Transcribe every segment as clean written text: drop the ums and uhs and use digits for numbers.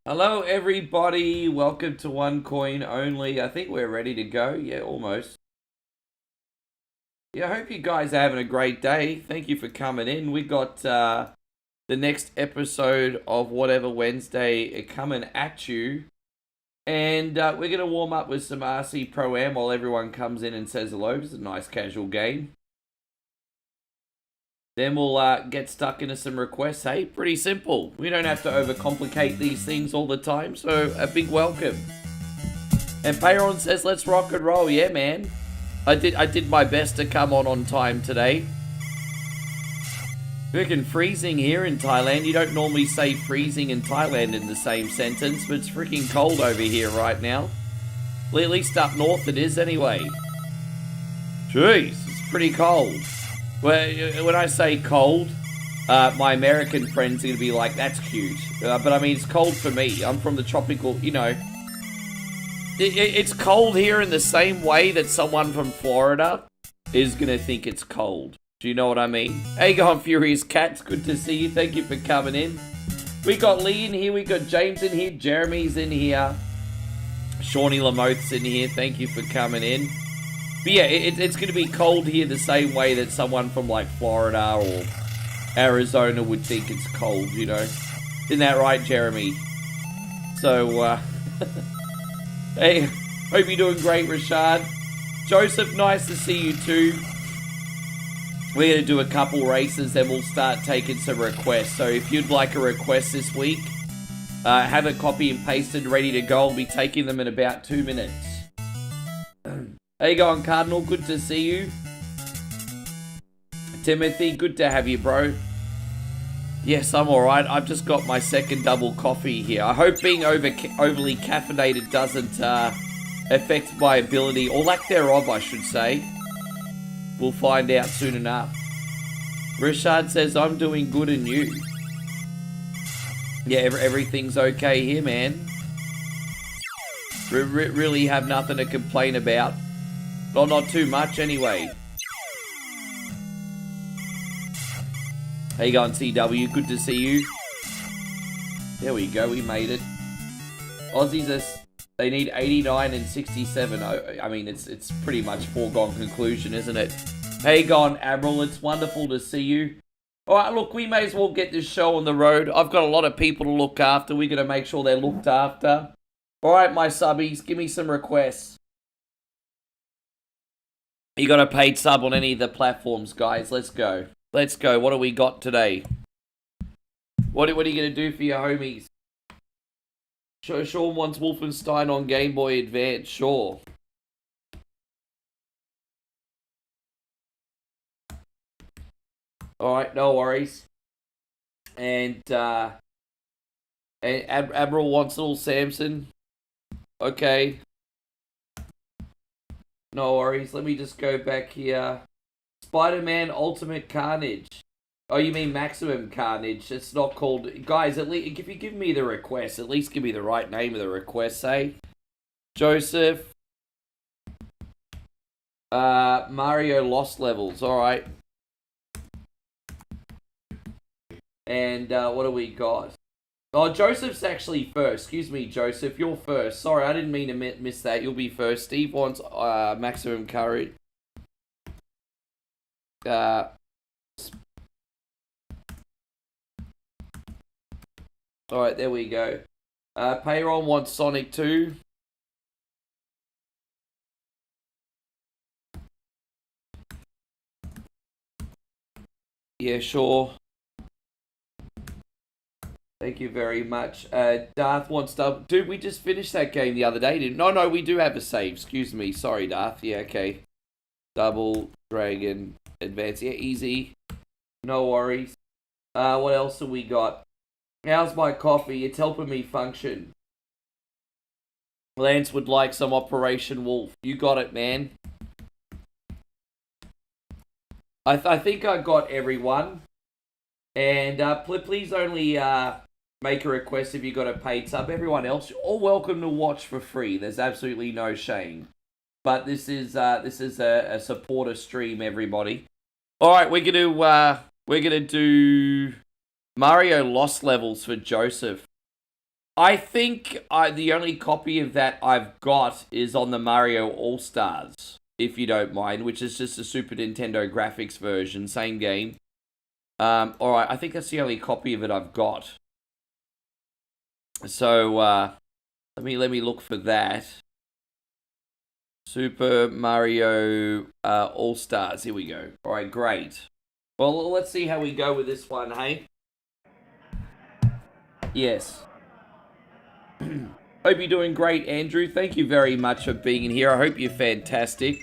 Hello, everybody. Welcome to One Coin Only. I think we're ready to go. Yeah, almost. Yeah, I hope you guys are having a great day. Thank you for coming in. We got the next episode of Whatever Wednesday coming at you. And we're going to warm up with some RC Pro-Am while everyone comes in and says hello. It's a nice casual game. Then we'll get stuck into some requests. Hey, pretty simple. We don't have to overcomplicate these things all the time, so a big welcome. And Payron says, let's rock and roll. Yeah, man. I did my best to come on time today. Freaking freezing here in Thailand. You don't normally say freezing and Thailand in the same sentence, but it's freaking cold over here right now. Well, at least up north it is anyway. Jeez, it's pretty cold. Well, when I say cold, my American friends are going to be like, that's cute. But I mean, it's cold for me. I'm from the tropical, you know. It's cold here in the same way that someone from Florida is going to think it's cold. Do you know what I mean? Hey, go on, Furious Cats. Good to see you. Thank you for coming in. We got Lee in here. We got James in here. Jeremy's in here. Shawnee Lamoth's in here. Thank you for coming in. But yeah, it's going to be cold here the same way that someone from like Florida or Arizona would think it's cold, you know. Isn't that right, Jeremy? So, hey, hope you're doing great, Rashad. Joseph, nice to see you too. We're going to do a couple races, then we'll start taking some requests. So if you'd like a request this week, have it copy and pasted, ready to go. I'll be taking them in about 2 minutes. How you going, Cardinal? Good to see you. Timothy, good to have you, bro. Yes, I'm alright. I've just got my second double coffee here. I hope being overly caffeinated doesn't affect my ability, or lack thereof, I should say. We'll find out soon enough. Richard says, I'm doing good and you. Yeah, everything's okay here, man. Really have nothing to complain about. Well, not too much anyway. How you going, CW? Good to see you. There we go, we made it. Aussies, they need 89 and 67. I mean, it's pretty much foregone conclusion, isn't it? How you going, Admiral? It's wonderful to see you. Alright, look, we may as well get this show on the road. I've got a lot of people to look after. We're going to make sure they're looked after. Alright, my subbies, give me some requests. You got a paid sub on any of the platforms, guys. Let's go. Let's go. What do we got today? What are you going to do for your homies? Sean wants Wolfenstein on Game Boy Advance. Sure. Alright, no worries. And Admiral wants little Samson. Okay. No worries. Let me just go back here. Spider-Man Ultimate Carnage. Oh, you mean Maximum Carnage. It's not called... Guys, at least if you give me the request, at least give me the right name of the request, say. Joseph. Mario Lost Levels. Alright. And what do we got? Oh, Joseph's actually first. Excuse me, Joseph. You're first. Sorry, I didn't mean to miss that. You'll be first. Steve wants Maximum Courage. Alright, there we go. Payron wants Sonic 2. Yeah, sure. Thank you very much. Darth wants double... Dude, we just finished that game the other day, didn't... No, we do have a save. Excuse me. Sorry, Darth. Yeah, okay. Double Dragon Advance. Yeah, easy. No worries. What else have we got? How's my coffee? It's helping me function. Lance would like some Operation Wolf. You got it, man. I think I got everyone. And please only make a request if you got a paid sub. Everyone else, you're all welcome to watch for free. There's absolutely no shame. But this is a supporter stream, everybody. All right, we're gonna do Mario Lost Levels for Joseph. I think the only copy of that I've got is on the Mario All-Stars, if you don't mind, which is just a Super Nintendo graphics version, same game. Alright, I think that's the only copy of it I've got. So, let me look for that. Super Mario All-Stars, here we go. Alright, great. Well, let's see how we go with this one, hey? Yes. Hope you're doing great, Andrew. Thank you very much for being in here. I hope you're fantastic.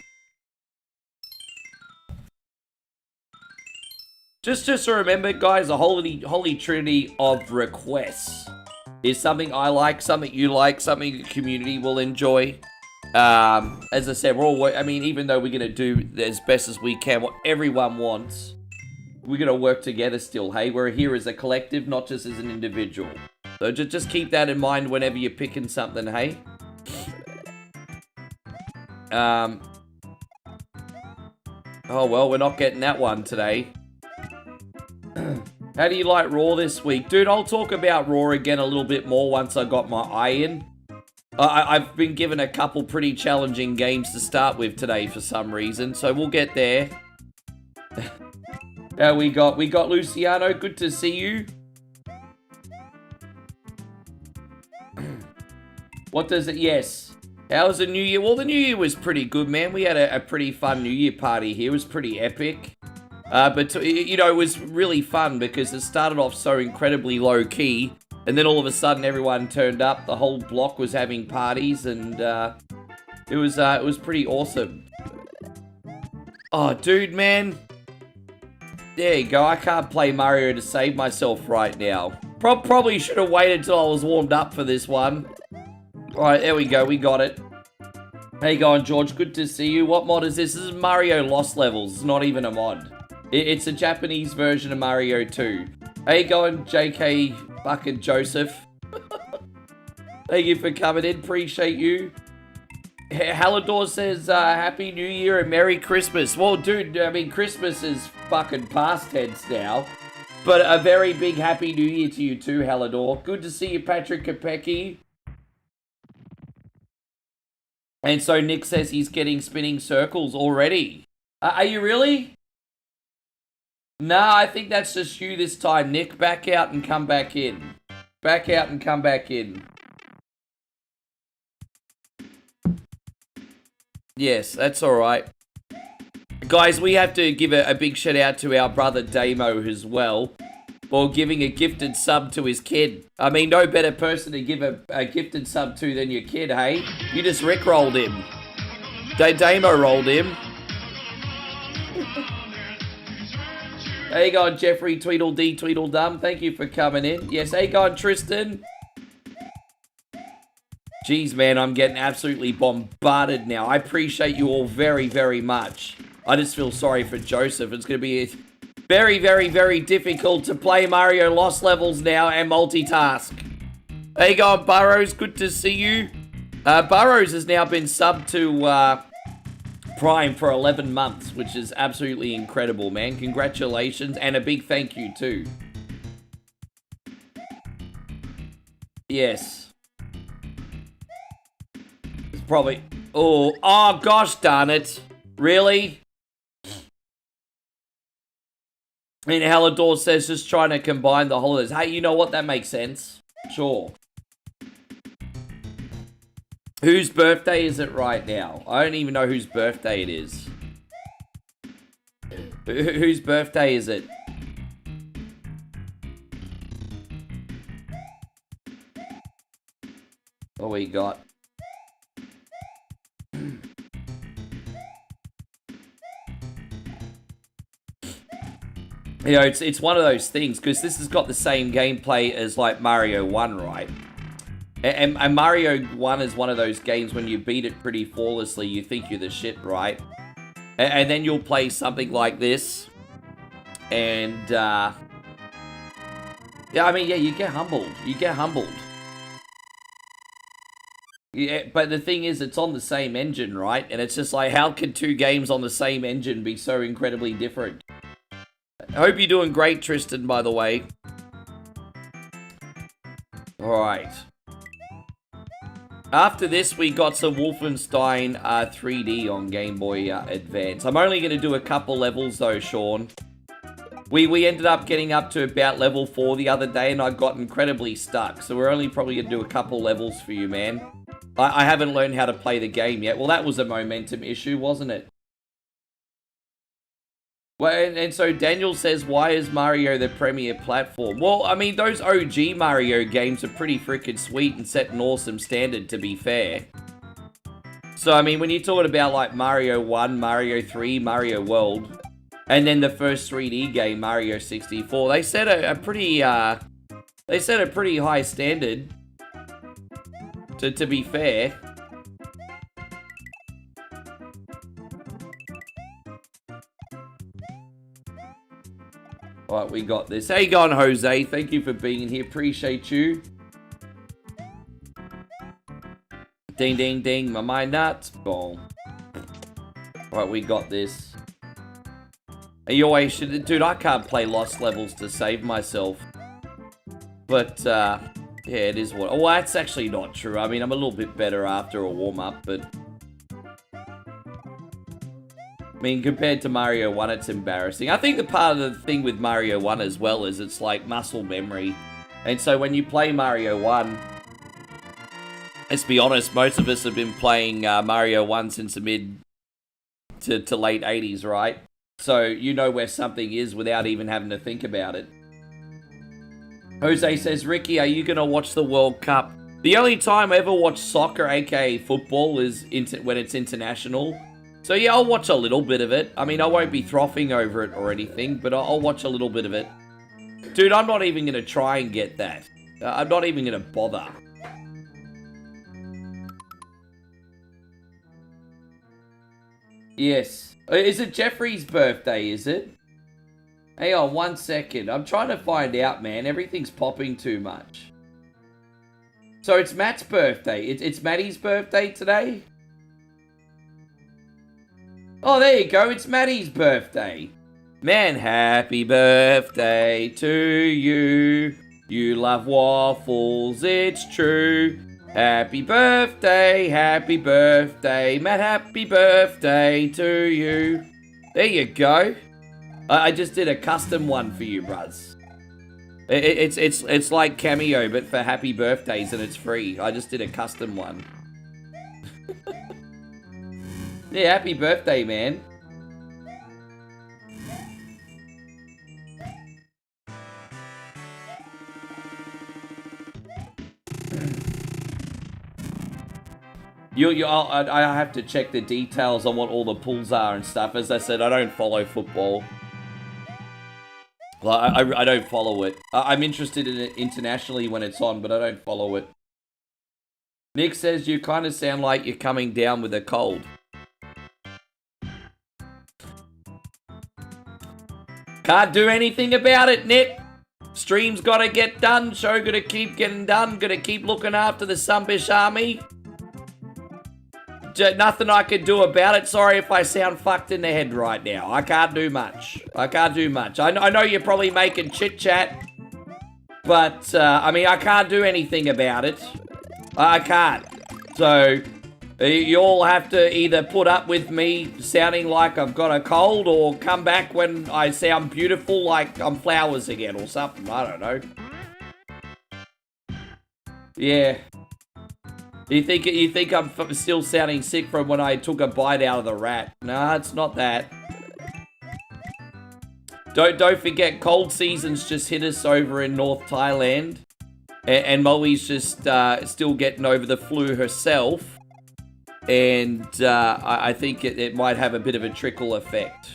Just to remember, guys, the holy trinity of requests is something I like, something you like, something the community will enjoy. As I said, we're all, I mean, even though we're going to do as best as we can what everyone wants, we're going to work together still, hey? We're here as a collective, not just as an individual. So just keep that in mind whenever you're picking something, hey? Oh, well, we're not getting that one today. How do you like Raw this week? Dude, I'll talk about Raw again a little bit more once I got my eye in. I've been given a couple pretty challenging games to start with today for some reason, so we'll get there. We got Luciano, good to see you. What does it, yes. How was the New Year? Well, the New Year was pretty good, man. We had a pretty fun New Year party here. It was pretty epic. But, you know, it was really fun because it started off so incredibly low-key, and then all of a sudden everyone turned up. The whole block was having parties, and it was pretty awesome. Oh, dude, man. There you go. I can't play Mario to save myself right now. Probably should have waited until I was warmed up for this one. Alright, there we go. We got it. How you going, George? Good to see you. What mod is this? This is Mario Lost Levels. It's not even a mod. It's a Japanese version of Mario 2. How you going, JK fucking Joseph? Thank you for coming in. Appreciate you. Hallador says, Happy New Year and Merry Christmas. Well, dude, I mean, Christmas is fucking past tense now. But a very big Happy New Year to you too, Hallador. Good to see you, Patrick Kopecki. And so Nick says he's getting spinning circles already. Are you really? Nah, I think that's just you this time, Nick. Back out and come back in. Back out and come back in. Yes, that's alright. Guys, we have to give a big shout out to our brother Damo as well for giving a gifted sub to his kid. I mean, no better person to give a gifted sub to than your kid, hey? You just rickrolled him. Damo rolled him. Hey, going Jeffrey Tweedledee Tweedledum. Thank you for coming in. Yes, hey, going Tristan. Jeez, man, I'm getting absolutely bombarded now. I appreciate you all very, very much. I just feel sorry for Joseph. It's going to be very, very, very difficult to play Mario Lost Levels now and multitask. There you go, Burrows. Good to see you. Burrows has now been subbed to Prime for 11 months, which is absolutely incredible, man. Congratulations, and a big thank you, too. Yes. It's probably... Oh, gosh darn it. Really? And Hallador says just trying to combine the holidays. Hey, you know what? That makes sense. Sure. Whose birthday is it right now? I don't even know whose birthday it is. Whose birthday is it? What we got? You know, it's one of those things, because this has got the same gameplay as, like, Mario 1, right? And Mario 1 is one of those games when you beat it pretty flawlessly, you think you're the shit, right? And then you'll play something like this, and, yeah, I mean, yeah, you get humbled. You get humbled. Yeah, but the thing is, it's on the same engine, right? And it's just like, how can two games on the same engine be so incredibly different? I hope you're doing great, Tristan, by the way. Alright. After this, we got some Wolfenstein 3D on Game Boy Advance. I'm only going to do a couple levels though, Sean. We ended up getting up to about level 4 the other day, and I got incredibly stuck. So we're only probably going to do a couple levels for you, man. I haven't learned how to play the game yet. Well, that was a momentum issue, wasn't it? Well, and so Daniel says, why is Mario the premier platform? Well, I mean, those OG Mario games are pretty freaking sweet and set an awesome standard, to be fair. So, I mean, when you're talking about, like, Mario 1, Mario 3, Mario World, and then the first 3D game, Mario 64, they set a pretty high standard, to be fair. Alright, we got this. How you going, Jose? Thank you for being here. Appreciate you. Ding, ding, ding. My nuts. Boom. Alright, we got this. You always should... Dude, I can't play lost levels to save myself. But, yeah, it is what... Oh, that's actually not true. I mean, I'm a little bit better after a warm-up, but... I mean, compared to Mario 1, it's embarrassing. I think the part of the thing with Mario 1 as well is it's like muscle memory. And so when you play Mario 1, let's be honest, most of us have been playing Mario 1 since the mid to late 80s, right? So you know where something is without even having to think about it. Jose says, Ricky, are you going to watch the World Cup? The only time I ever watch soccer, aka football, is when it's international. So yeah, I'll watch a little bit of it. I mean, I won't be frothing over it or anything, but I'll watch a little bit of it. Dude, I'm not even going to try and get that. I'm not even going to bother. Yes. Is it Jeffrey's birthday, is it? Hang on 1 second. I'm trying to find out, man. Everything's popping too much. So it's Matt's birthday. It's Maddie's birthday today? Oh, there you go. It's Maddie's birthday. Man, happy birthday to you. You love waffles, it's true. Happy birthday, Matt, happy birthday to you. There you go. I just did a custom one for you, bruz. It's like Cameo, but for happy birthdays, and it's free. I just did a custom one. Yeah, happy birthday, man. I have to check the details on what all the pulls are and stuff. As I said, I don't follow football. Well, I don't follow it. I'm interested in it internationally when it's on, but I don't follow it. Nick says you kind of sound like you're coming down with a cold. Can't do anything about it, Nick. Stream's gotta get done. Show gotta keep getting done. Gotta keep looking after the Sunbish army. Nothing I can do about it. Sorry if I sound fucked in the head right now. I can't do much. I can't do much. I know you're probably making chit-chat. But, I mean, I can't do anything about it. I can't. So... you all have to either put up with me sounding like I've got a cold or come back when I sound beautiful like I'm flowers again or something. I don't know. Yeah. You think I'm still sounding sick from when I took a bite out of the rat? Nah, it's not that. Don't forget, cold season's just hit us over in North Thailand. And Molly's just still getting over the flu herself. And I think it might have a bit of a trickle effect.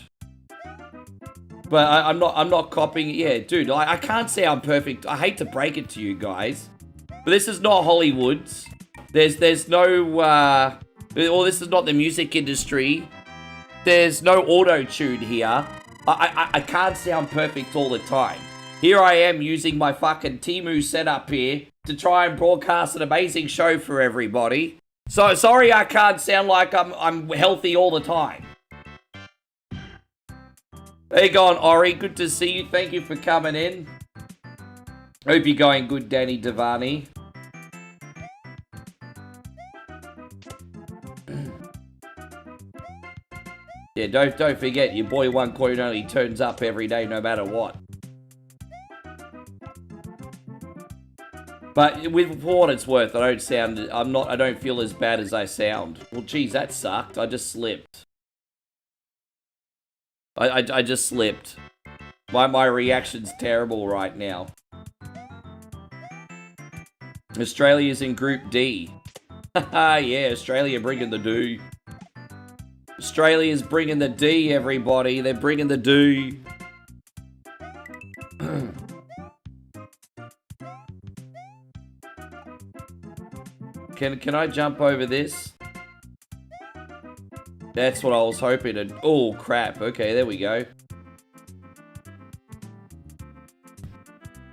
But I'm not copying it. Yeah, dude, I can't say I'm perfect. I hate to break it to you guys. But this is not Hollywood's. There's no, or this is not the music industry. There's no auto-tune here. I can't sound perfect all the time. Here I am using my fucking Temu setup here to try and broadcast an amazing show for everybody. So sorry I can't sound like I'm healthy all the time. There you go, Ori. Good to see you. Thank you for coming in. Hope you're going good, Danny Devani. Yeah, don't forget, your boy One Coin Only turns up every day no matter what. But for what it's worth, I don't feel as bad as I sound. Well, geez, that sucked. I just slipped. I just slipped. My reaction's terrible right now. Australia's in Group D. Haha, yeah, Australia bringing the D. Australia's bringing the D, everybody. They're bringing the D. Can I jump over this? That's what I was hoping to... Oh, crap. Okay, there we go.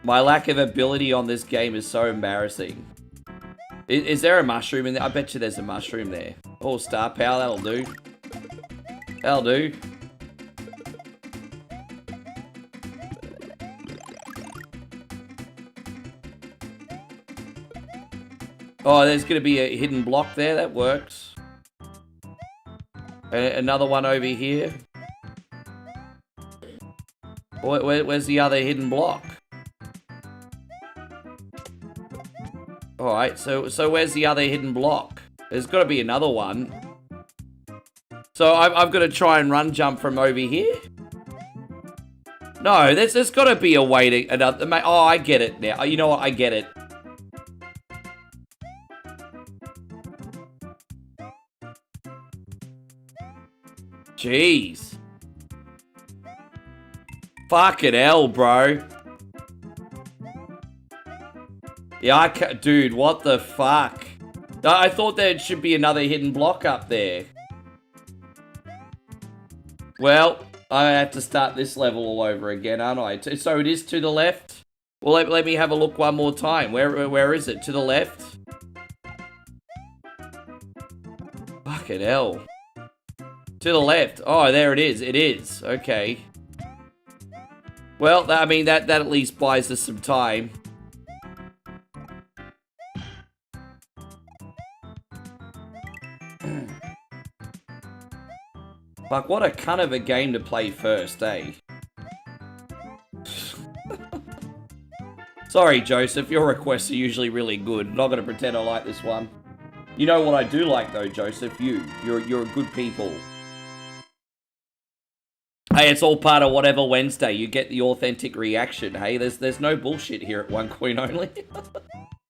My lack of ability on this game is so embarrassing. Is there a mushroom in there? I bet you there's a mushroom there. Oh, star power. That'll do. That'll do. Oh, there's going to be a hidden block there. That works. Another one over here. Where's the other hidden block? Alright, so where's the other hidden block? There's got to be another one. So I've got to try and run jump from over here? No, there's got to be a way to... Oh, I get it now. You know what? I get it. Jeez. Fucking hell, bro. Yeah, I can't... Dude, what the fuck? I thought there should be another hidden block up there. Well, I have to start this level all over again, aren't I? So it is to the left? Well, let me have a look one more time. Where is it? To the left? Fucking hell. To the left. Oh, there it is. It is. Okay. Well, I mean, that at least buys us some time. Fuck, what a cunt of a game to play first, eh? Sorry, Joseph, your requests are usually really good. I'm not going to pretend I like this one. You know what I do like, though, Joseph? You're a good people. Hey, it's all part of whatever Wednesday. You get the authentic reaction, hey? There's no bullshit here at One Coin Only.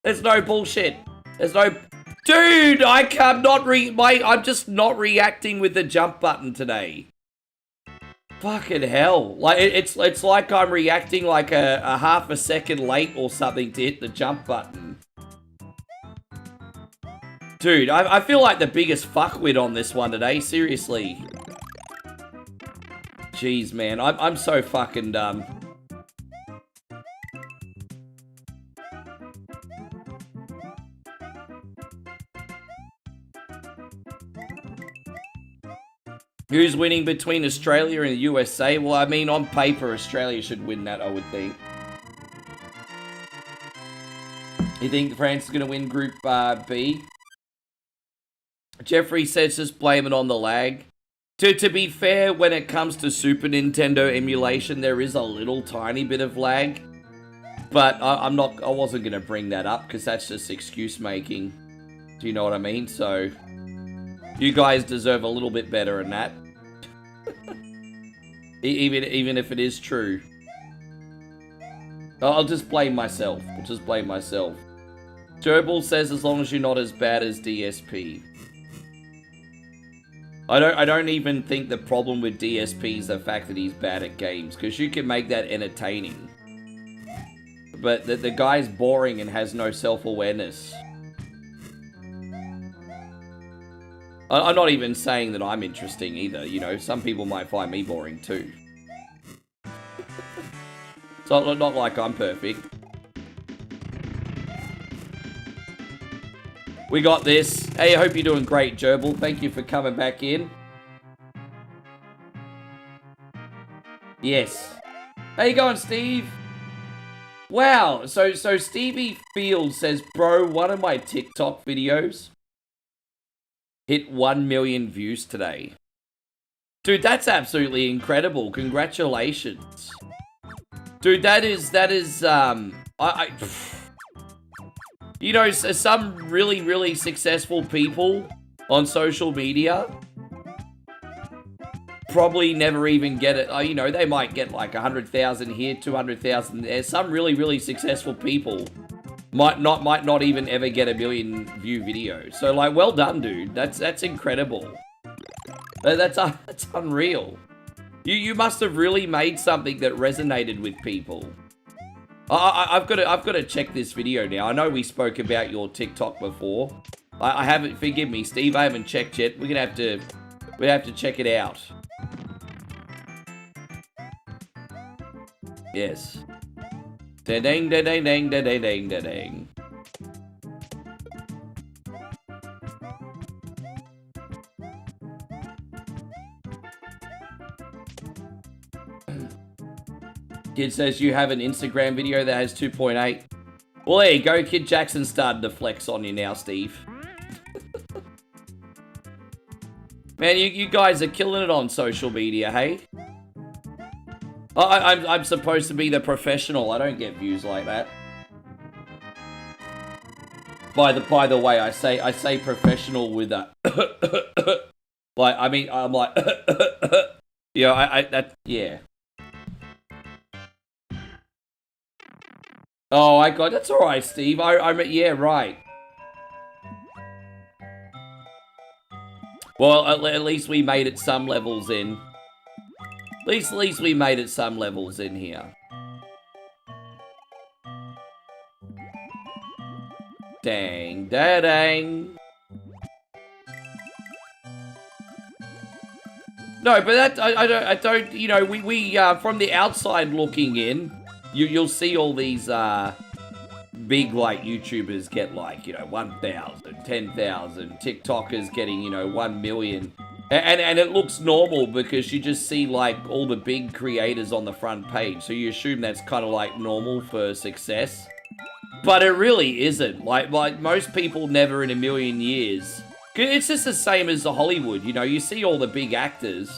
There's no bullshit. There's no... Dude, I can't I'm just not reacting with the jump button today. Fucking hell. Like, it's like I'm reacting like a half a second late or something to hit the jump button. Dude, I feel like the biggest fuckwit on this one today, seriously. Jeez, man, I'm so fucking dumb. Who's winning between Australia and the USA? Well, I mean, on paper, Australia should win that, I would think. You think France is going to win Group B? Jeffrey says just blame it on the lag. To be fair, when it comes to Super Nintendo emulation, there is a little tiny bit of lag. But I wasn't going to bring that up because that's just excuse making. Do you know what I mean? So... You guys deserve a little bit better than that. even if it is true. I'll just blame myself. I'll just blame myself. Gerbil says as long as you're not as bad as DSP. I don't even think the problem with DSP is the fact that he's bad at games, because you can make that entertaining. But the guy's boring and has no self-awareness. I'm not even saying that I'm interesting either, you know. Some people might find me boring too. So not like I'm perfect. We got this. Hey, I hope you're doing great, Gerbil. Thank you for coming back in. Yes. How you going, Steve? Wow, so Stevie Fields says, bro, one of my TikTok videos hit 1 million views today. Dude, that's absolutely incredible. Congratulations. Dude, that is, you know, some really, really successful people on social media probably never even get it. You know, they might get like 100,000 here, 200,000 there. Some really, really successful people might not even ever get a 1 million view video. So, like, well done, dude. That's incredible. That's unreal. You must have really made something that resonated with people. I've got to check this video now. I know we spoke about your TikTok before. I haven't. Forgive me, Steve. I haven't checked yet. We have to check it out. Yes. Da dang da dang dang da dang dang da dang. Kid says you have an Instagram video that has 2.8. Well, there you go. Kid Jackson started to flex on you now, Steve. Man, you guys are killing it on social media, hey? I'm supposed to be the professional. I don't get views like that. By the way, I say professional with a like, I mean, I'm like you know, yeah. Oh, I got, that's all right, Steve. Yeah, right. Well, at least we made it some levels in. At least we made it some levels in here. Dang, da dang. No, but that I don't. You know, we from the outside looking in, you'll see all these big, like, YouTubers get, like, you know, 1,000, 10,000, TikTokers getting, you know, 1 million. And it looks normal because you just see, like, all the big creators on the front page. So you assume that's kind of, like, normal for success. But it really isn't. Like most people never in a million years. It's just the same as the Hollywood, you know, you see all the big actors.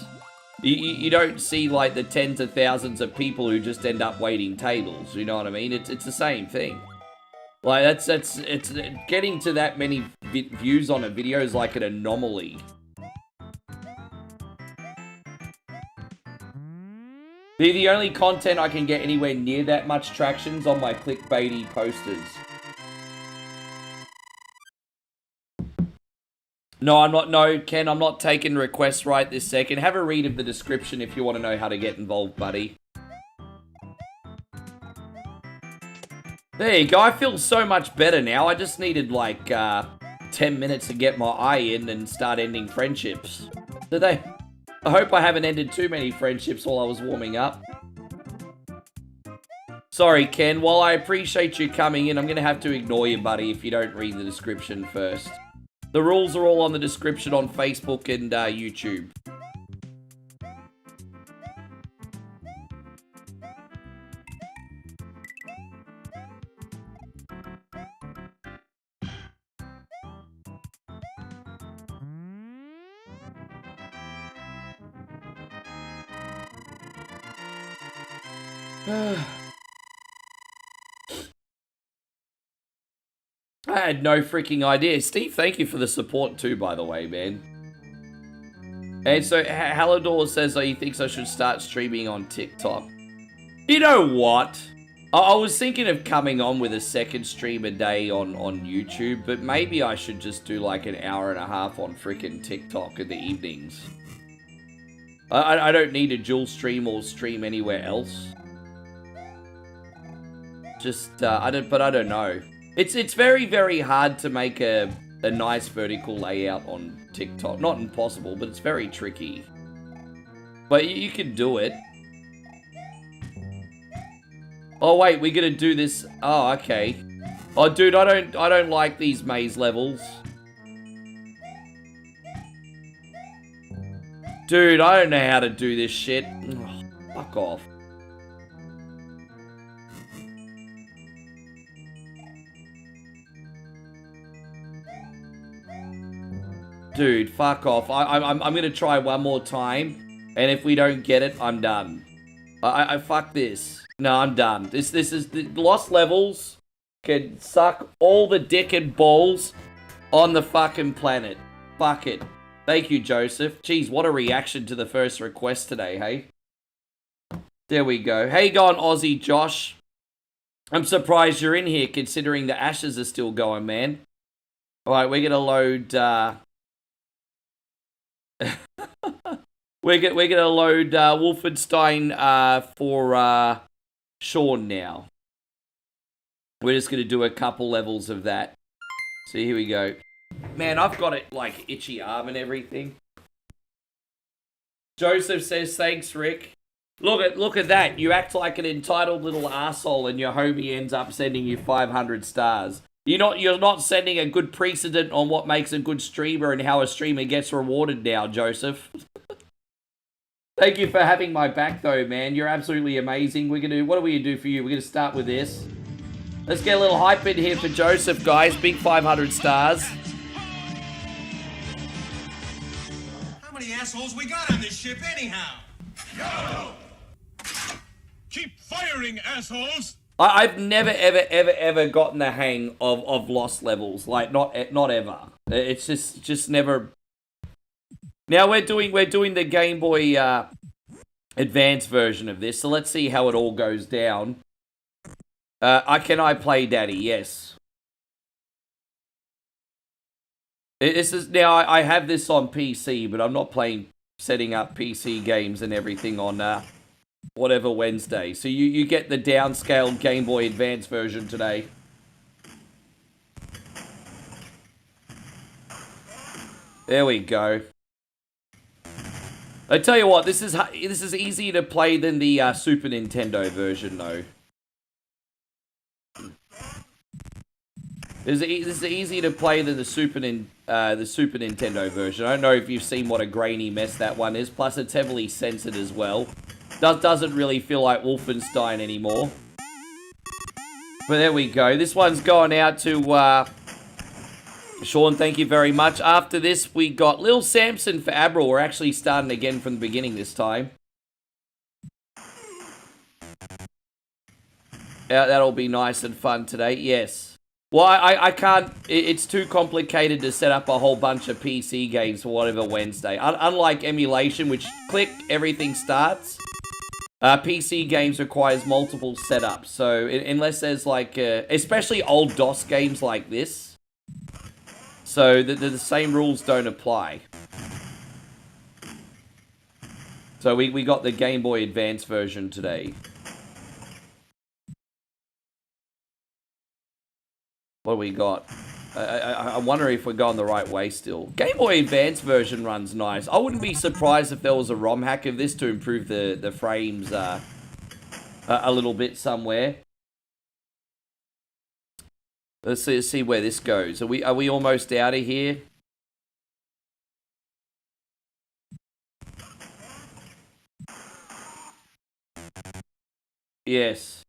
You don't see, like, the tens of thousands of people who just end up waiting tables, you know what I mean? It's the same thing. Like, it's getting to that many views on a video is like an anomaly. The only content I can get anywhere near that much traction is on my clickbaity posters. No, I'm not. No, Ken, I'm not taking requests right this second. Have a read of the description if you want to know how to get involved, buddy. There you go. I feel so much better now. I just needed, like, 10 minutes to get my eye in and start ending friendships. I hope I haven't ended too many friendships while I was warming up. Sorry, Ken. While I appreciate you coming in, I'm going to have to ignore you, buddy, if you don't read the description first. The rules are all on the description on Facebook and YouTube. I had no freaking idea. Steve, thank you for the support too, by the way, man. And so, Hallador says, he thinks I should start streaming on TikTok. You know what? I was thinking of coming on with a second stream a day on YouTube, but maybe I should just do like an hour and a half on freaking TikTok in the evenings. I don't need a dual stream or stream anywhere else. Just, I don't know. It's very, very hard to make a nice vertical layout on TikTok. Not impossible, but it's very tricky. But you can do it. Oh wait, we're gonna do this. Oh, okay. Oh, dude, I don't like these maze levels. Dude, I don't know how to do this shit. Oh, fuck off. Dude, fuck off. I'm gonna try one more time, and if we don't get it, I'm done. I fuck this. No, I'm done. This is the Lost Levels can suck all the dick and balls on the fucking planet. Fuck it. Thank you, Joseph. Jeez, what a reaction to the first request today, hey? There we go. Hey, gone, Aussie Josh. I'm surprised you're in here, considering the ashes are still going, man. All right, we're gonna load. we're gonna load Wolfenstein for Sean now. We're just gonna do a couple levels of that. So here we go. Man, I've got it like itchy arm and everything. Joseph says, thanks, Rick. Look at that. You act like an entitled little asshole and your homie ends up sending you 500 stars. You're not setting a good precedent on what makes a good streamer and how a streamer gets rewarded now, Joseph. Thank you for having my back though, man. You're absolutely amazing. What are we gonna do for you? We're gonna start with this. Let's get a little hype in here for Joseph, guys. Big 500 stars. How many assholes we got on this ship anyhow? Go! Keep firing, assholes! I've never, ever gotten the hang of Lost Levels. Like, not ever. It's just never... Now we're doing the Game Boy Advance version of this, so let's see how it all goes down. Can I play Daddy? Yes. Now I have this on PC, but I'm not setting up PC games and everything on whatever Wednesday. So you get the downscaled Game Boy Advance version today. There we go. I tell you what, this is easier to play than the Super Nintendo version, though. This is easier to play than the Super Nintendo version. I don't know if you've seen what a grainy mess that one is. Plus, it's heavily censored as well. Doesn't really feel like Wolfenstein anymore. But there we go. This one's going out to Sean. Thank you very much. After this, we got Lil Samson for Abril. We're actually starting again from the beginning this time. Yeah, that'll be nice and fun today. Yes. Well, I can't... It's too complicated to set up a whole bunch of PC games for whatever Wednesday. Unlike emulation, which click, everything starts. PC games requires multiple setups. So, unless there's like... especially old DOS games like this. So, the same rules don't apply. So, we got the Game Boy Advance version today. What do we got? I wonder if we're going the right way still. Game Boy Advance version runs nice. I wouldn't be surprised if there was a ROM hack of this to improve the frames a little bit somewhere. Let's see where this goes. Are we almost out of here? Yes.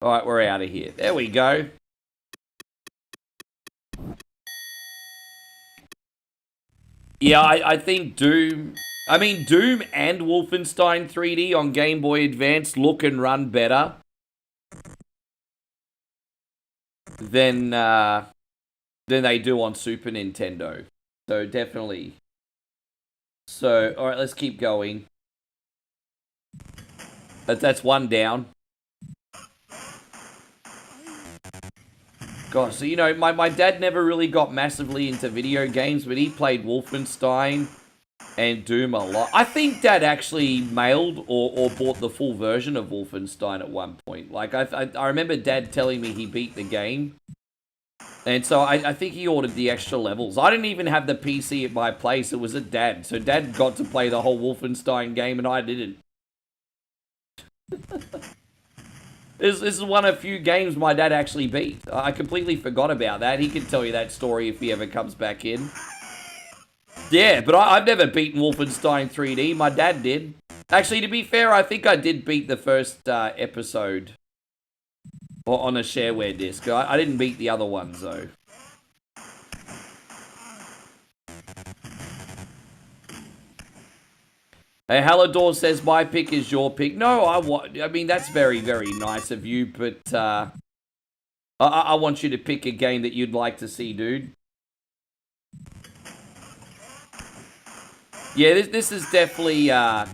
Alright, we're out of here. There we go. Yeah, I think Doom... I mean, Doom and Wolfenstein 3D on Game Boy Advance look and run better than they do on Super Nintendo. So, definitely. So, alright, let's keep going. That's one down. Gosh, so, you know, my dad never really got massively into video games, but he played Wolfenstein and Doom a lot. I think Dad actually mailed or bought the full version of Wolfenstein at one point. Like, I remember Dad telling me he beat the game. And so I think he ordered the extra levels. I didn't even have the PC at my place. It was at Dad. So Dad got to play the whole Wolfenstein game and I didn't. This is one of the few games my dad actually beat. I completely forgot about that. He can tell you that story if he ever comes back in. Yeah, but I've never beaten Wolfenstein 3D. My dad did. Actually, to be fair, I think I did beat the first episode. Or on a shareware disc. I didn't beat the other ones, though. Hey, Hallador says, my pick is your pick. No, I mean, that's very, very nice of you, but I want you to pick a game that you'd like to see, dude. Yeah, this is definitely, yeah,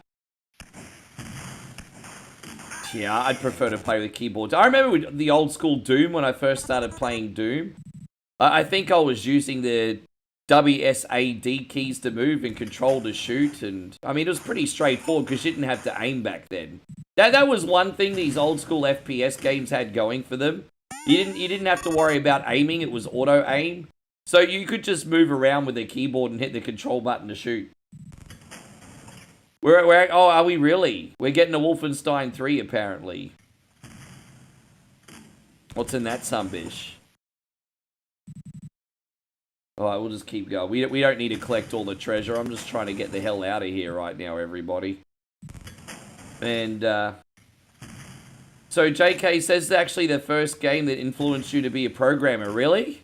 I'd prefer to play with keyboards. I remember with the old school Doom when I first started playing Doom. I think I was using the WSAD keys to move and control to shoot, and I mean, it was pretty straightforward because you didn't have to aim back then. That was one thing these old school FPS games had going for them. You didn't have to worry about aiming, it was auto aim. So you could just move around with the keyboard and hit the control button to shoot. Oh, are we really? We're getting a Wolfenstein 3 apparently. What's in that sunbish? Alright, we'll just keep going. We don't need to collect all the treasure. I'm just trying to get the hell out of here right now, everybody. And, so JK says it's actually the first game that influenced you to be a programmer. Really?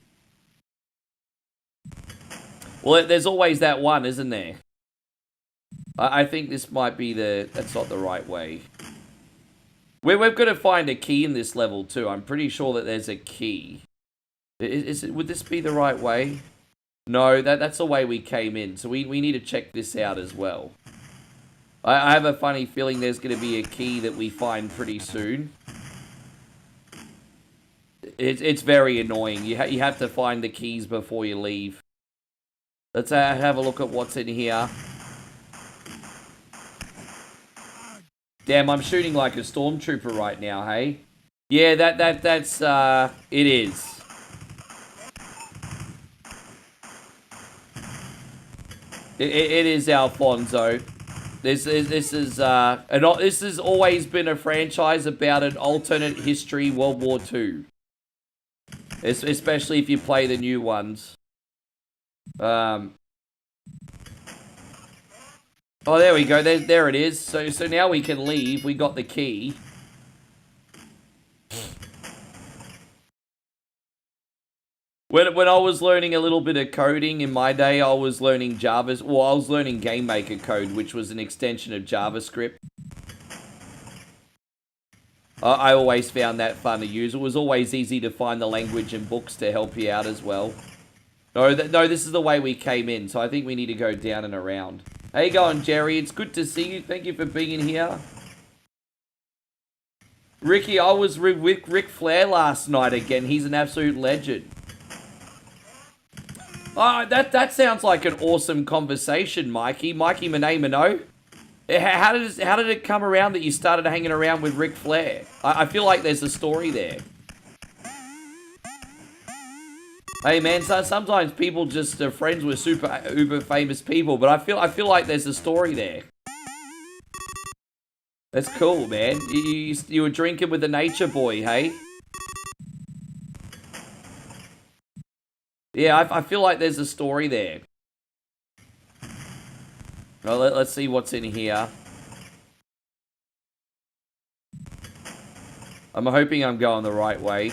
Well, there's always that one, isn't there? I think this might be that's not the right way. We've got to find a key in this level, too. I'm pretty sure that there's a key. Would this be the right way? No, that's the way we came in. So we need to check this out as well. I have a funny feeling there's going to be a key that we find pretty soon. It's very annoying. You have to find the keys before you leave. Let's have a look at what's in here. Damn, I'm shooting like a stormtrooper right now, hey? Yeah, that's it is. It is Alfonso. This has always been a franchise about an alternate history World War II. Especially if you play the new ones. Oh, there we go. There it is. So now we can leave. We got the key. When I was learning a little bit of coding in my day, I was learning I was learning Game Maker code, which was an extension of JavaScript. I always found that fun to use. It was always easy to find the language in books to help you out as well. No, this is the way we came in, so I think we need to go down and around. How you going, Jerry? It's good to see you. Thank you for being here. Ricky, I was with Ric Flair last night again. He's an absolute legend. Oh, that sounds like an awesome conversation, Mikey. Mikey Monet Minot. How did it come around that you started hanging around with Ric Flair? I feel like there's a story there. Hey man, sometimes people just are friends with uber famous people, but I feel like there's a story there. That's cool, man. You were drinking with the nature boy, hey? Yeah, I feel like there's a story there. Well, let's see what's in here. I'm hoping I'm going the right way.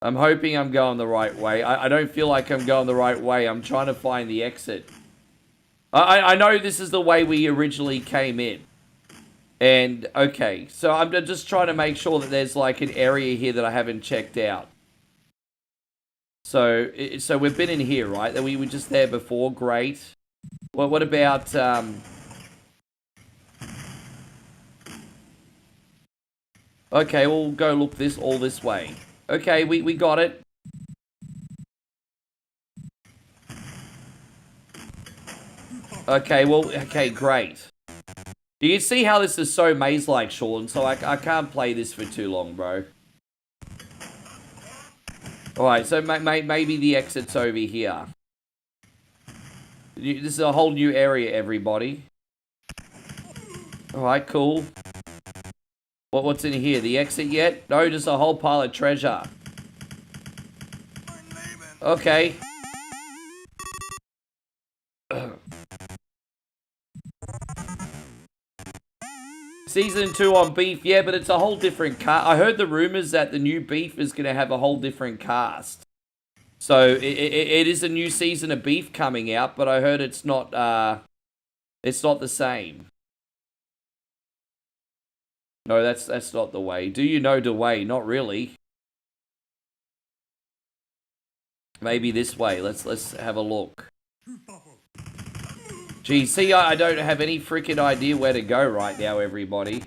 I'm hoping I'm going the right way. I don't feel like I'm going the right way. I'm trying to find the exit. I know this is the way we originally came in. And, okay. So I'm just trying to make sure that there's like an area here that I haven't checked out. So we've been in here, right? That we were just there before. Great. Well, what about... Okay, we'll go look all this way. Okay, we got it. Okay, well, okay, great. You can see how this is so maze-like, Sean, so I can't play this for too long, bro. Alright, so maybe the exit's over here. This is a whole new area, everybody. Alright, cool. What's in here? The exit yet? No, just a whole pile of treasure. Okay. Season 2 on Beef, yeah, but it's a whole different cast. I heard the rumors that the new Beef is going to have a whole different cast. So it is a new season of Beef coming out, but I heard it's not the same. No, that's not the way. Do you know the way? Not really. Maybe this way. Let's have a look. Gee, see, I don't have any freaking idea where to go right now, everybody.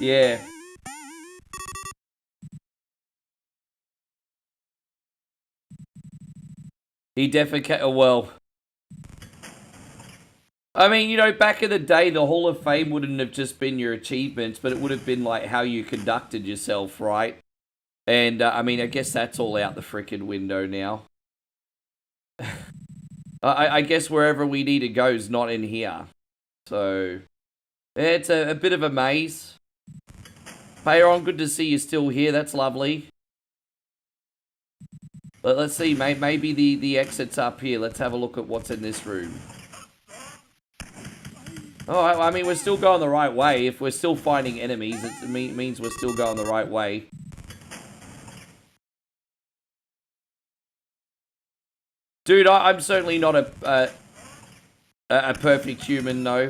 Yeah. He defecated, well... I mean, you know, back in the day, the Hall of Fame wouldn't have just been your achievements, but it would have been, like, how you conducted yourself, right? And, I mean, I guess that's all out the frickin' window now. I guess wherever we need to go is not in here. So, yeah, it's a bit of a maze. Payron, good to see you still here. That's lovely. But let's see, maybe the exit's up here. Let's have a look at what's in this room. Oh, I mean, we're still going the right way. If we're still finding enemies, it means we're still going the right way. Dude, I'm certainly not a perfect human. No,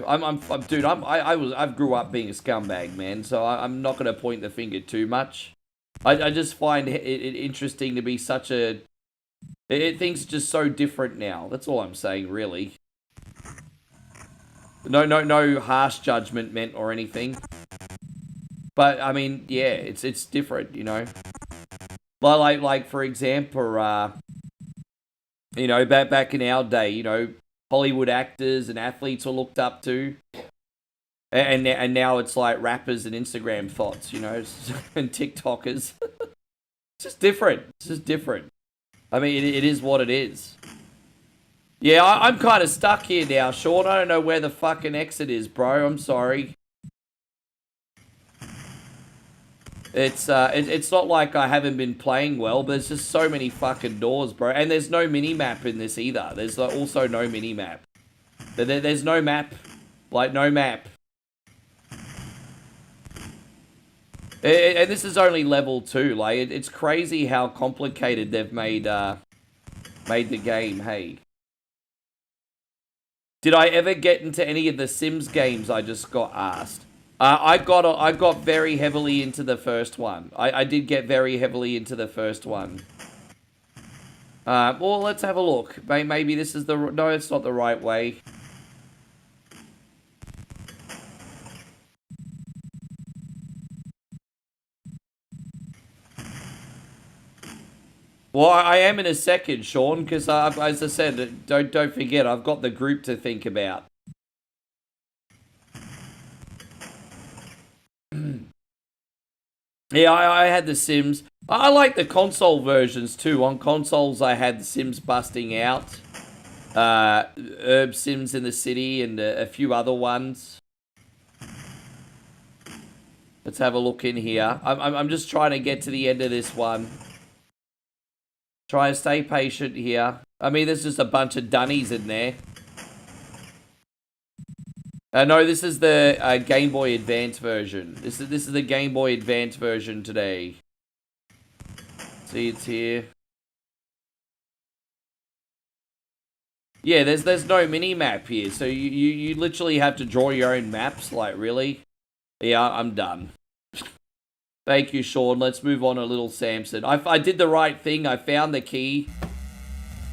dude. I grew up being a scumbag, man. So I'm not gonna point the finger too much. I just find it interesting to be such a. Things are just so different now. That's all I'm saying, really. No harsh judgment meant or anything. But I mean, yeah, it's different, you know. Like for example, you know, back in our day, you know, Hollywood actors and athletes were looked up to. And now it's like rappers and Instagram thoughts, you know, and TikTokers. It's just different. It's just different. I mean, it is what it is. Yeah, I'm kind of stuck here now, Sean. I don't know where the fucking exit is, bro. I'm sorry. It's not like I haven't been playing well, but there's just so many fucking doors, bro. And there's no mini-map in this either. There's also no mini-map. There's no map. Like, no map. And this is only level 2. Like, it's crazy how complicated they've made the game, hey. Did I ever get into any of the Sims games? I just got asked. I got very heavily into the first one. I did get very heavily into the first one. Well, let's have a look. Maybe this is the... No, it's not the right way. Well, I am in a second, Sean, because as I said, don't forget, I've got the group to think about. Yeah, I had the Sims. I like the console versions too. On consoles, I had the Sims Busting Out, Herb Sims in the City, and a few other ones. Let's have a look in here. I'm just trying to get to the end of this one. Try to stay patient here. I mean, there's just a bunch of dunnies in there. No, this is the Game Boy Advance version. This is the Game Boy Advance version today. See, it's here. Yeah, there's no mini map here, so you literally have to draw your own maps. Like, really? Yeah, I'm done. Thank you, Sean. Let's move on to Little Samson. I did the right thing. I found the key.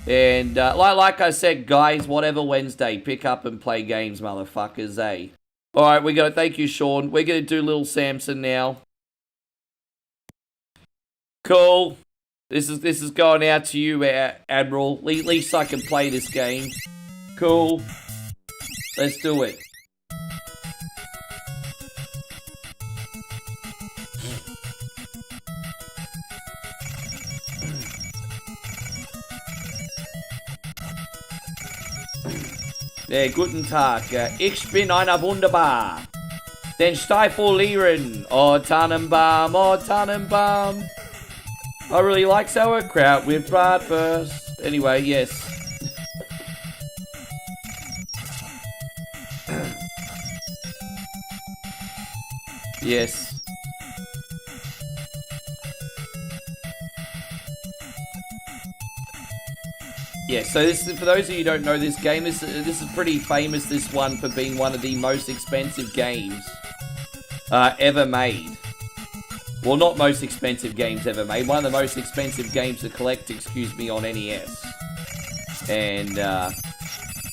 And like I said, guys, whatever Wednesday, pick up and play games, motherfuckers, eh? Alright, we got to thank you, Sean. We're going to do Little Samson now. Cool. This is going out to you, Admiral. At least I can play this game. Cool. Let's do it. Ja, guten Tag. Ich bin einer Wunderbar. Den Stiefel-Lieren. Oh, Tannenbaum, oh, Tannenbaum. I really like sauerkraut with bratwurst. Anyway, yes. Yes. Yeah, so this, for those of you who don't know this game, this is pretty famous, this one, for being one of the most expensive games ever made. Well, not most expensive games ever made. One of the most expensive games to collect, excuse me, on NES. And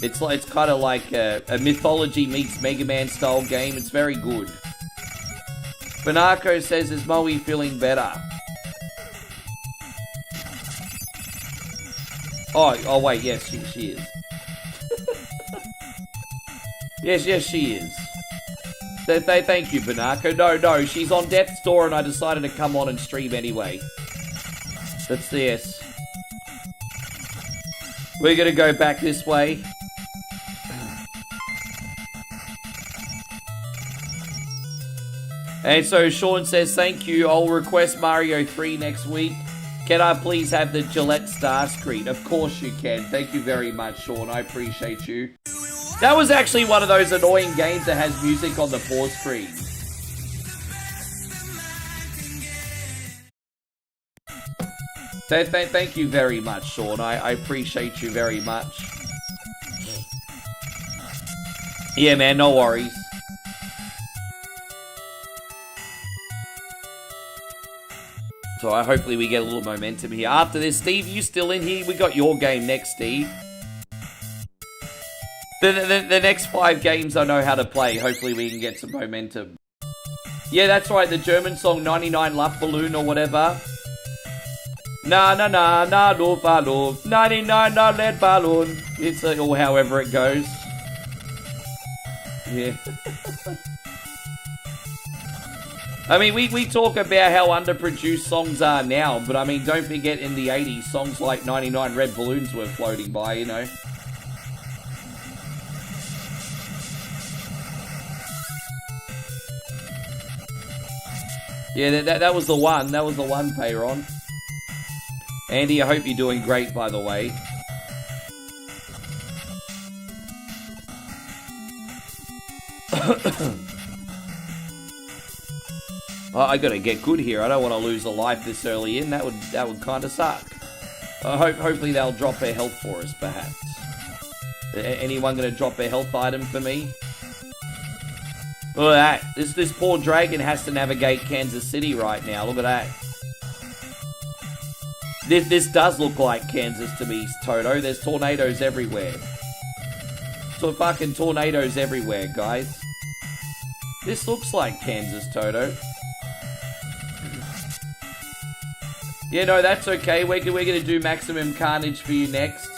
it's kind of like a Mythology meets Mega Man style game. It's very good. Banako says, is Moe feeling better? Oh wait, yes, she is. yes, she is. Thank you, Banako. No, she's on death's door and I decided to come on and stream anyway. That's this. We're gonna go back this way. And so Sean says, thank you, I'll request Mario 3 next week. Can I please have the Gillette star screen? Of course you can. Thank you very much, Sean. I appreciate you. That was actually one of those annoying games that has music on the pause screen. Thank you very much, Sean. I appreciate you very much. Yeah, man, no worries. So hopefully we get a little momentum here. After this, Steve, you still in here? We got your game next, Steve. The next 5 games I know how to play. Hopefully we can get some momentum. Yeah, that's right. The German song 99 Luftballon or whatever. Na na na na no ballon. 99 na lead ballon. It's or however it goes. Yeah. I mean, we talk about how underproduced songs are now, but I mean, don't forget in the 80s, songs like 99 Red Balloons were floating by, you know. Yeah, that was the one. That was the one, Payron. Andy, I hope you're doing great, by the way. I gotta get good here. I don't want to lose a life this early in. That would kind of suck. Hopefully they'll drop their health for us, perhaps. Anyone gonna drop their health item for me? Look at that. This poor dragon has to navigate Kansas City right now. Look at that. This does look like Kansas to me, Toto. There's tornadoes everywhere. So fucking tornadoes everywhere, guys. This looks like Kansas, Toto. Yeah, no, that's okay. We're gonna do Maximum Carnage for you next.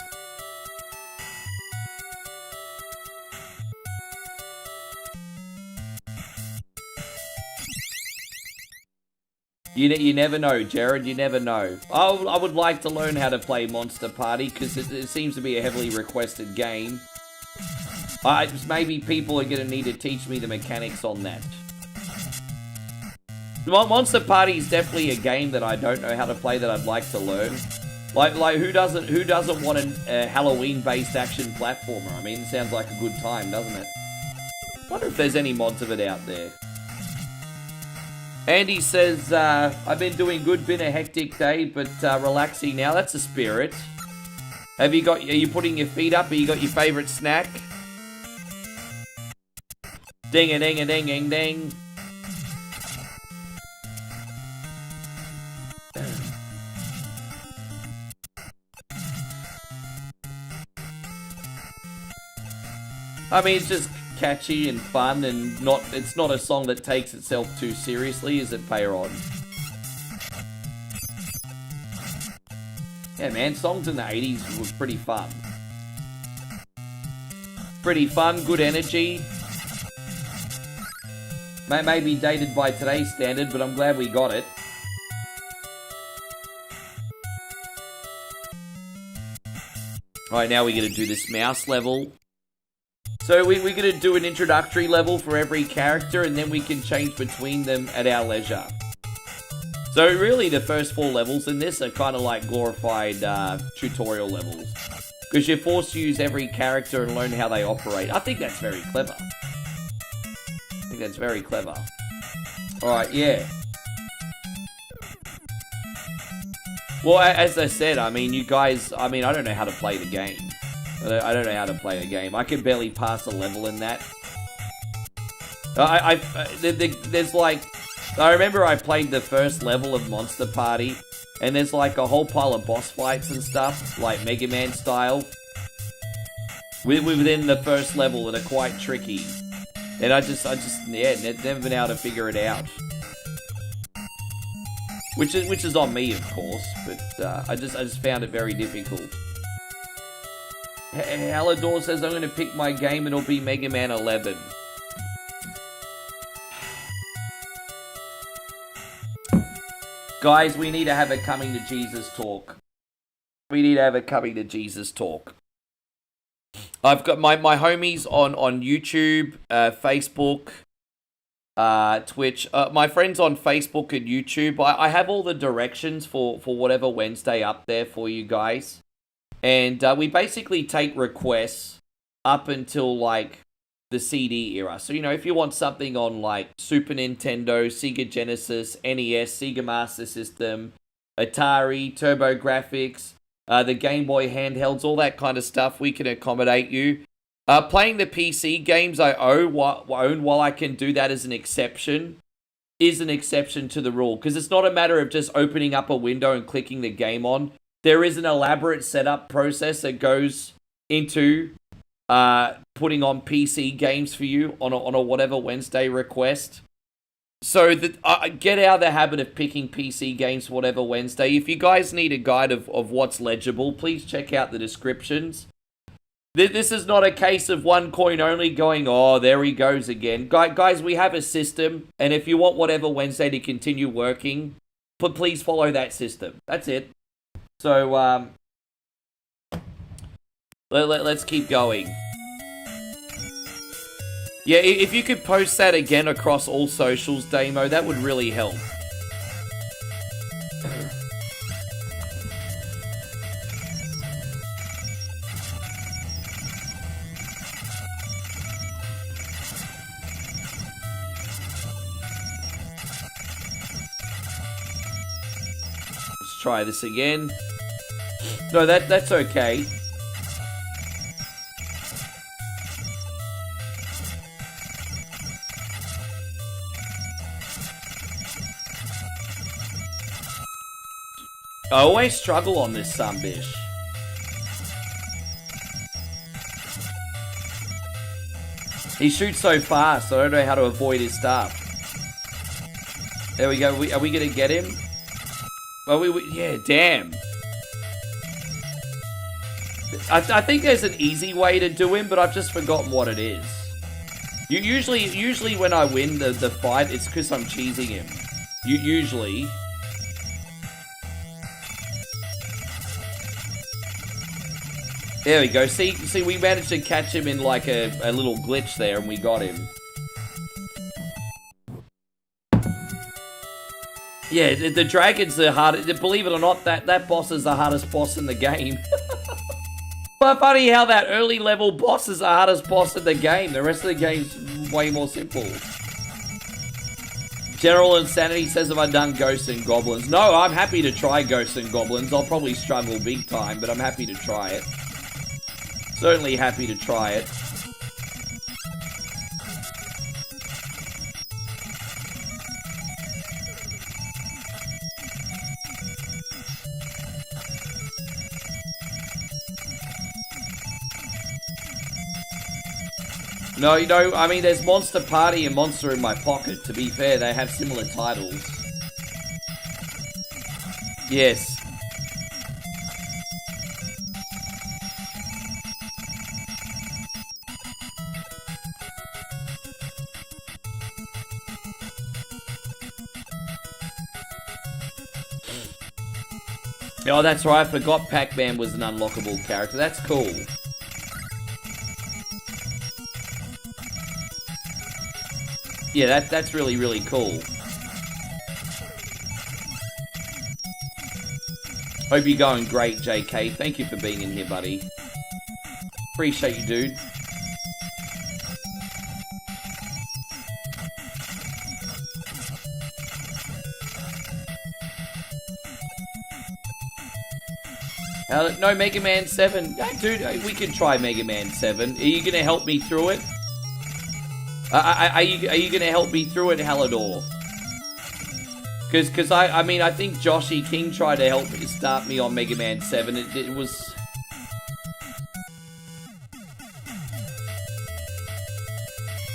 You never know, Jared. You never know. I would like to learn how to play Monster Party because it seems to be a heavily requested game. Maybe people are gonna need to teach me the mechanics on that. Monster Party is definitely a game that I don't know how to play that I'd like to learn. Like who doesn't want a Halloween-based action platformer? I mean, it sounds like a good time, doesn't it? Wonder if there's any mods of it out there. Andy says, I've been doing good, been a hectic day, but relaxing now. That's a spirit. Are you putting your feet up? Have you got your favorite snack? Ding-a-ding-a-ding-a-ding. I mean, it's just catchy and fun, and it's not a song that takes itself too seriously, is it, Payron? Yeah, man, songs in the 80s was pretty fun. Pretty fun, good energy. May be dated by today's standard, but I'm glad we got it. Alright, now we're going to do this mouse level. So we're going to do an introductory level for every character, and then we can change between them at our leisure. So really the first 4 levels in this are kind of like glorified tutorial levels. Because you're forced to use every character and learn how they operate. I think that's very clever. Alright, yeah. Well, as I said, I mean, you guys, I mean, I don't know how to play the game. I don't know how to play the game. I can barely pass a level in that. There's like, I remember I played the first level of Monster Party, and there's like a whole pile of boss fights and stuff, like Mega Man style, within the first level that are quite tricky. And I just, yeah, never been able to figure it out. Which is on me, of course, but I just found it very difficult. Alador says I'm going to pick my game and it'll be Mega Man 11. Guys, we need to have a coming to Jesus talk. We need to have a coming to Jesus talk. I've got my homies on YouTube, Facebook, Twitch. My friends on Facebook and YouTube. I have all the directions for whatever Wednesday up there for you guys. And we basically take requests up until, like, the CD era. So, you know, if you want something on, like, Super Nintendo, Sega Genesis, NES, Sega Master System, Atari, TurboGrafx, the Game Boy handhelds, all that kind of stuff, we can accommodate you. Playing the PC games I own while I can do that as an exception is an exception to the rule. Because it's not a matter of just opening up a window and clicking the game on. There is an elaborate setup process that goes into putting on PC games for you on a whatever Wednesday request. So get out of the habit of picking PC games for whatever Wednesday. If you guys need a guide of what's legible, please check out the descriptions. This is not a case of one coin only going, oh, there he goes again. Guys, we have a system, and if you want whatever Wednesday to continue working, please follow that system. That's it. So, let's keep going. Yeah, if you could post that again across all socials, Damo, that would really help. Let's try this again. No, that's okay. I always struggle on this sunbish. He shoots so fast, I don't know how to avoid his stuff. There we go. Are we gonna get him? Well, yeah, damn. I think there's an easy way to do him, but I've just forgotten what it is. Usually when I win the fight, it's because I'm cheesing him. Usually. There we go. See, we managed to catch him in like a little glitch there, and we got him. Yeah, the dragon's the hardest. Believe it or not, that boss is the hardest boss in the game. But funny how that early level boss is the hardest boss in the game. The rest of the game's way more simple. General Insanity says, have I done Ghosts and Goblins? No, I'm happy to try Ghosts and Goblins. I'll probably struggle big time, but I'm happy to try it. Certainly happy to try it. No, you know, I mean, there's Monster Party and Monster in My Pocket. To be fair, they have similar titles. Yes. Oh, that's right. I forgot Pac-Man was an unlockable character. That's cool. Yeah, that's really, really cool. Hope you're going great, JK. Thank you for being in here, buddy. Appreciate you, dude. No, Mega Man 7. Dude, we can try Mega Man 7. Are you going to help me through it? Are you going to help me through it, Hallador? Because I mean, I think Joshy King tried to help start me on Mega Man 7. It was...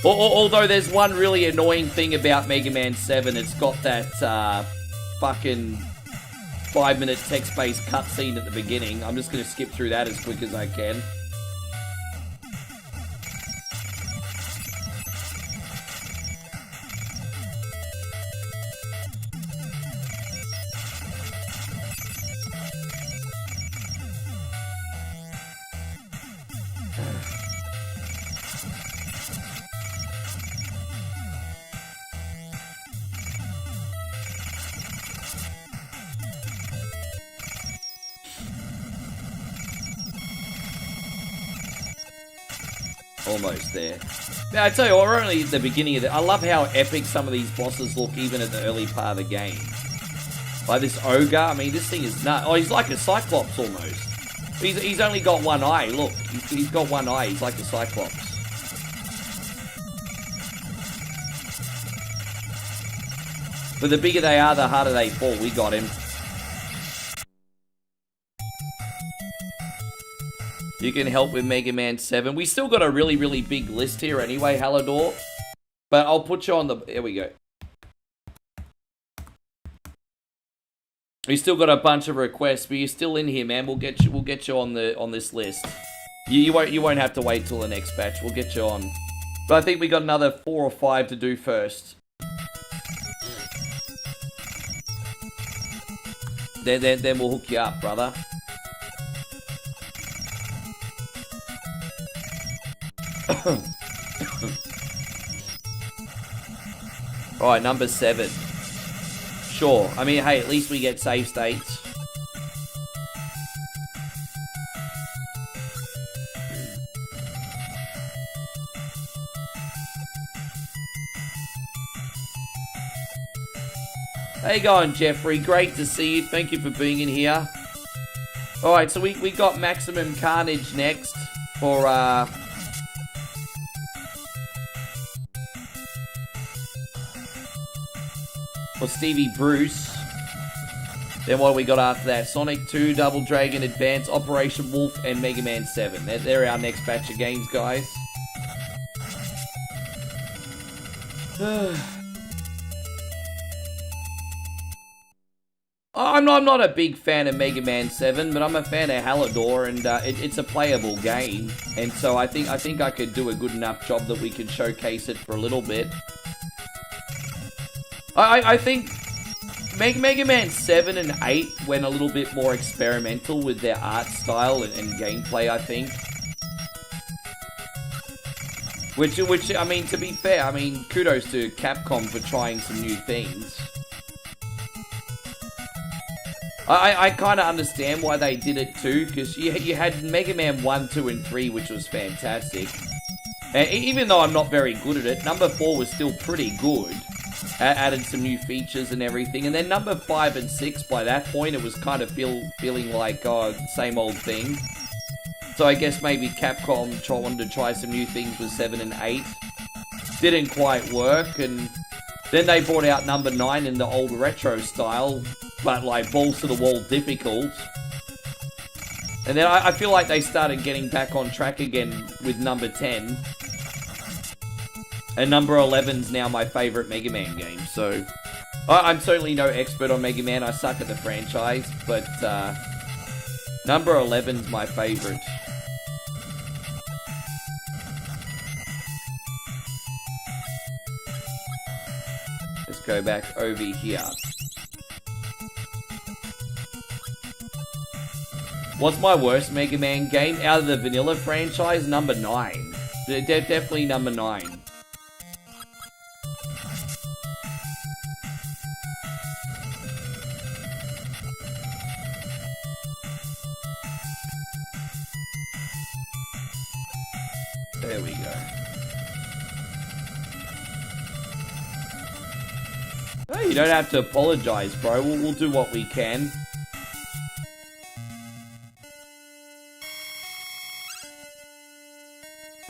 Although there's one really annoying thing about Mega Man 7, it's got that fucking 5-minute text-based cutscene at the beginning. I'm just going to skip through that as quick as I can. Almost there. Now, I tell you what, we're only at the beginning of it. I love how epic some of these bosses look, even at the early part of the game. Like this ogre, I mean, this thing is nuts. Oh, he's like a Cyclops almost. He's only got one eye, look. He's got one eye, he's like a Cyclops. But the bigger they are, the harder they fall. We got him. You can help with Mega Man 7. We still got a really, really big list here anyway, Hallador. But I'll put you on the... There we go. We still got a bunch of requests, but you're still in here, man. We'll get you on this list. You won't have to wait till the next batch. We'll get you on. But I think we got another 4 or 5 to do first. Then we'll hook you up, brother. Alright, number 7. Sure. I mean, hey, at least we get save states. How you going, Jeffrey? Great to see you. Thank you for being in here. Alright, so we got Maximum Carnage next for, Stevie Bruce. Then what we got after that? Sonic 2, Double Dragon Advance, Operation Wolf, and Mega Man 7. They're our next batch of games, guys. I'm not a big fan of Mega Man 7, but I'm a fan of Hallador, and it's a playable game. And so I think I could do a good enough job that we could showcase it for a little bit. I think Mega Man 7 and 8 went a little bit more experimental with their art style and gameplay, I think. Which, I mean, to be fair, I mean, kudos to Capcom for trying some new things. I kind of understand why they did it too, because you had Mega Man 1, 2, and 3, which was fantastic. And even though I'm not very good at it, number 4 was still pretty good. Added some new features and everything. And then number 5 and 6, by that point, it was kind of feeling like, oh, same old thing. So I guess maybe Capcom wanted to try some new things with 7 and 8. Didn't quite work, and then they brought out number 9 in the old retro style, but like balls to the wall difficult. And then I feel like they started getting back on track again with number 10. And number 11's now my favourite Mega Man game, so... I'm certainly no expert on Mega Man, I suck at the franchise, but number 11's my favourite. Let's go back over here. What's my worst Mega Man game? Out of the vanilla franchise, number 9. Definitely number 9. There we go. Hey, you don't have to apologize, bro. We'll do what we can.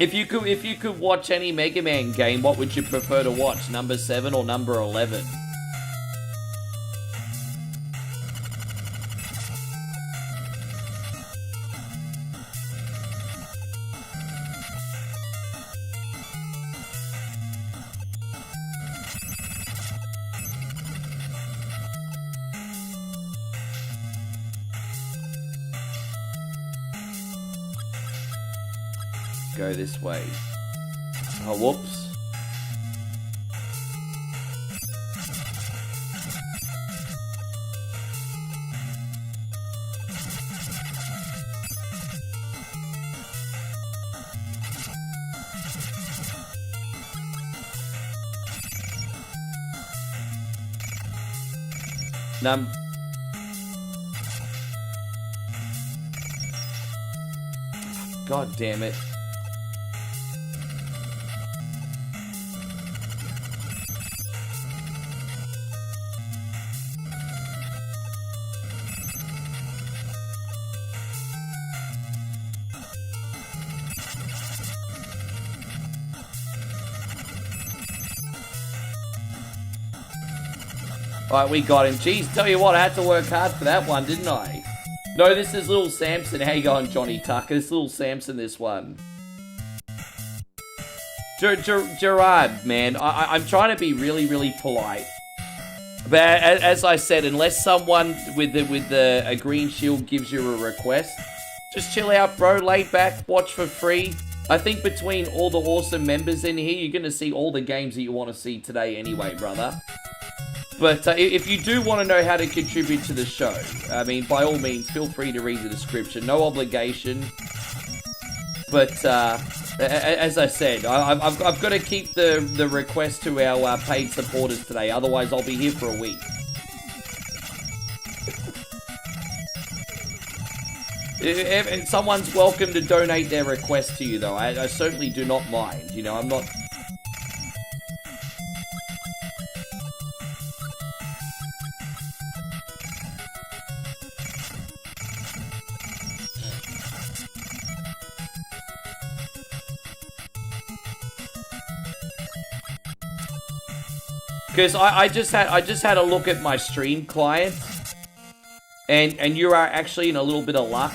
If you could watch any Mega Man game, what would you prefer to watch? Number 7 or number 11? Go this way. Oh, whoops. God damn it. Alright, we got him. Jeez, tell you what, I had to work hard for that one, didn't I? No, this is Little Samson. How you going, Johnny Tucker? This is Little Samson, this one. Gerard, man, I'm trying to be really, really polite. But as I said, unless someone with a green shield gives you a request, just chill out, bro. Lay back, watch for free. I think between all the awesome members in here, you're going to see all the games that you want to see today anyway, brother. But if you do want to know how to contribute to the show, I mean, by all means, feel free to read the description. No obligation. But as I said, I've got to keep the request to our paid supporters today. Otherwise, I'll be here for a week. If someone's welcome to donate their request to you, though. I certainly do not mind. You know, I'm not... Because I just had a look at my stream client, and you are actually in a little bit of luck,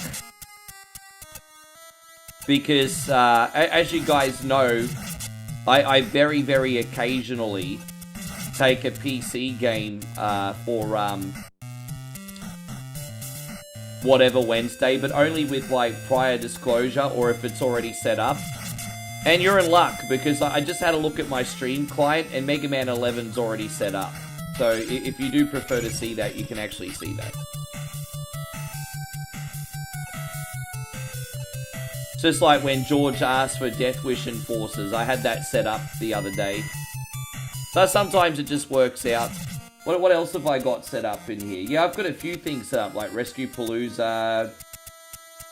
because as you guys know, I very, very occasionally take a PC game for whatever Wednesday, but only with like prior disclosure or if it's already set up. And you're in luck, because I just had a look at my stream client, and Mega Man 11's already set up. So if you do prefer to see that, you can actually see that. Just like when George asked for Death Wish Enforcers, I had that set up the other day. So sometimes it just works out. What else have I got set up in here? Yeah, I've got a few things set up, like Rescue Palooza,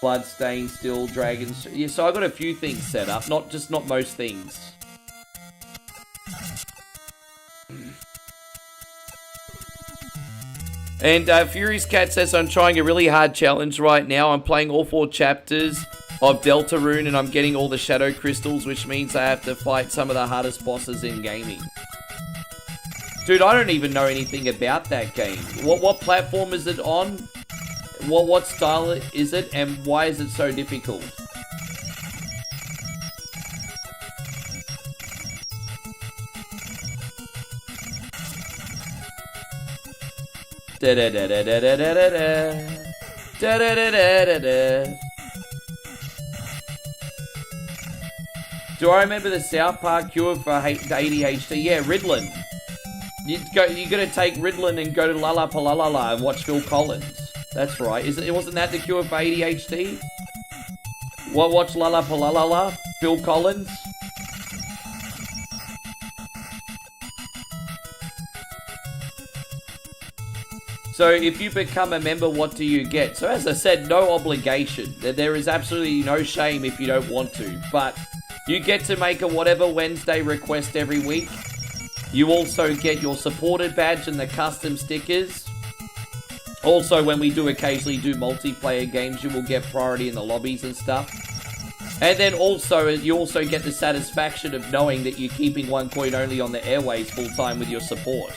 Bloodstained, Still, Dragons. Yeah, so I got a few things set up, not most things. And Furious Cat says, I'm trying a really hard challenge right now. I'm playing all 4 chapters of Deltarune, and I'm getting all the Shadow Crystals, which means I have to fight some of the hardest bosses in gaming. Dude, I don't even know anything about that game. What platform is it on? What style is it, and why is it so difficult? Do I remember the South Park cure for ADHD? Yeah, Ritalin. You gotta take Ritalin and go to Lollapalooza and watch Phil Collins. That's right. Wasn't that the cure for ADHD? Watch Lollapalooza, Phil Collins. So if you become a member, what do you get? So as I said, no obligation. There is absolutely no shame if you don't want to. But you get to make a whatever Wednesday request every week. You also get your supported badge and the custom stickers. Also, when we do occasionally do multiplayer games, you will get priority in the lobbies and stuff. And then also, you also get the satisfaction of knowing that you're keeping OneCoin only on the airwaves full-time with your support.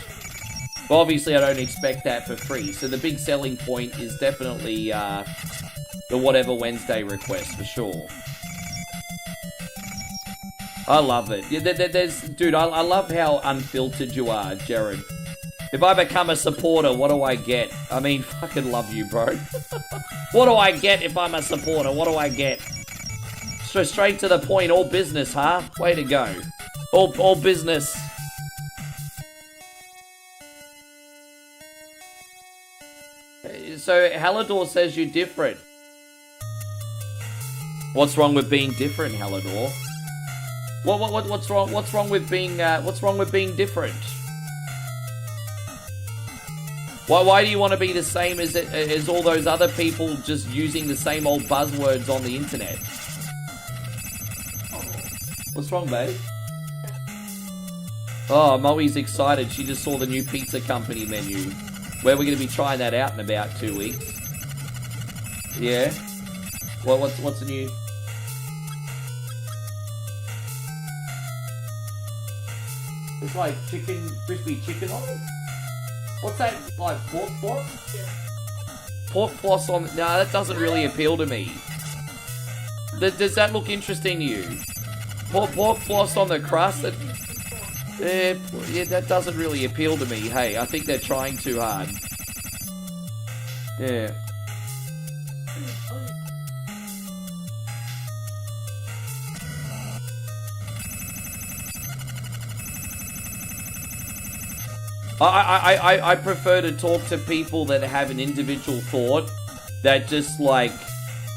But obviously, I don't expect that for free. So the big selling point is definitely the Whatever Wednesday request, for sure. I love it. Dude, I love how unfiltered you are, Jared. If I become a supporter, what do I get? I mean, fucking love you, bro. What do I get if I'm a supporter? What do I get? So straight to the point, all business, huh? Way to go. All business. So Hallador says you're different. What's wrong with being different, Hallador? What's wrong? What's wrong with being different? Why do you want to be the same as all those other people just using the same old buzzwords on the internet? What's wrong, babe? Oh, Moe's excited. She just saw the new pizza company menu. Where we're going to be trying that out in about 2 weeks. Yeah. What's the new? It's like crispy chicken on it. What's that, like pork floss? Yeah. Pork floss on... No, that doesn't really appeal to me. Does that look interesting to you? Pork floss on the crust? Yeah, that doesn't really appeal to me. Hey, I think they're trying too hard. Yeah. I prefer to talk to people that have an individual thought that just like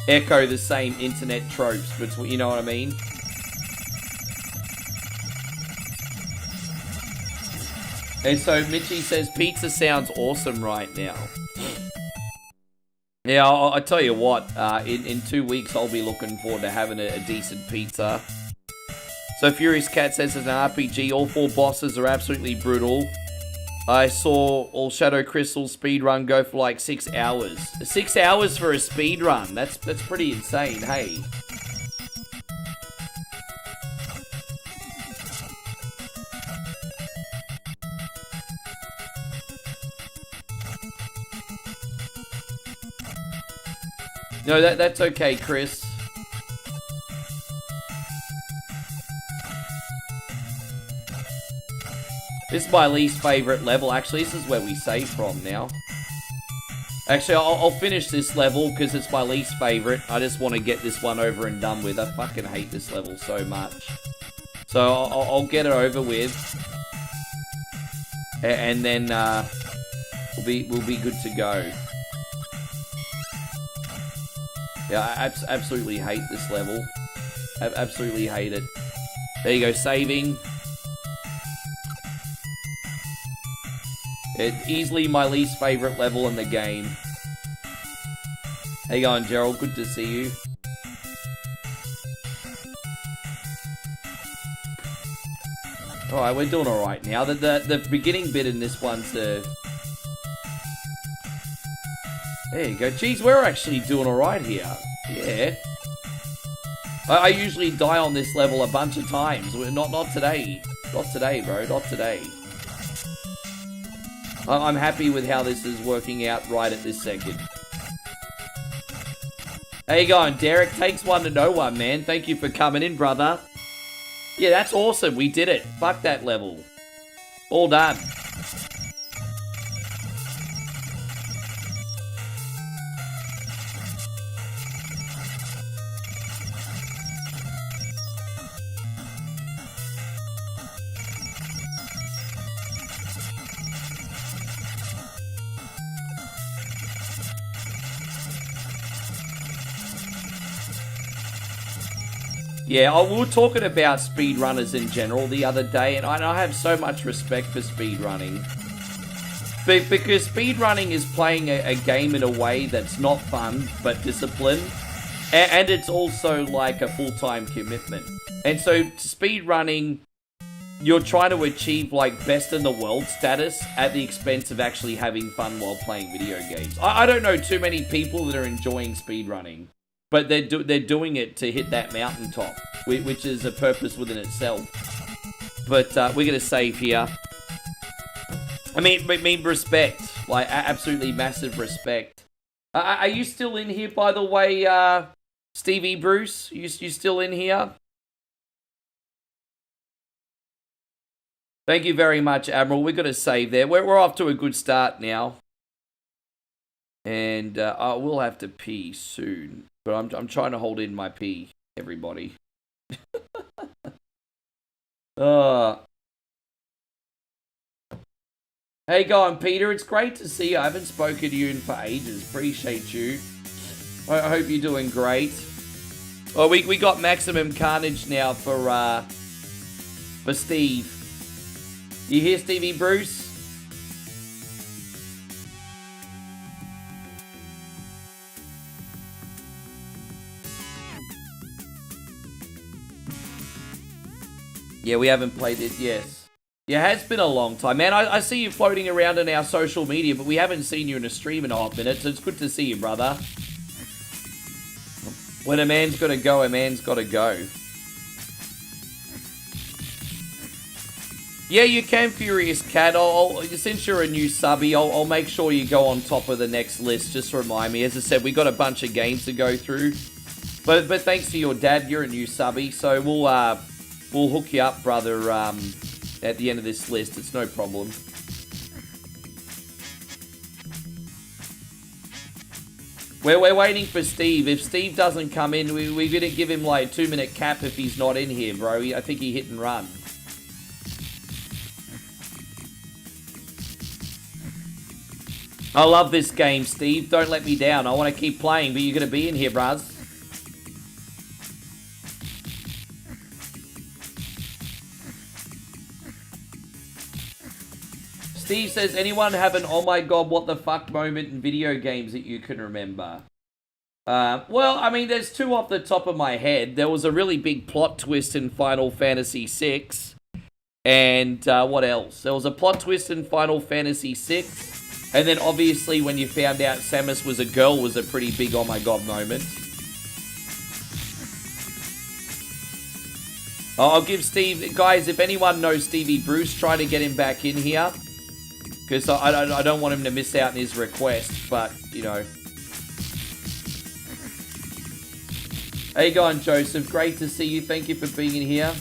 echo the same internet tropes, but you know what I mean? And so Mitchie says pizza sounds awesome right now. Yeah, I'll tell you what, in 2 weeks I'll be looking forward to having a decent pizza. So Furious Cat says it's an RPG, all 4 bosses are absolutely brutal. I saw all Shadow Crystal speedrun go for like 6 hours. 6 hours for a speedrun, that's pretty insane, hey. No, that's okay, Chris. This is my least favorite level. Actually, this is where we save from now. Actually, I'll finish this level because it's my least favorite. I just want to get this one over and done with. I fucking hate this level so much. So I'll get it over with, and then we'll be good to go. Yeah, I absolutely hate this level. I absolutely hate it. There you go, saving. It's easily my least favorite level in the game. How you going, Gerald? Good to see you. Alright, we're doing alright now. The beginning bit in this one's There you go. Geez, we're actually doing alright here. Yeah. I usually die on this level a bunch of times. Not today. Not today, bro. Not today. I'm happy with how this is working out right at this second. How you going, Derek? Takes one to know one, man. Thank you for coming in, brother. Yeah, that's awesome. We did it. Fuck that level. All done. Yeah, we were talking about speedrunners in general the other day, and I have so much respect for speedrunning. Because speedrunning is playing a game in a way that's not fun, but disciplined. And it's also like a full-time commitment. And so speedrunning, you're trying to achieve like best in the world status at the expense of actually having fun while playing video games. I don't know too many people that are enjoying speedrunning. But they're doing it to hit that mountaintop, which is a purpose within itself. But we're going to save here. I mean, respect. Like, absolutely massive respect. Are you still in here, by the way, Stevie Bruce? You still in here? Thank you very much, Admiral. We're going to save there. We're off to a good start now. And I will have to pee soon. But I'm trying to hold in my pee, everybody. Hey, going, Peter. It's great to see you. I haven't spoken to you for ages. Appreciate you. I hope you're doing great. Oh, we got Maximum Carnage now for Steve. You hear, Stevie Bruce? Yeah, we haven't played it, yes. Yeah, it has been a long time. Man, I see you floating around in our social media, but we haven't seen you in a stream in a hot minute, so it's good to see you, brother. When a man's gotta go, a man's gotta go. Yeah, you can, Furious Cat. Since you're a new subby, I'll make sure you go on top of the next list. Just remind me. As I said, we got a bunch of games to go through. But thanks to your dad, you're a new subby, so we'll hook you up, brother, at the end of this list. It's no problem. We're waiting for Steve. If Steve doesn't come in, we're going to give him like a 2-minute cap if he's not in here, bro. I think he hit and run. I love this game, Steve. Don't let me down. I want to keep playing, but you're going to be in here, bruz. Steve says, anyone have an oh my god, what the fuck moment in video games that you can remember? Well, I mean, there's two off the top of my head. There was a really big plot twist in Final Fantasy VI. And what else? There was a plot twist in Final Fantasy VI. And then obviously when you found out Samus was a girl was a pretty big oh my god moment. I'll give Steve... Guys, if anyone knows Stevie Bruce, try to get him back in here. Because I don't want him to miss out on his request, but, you know. How you going, Joseph? Great to see you. Thank you for being in here.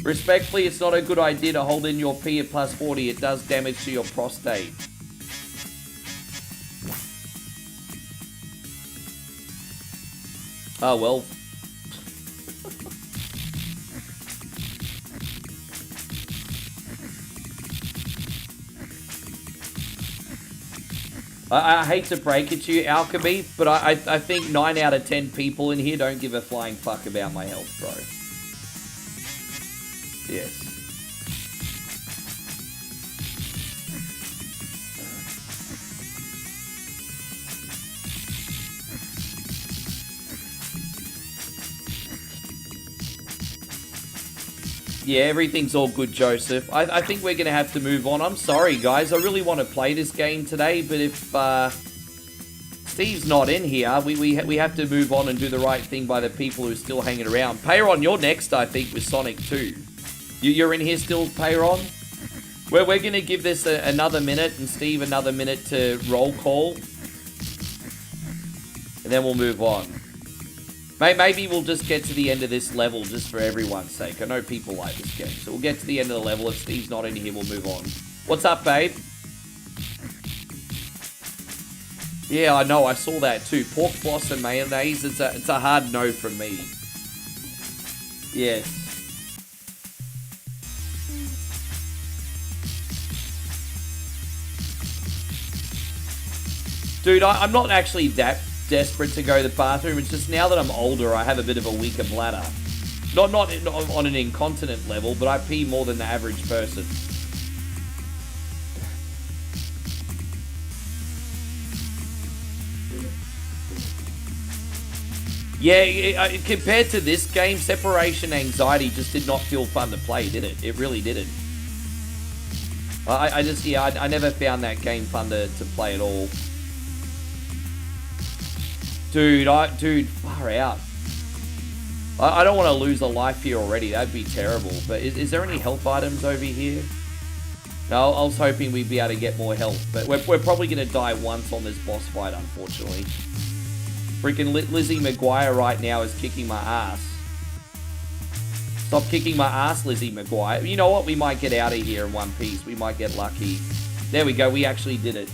Respectfully, it's not a good idea to hold in your pee at plus 40. It does damage to your prostate. Oh, well. I hate to break it to you, Alchemy, but I think 9 out of 10 people in here don't give a flying fuck about my health, bro. Yes. Yeah, everything's all good, Joseph. I think we're going to have to move on. I'm sorry, guys. I really want to play this game today, but if Steve's not in here, we have to move on and do the right thing by the people who are still hanging around. Payron, you're next, I think, with Sonic 2. You're in here still, Payron? We're going to give this another minute, and Steve another minute to roll call. And then we'll move on. Maybe we'll just get to the end of this level just for everyone's sake. I know people like this game. So we'll get to the end of the level. If Steve's not in here, we'll move on. What's up, babe? Yeah, I know. I saw that too. Pork floss and mayonnaise. It's a hard no from me. Yes. Dude, I'm not actually that desperate to go to the bathroom. It's just now that I'm older, I have a bit of a weaker bladder. Not on an incontinent level, but I pee more than the average person. Yeah, compared to this game, Separation Anxiety just did not feel fun to play, did it? It really didn't. I never found that game fun to play at all. Dude, far out. I don't want to lose a life here already. That'd be terrible. But is there any health items over here? No, I was hoping we'd be able to get more health. But we're probably going to die once on this boss fight, unfortunately. Freaking Lizzie McGuire right now is kicking my ass. Stop kicking my ass, Lizzie McGuire. You know what? We might get out of here in one piece. We might get lucky. There we go. We actually did it.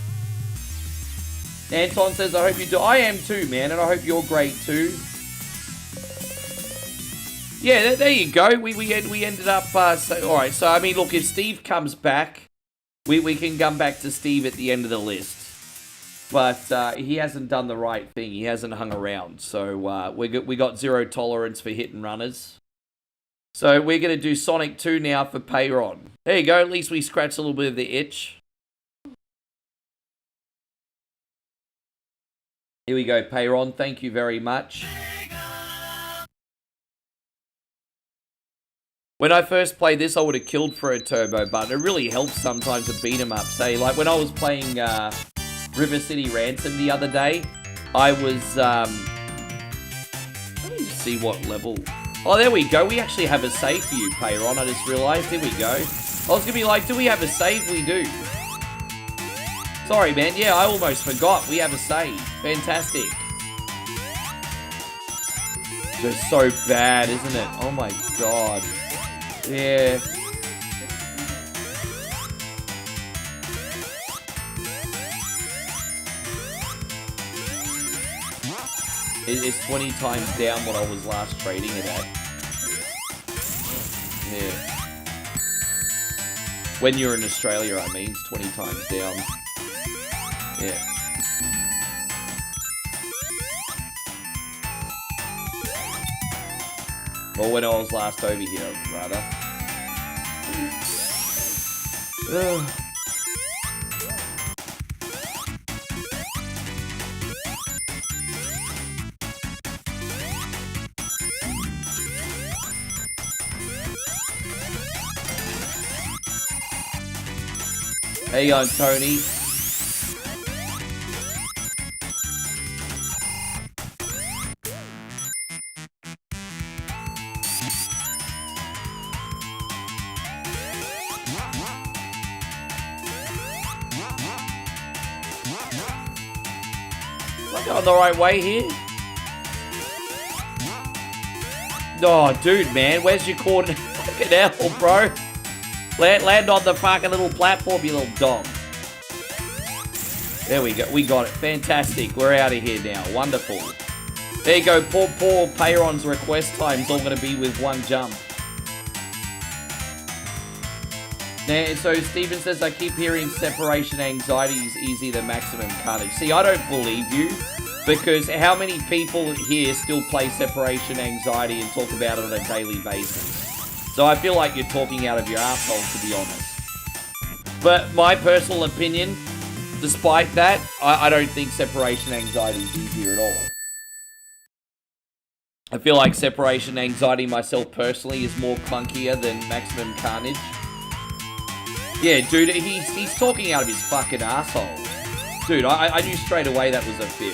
Anton says, I hope you do. I am too, man. And I hope you're great too. Yeah, there you go. We ended up... Alright, so I mean, look, if Steve comes back, we can come back to Steve at the end of the list. But he hasn't done the right thing. He hasn't hung around. So we got 0 tolerance for hit and runners. So we're going to do Sonic 2 now for Payron. There you go. At least we scratched a little bit of the itch. Here we go, Payron. Thank you very much. When I first played this, I would have killed for a turbo button. It really helps sometimes to beat 'em up. Say, like when I was playing River City Ransom the other day, I was... let me just see what level... Oh, there we go. We actually have a save for you, Payron. I just realized. Here we go. I was going to be like, do we have a save? We do. Sorry, man. Yeah, I almost forgot. We have a save. Fantastic. Just so bad, isn't it? Oh my god. Yeah. It's 20 times down what I was last trading it at. Yeah. When you're in Australia, I mean, it's 20 times down. Yeah. Or when I was last over here, rather. Ugh. How you going, Tony? Am I going the right way here? Oh, dude, man, where's your coordinate? Fucking hell, bro. Land on the fucking little platform, you little dog. There we go. We got it. Fantastic. We're out of here now. Wonderful. There you go. Poor Payron's request time's all going to be with one jump. Now, so Steven says, I keep hearing separation anxiety is easier than maximum carnage. See, I don't believe you. Because how many people here still play separation anxiety and talk about it on a daily basis? So I feel like you're talking out of your asshole, to be honest. But my personal opinion, despite that, I don't think separation anxiety is easier at all. I feel like separation anxiety myself personally is more clunkier than maximum carnage. Yeah, dude, he's talking out of his fucking asshole. Dude, I knew straight away that was a fib.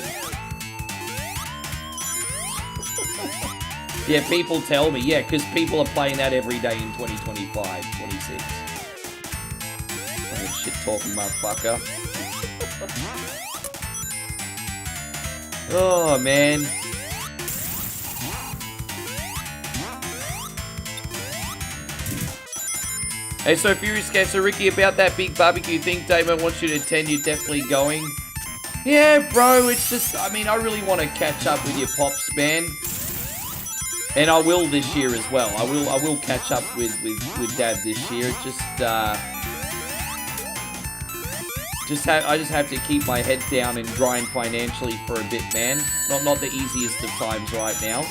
Yeah, people tell me. Yeah, because people are playing that every day in 2025, 26. Oh, shit talking motherfucker. Oh, man. Hey, so Furious Cat, so Ricky, about that big barbecue thing Damon wants you to attend, you're definitely going. Yeah, bro, it's just, I mean, I really want to catch up with your pops, man. And I will this year as well. I will catch up with Dad this year. I just have to keep my head down and grind financially for a bit, man. Not the easiest of times right now.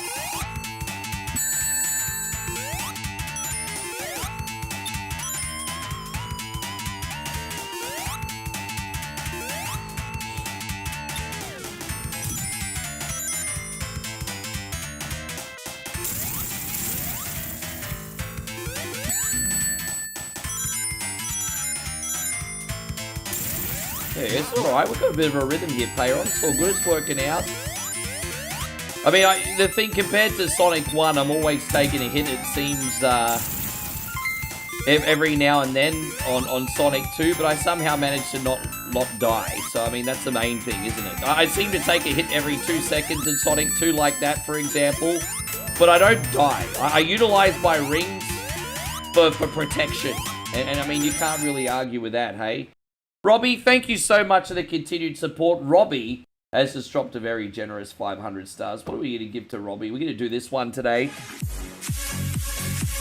Yeah, it's alright. We've got a bit of a rhythm here, Payron. It's all good. It's working out. I mean, the thing compared to Sonic 1, I'm always taking a hit, it seems, every now and then on Sonic 2, but I somehow managed to not die. So, I mean, that's the main thing, isn't it? I seem to take a hit every 2 seconds in Sonic 2 like that, for example, but I don't die. I utilize my rings for protection, and I mean, you can't really argue with that, hey? Robbie, thank you so much for the continued support. Robbie has just dropped a very generous 500 stars. What are we going to give to Robbie? We're going to do this one today.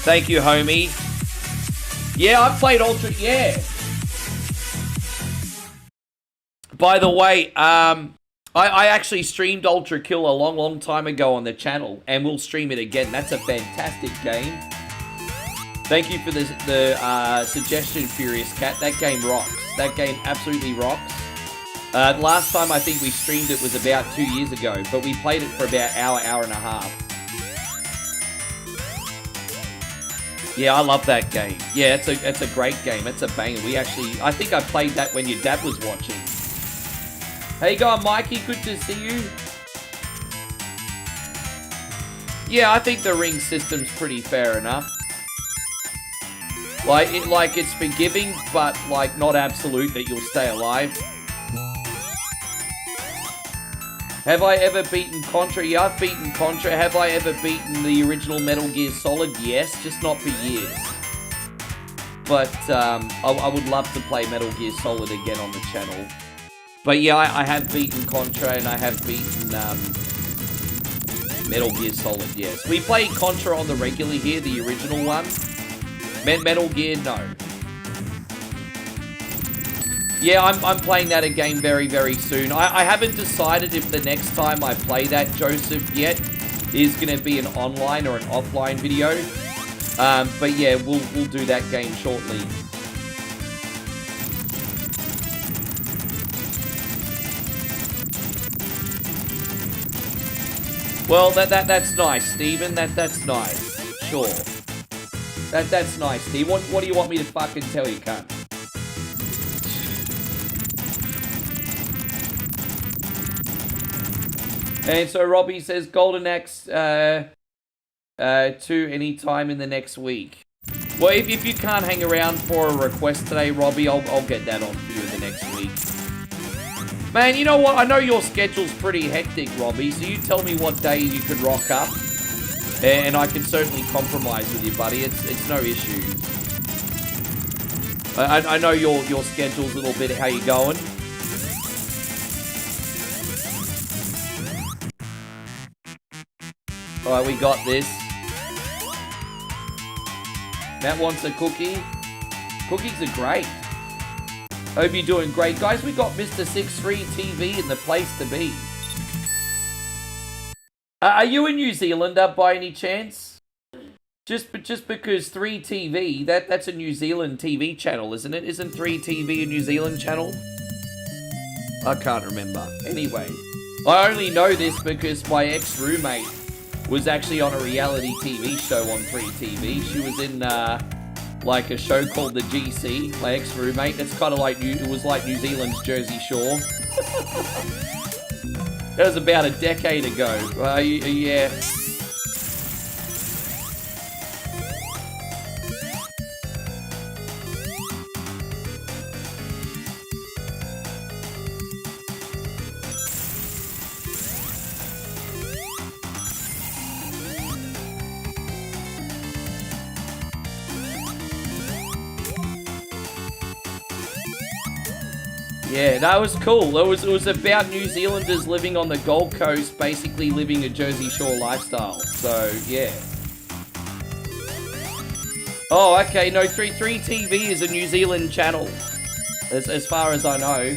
Thank you, homie. Yeah, I've played Ultra... Yeah. By the way, I actually streamed Ultra Kill a long time ago on the channel, and we'll stream it again. That's a fantastic game. Thank you for the suggestion, Furious Cat. That game rocks. That game absolutely rocks. Last time I think we streamed it was about 2 years ago, but we played it for about hour and a half. Yeah, I love that game. Yeah, it's a great game. It's a banger. I think I played that when your dad was watching. How you going, Mikey? Good to see you. Yeah, I think the ring system's pretty fair enough. Like it's forgiving, but like not absolute that you'll stay alive. Have I ever beaten Contra? Yeah, I've beaten Contra. Have I ever beaten the original Metal Gear Solid? Yes, just not for years. But I would love to play Metal Gear Solid again on the channel. But yeah, I have beaten Contra and I have beaten Metal Gear Solid, yes. We played Contra on the regular here, the original one. Metal Gear, no. Yeah, I'm playing that again very soon. I haven't decided if the next time I play that, Joseph, yet is going to be an online or an offline video. But yeah, we'll do that game shortly. Well, that's nice, Steven. That's nice. Sure. That's nice, Steve. What do you want me to fucking tell you, cunt? And so Robbie says Golden Axe 2 anytime in the next week. Well, if you can't hang around for a request today, Robbie, I'll get that on for you in the next week. Man, you know what? I know your schedule's pretty hectic, Robbie, so you tell me what day you could rock up. And I can certainly compromise with you, buddy. It's no issue. I know your schedule's a little bit how you going. Alright, we got this. Matt wants a cookie. Cookies are great. Hope you're doing great. Guys, we got Mr. 6'3 TV in the place to be. Are you a New Zealander by any chance? Just because 3TV, that's a New Zealand TV channel, isn't it? Isn't 3TV a New Zealand channel? I can't remember. Anyway, I only know this because my ex-roommate was actually on a reality TV show on 3TV. She was in like a show called The GC, my ex-roommate. It's kind of like it was like New Zealand's Jersey Shore. That was about a decade ago. Yeah. Yeah, that was cool. It was about New Zealanders living on the Gold Coast, basically living a Jersey Shore lifestyle. So, yeah. Oh, okay. No, 3TV is a New Zealand channel, as far as I know.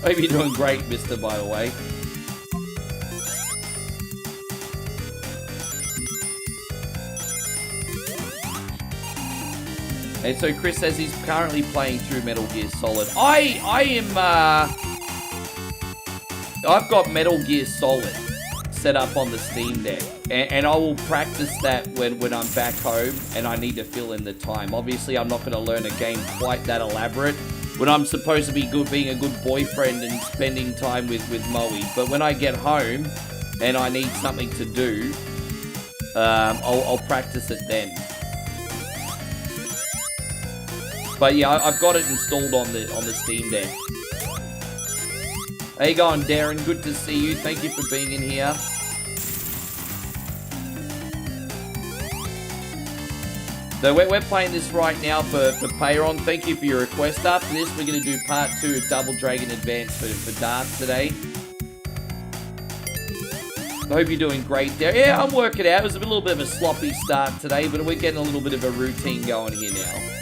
Hope you're doing great, mister, by the way. And so Chris says he's currently playing through Metal Gear Solid. I've got Metal Gear Solid set up on the Steam Deck. And I will practice that when I'm back home and I need to fill in the time. Obviously, I'm not going to learn a game quite that elaborate when I'm supposed to be being a good boyfriend and spending time with Moe. But when I get home and I need something to do, I'll practice it then. But yeah, I've got it installed on the Steam Deck. How you going, Darren? Good to see you. Thank you for being in here. So we're playing this right now for Payron. Thank you for your request. After this, we're going to do part 2 of Double Dragon Advance for darts today. I hope you're doing great there. Yeah, I'm working out. It was a little bit of a sloppy start today, but we're getting a little bit of a routine going here now.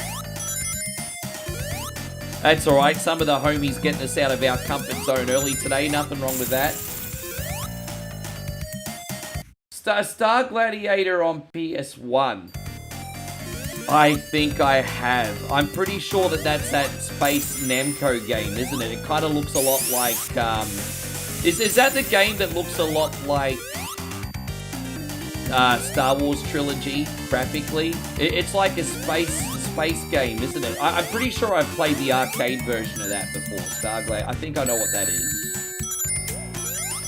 That's alright. Some of the homies getting us out of our comfort zone early today. Nothing wrong with that. Star Gladiator on PS1. I think I have. I'm pretty sure that's that Space Namco game, isn't it? It kind of looks a lot like... Is that the game that looks a lot like Star Wars Trilogy, graphically? It's like a space game, isn't it? I'm pretty sure I've played the arcade version of that before, Starglade. I think I know what that is.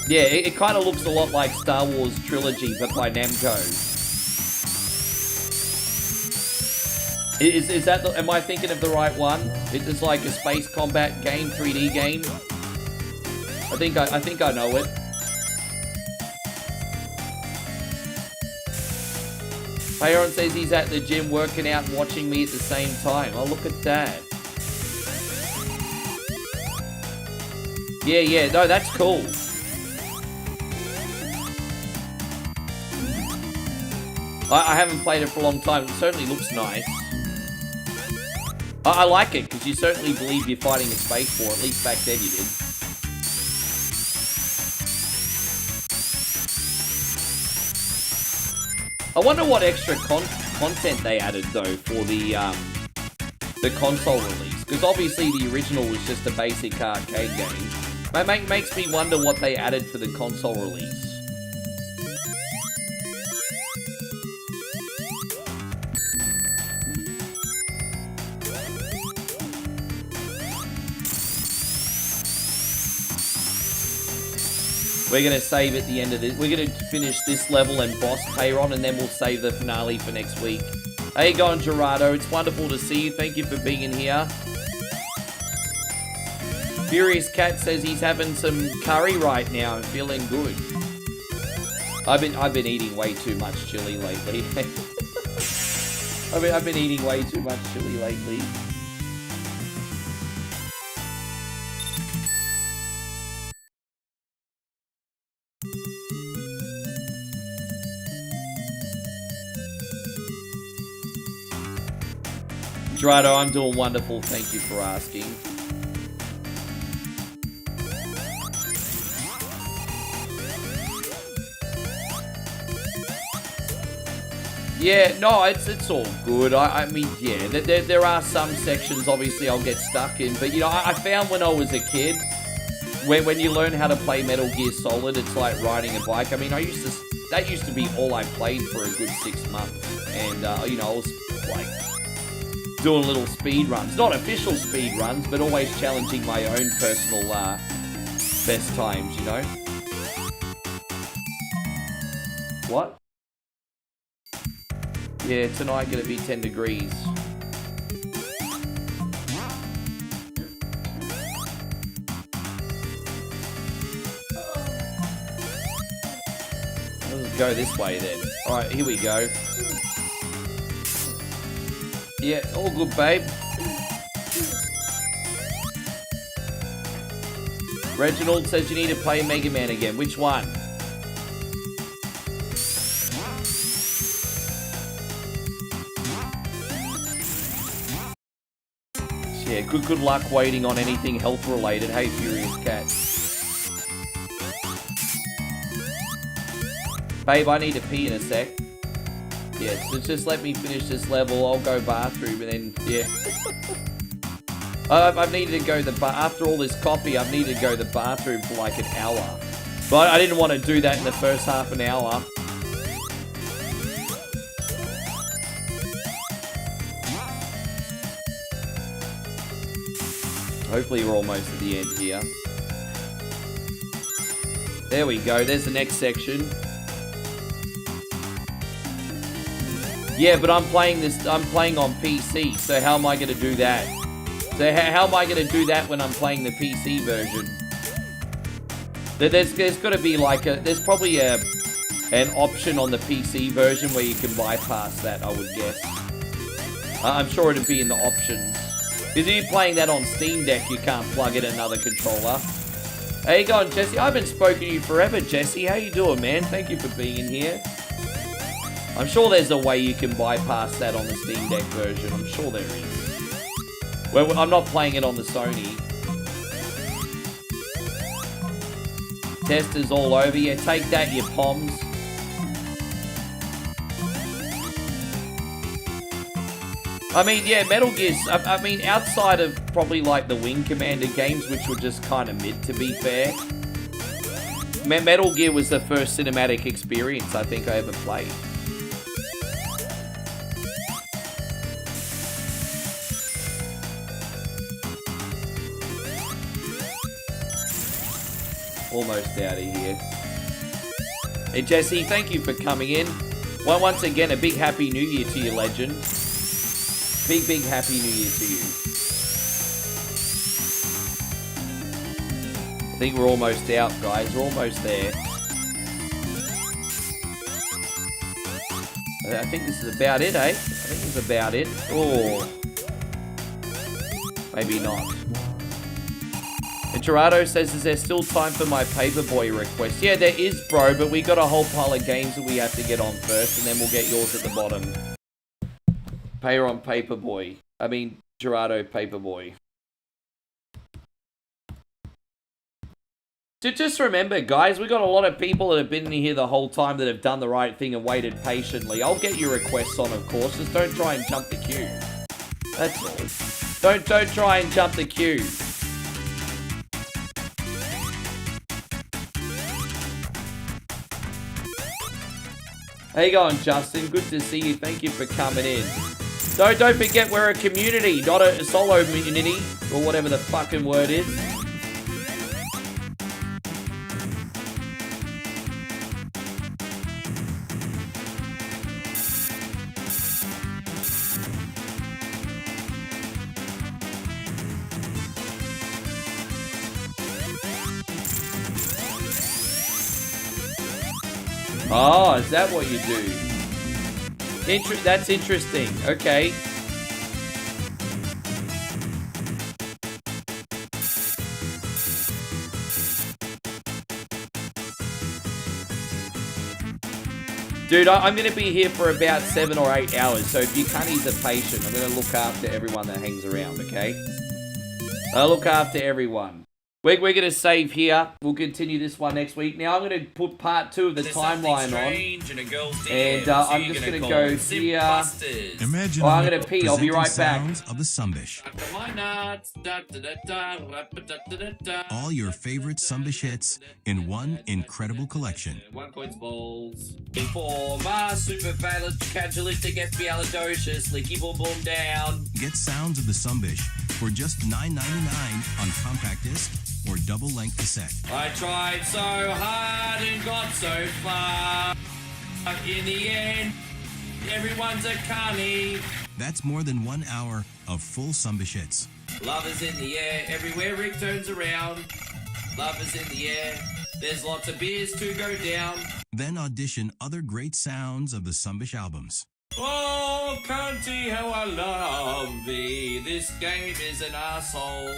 Yeah, it kind of looks a lot like Star Wars Trilogy, but by Namco. Is that am I thinking of the right one? It's like a space combat game, 3D game. I think I know it. Aaron says he's at the gym working out and watching me at the same time. Oh, look at that. Yeah, no, that's cool. I haven't played it for a long time. It certainly looks nice. I like it, because you certainly believe you're fighting a space war. At least back then you did. I wonder what extra content they added, though, for the console release. Because obviously the original was just a basic arcade game. It makes me wonder what they added for the console release. We're going to save at the end of this. We're going to finish this level and boss Payron, and then we'll save the finale for next week. How you going, Gerardo? It's wonderful to see you. Thank you for being in here. Furious Cat says he's having some curry right now and feeling good. I've been eating way too much chili lately. I've been eating way too much chili lately. Gerardo, I'm doing wonderful. Thank you for asking. Yeah, no, it's all good. I mean, yeah, there are some sections, obviously, I'll get stuck in. But, you know, I found when I was a kid, when you learn how to play Metal Gear Solid, it's like riding a bike. I mean, that used to be all I played for a good 6 months. And, you know, I was, like, doing little speed runs. Not official speed runs, but always challenging my own personal best times, you know? What? Yeah, tonight gonna be 10 degrees. Let's go this way then. Alright, here we go. Yeah, all good, babe. Reginald says you need to play Mega Man again. Which one? Yeah, good luck waiting on anything health related. Hey, Furious Cat. Babe, I need to pee in a sec. Yeah, so just let me finish this level. I'll go bathroom and then, yeah. I've needed to go after all this coffee, I've needed to go to the bathroom for like an hour. But I didn't want to do that in the first half an hour. Hopefully we're almost at the end here. There we go. There's the next section. Yeah, but I'm playing on PC, so how am I going to do that? So how am I going to do that when I'm playing the PC version? There's got to be like there's probably an option on the PC version where you can bypass that, I would guess. I'm sure it'd be in the options. Because if you're playing that on Steam Deck, you can't plug in another controller. How you going, Jesse? I haven't spoken to you forever, Jesse. How you doing, man? Thank you for being here. I'm sure there's a way you can bypass that on the Steam Deck version. I'm sure there is. Well, I'm not playing it on the Sony. Testers all over you. Take that, you poms. I mean, yeah, Metal Gear's... I mean, outside of probably like the Wing Commander games, which were just kind of mid, to be fair. Metal Gear was the first cinematic experience I think I ever played. Almost out of here. Hey, Jesse, thank you for coming in. Well, once again, a big Happy New Year to you, legend. Big Happy New Year to you. I think we're almost out, guys. We're almost there. I think this is about it, eh? I think this is about it. Oh. Maybe not. And Gerardo says, is there still time for my Paperboy request? Yeah, there is, bro, but we got a whole pile of games that we have to get on first, and then we'll get yours at the bottom. Pay on Paperboy. I mean, Gerardo Paperboy. Just remember, guys, we got a lot of people that have been in here the whole time that have done the right thing and waited patiently. I'll get your requests on, of course. Just don't try and jump the queue. That's all. Don't try and jump the queue. How you going, Justin? Good to see you. Thank you for coming in. Don't forget we're a community, not a solo community, or whatever the fucking word is. Oh, is that what you do? That's interesting. Okay. Dude, I'm going to be here for about 7 or 8 hours, so if you cunnies are patient, I'm going to look after everyone that hangs around, okay? I'll look after everyone. We're going to save here. We'll continue this one next week. Now, I'm going to put part 2 of the timeline on. And I'm just going to go here. Imagine I'm going to pee. I'll be right back. Of the Sumbish. All your favorite Sumbish hits in one incredible collection. One coins balls. Informer, super calculistic, espialidocious, licky boom boom down. Get sounds of the Sumbish for just $9.99 on compact disc or double-length cassette. I tried so hard and got so far. In the end, everyone's a carny. That's more than 1 hour of full Sumbish hits. Love is in the air, everywhere Rick turns around. Love is in the air, there's lots of beers to go down. Then audition other great sounds of the Sumbish albums. Oh, cunty, how I love thee. This game is an asshole.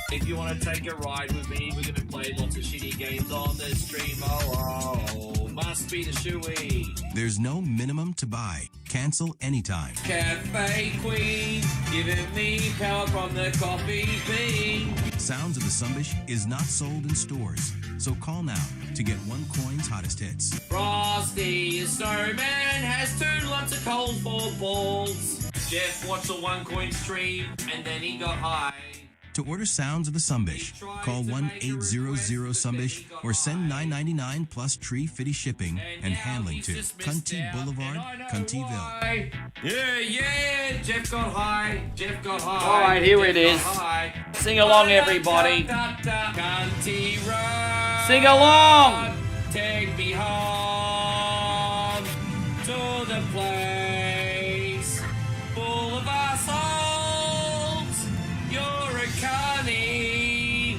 If you want to take a ride with me, we're going to play lots of shitty games on the stream. Oh, must be the shoey. There's no minimum to buy. Cancel anytime. Cafe Queen, giving me power from the coffee bean. Sounds of the Sumbish is not sold in stores, so call now to get one coin's hottest hits. Frosty, a snowman, has 2 lots of cold for balls. Jeff watched a 1 coin stream, and then he got high. To order sounds of the Sumbish, call 1-800-Sumbish or send $9.99 plus tree-fitty shipping and handling to Cunty Boulevard, Cuntyville. Yeah, Jeff got high. All right, here it is. Sing along, everybody. Sing along. Take me home to the place full of assholes. You're a cunny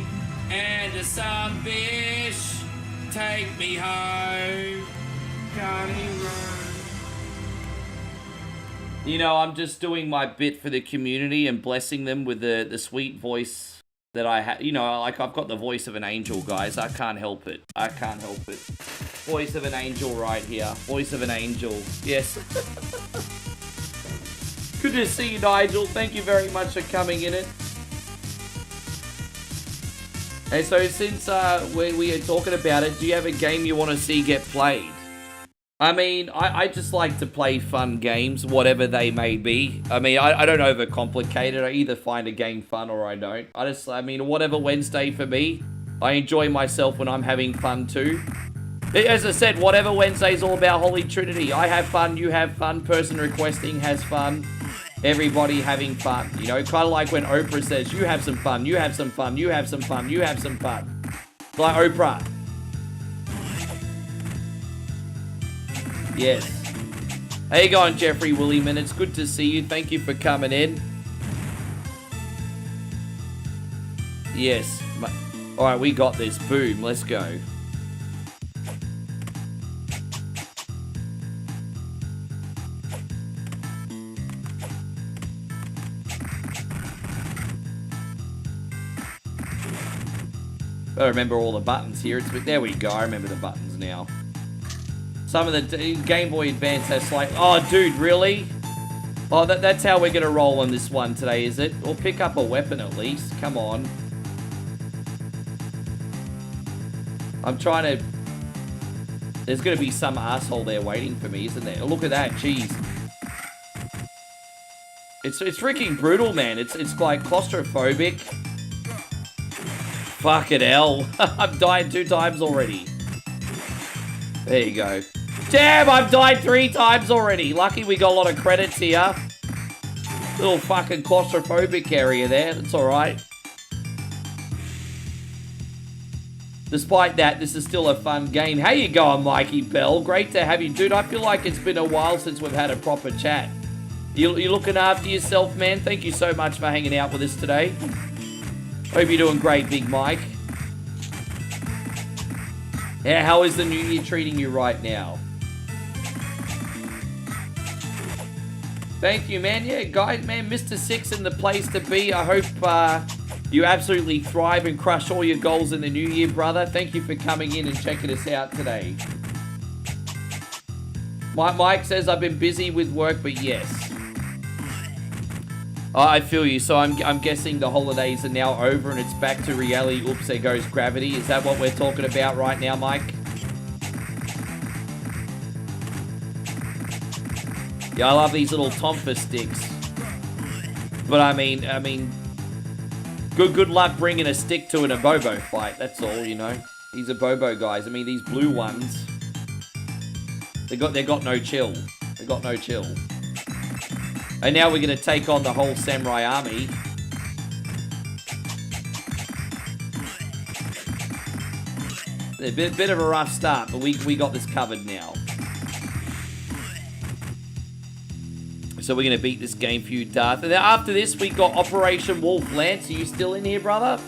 and a Sumbish. Take me home, Cunty Road. You know, I'm just doing my bit for the community and blessing them with the sweet voice that I have. You know, like I've got the voice of an angel, guys. I can't help it. Voice of an angel right here. Voice of an angel. Yes. Good to see you, Nigel. Thank you very much for coming in it. And so since we are talking about it, do you have a game you want to see get played? I mean, I just like to play fun games, whatever they may be. I mean, I don't overcomplicate it. I either find a game fun or I don't. I mean, whatever Wednesday for me, I enjoy myself when I'm having fun too. As I said, whatever Wednesday's all about Holy Trinity. I have fun, you have fun, person requesting has fun, everybody having fun. You know, kind of like when Oprah says, you have some fun, you have some fun, you have some fun, you have some fun. Like Oprah. Yes. How you going, Jeffrey Williman? It's good to see you. Thank you for coming in. Yes. Alright, we got this. Boom. Let's go. I remember all the buttons here. There we go. I remember the buttons now. Some of the Game Boy Advance has slight... Oh, dude, really? Oh, that's how we're going to roll on this one today, is it? Or pick up a weapon at least. Come on. I'm trying to... There's going to be some asshole there waiting for me, isn't there? Look at that, jeez. It's freaking brutal, man. It's like claustrophobic. Fucking hell. I've died 2 times already. There you go. Damn, I've died 3 times already. Lucky we got a lot of credits here. Little fucking claustrophobic area there. That's alright. Despite that, this is still a fun game. How you going, Mikey Bell? Great to have you. Dude, I feel like it's been a while since we've had a proper chat. You looking after yourself, man? Thank you so much for hanging out with us today. Hope you're doing great, Big Mike. Yeah, how is the new year treating you right now? Thank you, man. Yeah, guys, man, Mr. Six in the place to be. I hope you absolutely thrive and crush all your goals in the new year, brother. Thank you for coming in and checking us out today. Mike says, I've been busy with work, but yes. I feel you. So I'm guessing the holidays are now over and it's back to reality. Oops, there goes gravity. Is that what we're talking about right now, Mike? Yeah, I love these little Tonfa sticks. But I mean, good luck bringing a stick to an Abobo fight. That's all, you know. These Abobo guys. I mean, these blue ones. They got no chill. They got no chill. And now we're going to take on the whole samurai army. A bit of a rough start, but we got this covered now. So we're going to beat this game for you, Darth. And then after this, we got Operation Wolf Lance. Are you still in here, brother?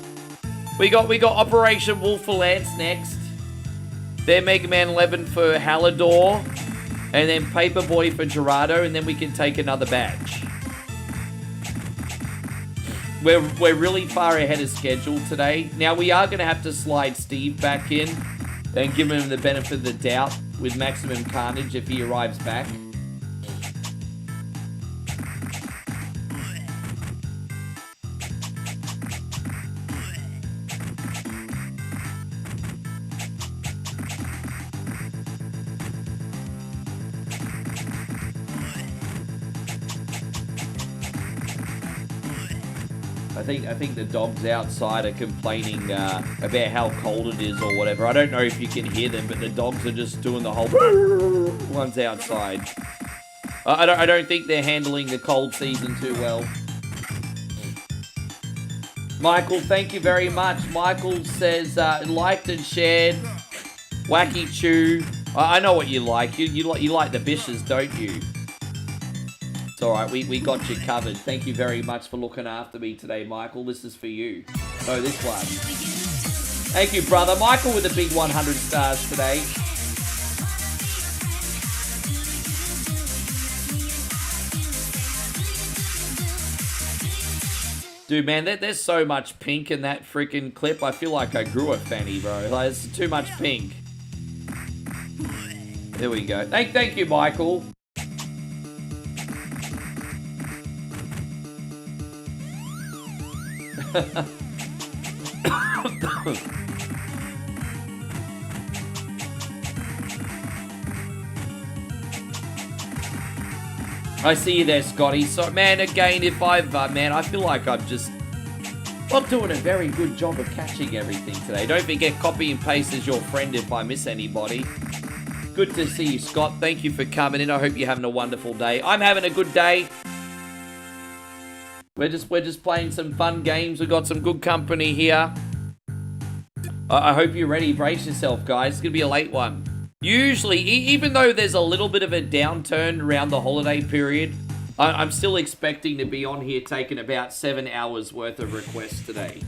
We got Operation Wolf for Lance next. Then Mega Man 11 for Halidor. And then Paperboy for Gerardo. And then we can take another batch. We're really far ahead of schedule today. Now, we are going to have to slide Steve back in. And give him the benefit of the doubt with Maximum Carnage if he arrives back. think the dogs outside are complaining about how cold it is or whatever. I don't know if you can hear them, but the dogs are just doing the whole ones outside. I don't think they're handling the cold season too well. Michael, thank you very much. Michael says liked and shared. Wacky Chew. I know what you like. You like the bishes, don't you? It's all right. We got you covered. Thank you very much for looking after me today, Michael. This is for you. Oh, this one. Thank you, brother. Michael with a big 100 stars today. Dude, man, there's so much pink in that freaking clip. I feel like I grew a fanny, bro. Like, there's too much pink. There we go. Thank you, Michael. I see you there, Scotty. So, man, again, if I've, man, I feel like I'm just not doing a very good job of catching everything today. Don't forget, copy and paste as your friend if I miss anybody. Good to see you, Scott. Thank you for coming in. I hope you're having a wonderful day. I'm having a good day. We're just playing some fun games. We've got some good company here. I hope you're ready. Brace yourself, guys. It's going to be a late one. Usually, even though there's a little bit of a downturn around the holiday period, I'm still expecting to be on here taking about 7 hours worth of requests today.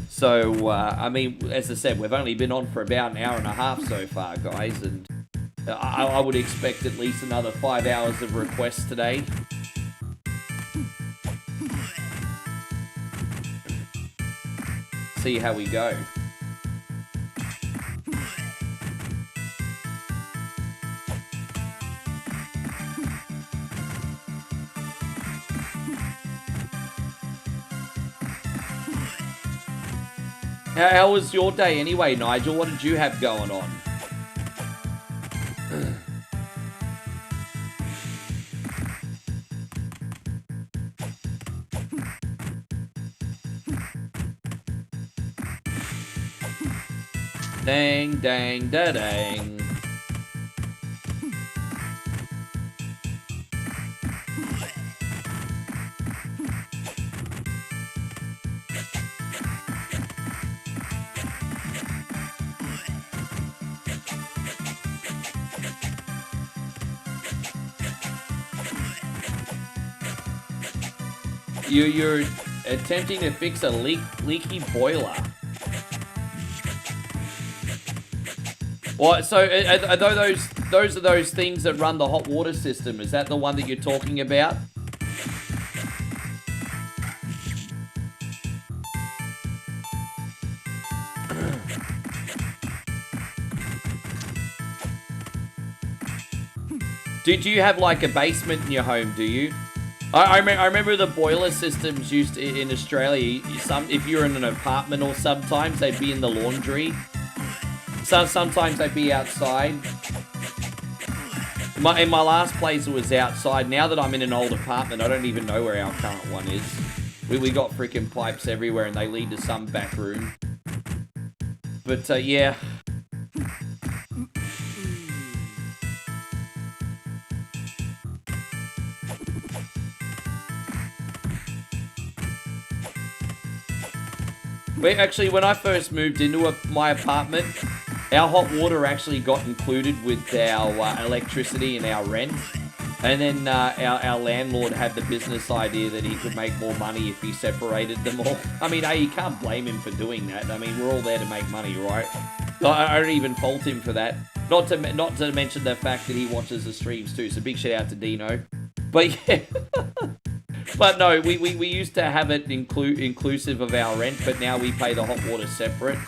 So, I mean, as I said, we've only been on for about an hour and a half so far, guys, and I would expect at least another 5 hours of requests today. See how we go. How was your day anyway, Nigel? What did you have going on? Dang, dang, da dang. You're attempting to fix a leaky boiler. What? So are those are those things that run the hot water system? Is that the one that you're talking about? Do you have like a basement in your home? Do you? I remember the boiler systems used in Australia. If you're in an apartment, or sometimes they'd be in the laundry. Sometimes they'd be outside. In my last place, it was outside. Now that I'm in an old apartment, I don't even know where our current one is. We got freaking pipes everywhere, and they lead to some back room. But yeah. Actually, when I first moved into my apartment, our hot water actually got included with our electricity and our rent. And then our landlord had the business idea that he could make more money if he separated them all. I mean, hey, you can't blame him for doing that. I mean, we're all there to make money, right? I don't even fault him for that. Not to mention the fact that he watches the streams too. So big shout out to Dino. But yeah. But no, we used to have it inclusive of our rent, but now we pay the hot water separate.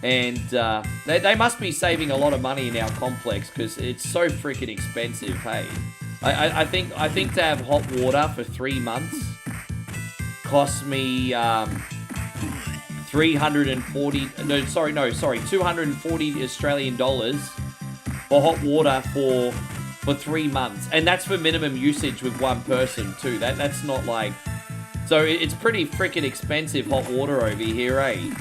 And they must be saving a lot of money in our complex because it's so freaking expensive, hey. I think to have hot water for 3 months cost me 240 Australian dollars for hot water for 3 months, and that's for minimum usage with one person too. That's not like So it's pretty freaking expensive hot water over here, eh?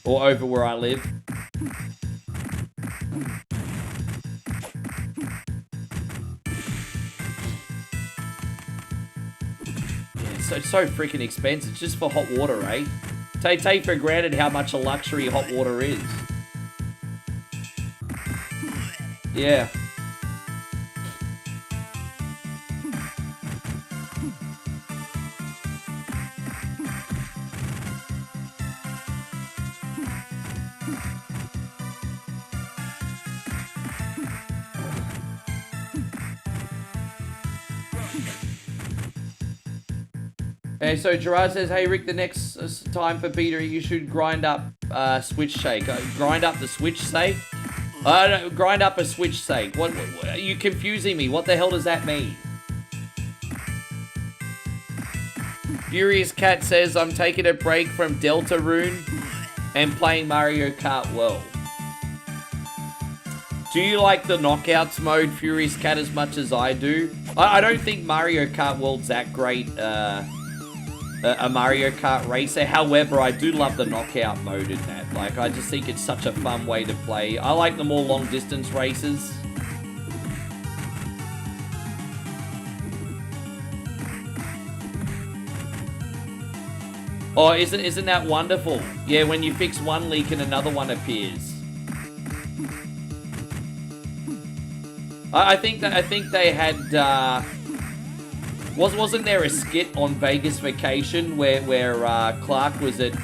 Or over where I live. Yeah, it's so freaking expensive just for hot water, eh? Take for granted how much a luxury hot water is. Yeah. And so Gerard says, hey Rick, the next time for Peter, you should grind up switch shake. Grind up the switch shake? No, grind up a switch shake. What are you confusing me? What the hell does that mean? Furious Cat says, I'm taking a break from Deltarune and playing Mario Kart World. Do you like the knockouts mode, Furious Cat, as much as I do? I don't think Mario Kart World's that great a Mario Kart racer. However, I do love the knockout mode in that. Like, I just think it's such a fun way to play. I like the more long distance races. Oh, isn't that wonderful? Yeah, when you fix one leak and another one appears. I think they had wasn't there a skit on Vegas Vacation where Clark was at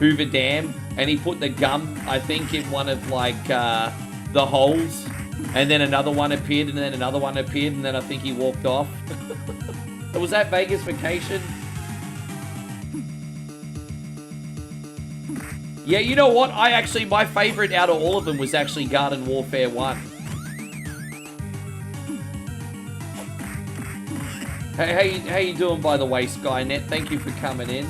Hoover Dam and he put the gum, I think, in one of like the holes, and then another one appeared and then another one appeared and then I think he walked off. Was that Vegas Vacation? Yeah, you know what? My favorite out of all of them was actually Garden Warfare 1. Hey, how you doing, by the way, Skynet? Thank you for coming in.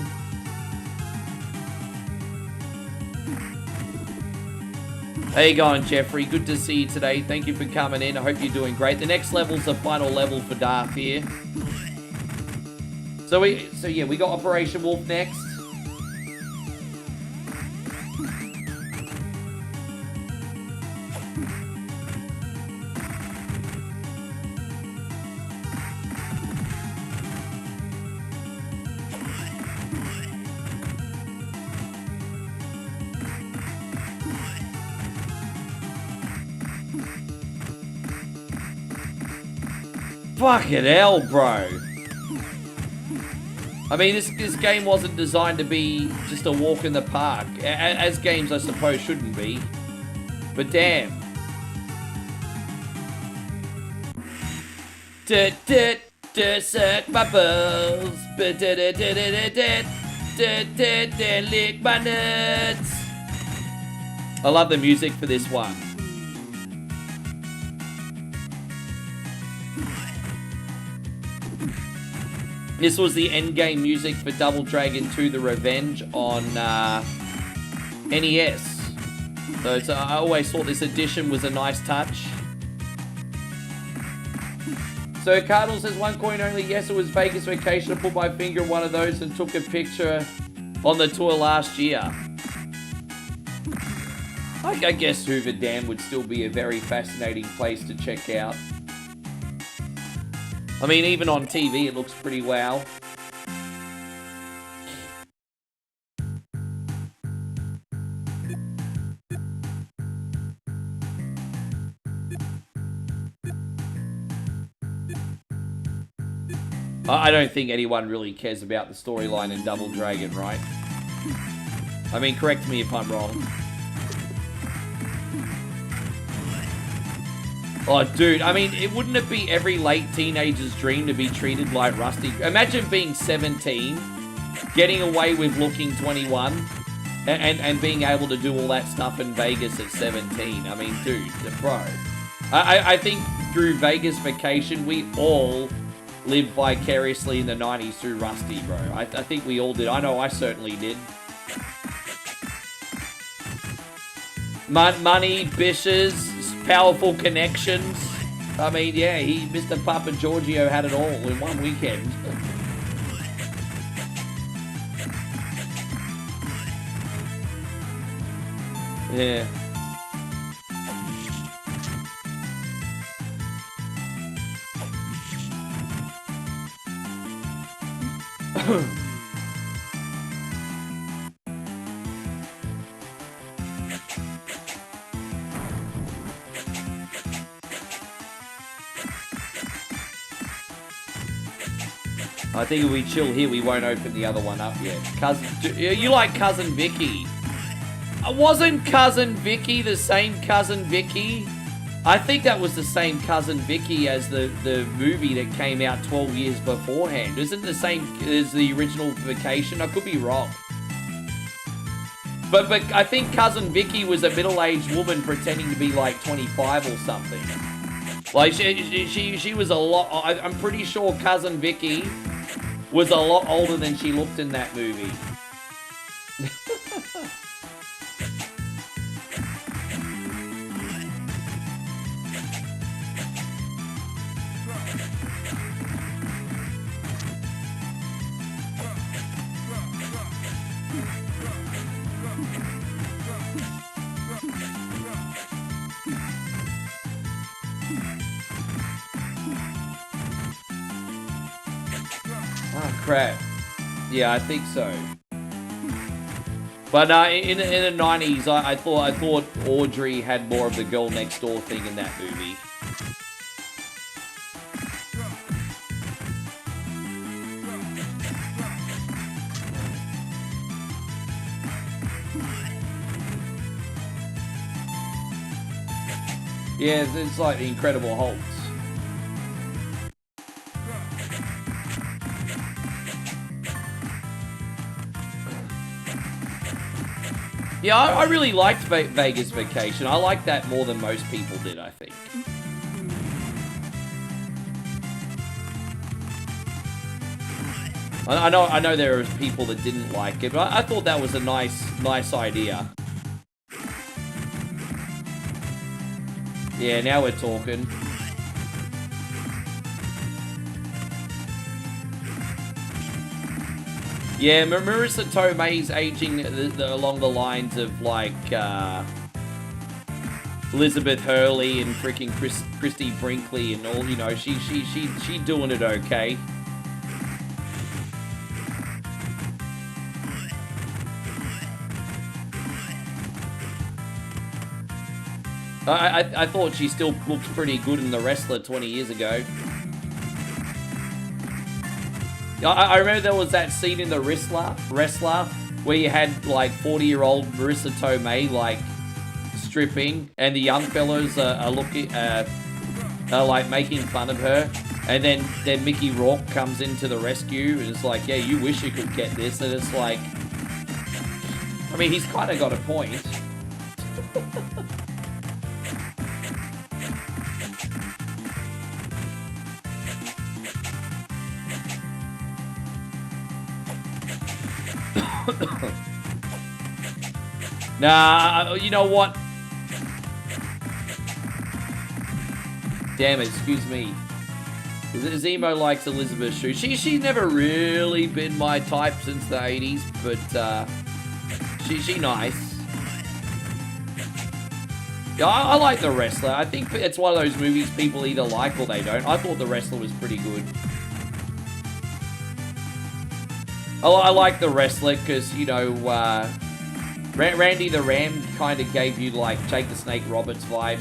How you going, Jeffrey? Good to see you today. Thank you for coming in. I hope you're doing great. The next level's the final level for Darth here. So yeah, we got Operation Wolf next. Fucking hell, bro. I mean, this game wasn't designed to be just a walk in the park. As games, I suppose, shouldn't be. But damn. Suck my balls. Lick my nuts. I love the music for this one. This was the endgame music for Double Dragon 2 The Revenge on NES. So I always thought this edition was a nice touch. So Cardinal says, 1 coin only. Yes, it was Vegas Vacation. I put my finger in one of those and took a picture on the tour last year. I guess Hoover Dam would still be a very fascinating place to check out. I mean, even on TV, it looks pretty wow. I don't think anyone really cares about the storyline in Double Dragon, right? I mean, correct me if I'm wrong. Oh, dude, I mean, wouldn't it be every late teenager's dream to be treated like Rusty? Imagine being 17, getting away with looking 21, and being able to do all that stuff in Vegas at 17. I mean, dude, bro. I think through Vegas Vacation, we all lived vicariously in the 90s through Rusty, bro. I think we all did. I know I certainly did. Money, bishes, powerful connections. I mean, yeah, Mr. Papa Giorgio had it all in one weekend. Yeah. I think if we chill here, we won't open the other one up yet. You like Cousin Vicky? Wasn't Cousin Vicky the same Cousin Vicky? I think that was the same Cousin Vicky as the movie that came out 12 years beforehand. Isn't it the same as the original Vacation? I could be wrong. But I think Cousin Vicky was a middle-aged woman pretending to be like 25 or something. Like she was a lot. I'm pretty sure Cousin Vicky was a lot older than she looked in that movie. Crap. Yeah, I think so. But in the 90s, I thought Audrey had more of the girl next door thing in that movie. Yeah, it's like the Incredible Hulks. Yeah, I really liked Vegas Vacation. I liked that more than most people did, I think. I know there are people that didn't like it, but I thought that was a nice idea. Yeah, now we're talking. Yeah, Marissa Tomei's aging along the lines of, like, Elizabeth Hurley and freaking Christy Brinkley and all, you know, she doing it okay. I thought she still looked pretty good in The Wrestler 20 years ago. I remember there was that scene in The Wrestler where you had, like, 40-year-old Marissa Tomei, like, stripping, and the young fellas are like, making fun of her. And then Mickey Rourke comes into the rescue, and it's like, yeah, you wish you could get this. And it's like, I mean, he's kind of got a point. Nah, you know what? Damn it, excuse me. Zemo likes Elizabeth Shue. She's never really been my type since the 80s, but she nice. Yeah, I like The Wrestler. I think it's one of those movies people either like or they don't. I thought The Wrestler was pretty good. I like The Wrestler because, you know, Randy the Ram kind of gave you, like, Jake the Snake Roberts vibes.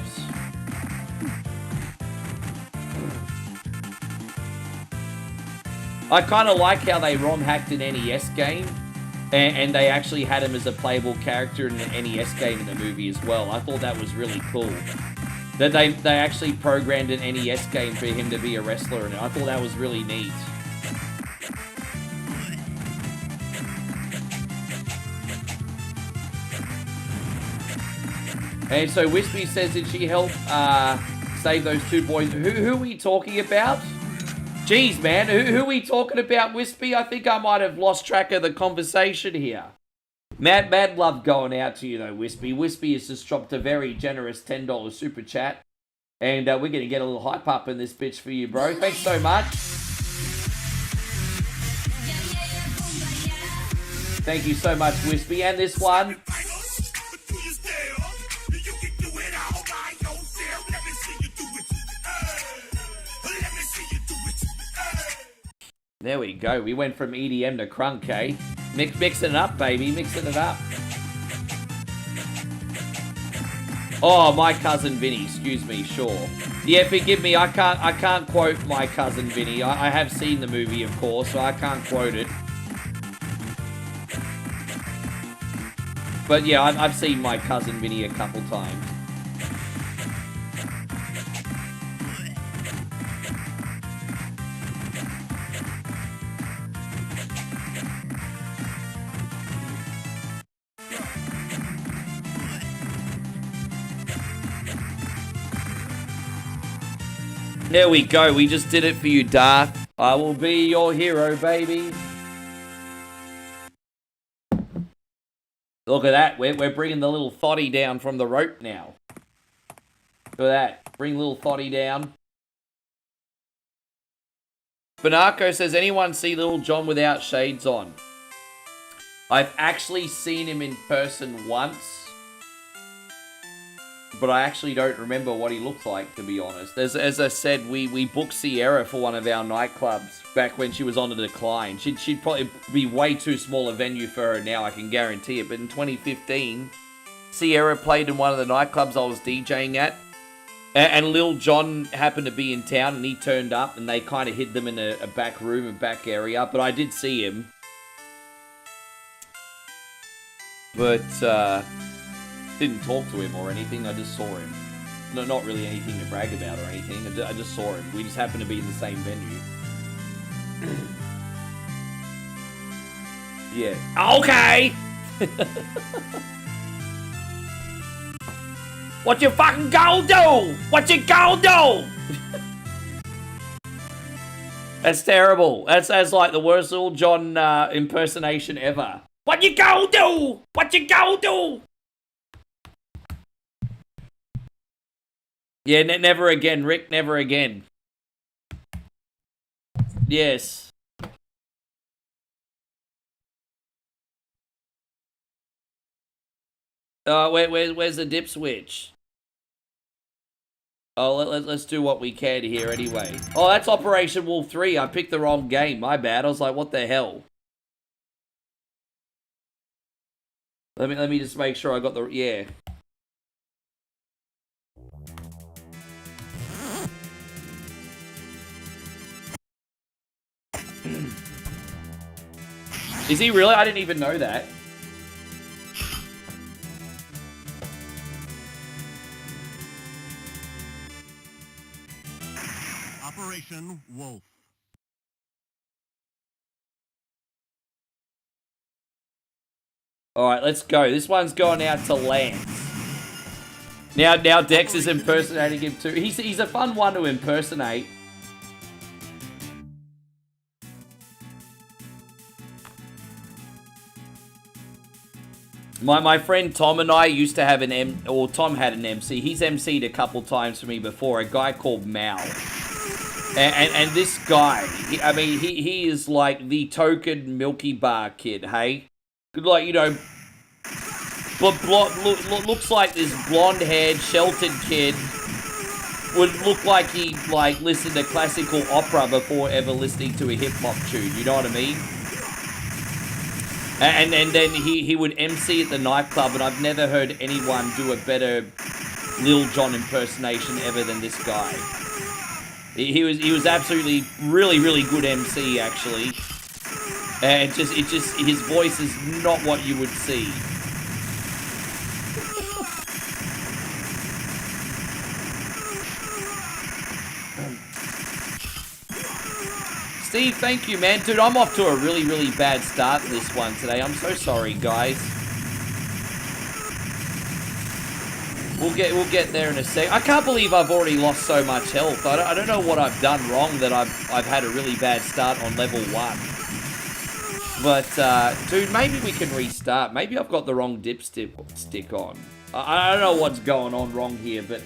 I kind of like how they ROM-hacked an NES game, and they actually had him as a playable character in an NES game in the movie as well. I thought that was really cool. That they actually programmed an NES game for him to be a wrestler in it. I thought that was really neat. And so Wispy says, did she help save those two boys? Who are we talking about? Jeez, man, who are we talking about, Wispy? I think I might have lost track of the conversation here. Mad love going out to you, though, Wispy. Wispy has just dropped a very generous $10 super chat. And we're going to get a little hype up in this bitch for you, bro. Thanks so much. Thank you so much, Wispy. And this one... There we go. We went from EDM to crunk, eh? Mixing it up, baby. Mixing it up. Oh, My Cousin Vinny. Excuse me. Sure. Yeah, forgive me. I can't quote My Cousin Vinny. I have seen the movie, of course, so I can't quote it. But yeah, I've seen My Cousin Vinny a couple times. There we go. We just did it for you, Darth. I will be your hero, baby. Look at that. We're bringing the little thotty down from the rope now. Look at that. Bring little thotty down. Banako says, anyone see Little John without shades on? I've actually seen him in person once. But I actually don't remember what he looked like, to be honest. As I said, we booked Sierra for one of our nightclubs back when she was on the decline. She'd probably be way too small a venue for her now, I can guarantee it. But in 2015, Sierra played in one of the nightclubs I was DJing at. And Lil Jon happened to be in town, and he turned up, and they kind of hid them in a back room, a back area. But I did see him. But, didn't talk to him or anything, I just saw him. No, not really anything to brag about or anything, I just saw him. We just happened to be in the same venue. Yeah. Okay! What you fucking gonna do? What you gonna do? That's terrible. That's like the worst Lil Jon impersonation ever. What you gonna do? What you gonna do? Yeah, never again, Rick. Never again. Yes. Where's the dip switch? Oh, let's do what we can here anyway. Oh, that's Operation Wolf 3. I picked the wrong game. My bad. I was like, what the hell? Let me just make sure I got the... Yeah. Is he really? I didn't even know that. Operation Wolf. Alright, let's go. This one's going out to Lance. Now Dex is impersonating him too. He's a fun one to impersonate. My friend Tom and I used to have Tom had an MC. He's MC'd a couple times for me before, a guy called Mal. And this guy, he is like the token Milky Bar kid, hey? Like, you know, looks like this blonde-haired, sheltered kid would look like he, like, listened to classical opera before ever listening to a hip-hop tune, you know what I mean? And then he would MC at the nightclub, and I've never heard anyone do a better Lil Jon impersonation ever than this guy. He was absolutely really good MC actually. And his voice is not what you would see. Steve, thank you, man. Dude, I'm off to a really bad start in this one today. I'm so sorry, guys. We'll get there in a sec. I can't believe I've already lost so much health. I don't know what I've done wrong that I've had a really bad start on level 1. But, dude, maybe we can restart. Maybe I've got the wrong dipstick on. I don't know what's going on wrong here, but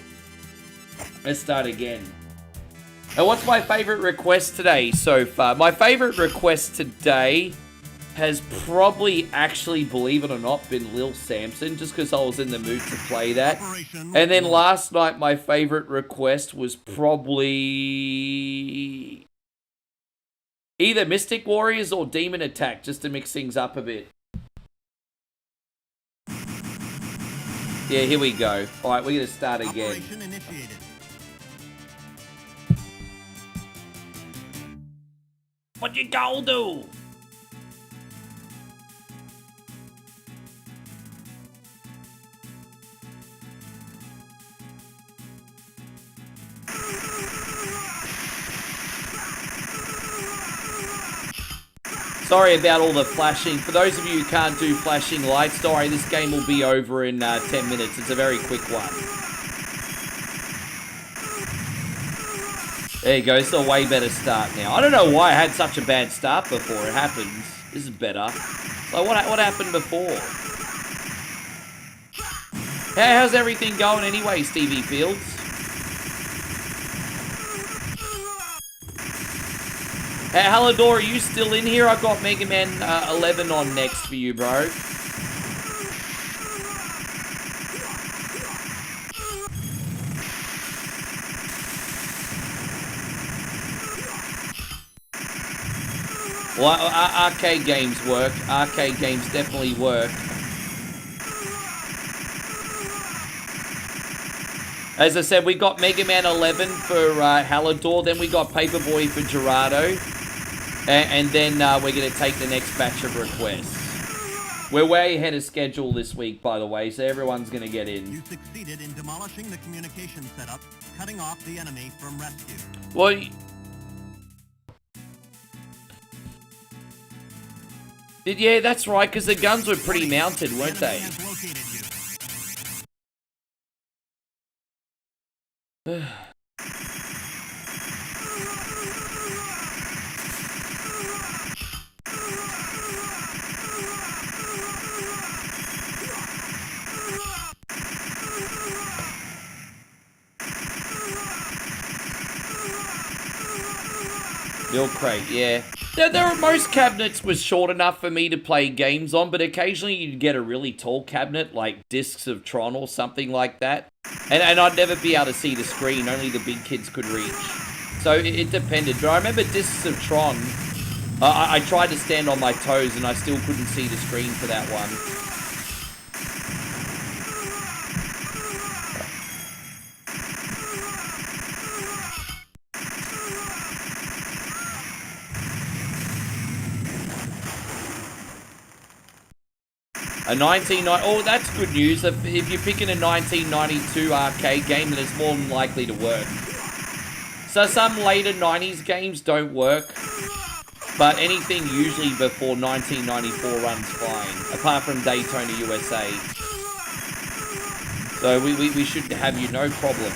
let's start again. And what's my favorite request today so far? My favorite request today has probably actually, believe it or not, been Lil Samson, just because I was in the mood to play that. And then last night, my favorite request was probably Either Mystic Warriors or Demon Attack, just to mix things up a bit. Yeah, here we go. Alright, we're going to start again. Operation initiated. What you gonna do? Sorry about all the flashing. For those of you who can't do flashing lights, don't worry, this game will be over in 10 minutes. It's a very quick one. There you go, it's a way better start now. I don't know why I had such a bad start before. It happens. This is better. So what happened before? How's everything going anyway, Stevie Fields? Hey, Hallador, are you still in here? I've got Mega Man 11 on next for you, bro. Well, arcade games work. Arcade games definitely work. As I said, we got Mega Man 11 for Hallador, then we got Paperboy for Gerardo. And then we're going to take the next batch of requests. We're way ahead of schedule this week, by the way, so everyone's going to get in. You succeeded in demolishing the communication setup, cutting off the enemy from rescue. Well, yeah, that's right, because the guns were pretty mounted, weren't they? The enemy has located you. Milk crate, yeah. Most cabinets was short enough for me to play games on, but occasionally you'd get a really tall cabinet, like Discs of Tron or something like that. And I'd never be able to see the screen, only the big kids could reach. So it depended. But I remember Discs of Tron, I tried to stand on my toes and I still couldn't see the screen for that one. Oh, that's good news. If you're picking a 1992 arcade game, then it's more than likely to work. So some later 90s games don't work, but anything usually before 1994 runs fine, apart from Daytona USA. So we should have you no problem.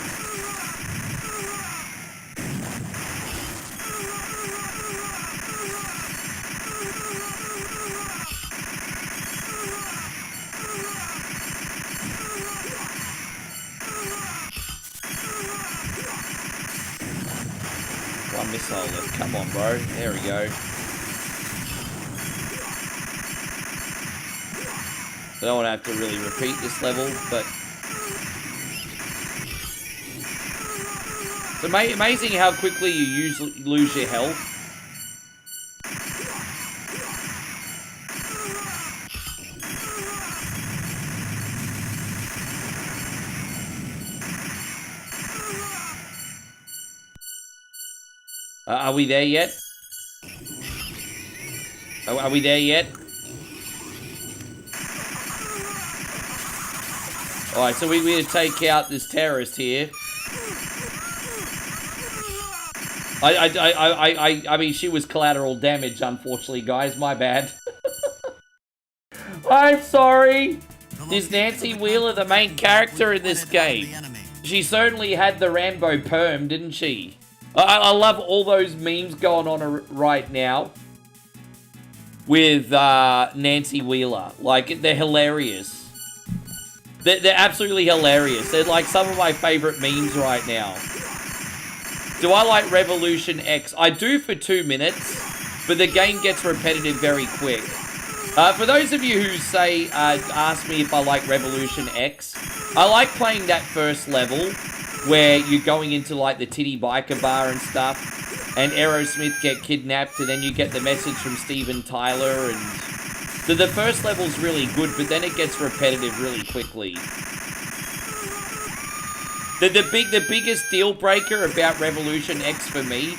One missile left. Come on, bro. There we go. I don't want to have to really repeat this level, but it's amazing how quickly you lose your health. Are we there yet? Are we there yet? Alright, so we need to take out this terrorist here. I mean, she was collateral damage, unfortunately, guys. My bad. I'm sorry. Is Nancy Wheeler the main character in this game? She certainly had the Rambo perm, didn't she? I love all those memes going on right now with Nancy Wheeler. Like, they're hilarious. They're absolutely hilarious. They're like some of my favorite memes right now. Do I like Revolution X? I do for 2 minutes, but the game gets repetitive very quick. For those of you who say, ask me if I like Revolution X, I like playing that first level where you're going into like the titty biker bar and stuff, and Aerosmith get kidnapped, and then you get the message from Steven Tyler, and the first level's really good, but then it gets repetitive really quickly. The biggest deal breaker about Revolution X for me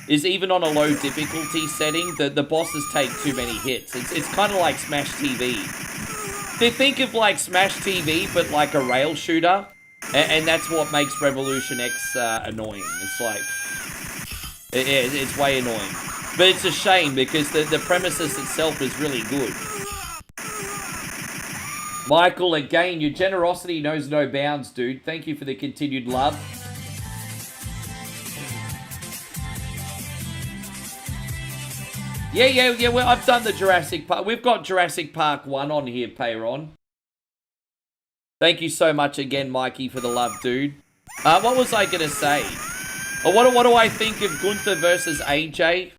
is even on a low difficulty setting, the bosses take too many hits. It's kind of like Smash TV. They think of like Smash TV, but like a rail shooter, and that's what makes Revolution X annoying. It's like, it's way annoying. But it's a shame because the premises itself is really good. Michael, again, your generosity knows no bounds, dude. Thank you for the continued love. Yeah, well, I've done the Jurassic Park. We've got Jurassic Park 1 on here, Payron. Thank you so much again, Mikey, for the love, dude. What was I going to say? What do I think of Gunther versus AJ?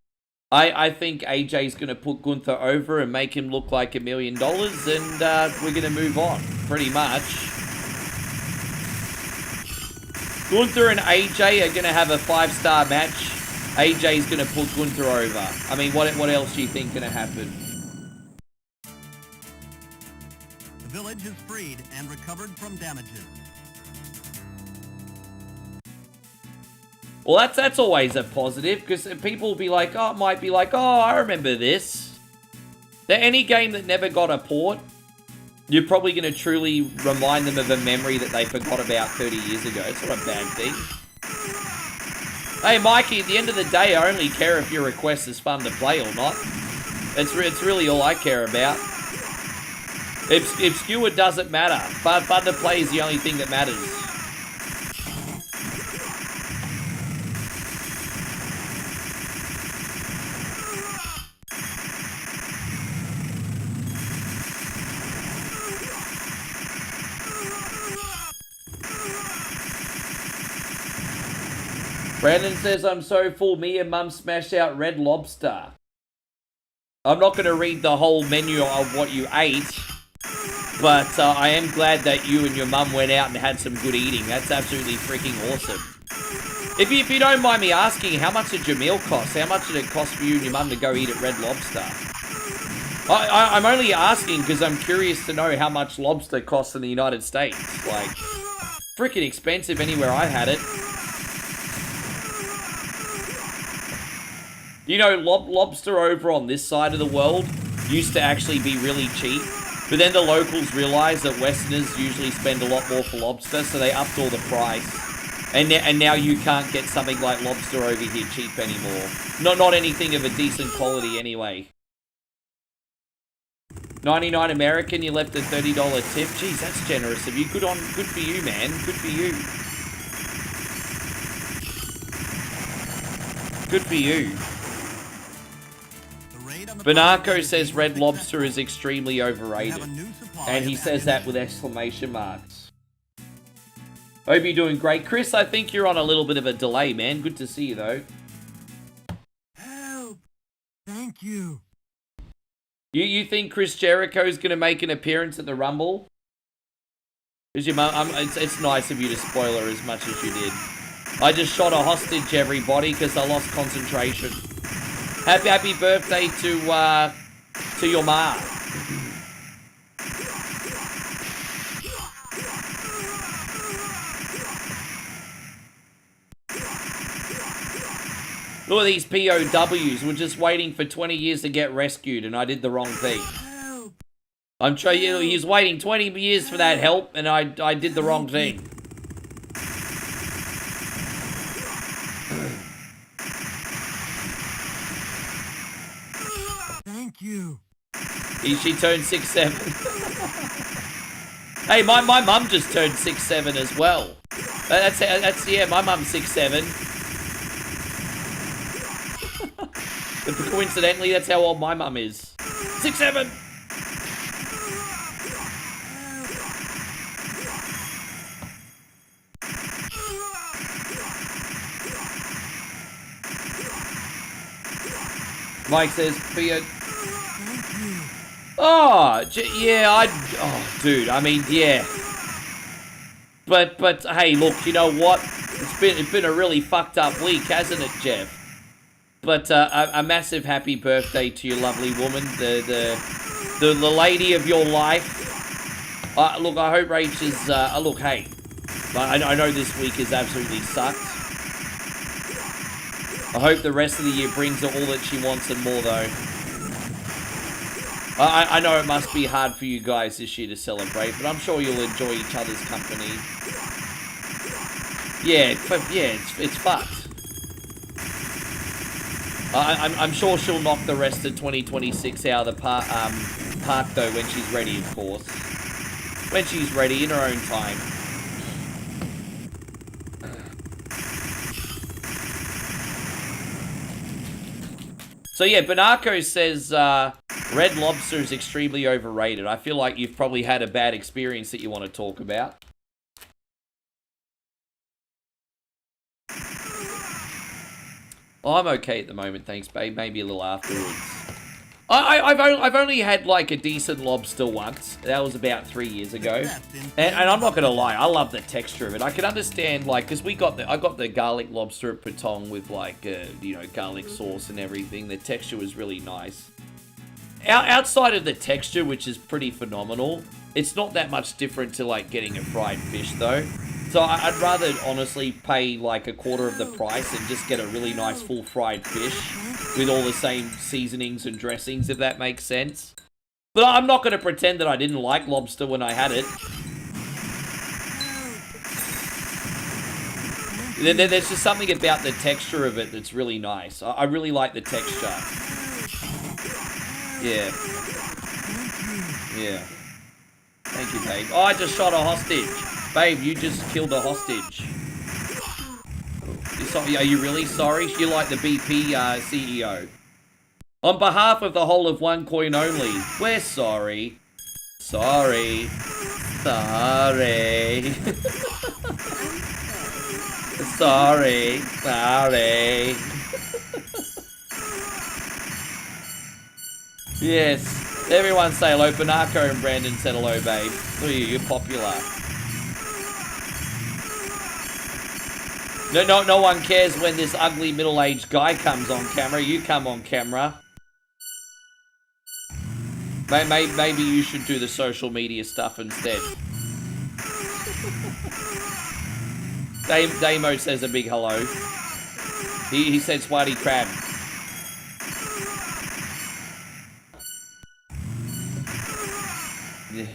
I think AJ's going to put Gunther over and make him look like $1 million, and we're going to move on, pretty much. Gunther and AJ are going to have a 5-star match. AJ's going to put Gunther over. I mean, what else do you think going to happen? The village is freed and recovered from damages. Well, that's always a positive, because people will be like, oh, it might be like, oh, I remember this. Any game that never got a port, you're probably going to truly remind them of a memory that they forgot about 30 years ago. It's not a bad thing. Hey, Mikey, at the end of the day, I only care if your request is fun to play or not. It's really all I care about. If skewer doesn't matter, fun to play is the only thing that matters. Brandon says, I'm so full, me and Mum smashed out Red Lobster. I'm not going to read the whole menu of what you ate, but I am glad that you and your mum went out and had some good eating. That's absolutely freaking awesome. If you don't mind me asking, how much did your meal cost? How much did it cost for you and your mum to go eat at Red Lobster? I'm only asking because I'm curious to know how much lobster costs in the United States. Like, freaking expensive anywhere I had it. You know, lobster over on this side of the world used to actually be really cheap. But then the locals realized that Westerners usually spend a lot more for lobster, so they upped all the price. And now you can't get something like lobster over here cheap anymore. Not anything of a decent quality anyway. 99 American, you left a $30 tip. Jeez, that's generous of you. Good for you, man. Good for you. Good for you. Banako says Red Lobster is extremely overrated. And he says that with exclamation marks. Hope you're doing great. Chris, I think you're on a little bit of a delay, man. Good to see you, though. Help! Thank you. You think Chris Jericho's going to make an appearance at the Rumble? Is your mum? It's nice of you to spoil her as much as you did. I just shot a hostage, everybody, because I lost concentration. Happy birthday to your ma. Look at these POWs. We're just waiting for 20 years to get rescued, and I did the wrong thing. I'm sure he's waiting 20 years for that help, and I did the wrong thing. Thank you. She turned 6'7". Hey, my mum just turned 6'7" as well. That's yeah, my mum's 6'7". But coincidentally, that's how old my mum is. 6'7". Mike says, oh, yeah, oh, dude, I mean, yeah. But, hey, look, you know what? It's been a really fucked up week, hasn't it, Jeff? But a massive happy birthday to your lovely woman, the lady of your life. Look, I hope Rach is, look, hey, I know this week has absolutely sucked. I hope the rest of the year brings her all that she wants and more, though. I know it must be hard for you guys this year to celebrate, but I'm sure you'll enjoy each other's company. Yeah, it's fucked. I'm sure she'll knock the rest of 2026 out of the park, though, when she's ready, of course. When she's ready, in her own time. So yeah, Banako says, Red Lobster is extremely overrated. I feel like you've probably had a bad experience that you want to talk about. Oh, I'm okay at the moment, thanks, babe. Maybe a little afterwards. I've only had like a decent lobster once. That was about 3 years ago. And I'm not gonna lie, I love the texture of it. I can understand, like, because I got the garlic lobster at Patong with like, you know, garlic sauce and everything. The texture was really nice. Outside of the texture, which is pretty phenomenal, it's not that much different to like getting a fried fish though. So I'd rather honestly pay like a quarter of the price and just get a really nice full fried fish with all the same seasonings and dressings, if that makes sense. But I'm not going to pretend that I didn't like lobster when I had it. There's just something about the texture of it that's really nice. I really like the texture. Yeah. Yeah. Thank you, babe. Oh, I just shot a hostage. Babe, you just killed a hostage. Are you really sorry? You're like the BP CEO. On behalf of the whole of OneCoin only, we're sorry. Sorry. Sorry. Sorry. Sorry. Yes. Everyone say hello. Banako and Brandon said hello, babe. Look at you, you're popular. No one cares when this ugly middle-aged guy comes on camera. You come on camera. Maybe you should do the social media stuff instead. Damo says a big hello. He said Smarty Crab. Yeah.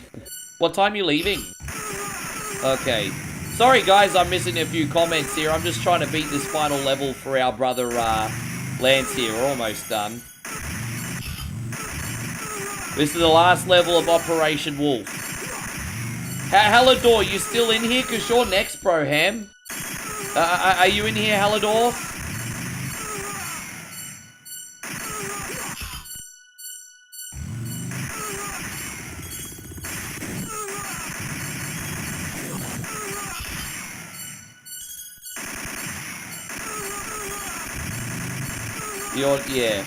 What time are you leaving? Okay. Sorry guys, I'm missing a few comments here. I'm just trying to beat this final level for our brother Lance here. We're almost done. This is the last level of Operation Wolf. Hallador, you still in here? Because you're next, bro, Ham. Are you in here, Hallador? Yeah.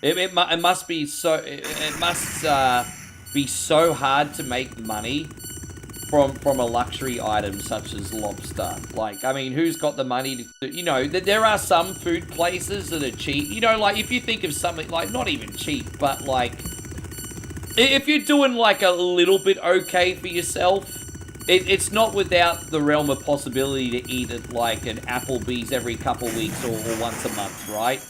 It must be so. It must be so hard to make money from a luxury item such as lobster. Like, I mean, who's got the money to? You know, there are some food places that are cheap. You know, like if you think of something like not even cheap, but like if you're doing like a little bit okay for yourself. It's not without the realm of possibility to eat at like an Applebee's every couple weeks or once a month, right?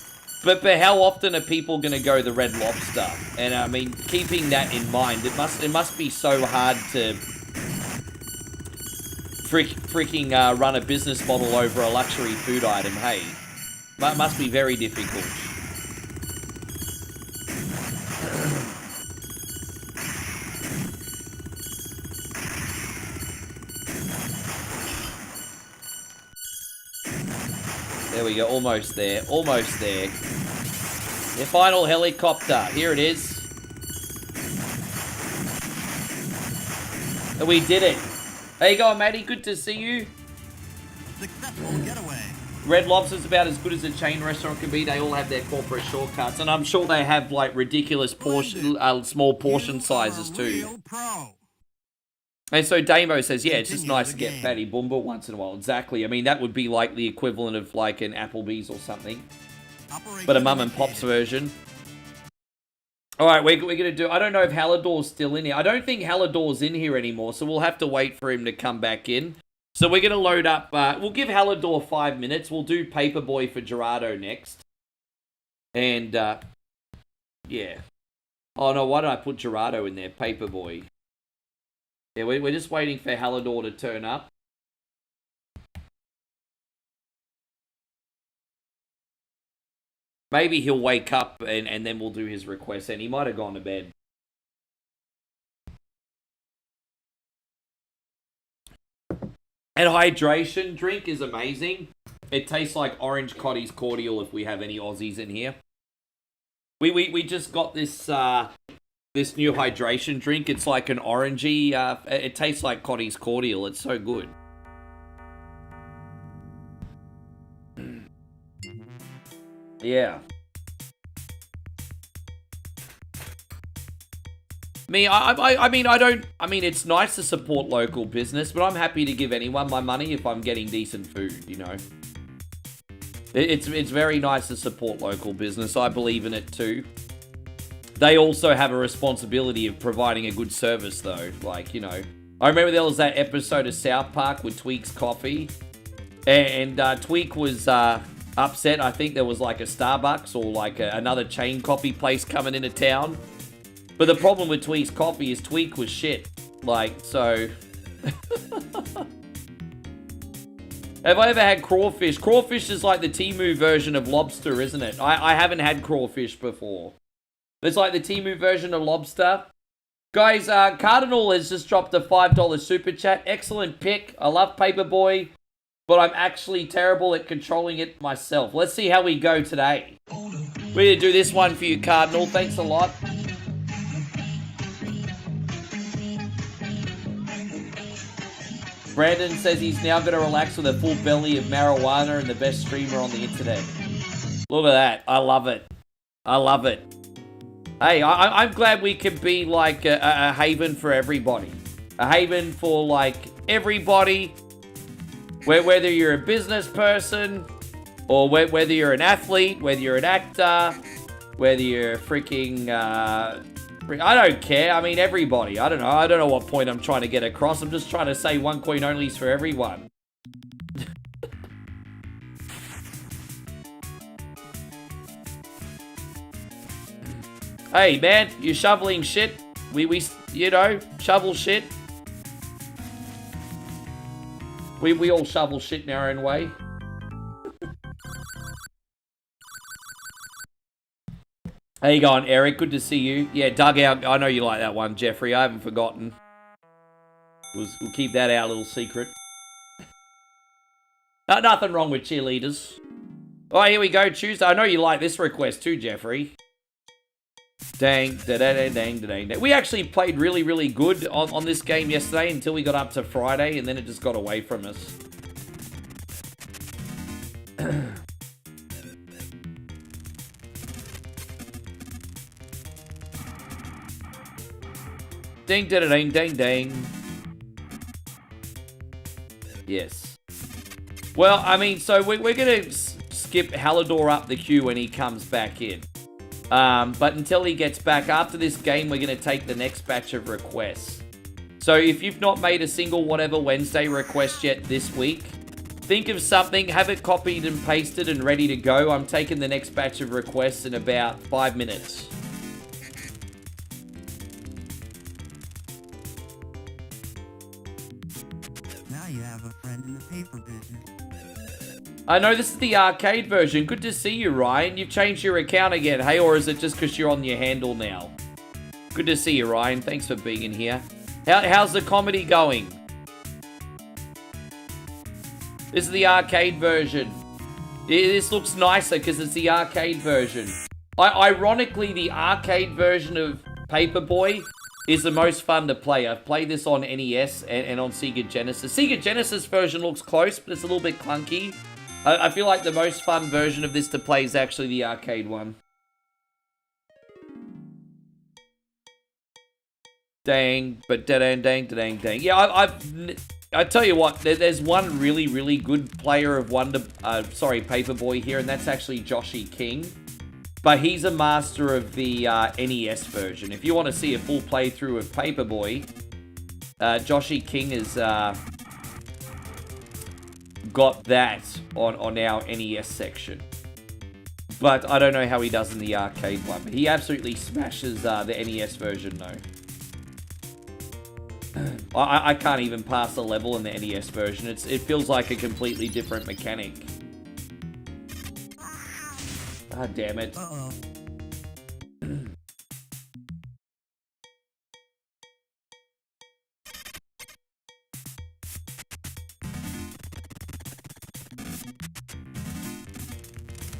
But how often are people going to go the Red Lobster? And I mean, keeping that in mind, it must be so hard to freaking run a business model over a luxury food item. Hey, must be very difficult. There we go, almost there, almost there. The final helicopter, here it is. And we did it. How you going, Matty? Good to see you. Successful getaway. Red Lobster's about as good as a chain restaurant can be. They all have their corporate shortcuts, and I'm sure they have like ridiculous portion, small portion sizes too. And so Damo says, yeah, it's just Continue nice the to get game. Fatty Boomba once in a while. Exactly. I mean, that would be like the equivalent of like an Applebee's or something. Operation But a mum and pop's initiated. version. All right, we're going to do... I don't know if Hallador's still in here. I don't think Hallador's in here anymore, so we'll have to wait for him to come back in. So we're going to load up... we'll give Hallador 5 minutes. We'll do Paperboy for Gerardo next. And, yeah. Oh, no, why did I put Gerardo in there? Paperboy. Yeah, we're just waiting for Hallador to turn up. Maybe he'll wake up and then we'll do his request, and he might have gone to bed. And hydration drink is amazing. It tastes like Orange Cotties cordial if we have any Aussies in here. We just got this this new hydration drink. It's like an orangey. It tastes like Cotties cordial. It's so good. Yeah. I mean, it's nice to support local business, but I'm happy to give anyone my money if I'm getting decent food, you know. It's very nice to support local business. I believe in it too. They also have a responsibility of providing a good service though. Like, you know, I remember there was that episode of South Park with Tweak's Coffee. And Tweak was upset. I think there was like a Starbucks or like another chain coffee place coming into town. But the problem with Tweak's Coffee is Tweak was shit. Like, so... Have I ever had crawfish? Crawfish is like the Temu version of lobster, isn't it? I haven't had crawfish before. It's like the Temu version of lobster. Guys, Cardinal has just dropped a $5 super chat. Excellent pick. I love Paperboy, but I'm actually terrible at controlling it myself. Let's see how we go today. We're going to do this one for you, Cardinal. Thanks a lot. Brandon says he's now going to relax with a full belly of marijuana and the best streamer on the internet. Look at that. I love it. I love it. Hey, I'm glad we can be like a haven for everybody. A haven for like everybody. Whether you're a business person or whether you're an athlete, whether you're an actor, whether you're freaking... I don't care. I mean, everybody. I don't know what point I'm trying to get across. I'm just trying to say one coin only's for everyone. Hey, man, you're shoveling shit. We you know, shovel shit. We all shovel shit in our own way. How you going, Eric? Good to see you. Yeah, Dugout. I know you like that one, Jeffrey. I haven't forgotten. We'll keep that our little secret. Nothing wrong with cheerleaders. Oh, here we go, Tuesday. I know you like this request too, Jeffrey. Dang, da-da-da, dang, da-dang, da. We actually played really, really good on this game yesterday until we got up to Friday, and then it just got away from us. Ding, da, da, ding, ding, ding. Yes. Well, I mean, so we're going to skip Hallador up the queue when he comes back in. But until he gets back after this game, we're going to take the next batch of requests. So if you've not made a single Whatever Wednesday request yet this week, think of something, have it copied and pasted and ready to go. I'm taking the next batch of requests in about 5 minutes. Now you have a friend in the paper business. I know this is the arcade version. Good to see you, Ryan. You've changed your account again, hey? Or is it just because you're on your handle now? Good to see you, Ryan. Thanks for being in here. How's the comedy going? This is the arcade version. This looks nicer because it's the arcade version. Ironically, the arcade version of Paperboy is the most fun to play. I've played this on NES and on Sega Genesis. Sega Genesis version looks close, but it's a little bit clunky. I feel like the most fun version of this to play is actually the arcade one. Dang, but dang, dang, dang, dang. Yeah, I tell you what, there's one really, really good player of Paperboy here, and that's actually Joshy King. But he's a master of the NES version. If you want to see a full playthrough of Paperboy, Joshy King has got that on our NES section. But I don't know how he does in the arcade one. But he absolutely smashes the NES version, though. I can't even pass a level in the NES version. It feels like a completely different mechanic. Ah, damn it. Uh-oh.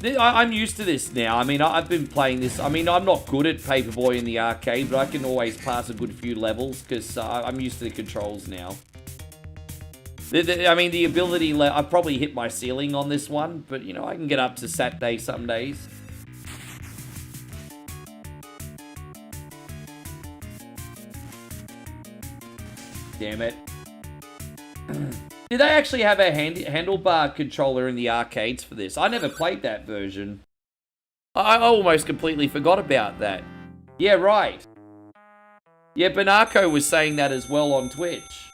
I'm used to this now. I mean, I've been playing this. I mean, I'm not good at Paperboy in the arcade, but I can always pass a good few levels because I'm used to the controls now. I mean, the ability... I probably hit my ceiling on this one, but, you know, I can get up to Saturday some days. Damn it. Did they actually have a handlebar controller in the arcades for this? I never played that version. I almost completely forgot about that. Yeah, right. Yeah, Banako was saying that as well on Twitch.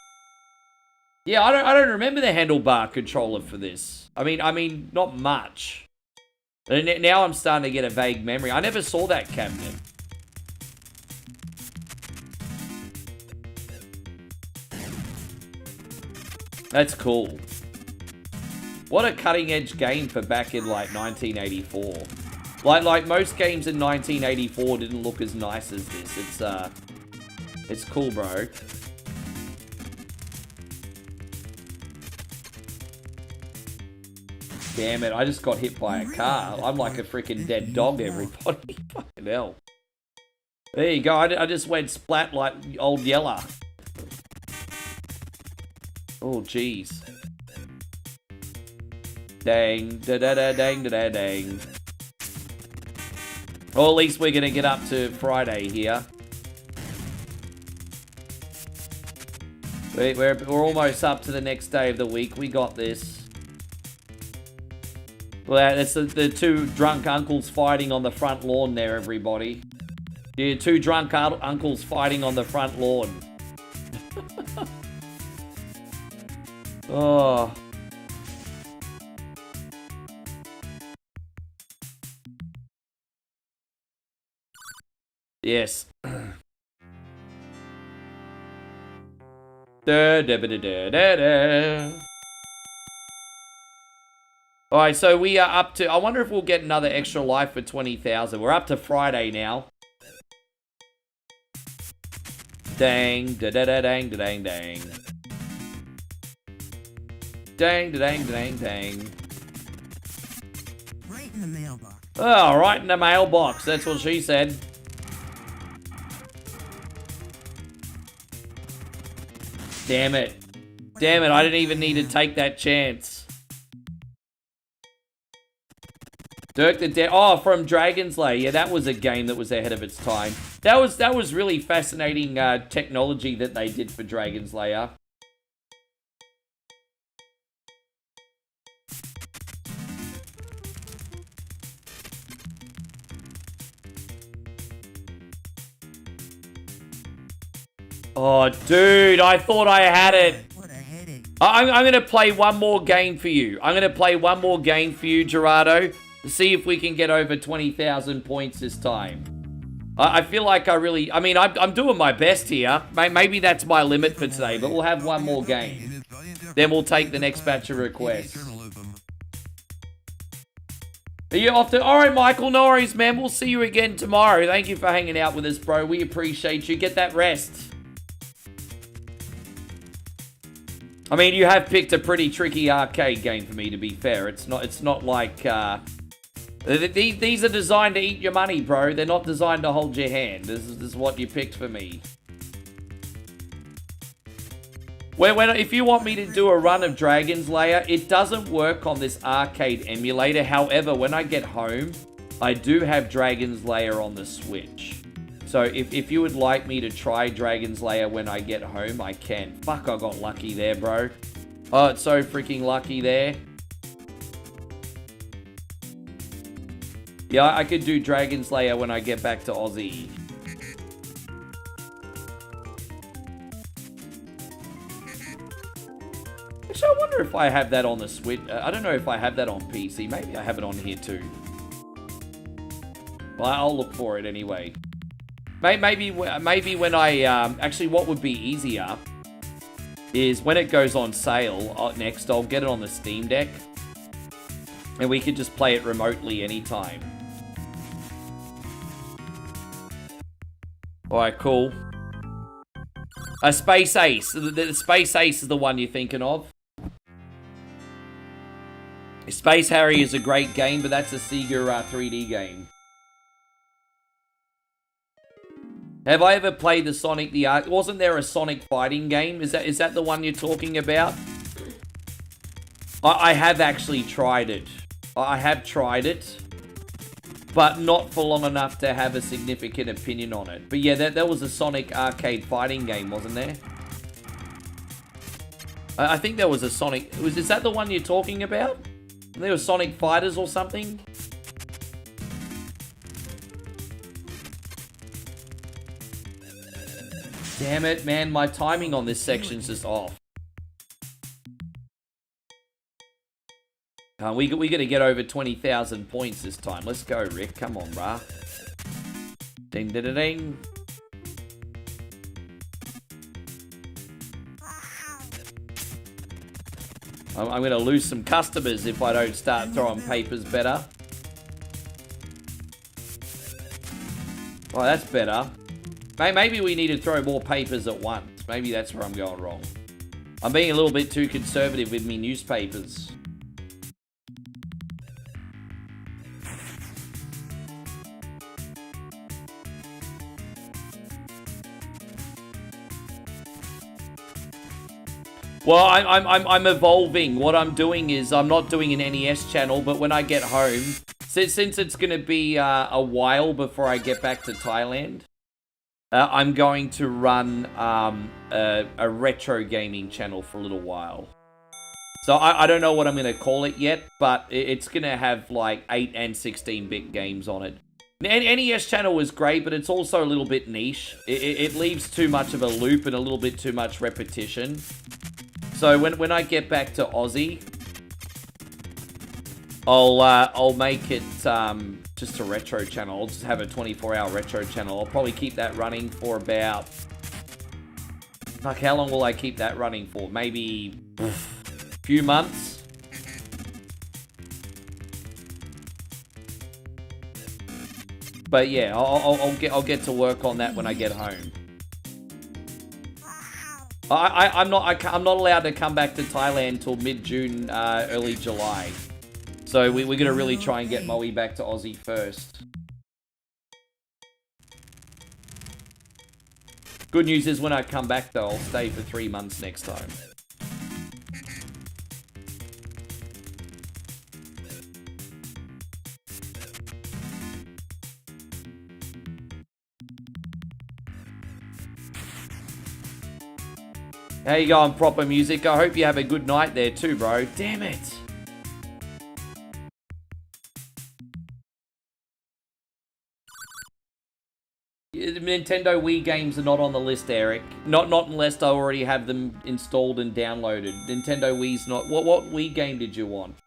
Yeah, I don't remember the handlebar controller for this. I mean, not much. And now I'm starting to get a vague memory. I never saw that cabinet. That's cool. What a cutting edge game for back in like 1984. Like most games in 1984 didn't look as nice as this. It's cool, bro. Damn it, I just got hit by a car. I'm like a freaking dead dog, everybody. Fucking hell. There you go, I just went splat like old Yeller. Oh, jeez. Dang, da-da-da-dang, da-da-dang. Or at least we're gonna get up to Friday here. We're almost up to the next day of the week. We got this. Well, that's the two drunk uncles fighting on the front lawn there, everybody. Yeah, two drunk uncles fighting on the front lawn. Oh. Yes. Alright, so we are up to... I wonder if we'll get another extra life for 20,000. We're up to Friday now. Dang, da-da-da-dang, da-dang, dang. Dang, da-dang, da-dang, dang. Right in the mailbox. Oh, right in the mailbox. That's what she said. Damn it. Damn it, I didn't even need to take that chance. Dirk the Dead. Oh, from Dragon's Lair. Yeah, that was a game that was ahead of its time. That was really fascinating technology that they did for Dragon's Lair. Oh, dude, I thought I had it. What a headache. I'm going to play one more game for you. I'm going to play one more game for you, Gerardo, to see if we can get over 20,000 points this time. I feel like I'm doing my best here. Maybe that's my limit for today, but we'll have one more game. Then we'll take the next batch of requests. Are you off to... Alright, Michael, no worries, man. We'll see you again tomorrow. Thank you for hanging out with us, bro. We appreciate you. Get that rest. I mean, you have picked a pretty tricky arcade game for me, to be fair. It's not like, these are designed to eat your money, bro. They're not designed to hold your hand. This is what you picked for me. If you want me to do a run of Dragon's Lair, it doesn't work on this arcade emulator. However, when I get home, I do have Dragon's Lair on the Switch. So if you would like me to try Dragon's Lair when I get home, I can. Fuck, I got lucky there, bro. Oh, it's so freaking lucky there. Yeah, I could do Dragon's Lair when I get back to Aussie. Actually, I wonder if I have that on the Switch. I don't know if I have that on PC. Maybe I have it on here too. Well, I'll look for it anyway. Maybe when I... actually, what would be easier is when it goes on sale next, I'll get it on the Steam Deck. And we could just play it remotely anytime. Alright, cool. Space Ace. The Space Ace is the one you're thinking of. Space Harry is a great game, but that's a Sega 3D game. Have I ever played the Sonic the Arc? Wasn't there a Sonic fighting game? Is that the one you're talking about? I have actually tried it. I have tried it, but not for long enough to have a significant opinion on it. But yeah, that was a Sonic arcade fighting game, wasn't there? I think there was a Sonic... Is that the one you're talking about? There were Sonic Fighters or something? Damn it, man. My timing on this section's just off. We got to get over 20,000 points this time. Let's go, Rick. Come on, brah. Ding, ding, ding, ding. I'm going to lose some customers if I don't start throwing papers better. Oh, that's better. Maybe we need to throw more papers at once. Maybe that's where I'm going wrong. I'm being a little bit too conservative with me newspapers. Well, I'm evolving. What I'm doing is I'm not doing an NES channel, but when I get home, since it's going to be a while before I get back to Thailand, I'm going to run a retro gaming channel for a little while. So I don't know what I'm going to call it yet, but it's going to have like 8 and 16-bit games on it. NES channel was great, but it's also a little bit niche. It leaves too much of a loop and a little bit too much repetition. So when I get back to Aussie, I'll make it just a retro channel. I'll just have a 24-hour retro channel. I'll probably keep that running for about... Fuck, how long will I keep that running for? Maybe a few months? But yeah, I'll get to work on that when I get home. I'm not allowed to come back to Thailand till mid-June, early July. So we're going to really try and get Moe back to Aussie first. Good news is when I come back though, I'll stay for 3 months next time. How you going, Proper Music? I hope you have a good night there too, bro. Damn it. Nintendo Wii games are not on the list, Eric. Not unless I already have them installed and downloaded. Nintendo Wii's not... What Wii game did you want?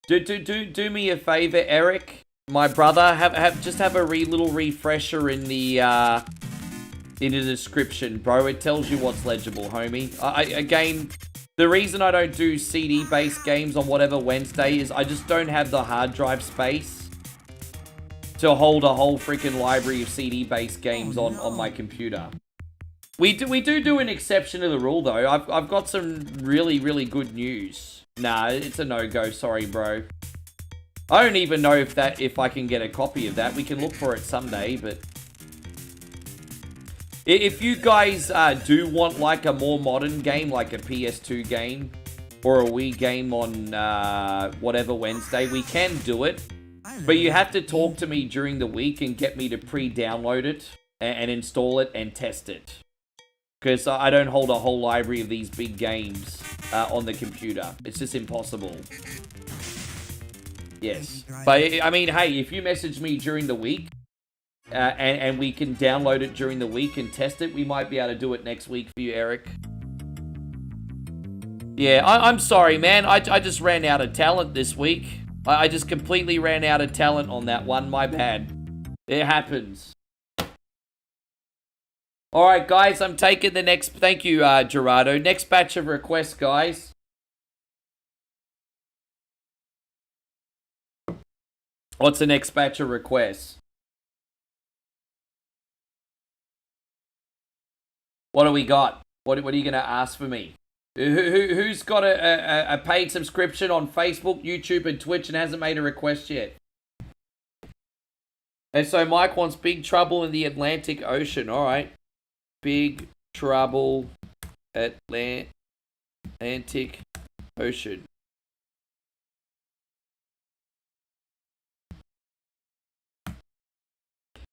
Do me a favor, Eric. My brother, just have a little refresher in the description, bro. It tells you what's legible, homie. Again, the reason I don't do CD-based games on whatever Wednesday is I just don't have the hard drive space to hold a whole freaking library of CD-based games on my computer. We do an exception to the rule, though. I've got some really, really good news. Nah, it's a no-go. Sorry, bro. I don't even know if I can get a copy of that. We can look for it someday, but... If you guys do want like a more modern game, like a PS2 game, or a Wii game on whatever Wednesday, we can do it. But you have to talk to me during the week and get me to pre-download it and install it and test it. Because I don't hold a whole library of these big games on the computer. It's just impossible. Yes. But, I mean, hey, if you message me during the week and we can download it during the week and test it, we might be able to do it next week for you, Eric. Yeah, I'm sorry, man. I just ran out of talent this week. I just completely ran out of talent on that one. My bad. It happens. Alright, guys. I'm taking the next... Thank you, Gerardo. Next batch of requests, guys. What's the next batch of requests? What do we got? What are you going to ask for me? Who's got a paid subscription on Facebook, YouTube, and Twitch and hasn't made a request yet? And so Mike wants Big Trouble in the Atlantic Ocean. All right. Big Trouble Atlantic Ocean.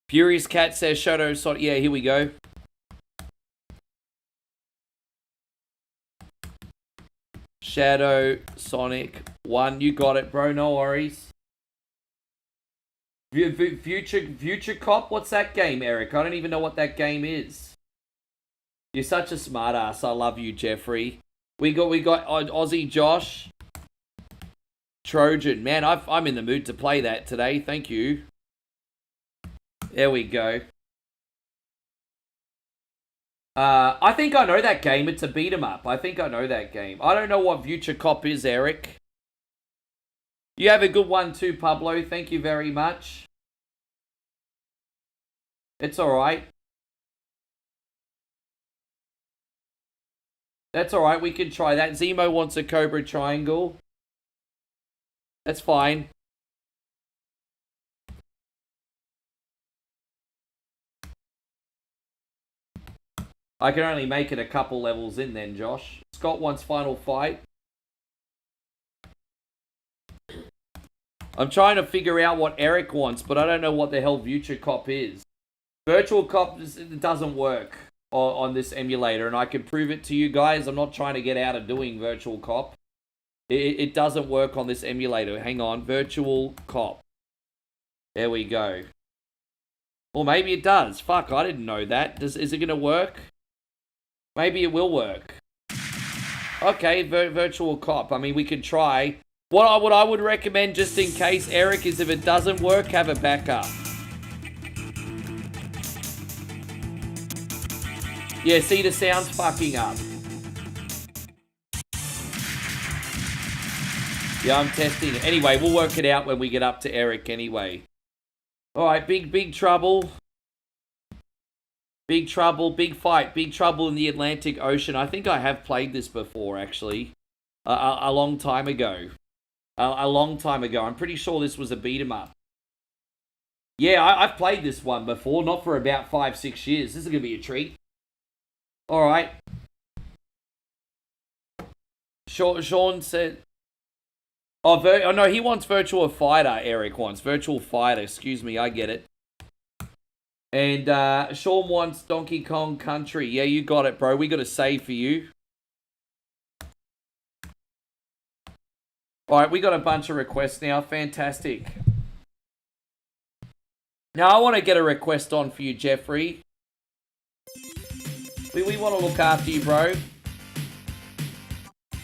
Furious Cat says Shadow Sonic. Yeah, here we go. Shadow Sonic 1. You got it, bro. No worries. Future Cop? What's that game, Eric? I don't even know what that game is. You're such a smartass. I love you, Jeffrey. We got Aussie Josh. Trojan. Man, I'm in the mood to play that today. Thank you. There we go. I think I know that game. It's a beat 'em up. I think I know that game. I don't know what Future Cop is, Eric. You have a good one too, Pablo. Thank you very much. It's alright. That's alright. We can try that. Zemo wants a Cobra Triangle. That's fine. I can only make it a couple levels in then, Josh. Scott wants Final Fight. I'm trying to figure out what Eric wants, but I don't know what the hell Future Cop is. Virtual Cop doesn't work on this emulator, and I can prove it to you guys. I'm not trying to get out of doing Virtual Cop. It doesn't work on this emulator. Hang on. Virtual Cop. There we go. Or maybe it does. Fuck, I didn't know that. Is it going to work? Maybe it will work. Okay, Virtual Cop. I mean, we could try. What I would recommend, just in case, Eric, is if it doesn't work, have a backup. Yeah, see, the sound's fucking up. Yeah, I'm testing it. Anyway, we'll work it out when we get up to Eric anyway. Alright, Big Trouble. Big Trouble, Big Fight, Big Trouble in the Atlantic Ocean. I think I have played this before, actually. A long time ago. A long time ago. I'm pretty sure this was a beat 'em up. Yeah, I've played this one before. Not for about 5-6 years. This is going to be a treat. Alright. Sean said... Oh, no, he wants Virtual Fighter, Eric wants. Virtual Fighter, excuse me, I get it. And Sean wants Donkey Kong Country. Yeah, you got it, bro. We got a save for you. Alright, we got a bunch of requests now. Fantastic. Now, I want to get a request on for you, Jeffrey. We want to look after you, bro.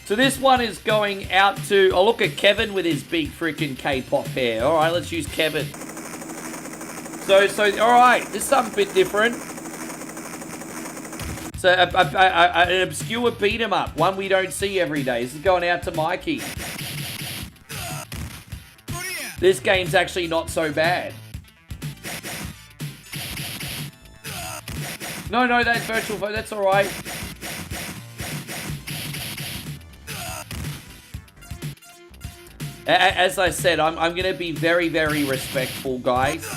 So this one is going out to... Oh, look at Kevin with his big freaking K-pop hair. Alright, let's use Kevin. So, alright, this is something a bit different. So, an obscure beat 'em up. One we don't see every day. This is going out to Mikey. This game's actually not so bad. No, that's Virtual Fight. That's alright. As I said, I'm going to be very, very respectful, guys.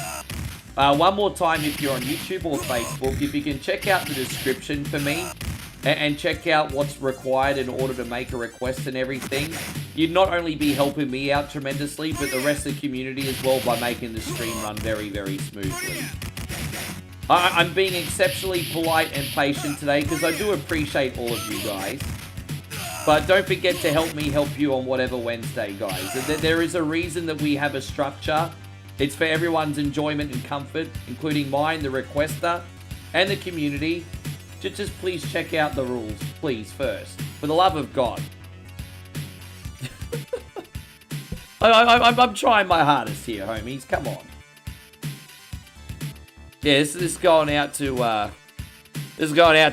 One more time, if you're on YouTube or Facebook, if you can check out the description for me and check out what's required in order to make a request and everything. you'd not only be helping me out tremendously, but the rest of the community as well by making the stream run very, very smoothly. I'm being exceptionally polite and patient today because I do appreciate all of you guys. But don't forget to help me help you on whatever Wednesday, guys. There is a reason that we have a structure. It's for everyone's enjoyment and comfort, including mine, the requester, and the community. Just please check out the rules, please, first. For the love of God. I'm trying my hardest here, homies. Come on. Yeah, this is going out to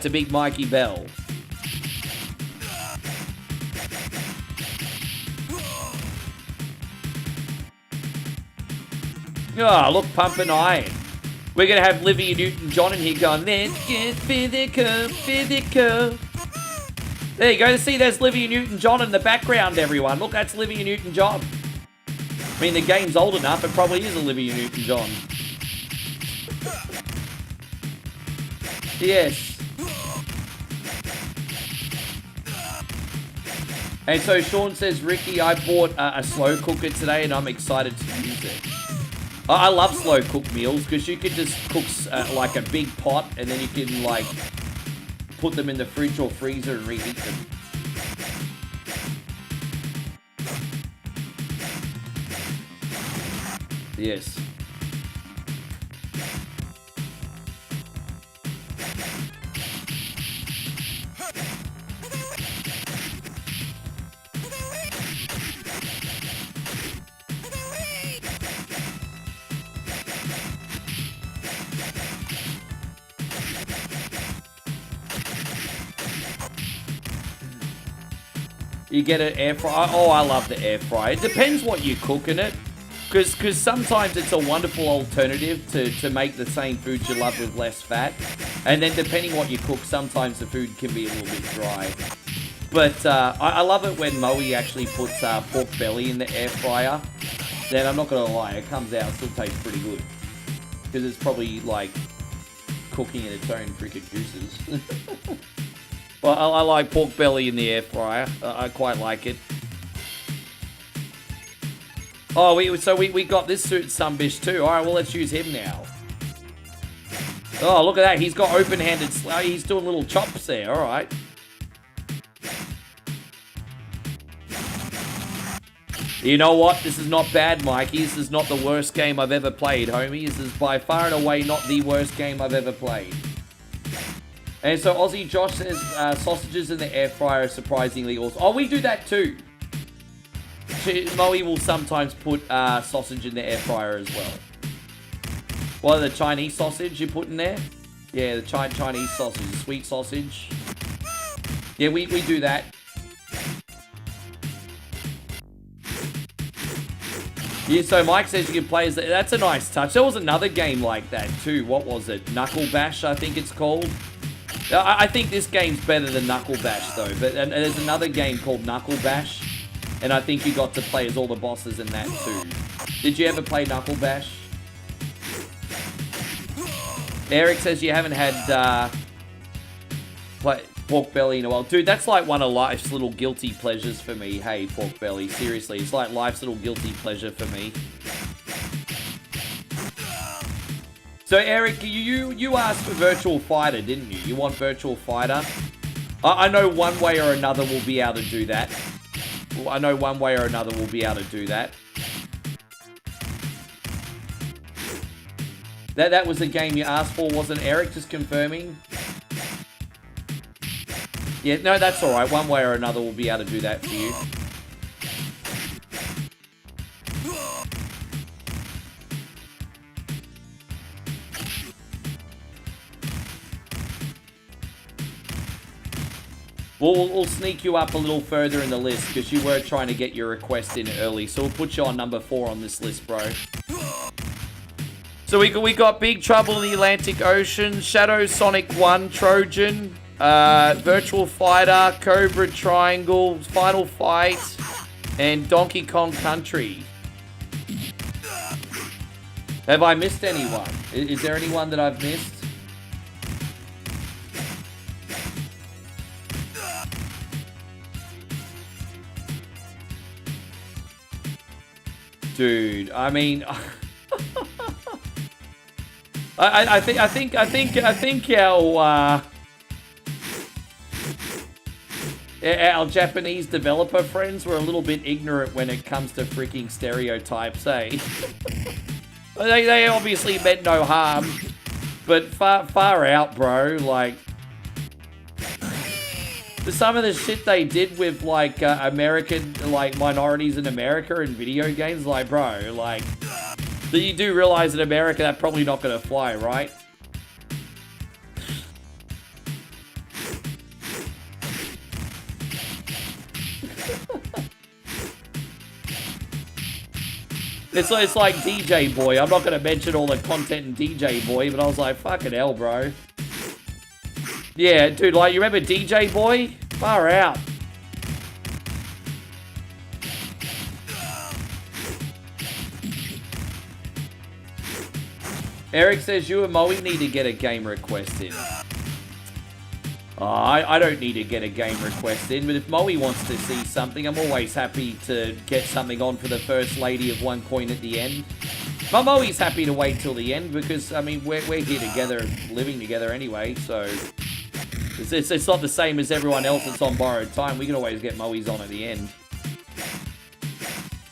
Big Mikey Bell. Oh, look, pumping iron. We're going to have Olivia Newton-John in here going, let's get physical, physical. There you go. See, there's Olivia Newton-John in the background, everyone. Look, that's Olivia Newton-John. I mean, the game's old enough. It probably is Olivia Newton-John. Yes. And so Sean says, Ricky, I bought a slow cooker today and I'm excited to use it. I love slow cooked meals because you can just cook like a big pot and then you can like put them in the fridge or freezer and reheat them. Yes. You get an air fryer. Oh, I love the air fryer. It depends what you cook in it. Because sometimes it's a wonderful alternative to make the same food you love with less fat. And then depending what you cook, sometimes the food can be a little bit dry. But I love it when Moe actually puts pork belly in the air fryer. Then I'm not going to lie, it comes out, still tastes pretty good. Because it's probably like cooking in its own freaking juices. Well, I like pork belly in the air fryer. I quite like it. Oh, we got this suit Sunbish too. All right, well, let's use him now. Oh, look at that. He's got open-handed... He's doing little chops there. All right. You know what? This is not bad, Mikey. This is not the worst game I've ever played, homie. This is by far and away not the worst game I've ever played. And so Aussie Josh says sausages in the air fryer are surprisingly awesome. Oh, we do that too. Moe will sometimes put sausage in the air fryer as well. What, the Chinese sausage you put in there? Yeah, the Chinese sausage, the sweet sausage. Yeah, we do that. Yeah, so Mike says you can play as... That's a nice touch. There was another game like that too. What was it? Knuckle Bash, I think it's called. I think this game's better than Knuckle Bash though. But and there's another game called Knuckle Bash. And I think you got to play as all the bosses in that too. Did you ever play Knuckle Bash? Eric says you haven't had pork belly in a while. Dude, that's like one of life's little guilty pleasures for me. Hey, pork belly. Seriously, it's like life's little guilty pleasure for me. So, Eric, you asked for Virtual Fighter, didn't you? You want Virtual Fighter? I know one way or another we'll be able to do that. I know one way or another we'll be able to do that. That was the game you asked for, wasn't Eric? Just confirming. Yeah, no, that's alright. One way or another we'll be able to do that for you. We'll sneak you up a little further in the list because you were trying to get your request in early. So we'll put you on number 4 on this list, bro. So we got Big Trouble in the Atlantic Ocean, Shadow Sonic 1, Trojan, Virtual Fighter, Cobra Triangle, Final Fight, and Donkey Kong Country. Have I missed anyone? Is there anyone that I've missed? Dude, I mean, I think our Japanese developer friends were a little bit ignorant when it comes to freaking stereotypes, eh? They obviously meant no harm, but far out, bro. Like, some of the shit they did with, like, American, like, minorities in America in video games, like, bro, like, you do realize in America that's probably not going to fly, right? It's like DJ Boy. I'm not going to mention all the content in DJ Boy, but I was like, fucking hell, bro. Yeah, dude, like, you remember DJ Boy? Far out. Eric says you and Moe need to get a game request in. I don't need to get a game request in, but if Moe wants to see something, I'm always happy to get something on for the First Lady of One Coin at the end. But Moe's happy to wait till the end because, I mean, we're here together, living together anyway, so... It's not the same as everyone else that's on borrowed time. We can always get Moe's on at the end.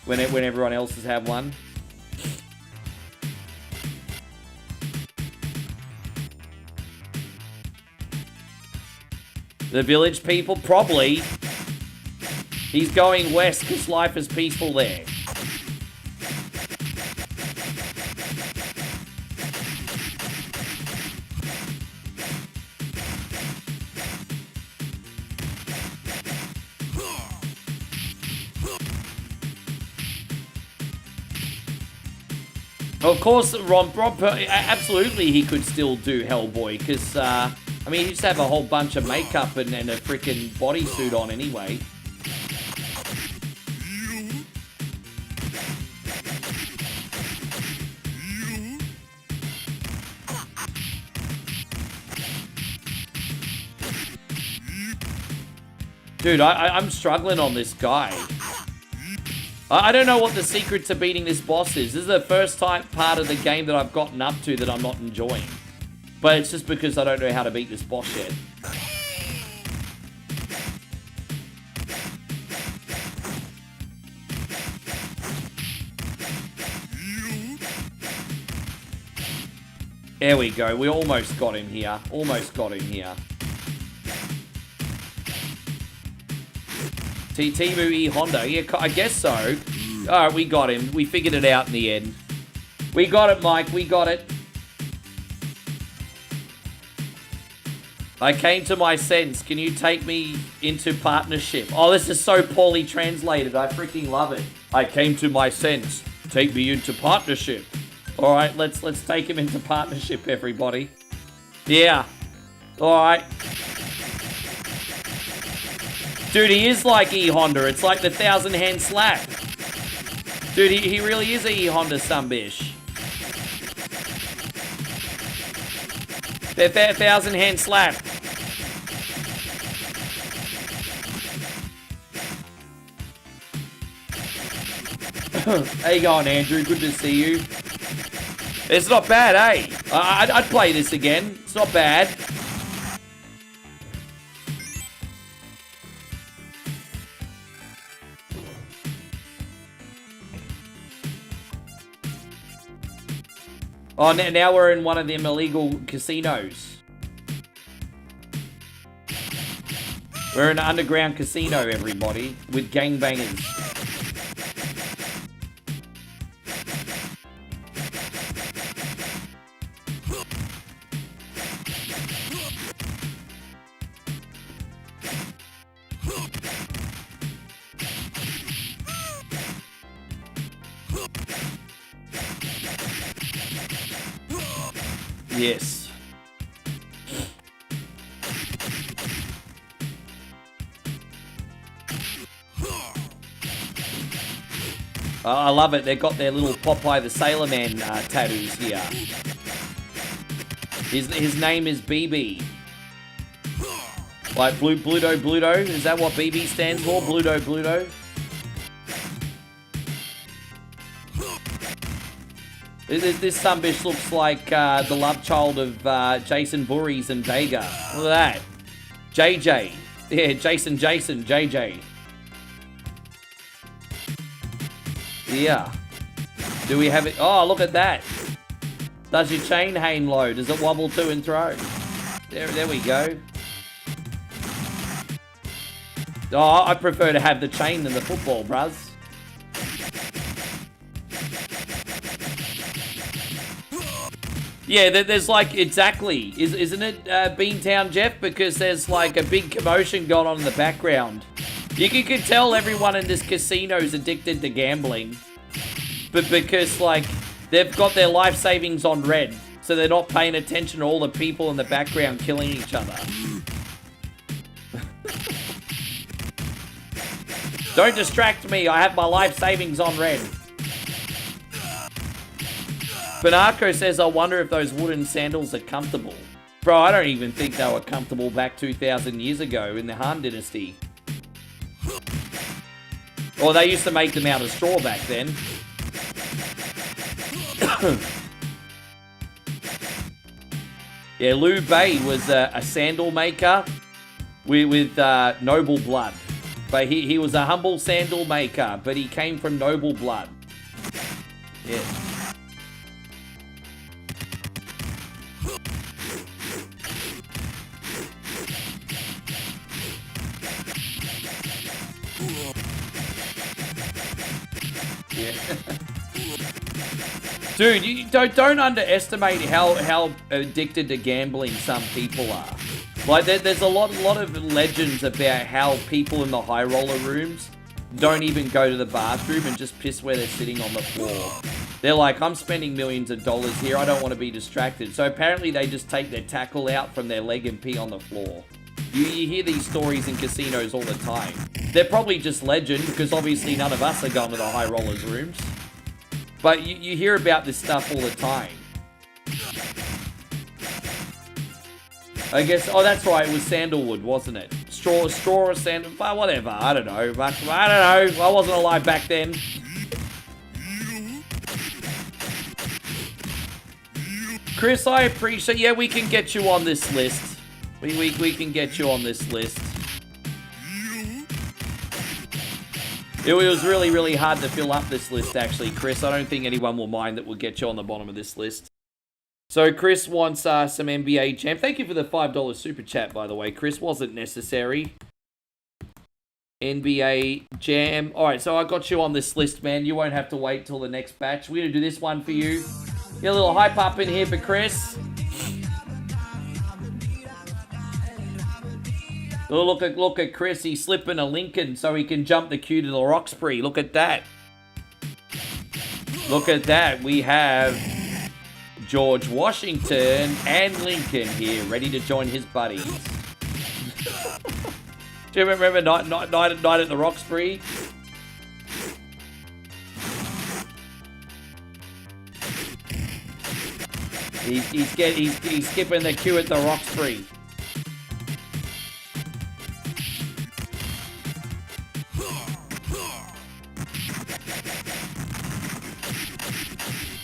When everyone else has had one. The village people? Probably. He's going west because life is peaceful there. Of course, Rob, absolutely he could still do Hellboy, because, I mean, he used to have a whole bunch of makeup and a freaking bodysuit on anyway. Dude, I'm struggling on this guy. I don't know what the secret to beating this boss is. This is the first part of the game that I've gotten up to that I'm not enjoying. But it's just because I don't know how to beat this boss yet. There we go. We almost got him here. Almost got him here. Timu E Honda. Yeah, I guess so. Alright, we got him. We figured it out in the end. We got it, Mike. We got it. I came to my sense. Can you take me into partnership? Oh, this is so poorly translated. I freaking love it. I came to my sense. Take me into partnership. Alright, let's take him into partnership, everybody. Yeah. Alright. Dude, he is like E-Honda. It's like the 1,000-hand slap. Dude, he really is a E-Honda sunbish. That 1,000-hand slap. How you going, Andrew? Good to see you. It's not bad, eh? I'd play this again. It's not bad. Oh, now we're in one of them illegal casinos. We're in an underground casino, everybody, with gangbangers. Yes. I love it. They've got their little Popeye the Sailor Man tattoos here. His name is BB. Like Bluto. Is that what BB stands for? Bluto. This sumbitch looks like the love child of Jason Voorhees and Vega. Look at that. JJ. Yeah, Jason, JJ. Yeah. Do we have it? Oh, look at that. Does your chain hang low? Does it wobble to and fro? There we go. Oh, I prefer to have the chain than the football, bruz. Yeah, there's like, exactly. Isn't it Beantown, Jeff? Because there's like a big commotion going on in the background. You can tell everyone in this casino is addicted to gambling. But because, like, they've got their life savings on red. So they're not paying attention to all the people in the background killing each other. Don't distract me. I have my life savings on red. Banarco says, I wonder if those wooden sandals are comfortable. Bro, I don't even think they were comfortable back 2,000 years ago in the Han Dynasty. Or they used to make them out of straw back then. Yeah, Liu Bei was a sandal maker with noble blood. But he was a humble sandal maker, but he came from noble blood. Yeah. Dude, you don't underestimate how addicted to gambling some people are. Like, there's a lot of legends about how people in the high roller rooms don't even go to the bathroom and just piss where they're sitting on the floor. They're like, I'm spending millions of dollars here, I don't want to be distracted. So apparently they just take their tackle out from their leg and pee on the floor. You hear these stories in casinos all the time. They're probably just legend, because obviously none of us are going to the high rollers rooms. But you hear about this stuff all the time. I guess, oh, that's right, it was sandalwood, wasn't it? Straw or sandal, whatever, I don't know. I don't know, I wasn't alive back then. Chris, I appreciate, yeah, we can get you on this list. We can get you on this list. It was really, really hard to fill up this list, actually, Chris. I don't think anyone will mind that we'll get you on the bottom of this list. So Chris wants some NBA Jam. Thank you for the $5 super chat, by the way. Chris, wasn't necessary. NBA Jam. All right, so I got you on this list, man. You won't have to wait till the next batch. We're going to do this one for you. Get a little hype up in here for Chris. Oh, look at Chris. He's slipping a Lincoln so he can jump the queue to the Roxbury. Look at that. Look at that. We have George Washington and Lincoln here, ready to join his buddies. Do you remember night at the Roxbury? He's skipping the queue at the Roxbury.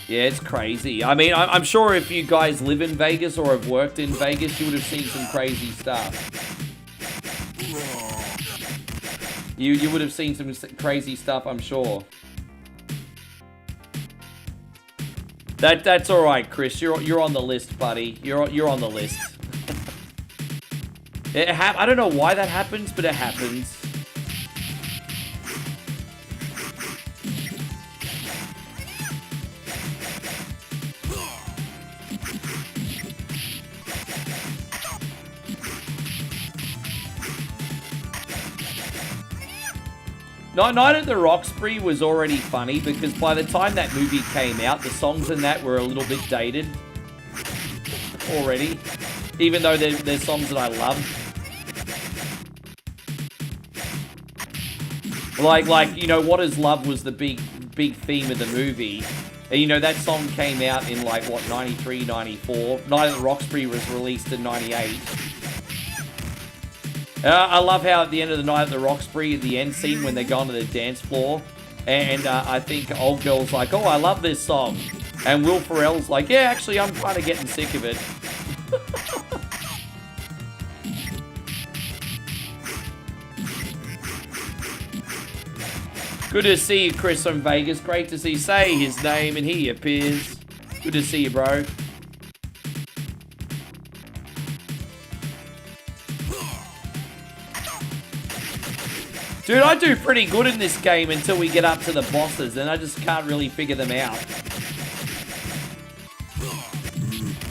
Yeah, it's crazy. I mean, I'm sure if you guys live in Vegas or have worked in Vegas, you would have seen some crazy stuff. You would have seen some crazy stuff, I'm sure. That's all right, Chris. You're on the list, buddy. You're on the list. I don't know why that happens, but it happens. Night at the Roxbury was already funny because by the time that movie came out, the songs in that were a little bit dated already, even though they're songs that I love. Like you know, What Is Love was the big theme of the movie. And you know, that song came out in like, what, 93, 94. Night at the Roxbury was released in 98. I love how at the end of the Night at the Roxbury, at the end scene when they go onto the dance floor And I think old girl's like, oh, I love this song. And Will Ferrell's like, yeah, actually, I'm kind of getting sick of it. Good to see you, Chris from Vegas. Great to see you. Say his name and he appears. Good to see you, bro. Dude, I do pretty good in this game until we get up to the bosses, and I just can't really figure them out.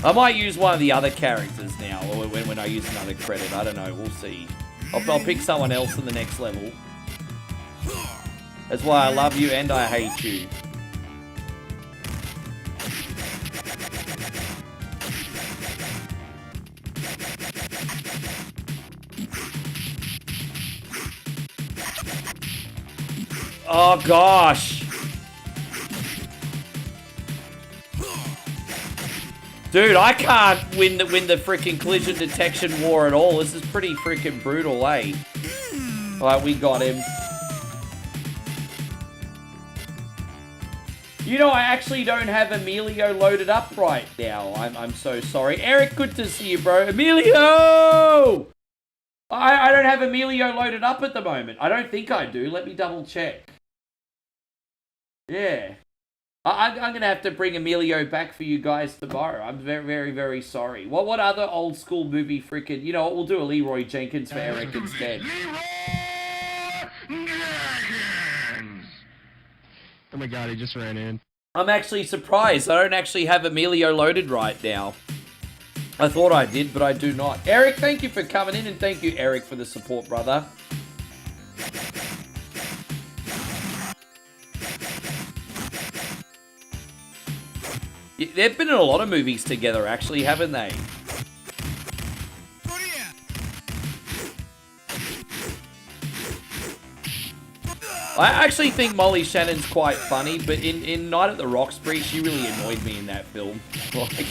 I might use one of the other characters now, or when I use another credit. I don't know. We'll see. I'll pick someone else in the next level. That's why I love you and I hate you. Oh, gosh. Dude, I can't win the freaking collision detection war at all. This is pretty freaking brutal, eh? Alright, we got him. You know, I actually don't have Emilio loaded up right now. I'm so sorry. Eric, good to see you, bro. Emilio! I don't have Emilio loaded up at the moment. I don't think I do. Let me double check. Yeah. I'm going to have to bring Emilio back for you guys tomorrow. I'm very, very, very sorry. What other old school movie freaking... You know what? We'll do a Leroy Jenkins for Eric instead. Oh my god, he just ran in. I'm actually surprised. I don't actually have Emilio loaded right now. I thought I did, but I do not. Eric, thank you for coming in, and thank you, Eric, for the support, brother. They've been in a lot of movies together, actually, haven't they? I actually think Molly Shannon's quite funny, but in Night at the Roxbury, she really annoyed me in that film. Like,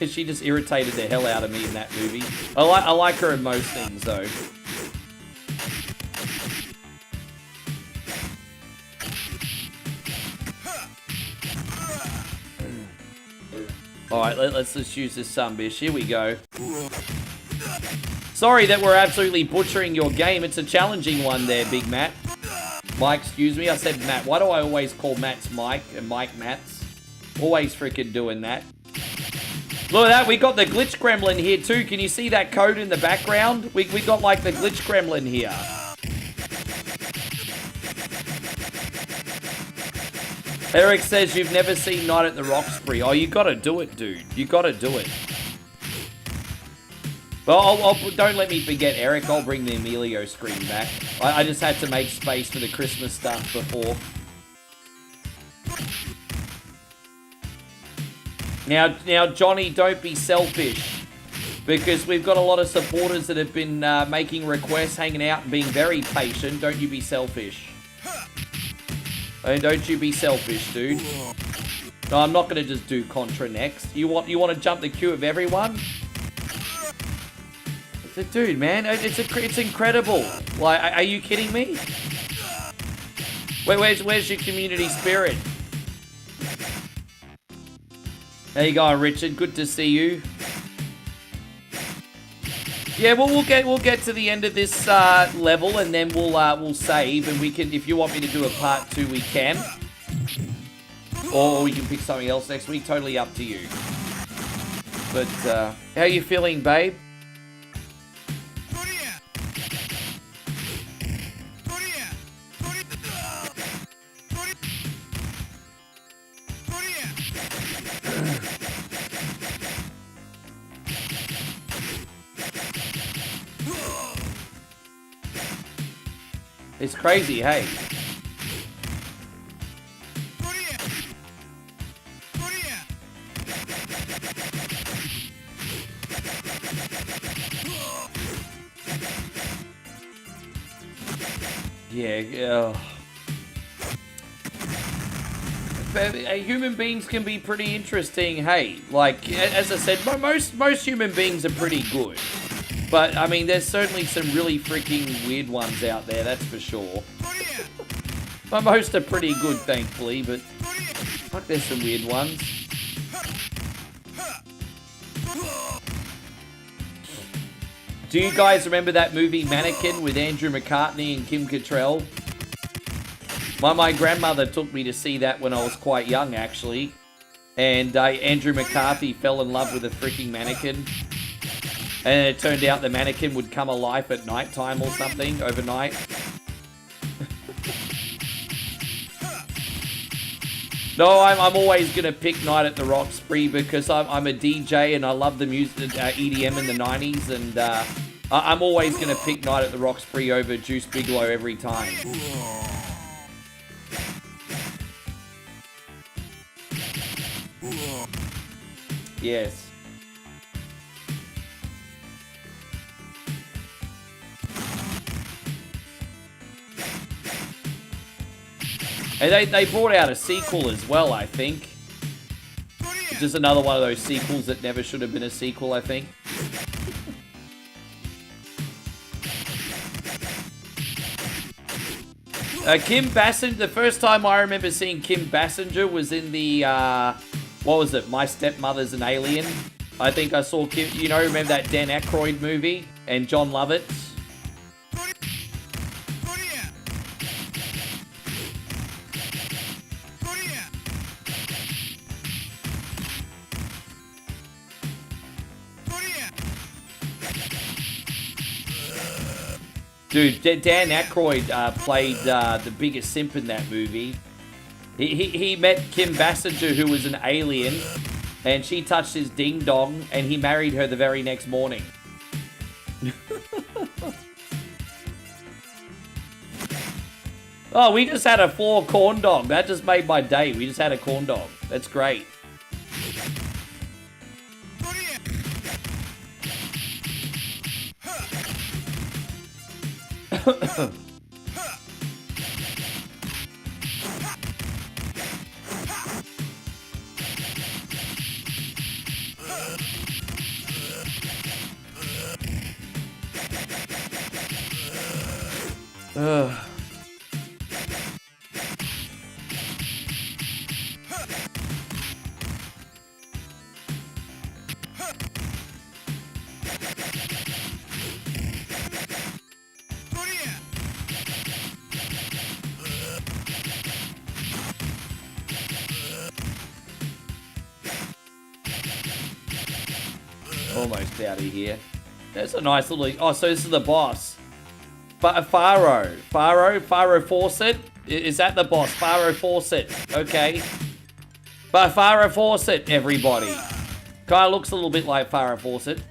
she just irritated the hell out of me in that movie. I like her in most things, though. Alright, let's just use this sunbish. Here we go. Sorry that we're absolutely butchering your game. It's a challenging one there, Big Matt. Mike, excuse me. I said Matt. Why do I always call Matt's Mike and Mike Matt's? Always freaking doing that. Look at that. We got the glitch gremlin here too. Can you see that code in the background? We got like the glitch gremlin here. Eric says you've never seen Night at the Roxbury. Oh, you gotta do it, dude. You gotta do it. Well, don't let me forget, Eric. I'll bring the Emilio screen back. I just had to make space for the Christmas stuff before. Now, Johnny, don't be selfish. Because we've got a lot of supporters that have been making requests, hanging out, and being very patient. Don't you be selfish. Don't you be selfish, dude. No, I'm not going to just do Contra next. You want to jump the queue of everyone? Dude, man, it's incredible. Like, are you kidding me? Where's your community spirit? There you go, Richard. Good to see you. Yeah, well, we'll get to the end of this level, and then we'll save, and we can. If you want me to do a part 2, we can, or we can pick something else next week. Totally up to you. But how you feeling, babe? It's crazy, hey. Yeah. Human beings can be pretty interesting, hey. Like, as I said, most human beings are pretty good. But, I mean, there's certainly some really freaking weird ones out there, that's for sure. Most are pretty good, thankfully, but fuck, there's some weird ones. Do you guys remember that movie Mannequin with Andrew McCartney and Kim Cattrall? My grandmother took me to see that when I was quite young, actually. And Andrew McCarthy fell in love with a freaking mannequin. And it turned out the mannequin would come alive at night time or something, overnight. No, I'm always going to pick Night at the Roxbury because I'm a DJ and I love the music, EDM in the 90s. And I'm always going to pick Night at the Roxbury over Juice Bigelow every time. Yes. And they brought out a sequel as well, I think. Just another one of those sequels that never should have been a sequel, I think. Kim Basinger, the first time I remember seeing Kim Basinger was in the, what was it, My Stepmother's an Alien. I think I saw Kim, you know, remember that Dan Aykroyd movie? And John Lovitz? Dude, Dan Aykroyd played the biggest simp in that movie. He met Kim Basinger, who was an alien, and she touched his ding-dong, and he married her the very next morning. Oh, we just had a 4 corn dog. That just made my day. We just had a corn dog. That's great. Almost out of here. That's a nice little... Oh, so this is the boss. Faro Fawcett? Is that the boss? Faro Fawcett. Okay. But Faro Fawcett, everybody. Guy looks a little bit like Faro Fawcett.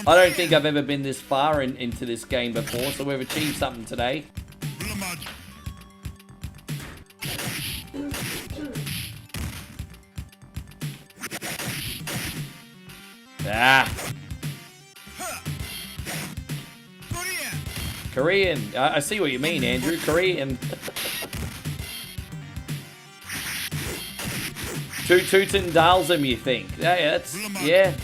I don't think I've ever been this far into this game before, so we've achieved something today. Ah. Korean. I see what you mean, Andrew. Korean. Tootin Dalsum, you think? Yeah, that's... Yeah.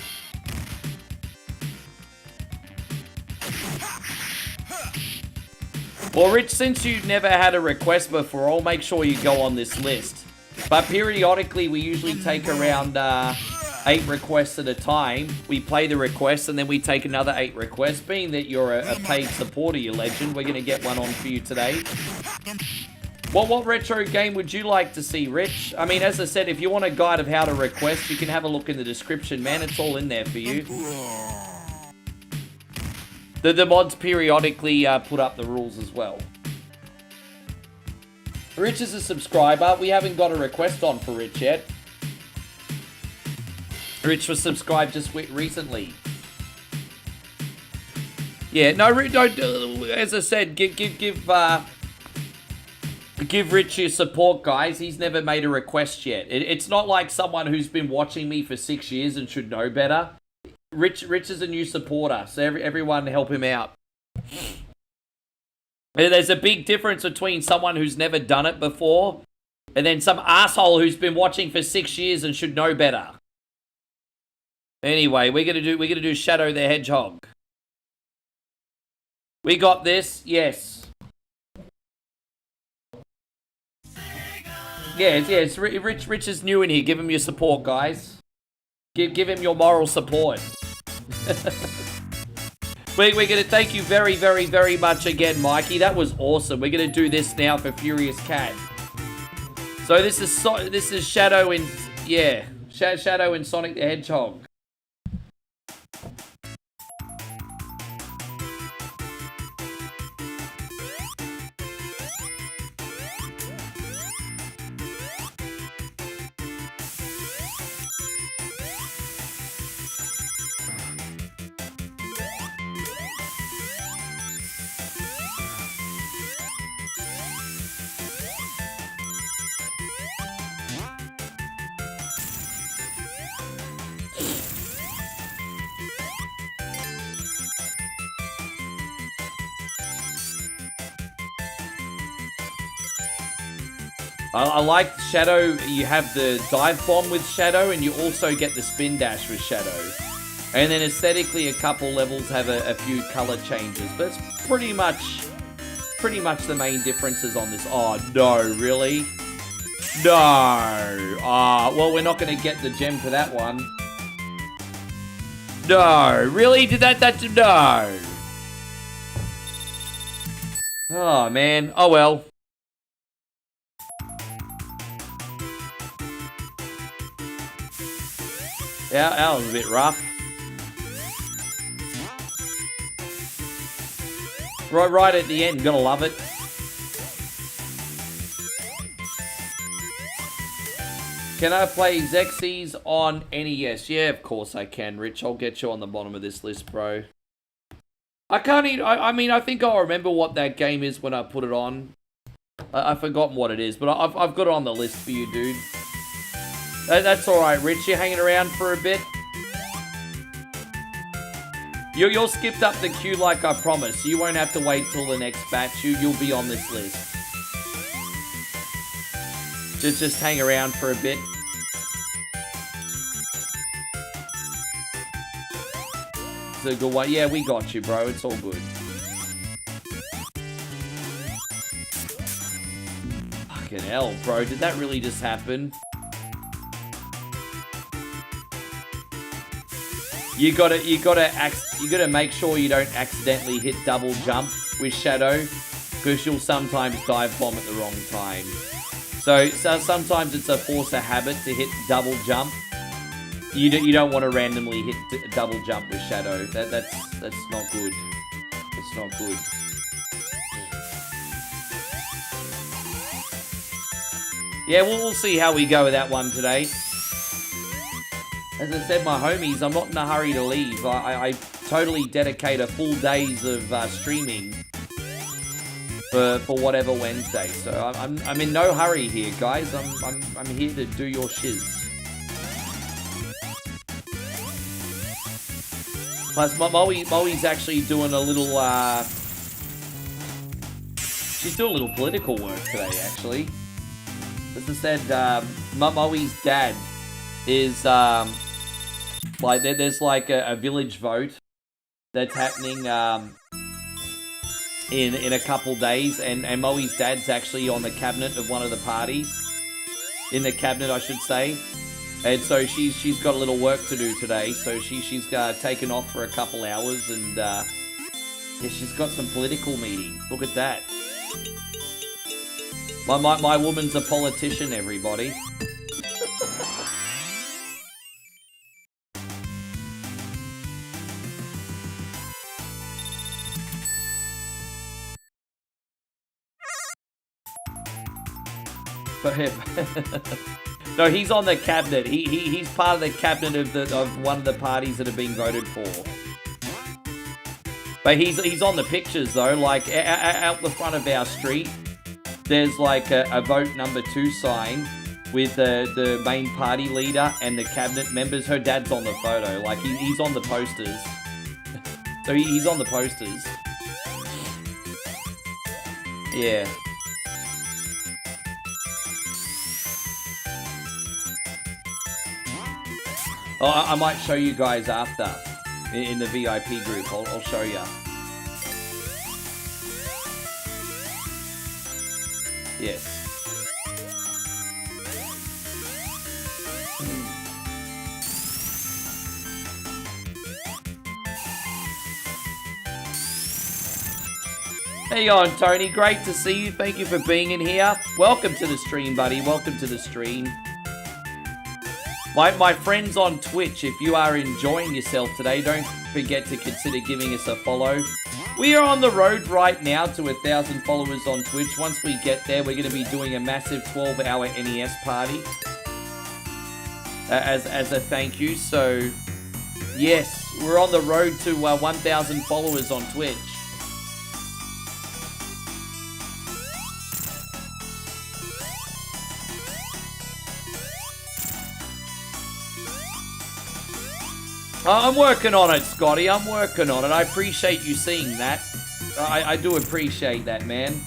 Well, Rich, since you've never had a request before, I'll make sure you go on this list. But periodically, we usually take around 8 requests at a time. We play the requests, and then we take another 8 requests. Being that you're a paid supporter, you legend, we're going to get one on for you today. What retro game would you like to see, Rich? I mean, as I said, if you want a guide of how to request, you can have a look in the description, man. It's all in there for you. The mods periodically put up the rules as well. Rich is a subscriber. We haven't got a request on for Rich yet. Rich was subscribed just recently. Yeah, no, as I said, give Rich your support, guys. He's never made a request yet. It's not like someone who's been watching me for 6 years and should know better. Rich is a new supporter, so everyone help him out. There's a big difference between someone who's never done it before And then some asshole who's been watching for 6 years and should know better. Anyway, we're gonna do Shadow the Hedgehog. We got this, yes. Yes. Rich is new in here. Give him your support, guys. Give him your moral support. We're gonna thank you very, very, very much again, Mikey. That was awesome. We're gonna do this now for Furious Cat. So this is Shadow in Shadow and Sonic the Hedgehog. I like Shadow. You have the dive bomb with Shadow, and you also get the spin dash with Shadow. And then aesthetically, a couple levels have a few color changes, but it's pretty much the main differences on this. Oh no, really? No. Well, we're not going to get the gem for that one. No, really? Did that no? Oh man. Oh well. Yeah, that was a bit rough. Right at the end, gonna love it. Can I play Xerxes on NES? Yeah, of course I can, Rich. I'll get you on the bottom of this list, bro. I can't even... I mean, I think I'll remember what that game is when I put it on. I've forgotten what it is, but I've got it on the list for you, dude. That's alright, Rich. You're hanging around for a bit. You're skipped up the queue like I promised. You won't have to wait till the next batch. You'll be on this list. Just hang around for a bit. It's a good one. Yeah, we got you, bro. It's all good. Fucking hell, bro. Did that really just happen? You gotta make sure you don't accidentally hit double jump with Shadow, because you'll sometimes dive bomb at the wrong time. So sometimes it's a force of habit to hit double jump. You don't want to randomly hit double jump with Shadow. That's not good. It's not good. Yeah, we'll see how we go with that one today. As I said, my homies, I'm not in a hurry to leave. I totally dedicate a full days of streaming for whatever Wednesday. So I'm in no hurry here, guys. I'm here to do your shiz. Plus, Moe's actually doing a little. She's doing a little political work today, actually. As I said, Moe's dad is like there's like a village vote that's happening in a couple days, and Moe's dad's actually on the cabinet of one of the parties. In the cabinet, I should say. And so she's got a little work to do today. So she's taken off for a couple hours, and yeah, she's got some political meeting. Look at that. My woman's a politician, everybody. No, he's on the cabinet. He's part of the cabinet of one of the parties that have been voted for. But he's on the pictures though. Like out the front of our street, there's like a vote number 2 sign with the main party leader and the cabinet members. Her dad's on the photo. Like he's on the posters. So he's on the posters. Oh, I might show you guys after in the VIP group. I'll show you. Yes. How you going, Tony? Great to see you. Thank you for being in here. Welcome to the stream, buddy. Welcome to the stream. My friends on Twitch, if you are enjoying yourself today, don't forget to consider giving us a follow. We are on the road right now to 1,000 followers on Twitch. Once we get there, we're going to be doing a massive 12-hour NES party as a thank you. So, yes, we're on the road to 1,000 followers on Twitch. I'm working on it, Scotty. I'm working on it. I appreciate you seeing that. I do appreciate that, man.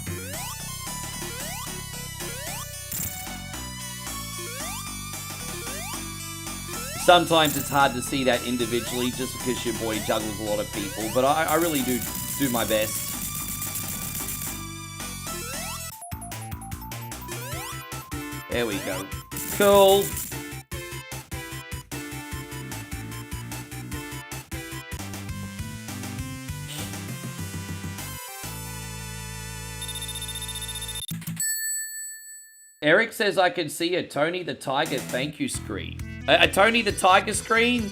Sometimes it's hard to see that individually just because your boy juggles a lot of people. But I really do my best. There we go. Cool. Eric says I can see a Tony the Tiger thank you screen. A Tony the Tiger screen?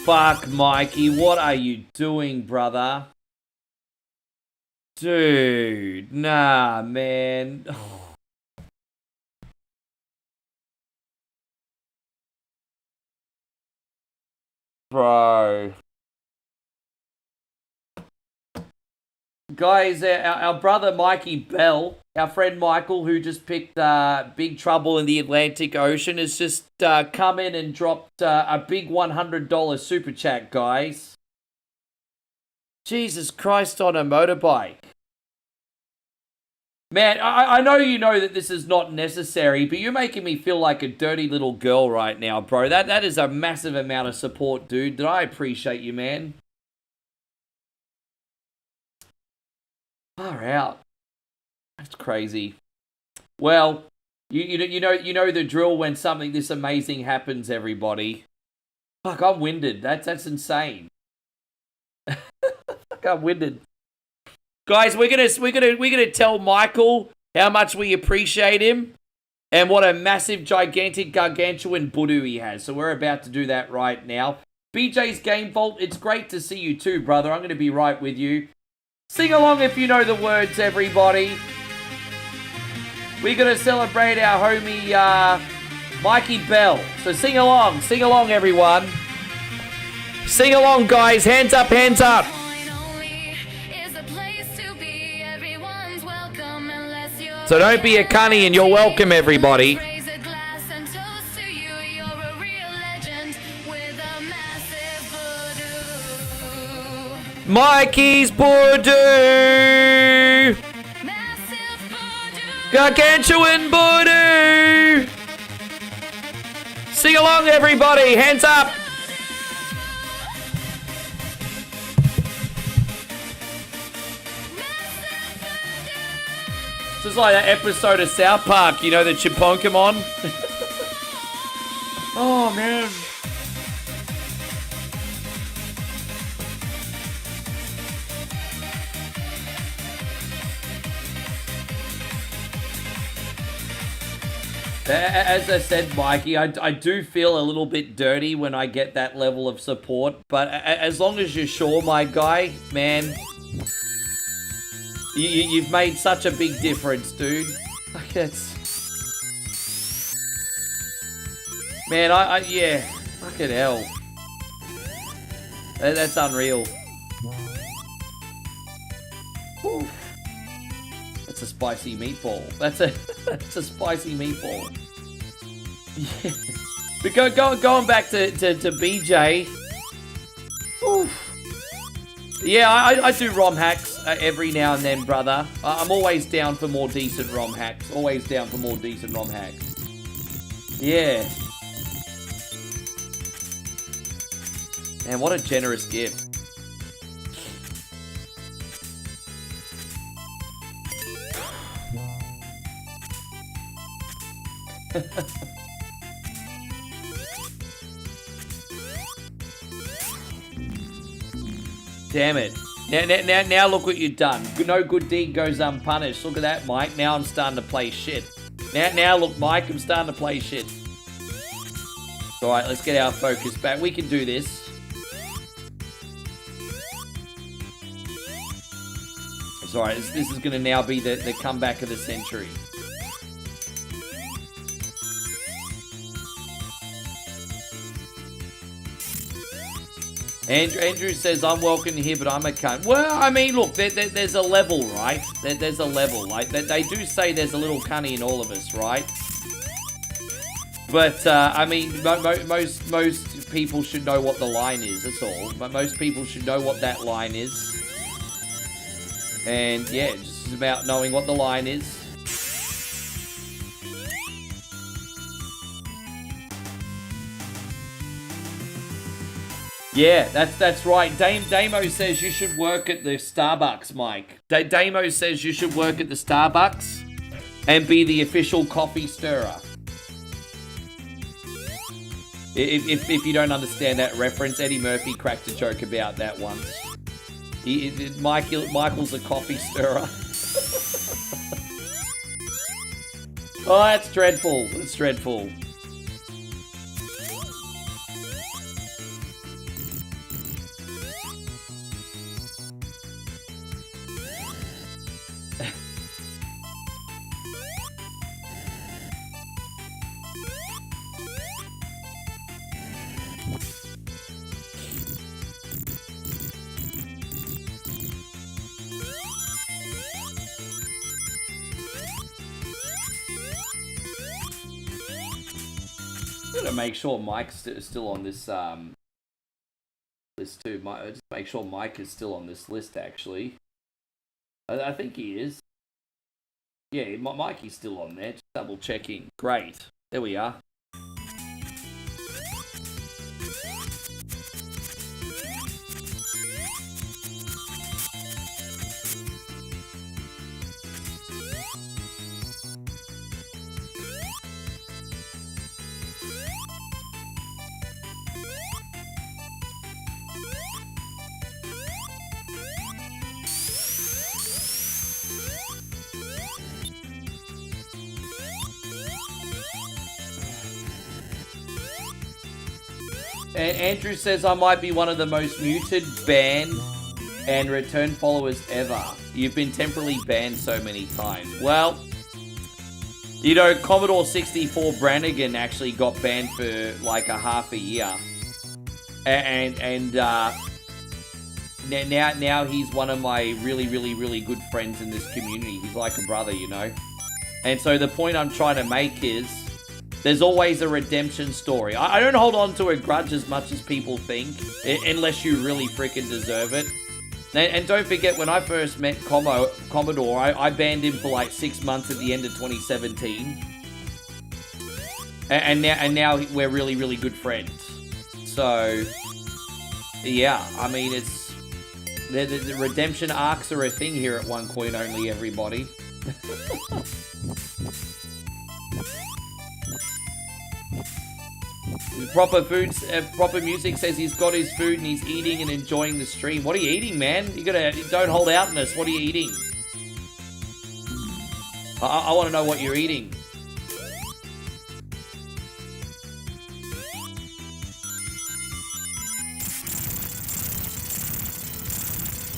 Fuck, Mikey, what are you doing, brother? Dude, nah, man. Bro. Guys, our brother Mikey Bell, our friend Michael, who just picked Big Trouble in the Atlantic Ocean, has just come in and dropped a big $100 super chat, guys. Jesus Christ on a motorbike. Man, I know you know that this is not necessary, but you're making me feel like a dirty little girl right now, bro. That is a massive amount of support, dude. I appreciate you, man. Far out. That's crazy. Well, you know the drill when something this amazing happens, everybody. Fuck, I'm winded. That's insane. Fuck, I'm winded. Guys, we're gonna tell Michael how much we appreciate him and what a massive, gigantic, gargantuan Budu he has. So we're about to do that right now. BJ's Game Vault, it's great to see you too, brother. I'm gonna be right with you. Sing along if you know the words, everybody. We're gonna celebrate our homie Mikey Bell. So sing along, everyone. Sing along, guys. Hands up, hands up. So don't be a cunny and you're welcome, everybody. Mikey's Budu! Gargantuan Budu! Sing along, everybody! Hands up! This is like that episode of South Park, you know, the Chimponkemon? Oh, man. As I said, Mikey, I do feel a little bit dirty when I get that level of support, but as long as you're sure, my guy, man... You've made such a big difference, dude. Like, man, yeah. Fucking hell. That's unreal. Oof. That's a spicy meatball. That's a spicy meatball. Yeah. But going back to BJ. Oof. Yeah, I do ROM hacks every now and then, brother. I'm always down for more decent ROM hacks. Always down for more decent ROM hacks. Yeah. Man, what a generous gift. Damn it. Now look what you've done. No good deed goes unpunished. Look at that, Mike. Now I'm starting to play shit. Now look, Mike, I'm starting to play shit. Alright, let's get our focus back. We can do this. It's alright. This is going to now be the comeback of the century. Andrew says, I'm welcome here, but I'm a cunt. Well, I mean, look, there's a level, right? There's a level. Like, they do say there's a little cunny in all of us, right? But, I mean, most people should know what the line is, that's all. But most people should know what that line is. And, yeah, just about knowing what the line is. Yeah, that's right. Damo says you should work at the Starbucks, Mike. Damo says you should work at the Starbucks and be the official coffee stirrer. If you don't understand that reference, Eddie Murphy cracked a joke about that once. Michael's a coffee stirrer. Oh, that's dreadful. That's dreadful. Make sure Mike's still on this list too. Just make sure Mike is still on this list. Actually, I think he is. Yeah, Mikey's still on there. Just double checking. Great. There we are. Andrew says I might be one of the most muted, banned, and return followers ever. You've been temporarily banned so many times. Well, you know, Commodore 64 Brannigan actually got banned for like a half a year. And now he's one of my really good friends in this community. He's like a brother, you know. And so the point I'm trying to make is, there's always a redemption story. I don't hold on to a grudge as much as people think, unless you really freaking deserve it. And don't forget, when I first met Commodore, I banned him for like 6 months at the end of 2017. And now we're really good friends. So, yeah, I mean, it's... The redemption arcs are a thing here at One Coin Only, everybody. Proper music says he's got his food and he's eating and enjoying the stream. What are you eating, man? Don't hold out on us. What are you eating? I want to know what you're eating.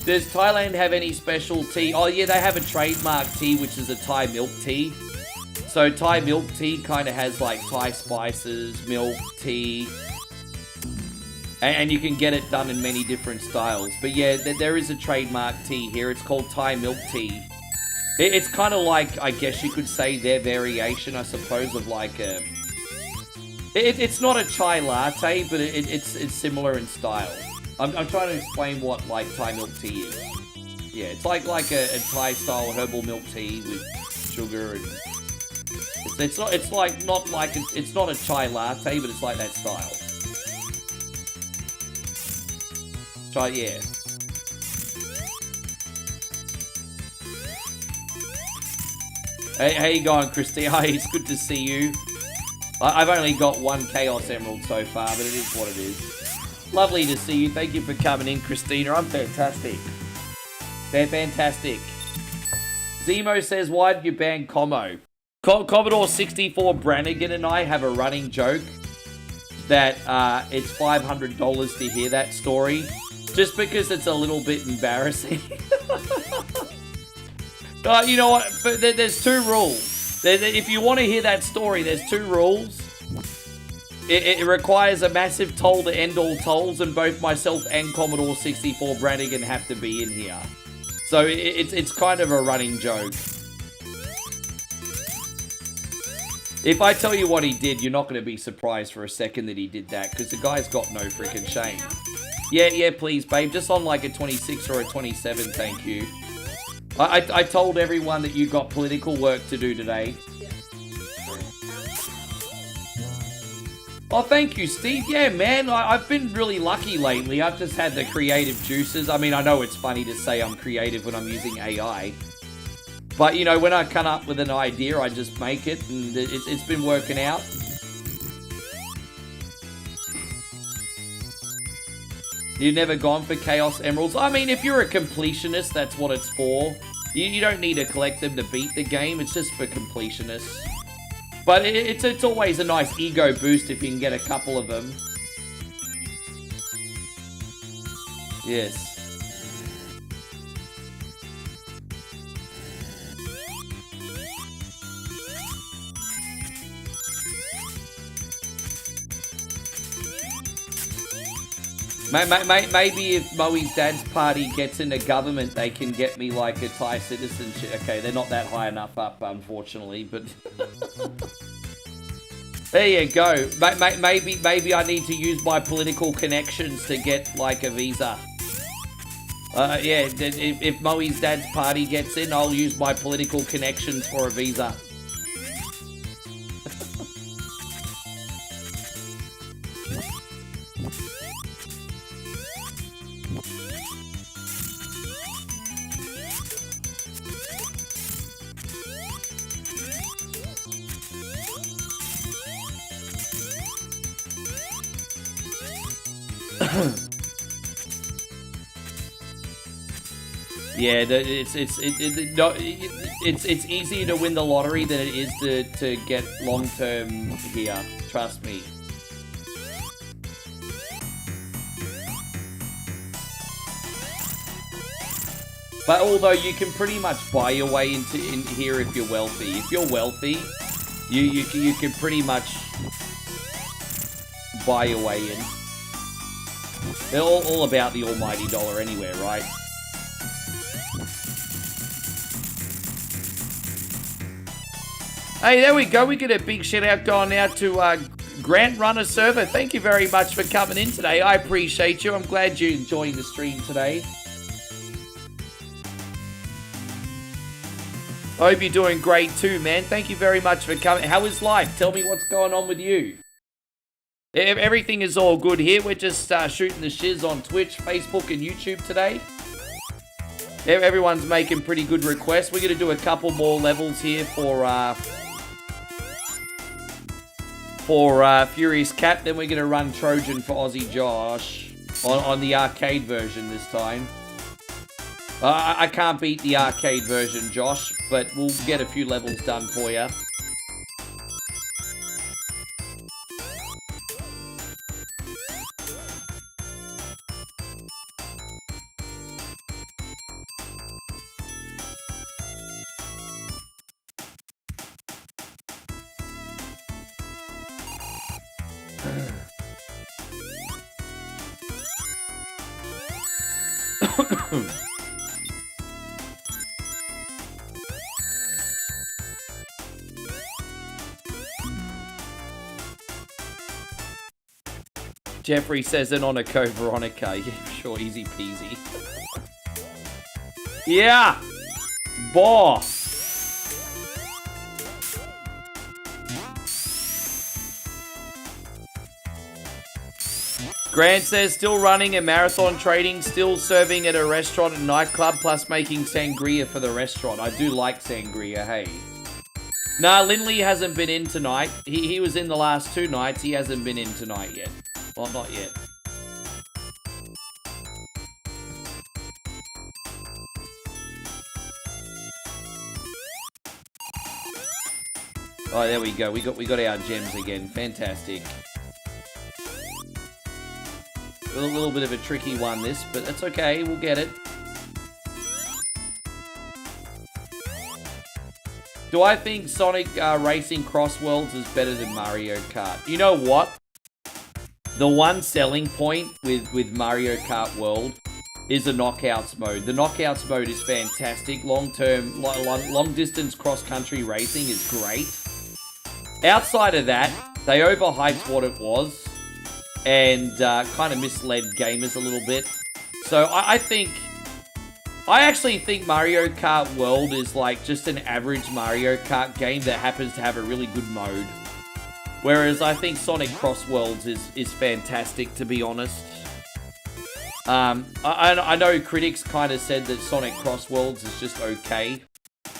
Does Thailand have any special tea? Oh yeah, they have a trademark tea, which is a Thai milk tea. So Thai milk tea kind of has like Thai spices, milk, tea. And you can get it done in many different styles. But yeah, there is a trademark tea here. It's called Thai milk tea. It's kind of like, I guess you could say, their variation, I suppose, of like a... It's not a chai latte, but it's similar in style. I'm trying to explain what like Thai milk tea is. Yeah, it's like a Thai style herbal milk tea with sugar and it's not a chai latte, but it's like that style. Try yeah. Hey, how you going, Christy? Hi, it's good to see you. I've only got one Chaos Emerald so far, but it is what it is. Lovely to see you. Thank you for coming in, Christina. I'm fantastic. They're fantastic. Zemo says, why did you ban Como? Commodore 64 Brannigan and I have a running joke that it's $500 to hear that story, just because it's a little bit embarrassing. You know what? But there's two rules. If you want to hear that story, there's two rules. It requires a massive toll to end all tolls, and both myself and Commodore 64 Brannigan have to be in here. So it's kind of a running joke. If I tell you what he did, you're not going to be surprised for a second that he did that, because the guy's got no freaking shame. Yeah, please, babe. Just on like a 26 or a 27, thank you. I told everyone that you got political work to do today. Oh, thank you, Steve. Yeah, man, I've been really lucky lately. I've just had the creative juices. I mean, I know it's funny to say I'm creative when I'm using AI. But, you know, when I come up with an idea, I just make it, and it's been working out. You've never gone for Chaos Emeralds? I mean, if you're a completionist, that's what it's for. You don't need to collect them to beat the game. It's just for completionists. But it's always a nice ego boost if you can get a couple of them. Yes. Maybe if Moe's dad's party gets into government, they can get me like a Thai citizenship. Okay, they're not that high enough up, unfortunately, but there you go. Maybe I need to use my political connections to get like a visa. Yeah, if Moe's dad's party gets in, I'll use my political connections for a visa. Yeah, it's easier to win the lottery than it is to get long term here. Trust me. But although you can pretty much buy your way in here if you're wealthy. If you're wealthy, you can pretty much buy your way in. They're all about the almighty dollar anyway, right? Hey, there we go. We get a big shout out going out to Grant Runner Server. Thank you very much for coming in today. I appreciate you. I'm glad you're enjoying the stream today. I hope you're doing great too, man. Thank you very much for coming. How is life? Tell me what's going on with you. Everything is all good here. We're just shooting the shiz on Twitch, Facebook, and YouTube today. Everyone's making pretty good requests. We're going to do a couple more levels here for Furious Cat. Then we're going to run Trojan for Aussie Josh on the arcade version this time. I can't beat the arcade version, Josh, but we'll get a few levels done for you. Jeffrey says it on a Code Veronica. Yeah, sure, easy peasy. Yeah! Boss! Grant says, still running a marathon trading, still serving at a restaurant and nightclub, plus making sangria for the restaurant. I do like sangria, hey. Nah, Lindley hasn't been in tonight. He was in the last 2 nights. He hasn't been in tonight yet. Well, not yet. Oh, there we go. We got our gems again. Fantastic. A little bit of a tricky one, this, but that's okay. We'll get it. Do I think Sonic Racing Cross Worlds is better than Mario Kart? You know what? The one selling point with Mario Kart World is the Knockouts mode. The Knockouts mode is fantastic. Long-term, long-distance cross-country racing is great. Outside of that, they overhyped what it was and kind of misled gamers a little bit. So I actually think Mario Kart World is like just an average Mario Kart game that happens to have a really good mode. Whereas I think Sonic Cross Worlds is fantastic, to be honest. I know critics kind of said that Sonic Cross Worlds is just okay.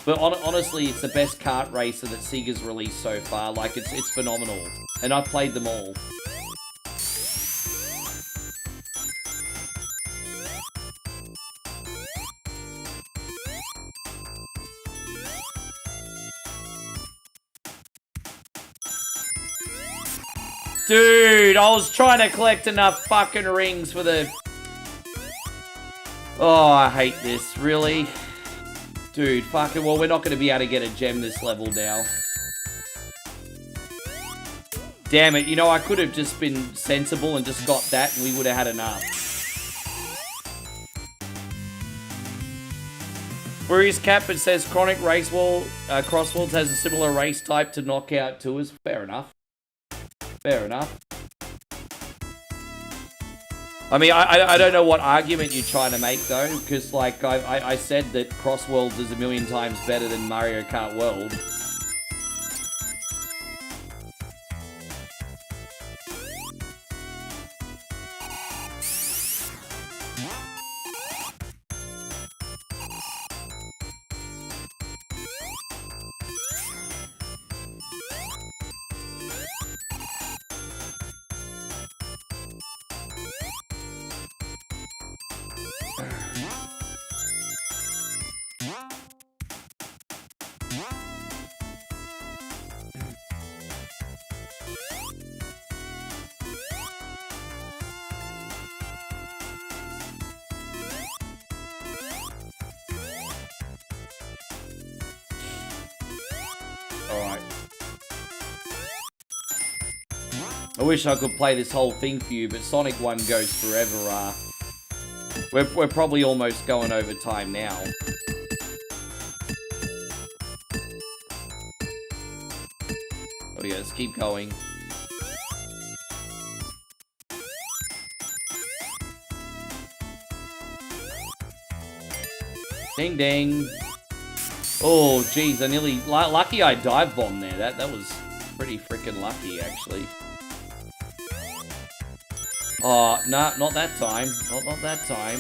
But honestly, it's the best kart racer that Sega's released so far. Like, it's phenomenal. And I've played them all. Dude, I was trying to collect enough fucking rings for the... Oh, I hate this. Really? Dude, fucking... Well, we're not going to be able to get a gem this level now. Damn it. You know, I could have just been sensible and just got that and we would have had enough. Furious Captain says Chronic Race Crossworlds has a similar race type to Knockout Tours. Fair enough. Fair enough. I mean, I don't know what argument you're trying to make, though, because, like, I said that Cross Worlds is a million times better than Mario Kart World. Alright. I wish I could play this whole thing for you, but Sonic 1 goes forever. We're probably almost going over time now. Oh yeah, let's keep going. Ding ding. Oh jeez, I nearly... Lucky I dive bombed there. That was pretty freaking lucky, actually. Oh, nah, not that time. Not that time.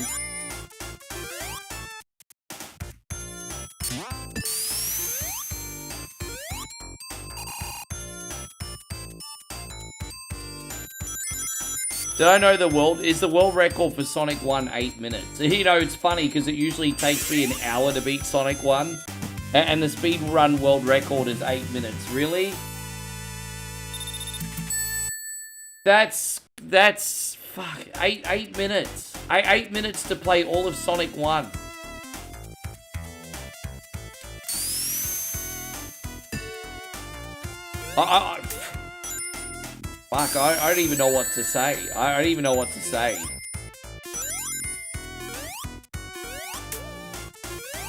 Did I know the world... Is the world record for Sonic 1 8 minutes? You know, it's funny because it usually takes me an hour to beat Sonic 1. And the speedrun world record is 8 minutes. Really? That's... Fuck. 8 minutes. 8 minutes to play all of Sonic 1. Fuck, I don't even know what to say. I don't even know what to say.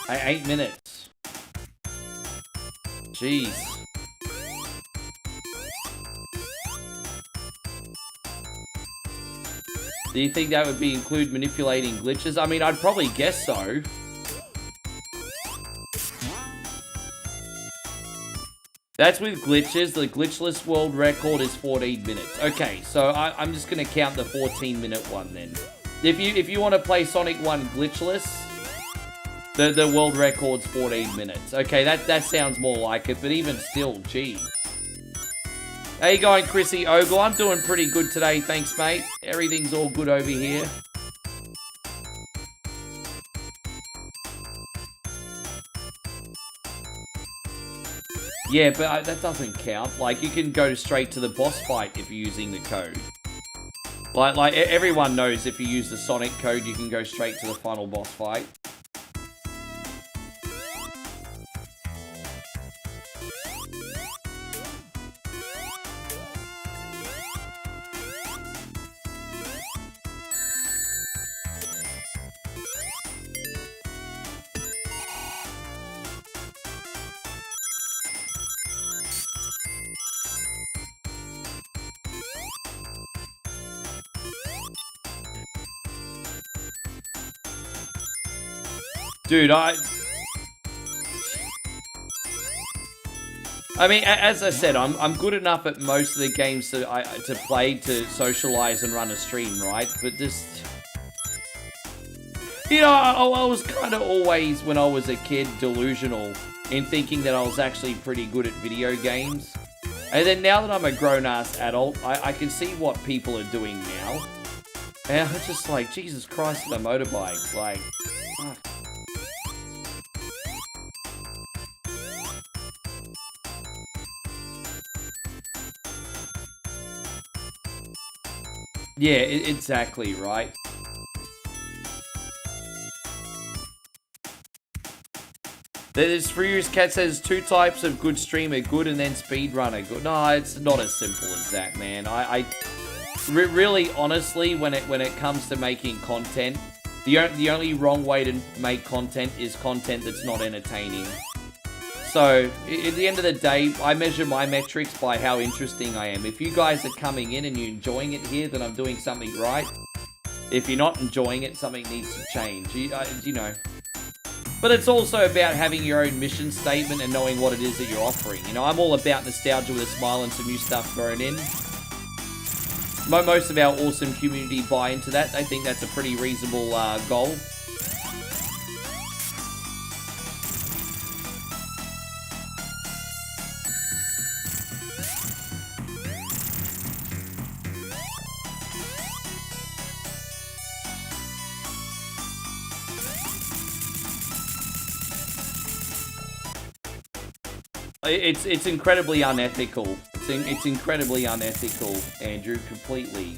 8 minutes. Jeez. Do you think that would include manipulating glitches? I mean, I'd probably guess so. That's with glitches. The glitchless world record is 14 minutes. Okay, so I'm just going to count the 14-minute one then. If you want to play Sonic 1 glitchless, the world record's 14 minutes. Okay, that sounds more like it, but even still, gee. How you going, Chrissy Ogle? I'm doing pretty good today, thanks, mate. Everything's all good over here. Yeah, but that doesn't count. Like, you can go straight to the boss fight if you're using the code. Like everyone knows if you use the Sonic code, you can go straight to the final boss fight. Dude, I mean, as I said, I'm good enough at most of the games to play, to socialize and run a stream, right? But just, you know, I was kind of always, when I was a kid, delusional in thinking that I was actually pretty good at video games. And then now that I'm a grown-ass adult, I can see what people are doing now. And I'm just like, Jesus Christ, the motorbike, like, fuck. Yeah, exactly, right? This Furious Cat says 2 types of good streamer, good and then speedrunner good. No, it's not as simple as that, man. Really, honestly, when it comes to making content, the only wrong way to make content is content that's not entertaining. So, at the end of the day, I measure my metrics by how interesting I am. If you guys are coming in and you're enjoying it here, then I'm doing something right. If you're not enjoying it, something needs to change. You know. But it's also about having your own mission statement and knowing what it is that you're offering. You know, I'm all about nostalgia with a smile and some new stuff thrown in. Most of our awesome community buy into that. They think that's a pretty reasonable goal. It's incredibly unethical. It's incredibly unethical, Andrew, completely.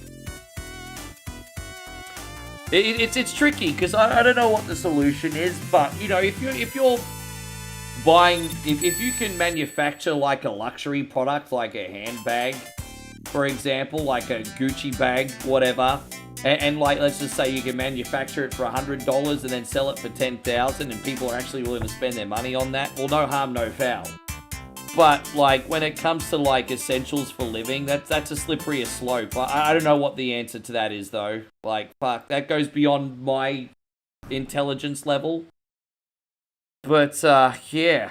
It's tricky because I don't know what the solution is, but you know, if you're buying, if you can manufacture like a luxury product, like a handbag, for example, like a Gucci bag, whatever, and like let's just say you can manufacture it for $100 and then sell it for $10,000, and people are actually willing to spend their money on that. Well, no harm, no foul. But, like, when it comes to, like, essentials for living, that's a slipperier slope. I don't know what the answer to that is, though. Like, fuck, that goes beyond my intelligence level. But, yeah.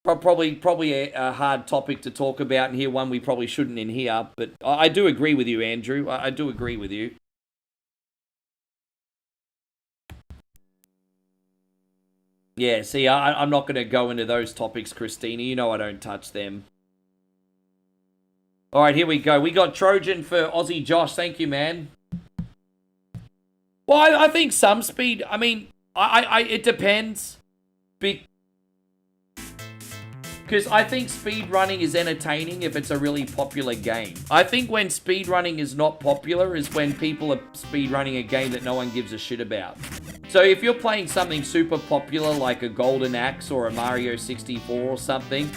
Probably a hard topic to talk about in here, one we probably shouldn't in here. But I do agree with you, Andrew. I do agree with you. Yeah, see, I'm not going to go into those topics, Christina. You know I don't touch them. All right, here we go. We got Trojan for Aussie Josh. Thank you, man. Well, I think some speed... I mean, it depends. Because I think speedrunning is entertaining if it's a really popular game. I think when speedrunning is not popular is when people are speedrunning a game that no one gives a shit about. So if you're playing something super popular like a Golden Axe or a Mario 64 or something,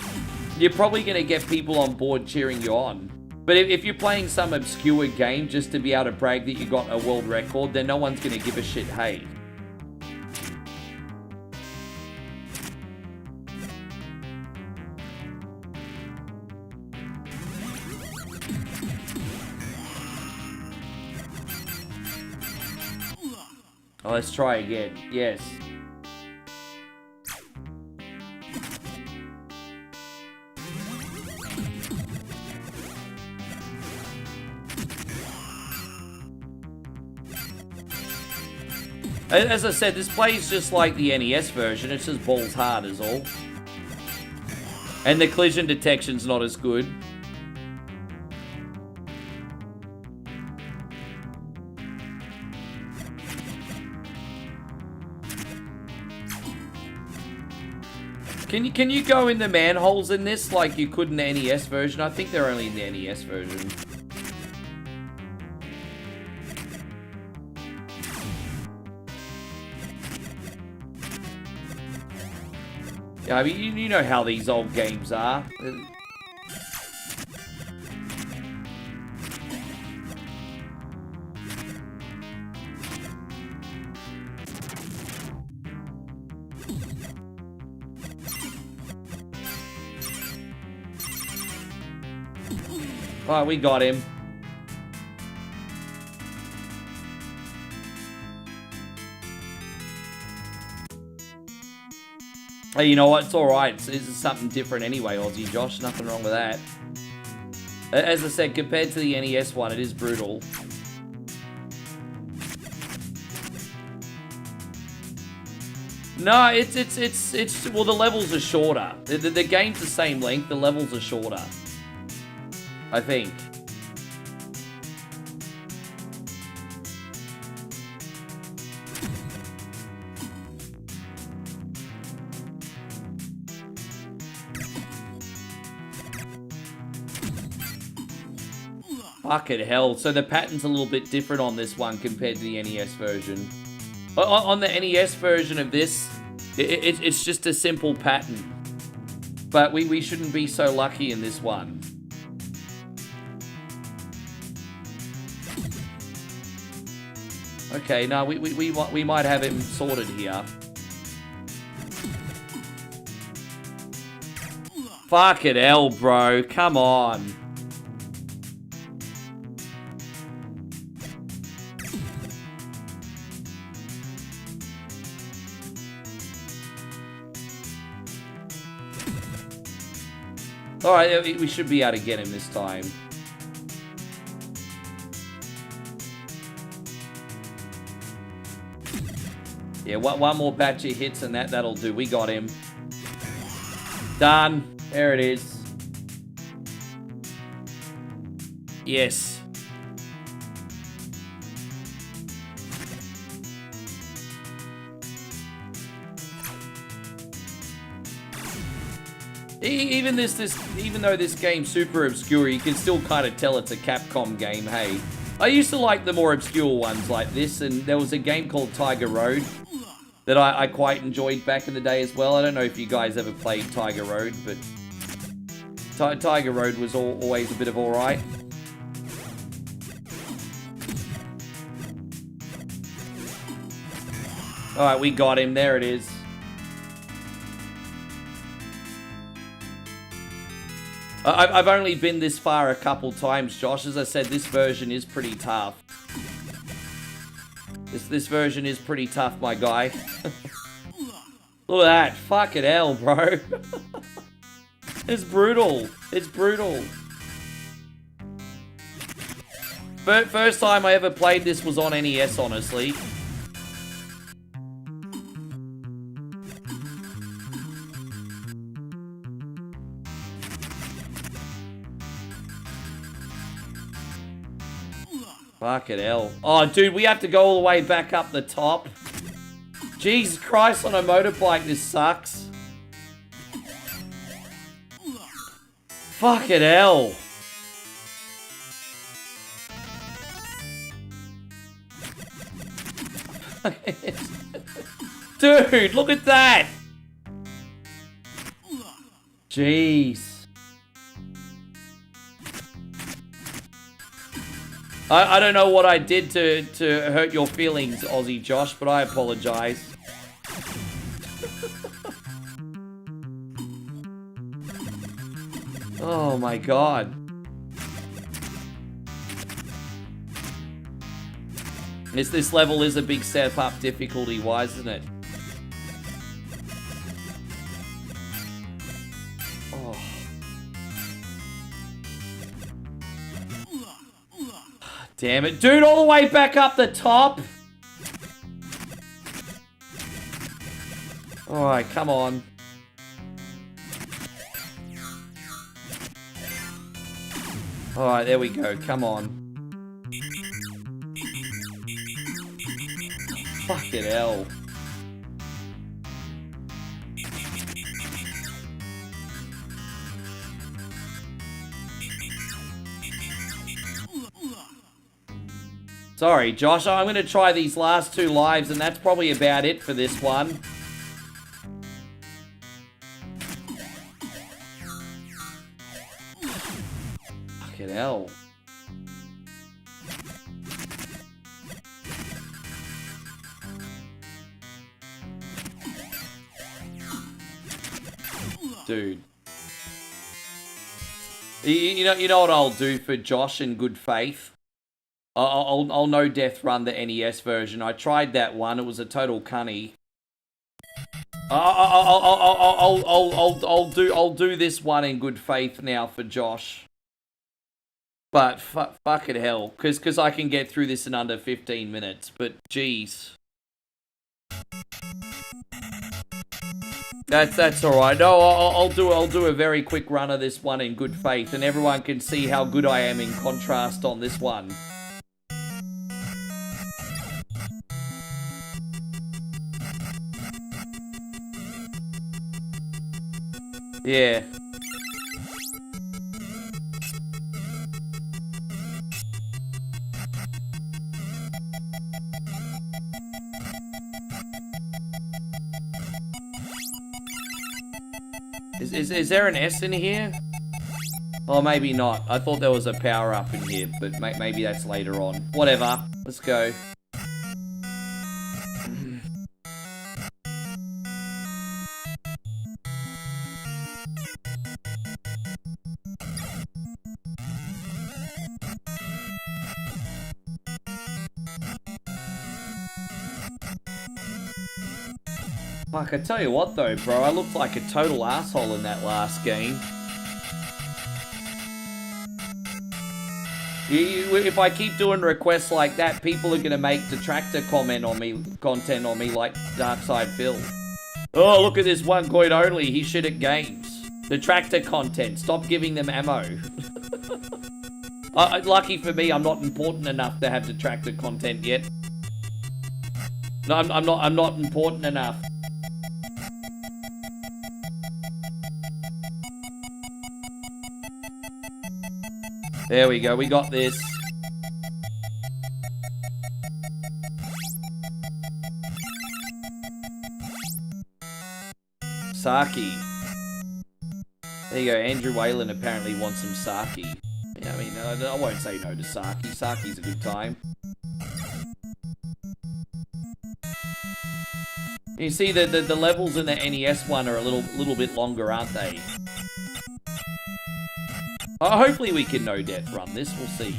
you're probably going to get people on board cheering you on. But if you're playing some obscure game just to be able to brag that you got a world record, then no one's going to give a shit, hey. Oh, let's try again. Yes. As I said, this plays just like the NES version. It's just balls hard is all. And the collision detection's not as good. Can you go in the manholes in this like you could in the NES version? I think they're only in the NES version. Yeah, I mean, you know how these old games are. Alright, we got him. Hey, you know what? It's alright. It's something different anyway, Aussie Josh. Nothing wrong with that. As I said, compared to the NES one, it is brutal. No, it's well, the levels are shorter. The game's the same length, the levels are shorter. I think. Fucking hell. So the pattern's a little bit different on this one compared to the NES version. On the NES version of this, it's just a simple pattern. But we shouldn't be so lucky in this one. Okay, no, we might have him sorted here. Fucking hell, bro. Come on. Alright, we should be able to get him this time. Yeah, one more batch of hits and that'll do. We got him. Done. There it is. Yes. Even though this game's super obscure, you can still kind of tell it's a Capcom game, hey. I used to like the more obscure ones like this, and there was a game called Tiger Road that I quite enjoyed back in the day as well. I don't know if you guys ever played Tiger Road, but Tiger Road was always a bit of alright. Alright, we got him. There it is. I've only been this far a couple times, Josh. As I said, this version is pretty tough. This version is pretty tough, my guy. Look at that. Fucking hell, bro. It's brutal. It's brutal. First time I ever played this was on NES, honestly. Fucking hell. Oh, dude, we have to go all the way back up the top. Jesus Christ, on a motorbike, this sucks. Fucking hell. Dude, look at that. Jeez. I don't know what I did to hurt your feelings, Aussie Josh, but I apologize. Oh my god. This level is a big step up difficulty-wise, isn't it? Oh. Damn it. Dude, all the way back up the top? Alright, come on. Alright, there we go. Come on. Fucking hell. Sorry, Josh. I'm going to try these last 2 lives, and that's probably about it for this one. Fucking hell. Dude. You know what I'll do for Josh in good faith? I'll no death run the NES version. I tried that one. It was a total cunny. I'll do this one in good faith now for Josh. But fucking hell, because I can get through this in under 15 minutes. But jeez. That's all right. No, I'll do a very quick run of this one in good faith, and everyone can see how good I am in contrast on this one. Yeah. Is there an S in here? Oh, maybe not. I thought there was a power-up in here, but maybe that's later on. Whatever. Let's go. Fuck, I tell you what though, bro, I looked like a total asshole in that last game. If I keep doing requests like that, people are gonna make detractor content on me like Darkside Phil. Oh, look at this one coin only, he's shit at games. Detractor content, stop giving them ammo. Lucky for me, I'm not important enough to have detractor content yet. No, I'm not important enough. There we go, we got this. Saki. There you go, Andrew Whalen apparently wants some Saki. Yeah, I mean, I won't say no to Saki. Saki's a good time. You see, the levels in the NES one are a little bit longer, aren't they? Hopefully we can no-death run this, we'll see.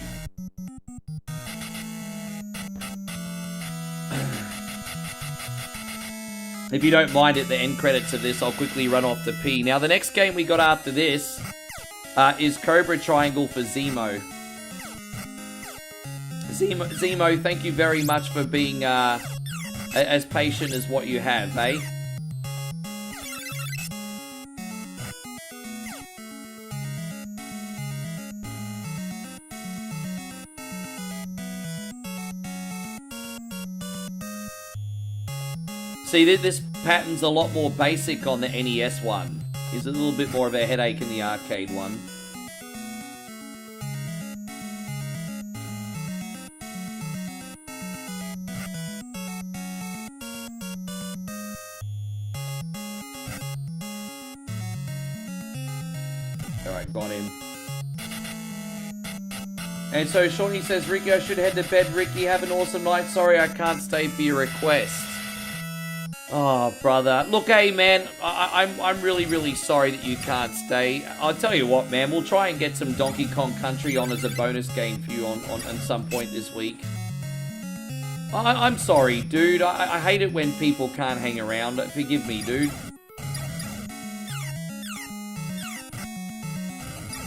If you don't mind at the end credits of this, I'll quickly run off the P. Now, the next game we got after this is Cobra Triangle for Zemo. Zemo, thank you very much for being as patient as what you have, eh? See, this pattern's a lot more basic on the NES one. It's a little bit more of a headache in the arcade one. Alright, got him. And so Shawnee says, Ricky, I should head to bed. Ricky, have an awesome night. Sorry I can't stay for your request. Oh, brother. Look, hey, man, I'm really, really sorry that you can't stay. I'll tell you what, man, we'll try and get some Donkey Kong Country on as a bonus game for you on some point this week. I'm sorry, dude. I hate it when people can't hang around. Forgive me, dude.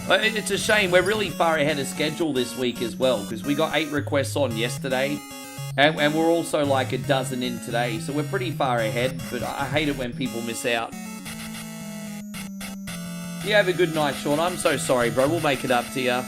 It's a shame. We're really far ahead of schedule this week as well, because we got 8 requests on yesterday, and we're also like a dozen in today, so we're pretty far ahead, but I hate it when people miss out. You have a good night, Sean. I'm so sorry, bro. We'll make it up to you.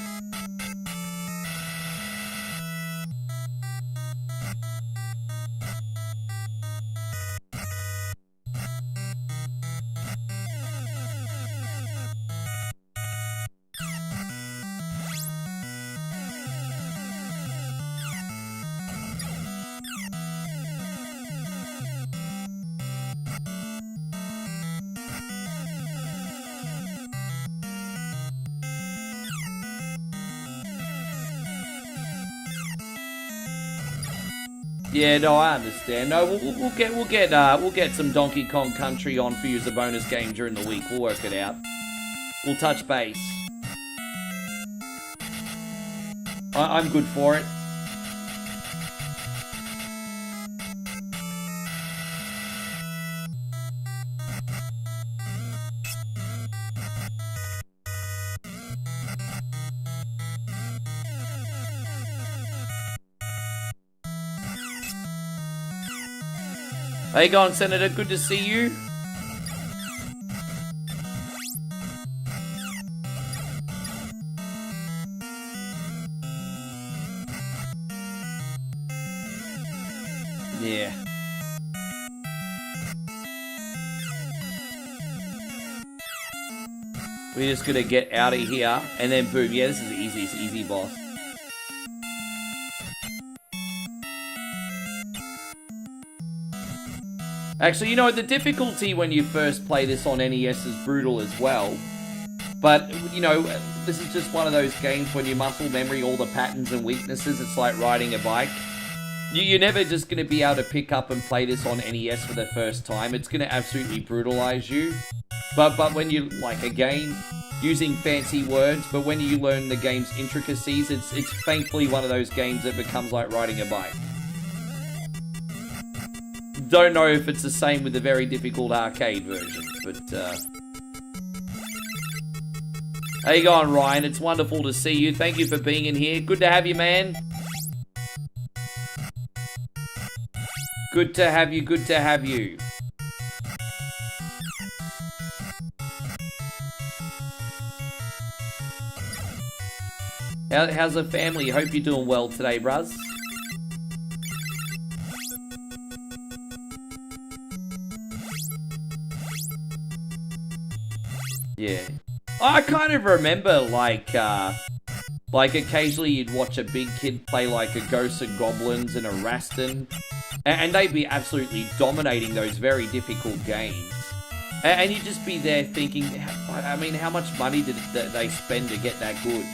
Yeah, no, I understand. No, we'll get some Donkey Kong Country on for you as a bonus game during the week. We'll work it out. We'll touch base. I'm good for it. How you going, Senator? Good to see you. Yeah. We're just gonna get out of here, and then boom. Yeah, this is easy. It's easy, boss. Actually, you know, the difficulty when you first play this on NES is brutal as well. But, you know, this is just one of those games when you muscle memory all the patterns and weaknesses. It's like riding a bike. You're never just going to be able to pick up and play this on NES for the first time. It's going to absolutely brutalize you. But when you, like, again, using fancy words, but when you learn the game's intricacies, it's thankfully one of those games that becomes like riding a bike. Don't know if it's the same with the very difficult arcade version, but how you going, Ryan? It's wonderful to see you. Thank you for being in here. Good to have you, man. Good to have you, good to have you. How's the family? Hope you're doing well today, bruz. Yeah. I kind of remember, like occasionally you'd watch a big kid play, like, a Ghosts and Goblins and a Raston, and they'd be absolutely dominating those very difficult games. And you'd just be there thinking, I mean, how much money did they spend to get that good?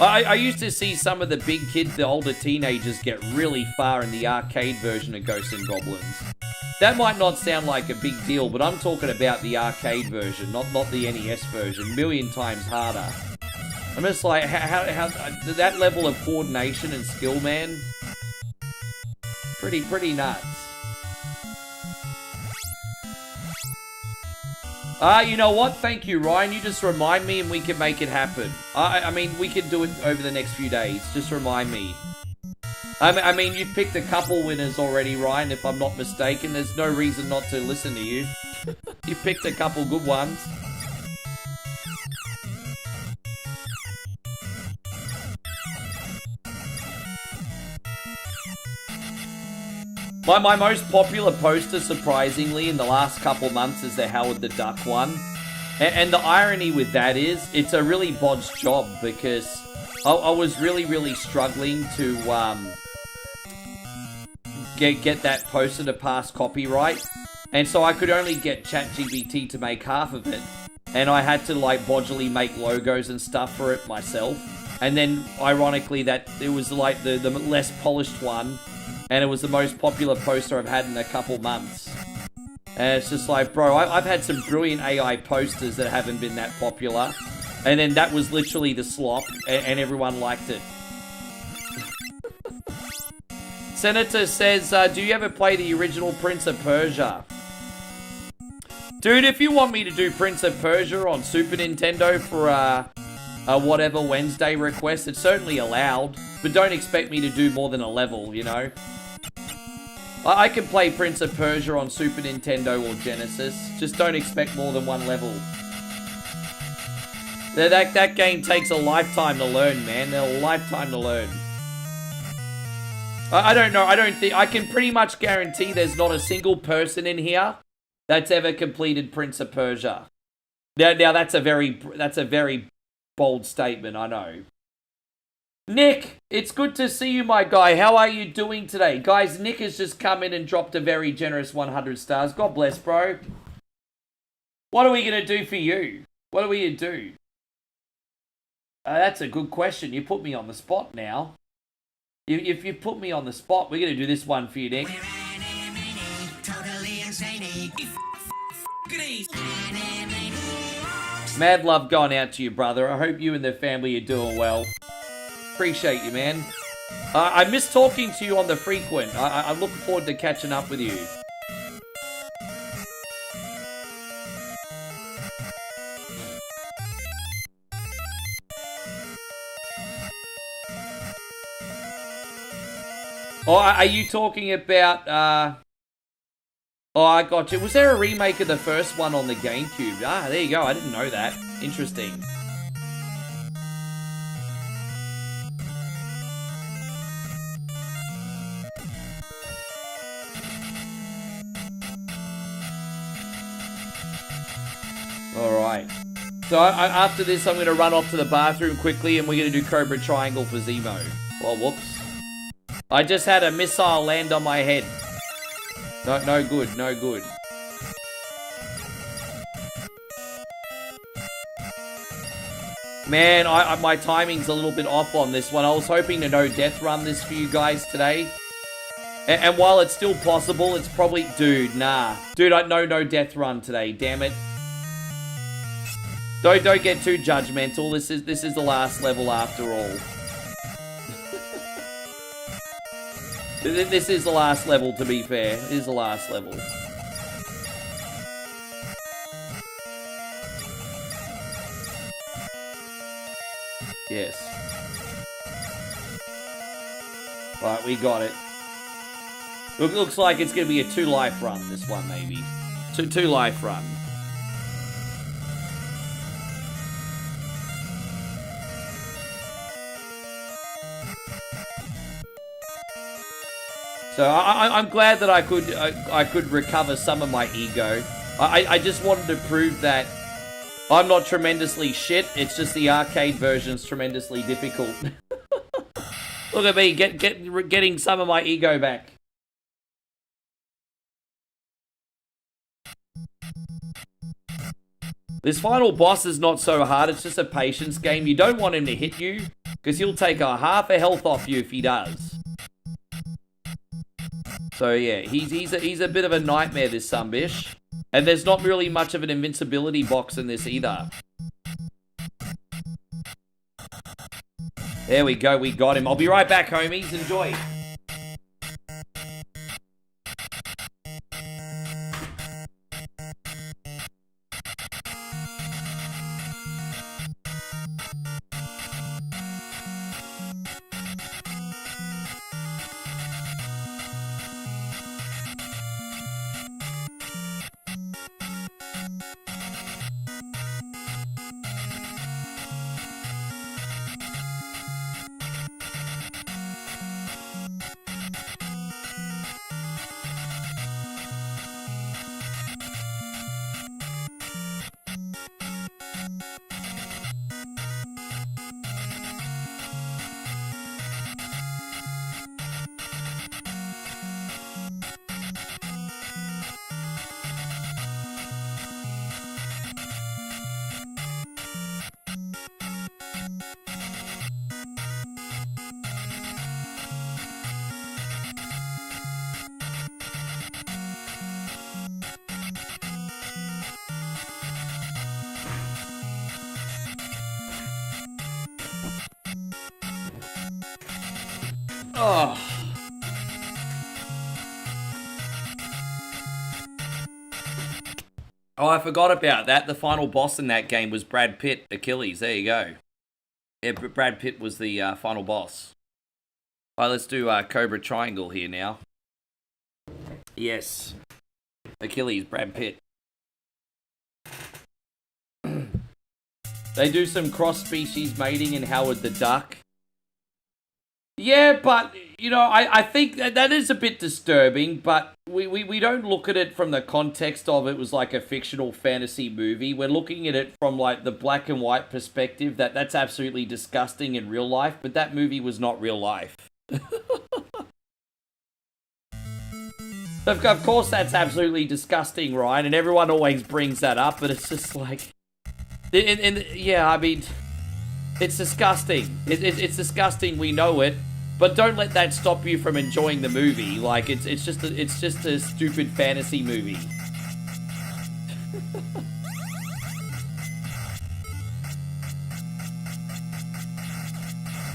I used to see some of the big kids, the older teenagers, get really far in the arcade version of Ghosts and Goblins. That might not sound like a big deal, but I'm talking about the arcade version, not the NES version. Million times harder. I'm just like, how that level of coordination and skill, man, pretty nuts. You know what? Thank you, Ryan. You just remind me and we can make it happen. I mean, we can do it over the next few days. Just remind me. I mean, you've picked a couple winners already, Ryan, if I'm not mistaken. There's no reason not to listen to you. You picked a couple good ones. My most popular poster, surprisingly, in the last couple months is the Howard the Duck one. And the irony with that is, it's a really bodged job because I was really struggling to get that poster to pass copyright. And so I could only get ChatGPT to make half of it. And I had to, like, bodgily make logos and stuff for it myself. And then, ironically, that it was like the less polished one. And it was the most popular poster I've had in a couple months. And it's just like, bro, I've had some brilliant AI posters that haven't been that popular. And then that was literally the slop, and everyone liked it. Senator says, do you ever play the original Prince of Persia? Dude, if you want me to do Prince of Persia on Super Nintendo for a whatever Wednesday request, it's certainly allowed. But don't expect me to do more than a level, you know? I can play Prince of Persia on Super Nintendo or Genesis. Just don't expect more than one level. That game takes a lifetime to learn, man. A lifetime to learn. I don't know. I don't think... I can pretty much guarantee there's not a single person in here that's ever completed Prince of Persia. Now that's a very bold statement, I know. Nick, it's good to see you, my guy. How are you doing today? Guys, Nick has just come in and dropped a very generous 100 stars. God bless, bro. What are we going to do for you? What are we going to do? That's a good question. You put me on the spot now. If you put me on the spot, we're going to do this one for you, Nick. Mad love going out to you, brother. I hope you and the family are doing well. Appreciate you, man. I miss talking to you on the frequent. I'm looking forward to catching up with you. Oh, are you talking about, oh, I got you. Was there a remake of the first one on the GameCube? Ah, there you go. I didn't know that. Interesting. Alright. So after this, I'm going to run off to the bathroom quickly and we're going to do Cobra Triangle for Zemo. Well, whoops. I just had a missile land on my head. No good, no good. Man, my timing's a little bit off on this one. I was hoping to no death run this for you guys today. And while it's still possible, it's probably... Dude, nah. Dude, no death run today, damn it. Don't get too judgmental. This is the last level after all. This is the last level, to be fair. It is the last level. Yes. Right, we got it. Looks like it's going to be a 2-life run, this one, maybe. Two life run. So I'm glad that I could recover some of my ego. I just wanted to prove that I'm not tremendously shit. It's just the arcade version's tremendously difficult. Look at me getting some of my ego back. This final boss is not so hard. It's just a patience game. You don't want him to hit you because he'll take a half a health off you if he does. So yeah, he's a bit of a nightmare, this sunbish. And there's not really much of an invincibility box in this either. There we go, we got him. I'll be right back, homies. Enjoy. Oh. Oh, I forgot about that. The final boss in that game was Brad Pitt, Achilles. There you go. Yeah, Brad Pitt was the final boss. All right, let's do Cobra Triangle here now. Yes. Achilles, Brad Pitt. They do some cross-species mating in Howard the Duck. Yeah, but, you know, I think that is a bit disturbing, but we don't look at it from the context of it was like a fictional fantasy movie. We're looking at it from, like, the black and white perspective that's absolutely disgusting in real life, but that movie was not real life. Of course, that's absolutely disgusting, Ryan, and everyone always brings that up, but it's just like... yeah, I mean... It's disgusting. It's disgusting. We know it, but don't let that stop you from enjoying the movie. Like it's just a stupid fantasy movie.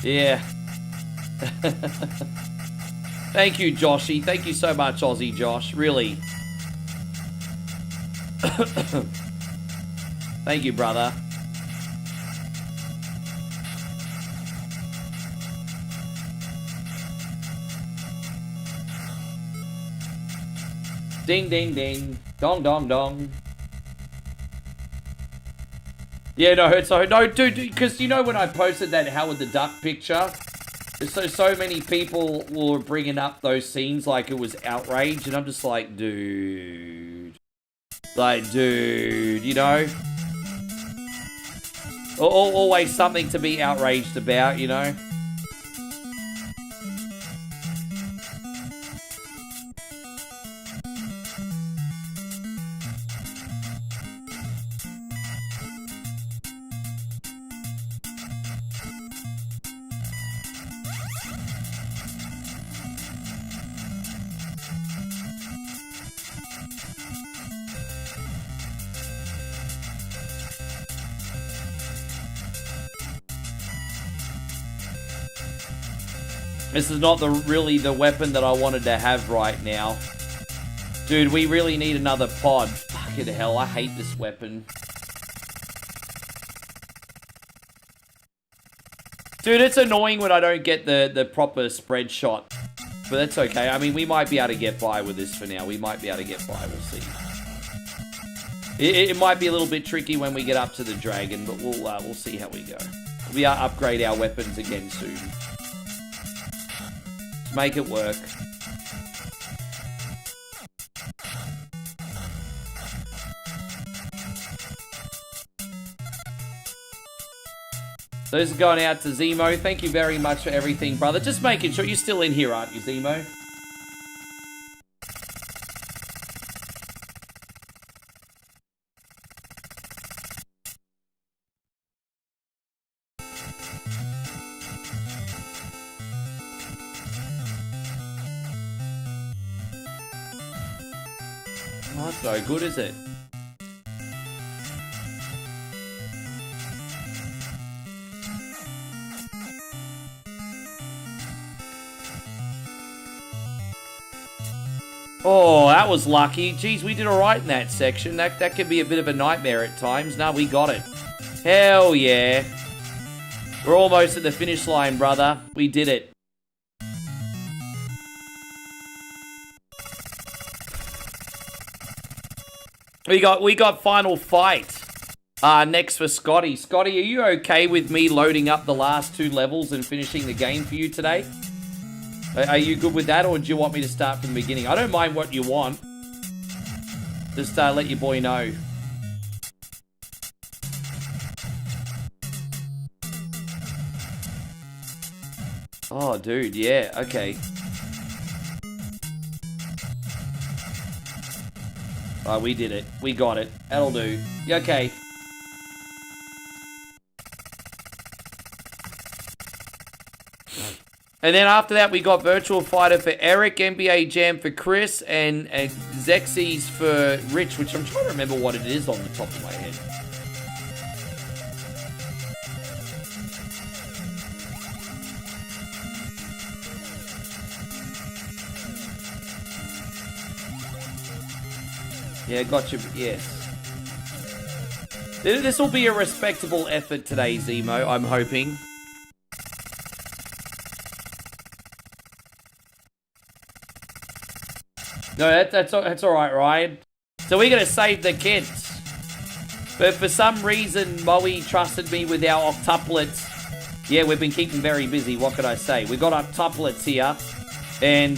Yeah. Thank you, Joshy. Thank you so much, Aussie Josh. Really. Thank you, brother. Ding, ding, ding. Dong, dong, dong. Yeah, no, dude, because you know when I posted that Howard the Duck picture, so many people were bringing up those scenes like it was outrage, and I'm just like, dude. Like, dude, you know? Always something to be outraged about, you know? This is not really the weapon that I wanted to have right now. Dude, we really need another pod. Fucking hell, I hate this weapon. Dude, it's annoying when I don't get the proper spread shot. But that's okay. I mean, we might be able to get by with this for now. We might be able to get by, we'll see. It might be a little bit tricky when we get up to the dragon, but we'll see how we go. We upgrade our weapons again soon. Make it work. Those are going out to Zemo. Thank you very much for everything, brother. Just making sure you're still in here, aren't you, Zemo? That's no good, is it? Oh, that was lucky. Geez, we did alright in that section. That can be a bit of a nightmare at times. No, we got it. Hell yeah. We're almost at the finish line, brother. We did it. We got final fight next for Scotty. Scotty, are you okay with me loading up the last 2 levels and finishing the game for you today? Are you good with that, or do you want me to start from the beginning? I don't mind what you want. Just let your boy know. Oh, dude, yeah, okay. Oh, we did it. We got it. That'll do. Okay. And then after that, we got Virtual Fighter for Eric, NBA Jam for Chris, and Xexes for Rich, which I'm trying to remember what it is on the top of my head. Yeah, gotcha. Yes. This will be a respectable effort today, Zemo, I'm hoping. No, that's all right, Ryan. So we're going to save the kids. But for some reason, Moe trusted me with our octuplets. Yeah, we've been keeping very busy, what can I say? We've got octuplets here. And,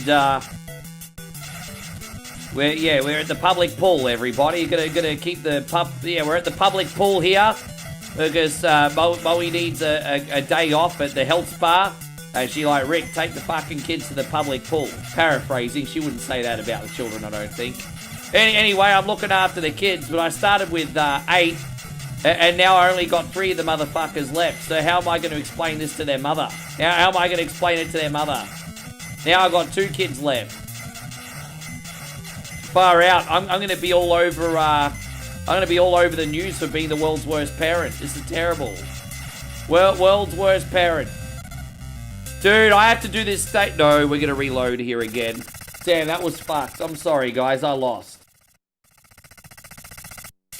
we're at the public pool, everybody. Gonna keep the we're at the public pool here. Because Moe needs a day off at the health spa. And she like, Rick, take the fucking kids to the public pool. Paraphrasing, she wouldn't say that about the children, I don't think. Anyway, I'm looking after the kids, but I started with 8, and now I only got 3 of the motherfuckers left. So how am I going to explain this to their mother? How am I going to explain it to their mother? Now I've got 2 kids left. Far out. I'm going to be all over. I'm going to be all over the news for being the world's worst parent. This is terrible. World's worst parent. Dude, I have to do this state. No, we're going to reload here again. Damn, that was fucked. I'm sorry, guys. I lost.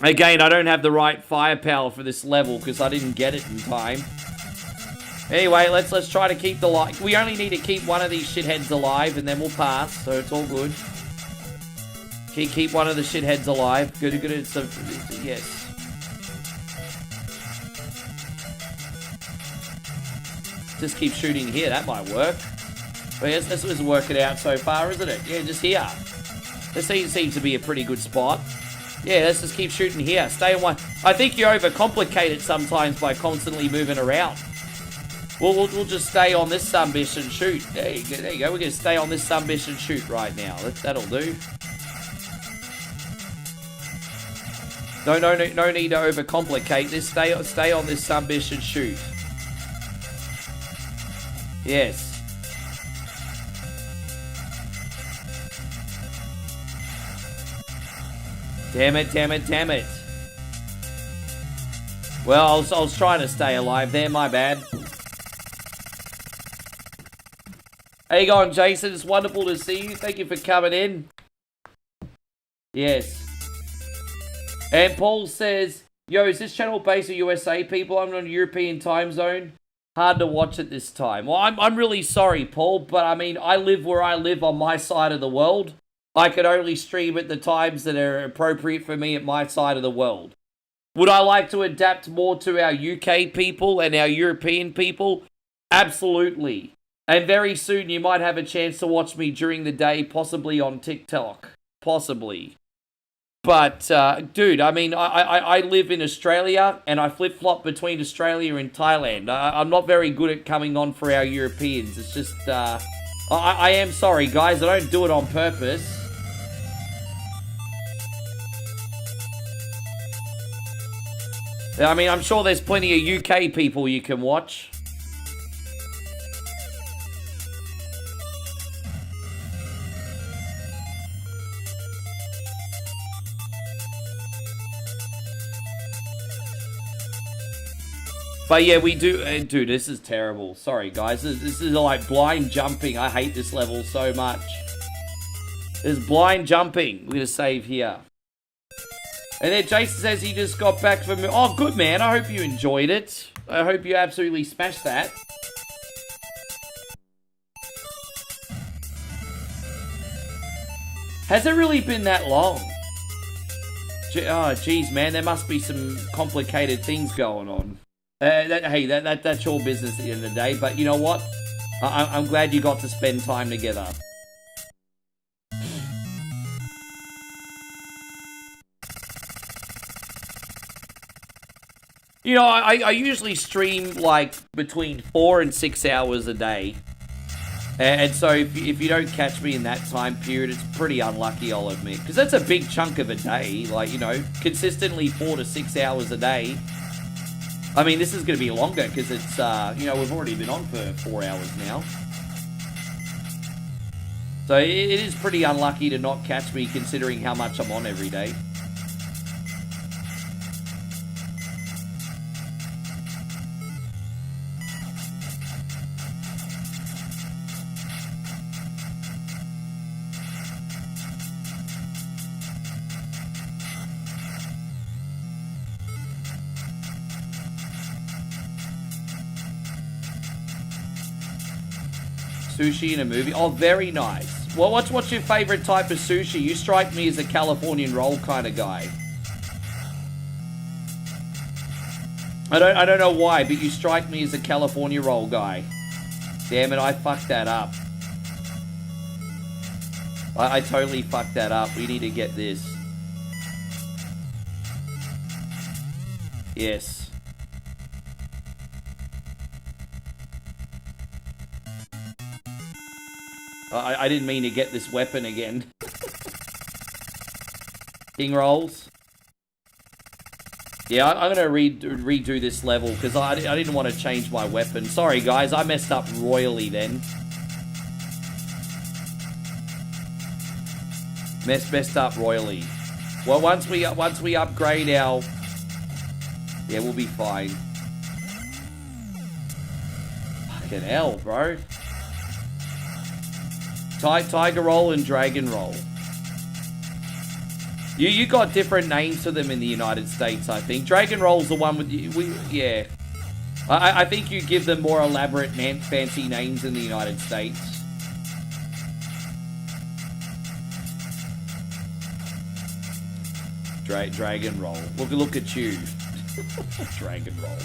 Again, I don't have the right firepower for this level because I didn't get it in time. Anyway, let's try to keep the light. We only need to keep one of these shitheads alive and then we'll pass, so it's all good. Keep one of the shitheads alive. Good. So, yes. Just keep shooting here. That might work. But yes, this is working out so far, isn't it? Yeah, just here. This seems to be a pretty good spot. Yeah, let's just keep shooting here. Stay on one. I think you overcomplicate it sometimes by constantly moving around. We'll just stay on this sunbish and shoot. There you go. We're going to stay on this sunbish and shoot right now. That'll do. No need to overcomplicate this. Stay on this sunbish and shoot. Yes. Damn it. Well, I was trying to stay alive there, my bad. How you going, Jason? It's wonderful to see you. Thank you for coming in. Yes. And Paul says, yo, is this channel based on USA people? I'm on a European time zone. Hard to watch at this time. Well, I'm really sorry, Paul, but I mean, I live where I live on my side of the world. I can only stream at the times that are appropriate for me at my side of the world. Would I like to adapt more to our UK people and our European people? Absolutely. And very soon you might have a chance to watch me during the day, possibly on TikTok. Possibly. But, dude, I mean, I live in Australia, and I flip-flop between Australia and Thailand. I'm not very good at coming on for our Europeans. It's just, I am sorry, guys. I don't do it on purpose. I mean, I'm sure there's plenty of UK people you can watch. But yeah, we do... dude, this is terrible. Sorry, guys. This is like blind jumping. I hate this level so much. There's blind jumping. We're going to save here. And then Jason says he just got back from... Oh, good, man. I hope you enjoyed it. I hope you absolutely smashed that. Has it really been that long? Oh, geez, man. There must be some complicated things going on. Hey, that's your business at the end of the day. But you know what? I'm glad you got to spend time together. You know, I usually stream like between 4 and 6 hours a day. And so if you don't catch me in that time period, it's pretty unlucky, I'll admit. Because that's a big chunk of a day. Like, you know, consistently 4 to 6 hours a day. I mean, this is going to be longer because it's, you know, we've already been on for 4 hours now. So it is pretty unlucky to not catch me considering how much I'm on every day. Sushi in a movie? Oh, very nice. Well, what's your favorite type of sushi? You strike me as a Californian roll kind of guy. I don't know why, but you strike me as a California roll guy. Damn it, I fucked that up. I totally fucked that up. We need to get this. Yes. I didn't mean to get this weapon again. King rolls. Yeah, I'm going to redo this level because I didn't want to change my weapon. Sorry, guys. I messed up royally then. Messed up royally. Well, once we upgrade our... Yeah, we'll be fine. Fucking hell, bro. Tiger roll and dragon roll. You got different names for them in the United States, I think. Dragon roll's the one with yeah. I think you give them more elaborate, fancy names in the United States. Dragon roll. Look at you. Dragon roll.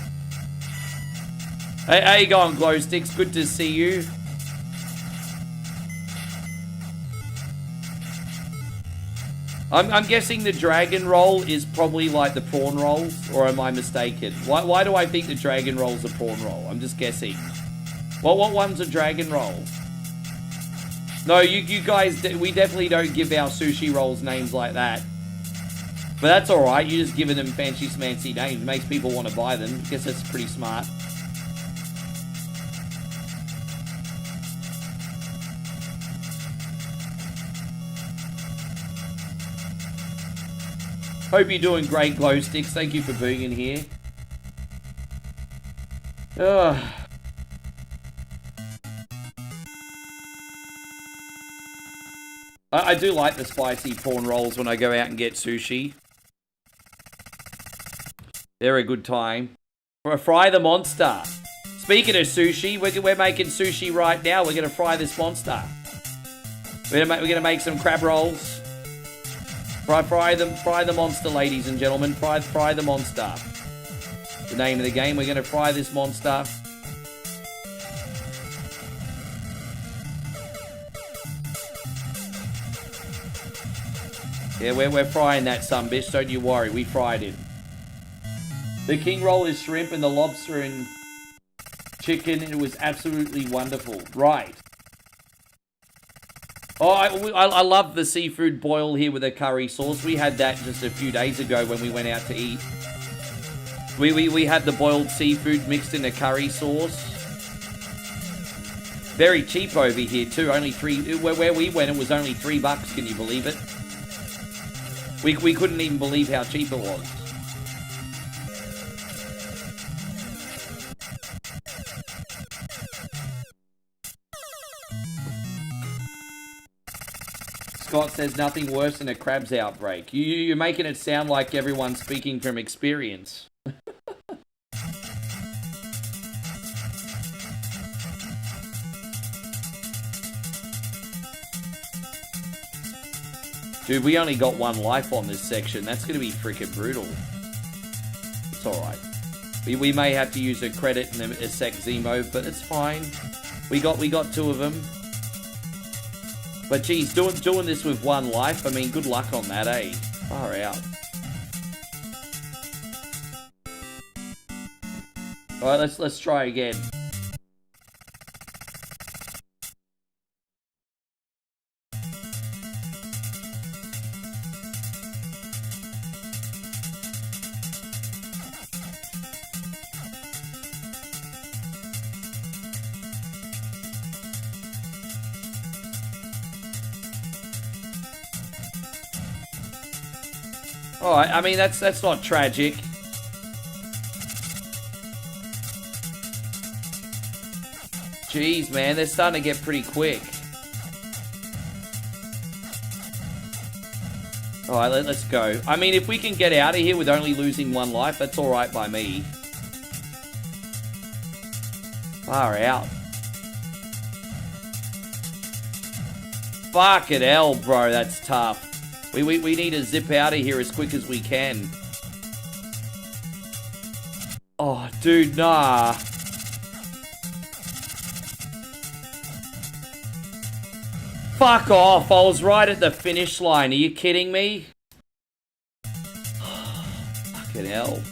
Hey, how you going, Glow Sticks? Good to see you. I'm guessing the dragon roll is probably like the prawn rolls, or am I mistaken? Why do I think the dragon roll's a prawn roll? I'm just guessing. What one's a dragon roll? No, you guys, we definitely don't give our sushi rolls names like that. But that's alright, you're just giving them fancy smancy names. Makes people want to buy them. I guess that's pretty smart. Hope you're doing great, Glow Sticks. Thank you for being in here. I do like the spicy prawn rolls when I go out and get sushi. They're a good time. Fry the monster. Speaking of sushi, we're making sushi right now. We're going to fry this monster. We're going to make some crab rolls. Fry the monster, ladies and gentlemen. Fry the monster. The name of the game. We're going to fry this monster. Yeah, we're frying that bitch. Don't you worry. We fried him. The king roll is shrimp and the lobster and chicken. It was absolutely wonderful. Right. Oh, I love the seafood boil here with a curry sauce. We had that just a few days ago when we went out to eat. We had the boiled seafood mixed in a curry sauce. Very cheap over here too. Only where we went, it was only $3. Can you believe it? We couldn't even believe how cheap it was. Scott says nothing worse than a crabs outbreak. You're making it sound like everyone's speaking from experience. Dude, we only got one life on this section. That's going to be freaking brutal. It's alright. We may have to use a credit and a sec Zemo, but it's fine. We got two of them. But geez, doing this with one life, I mean, good luck on that, eh? Far out. Alright, let's try again. Alright, I mean, that's not tragic. Jeez, man, they're starting to get pretty quick. Alright, let's go. I mean, if we can get out of here with only losing one life, that's alright by me. Far out. Fucking hell, bro, that's tough. We need to zip out of here as quick as we can. Oh, dude, nah. Fuck off, I was right at the finish line. Are you kidding me? Fucking hell.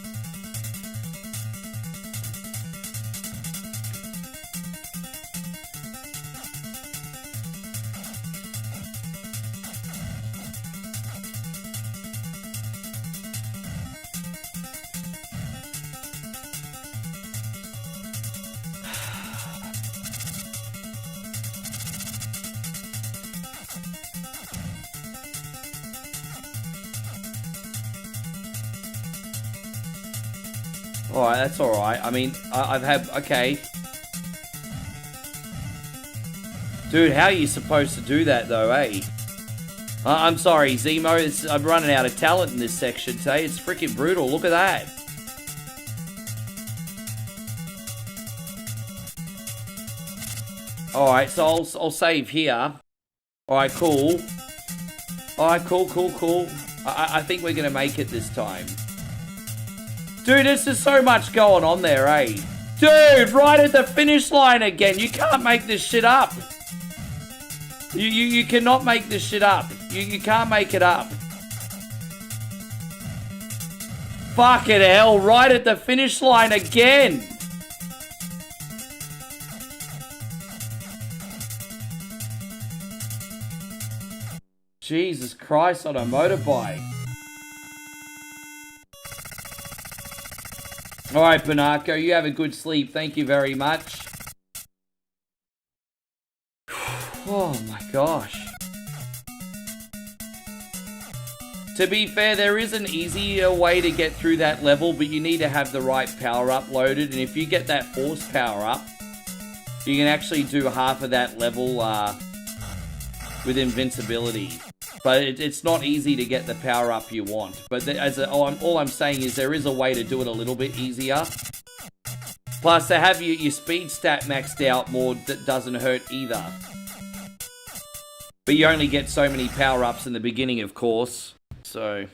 Alright, that's alright. I mean, I've had... Okay. Dude, how are you supposed to do that, though, eh? I'm sorry, Zemo. I'm running out of talent in this section today. It's freaking brutal. Look at that. Alright, so I'll save here. Alright, cool. Alright, cool. I think we're going to make it this time. Dude, there's just so much going on there, eh? Dude, right at the finish line again. You can't make this shit up. You cannot make this shit up. You can't make it up. Fucking hell, right at the finish line again. Jesus Christ, on a motorbike. Alright, Bernardo, you have a good sleep. Thank you very much. Oh my gosh. To be fair, there is an easier way to get through that level, but you need to have the right power-up loaded. And if you get that force power-up, you can actually do half of that level with invincibility. But it's not easy to get the power-up you want. But all I'm saying is there is a way to do it a little bit easier. Plus, to have your speed stat maxed out more doesn't hurt either. But you only get so many power-ups in the beginning, of course. So...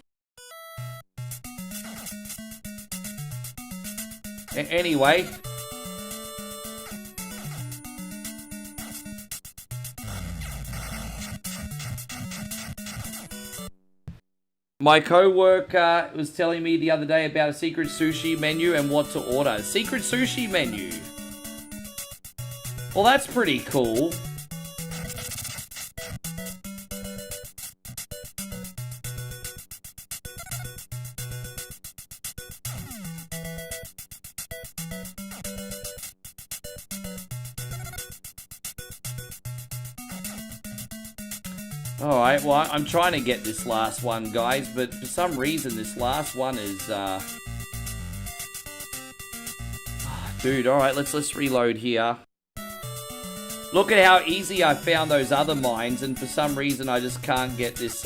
Anyway... My co-worker was telling me the other day about a secret sushi menu and what to order. Secret sushi menu? Well, that's pretty cool. Alright, well, I'm trying to get this last one, guys, but for some reason, this last one is, Dude, alright, let's reload here. Look at how easy I found those other mines, and for some reason, I just can't get this,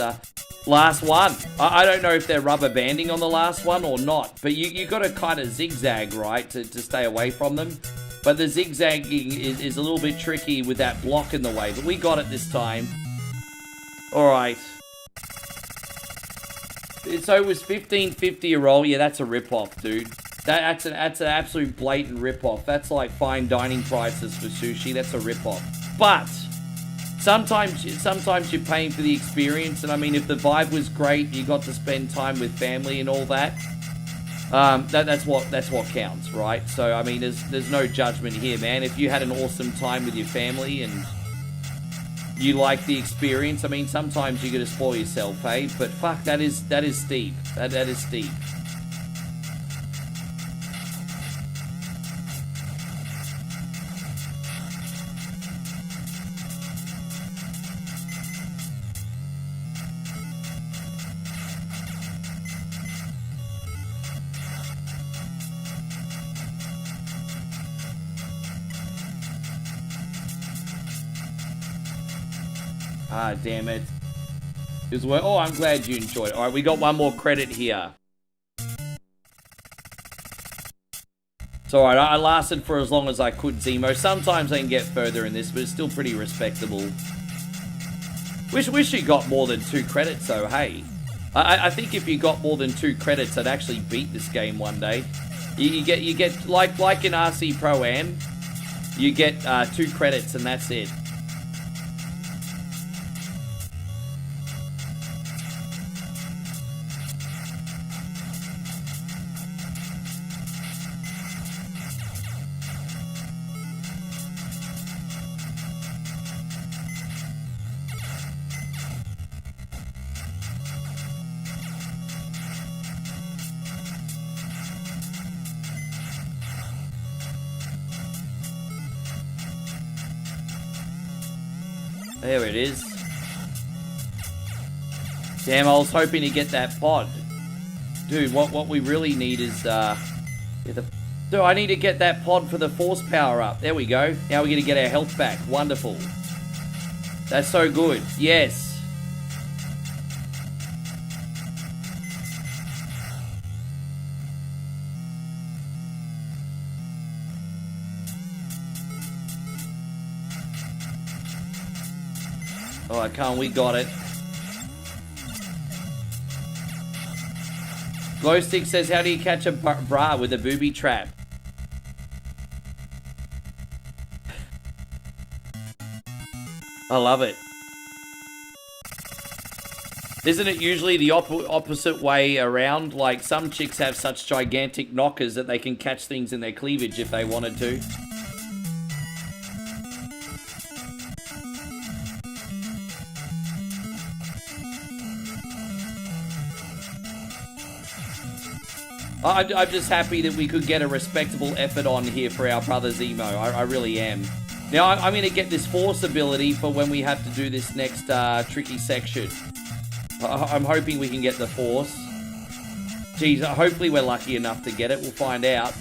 last one. I don't know if they're rubber banding on the last one or not, but you got to kind of zigzag, right, to stay away from them. But the zigzagging is a little bit tricky with that block in the way, but we got it this time. Alright. So it was $15.50 a roll. Yeah, that's a rip-off, dude. That's an absolute blatant rip-off. That's like fine dining prices for sushi. That's a rip-off. But sometimes you're paying for the experience. And I mean, if the vibe was great, you got to spend time with family and all that. That's what counts, right? So I mean, there's no judgment here, man. If you had an awesome time with your family and you like the experience, I mean, sometimes you gotta spoil yourself, eh? But fuck, that is steep. That is steep. Ah, damn it. Oh, I'm glad you enjoyed it. Alright, we got one more credit here. It's alright, I lasted for as long as I could, Zemo. Sometimes I can get further in this, but it's still pretty respectable. Wish you got more than 2 credits, though, hey. I think if you got more than 2 credits, I'd actually beat this game one day. You get like in RC Pro-Am, you get 2 credits and that's it. There it is. Damn, I was hoping to get that pod. Dude, what we really need is, Dude, I need to get that pod for the force power up. There we go. Now we're going to get our health back. Wonderful. That's so good. Yes. Alright, come on, we got it. Glowstick says, how do you catch a bra with a booby trap? I love it. Isn't it usually the opposite way around? Like, some chicks have such gigantic knockers that they can catch things in their cleavage if they wanted to. I'm just happy that we could get a respectable effort on here for our brother's emo. I really am. Now, I'm going to get this force ability for when we have to do this next tricky section. I'm hoping we can get the force. Geez, hopefully we're lucky enough to get it. We'll find out.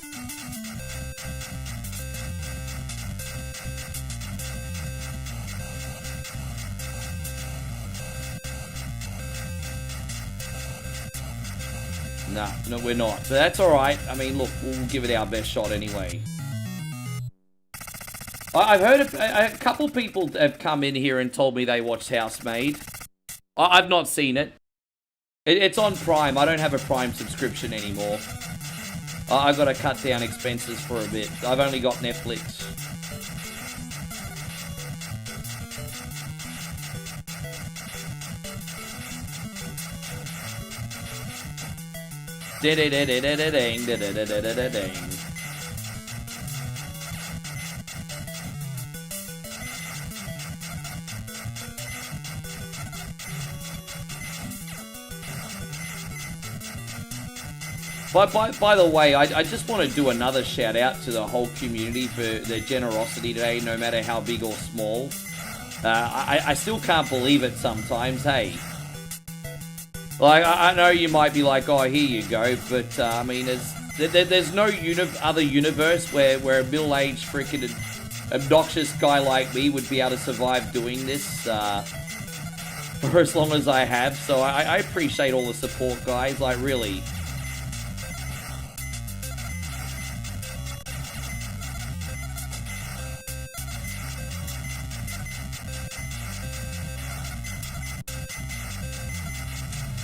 No, we're not. But that's alright. I mean, look, we'll give it our best shot anyway. I've heard a couple people have come in here and told me they watched Housemaid. I've not seen it. It's on Prime. I don't have a Prime subscription anymore. I've got to cut down expenses for a bit. I've only got Netflix. By the way, I just want to do another shout out to the whole community for their generosity today, no matter how big or small. I still can't believe it sometimes, hey. Like, I know you might be like, oh, here you go, but, I mean, there's no other universe where a middle-aged freaking obnoxious guy like me would be able to survive doing this, for as long as I have, so I appreciate all the support, guys, like, really.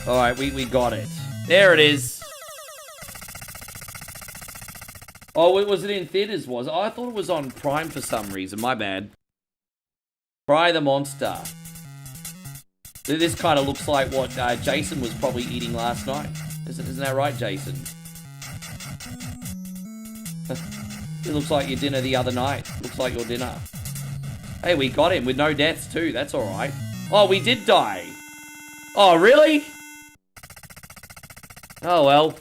Alright, we got it. There it is. Oh, was it in theaters, was it? Oh, I thought it was on Prime for some reason. My bad. Fry the Monster. This kind of looks like what Jason was probably eating last night. Isn't that right, Jason? It looks like your dinner the other night. Looks like your dinner. Hey, we got him with no deaths too. That's alright. Oh, we did die. Oh, really? Oh, well.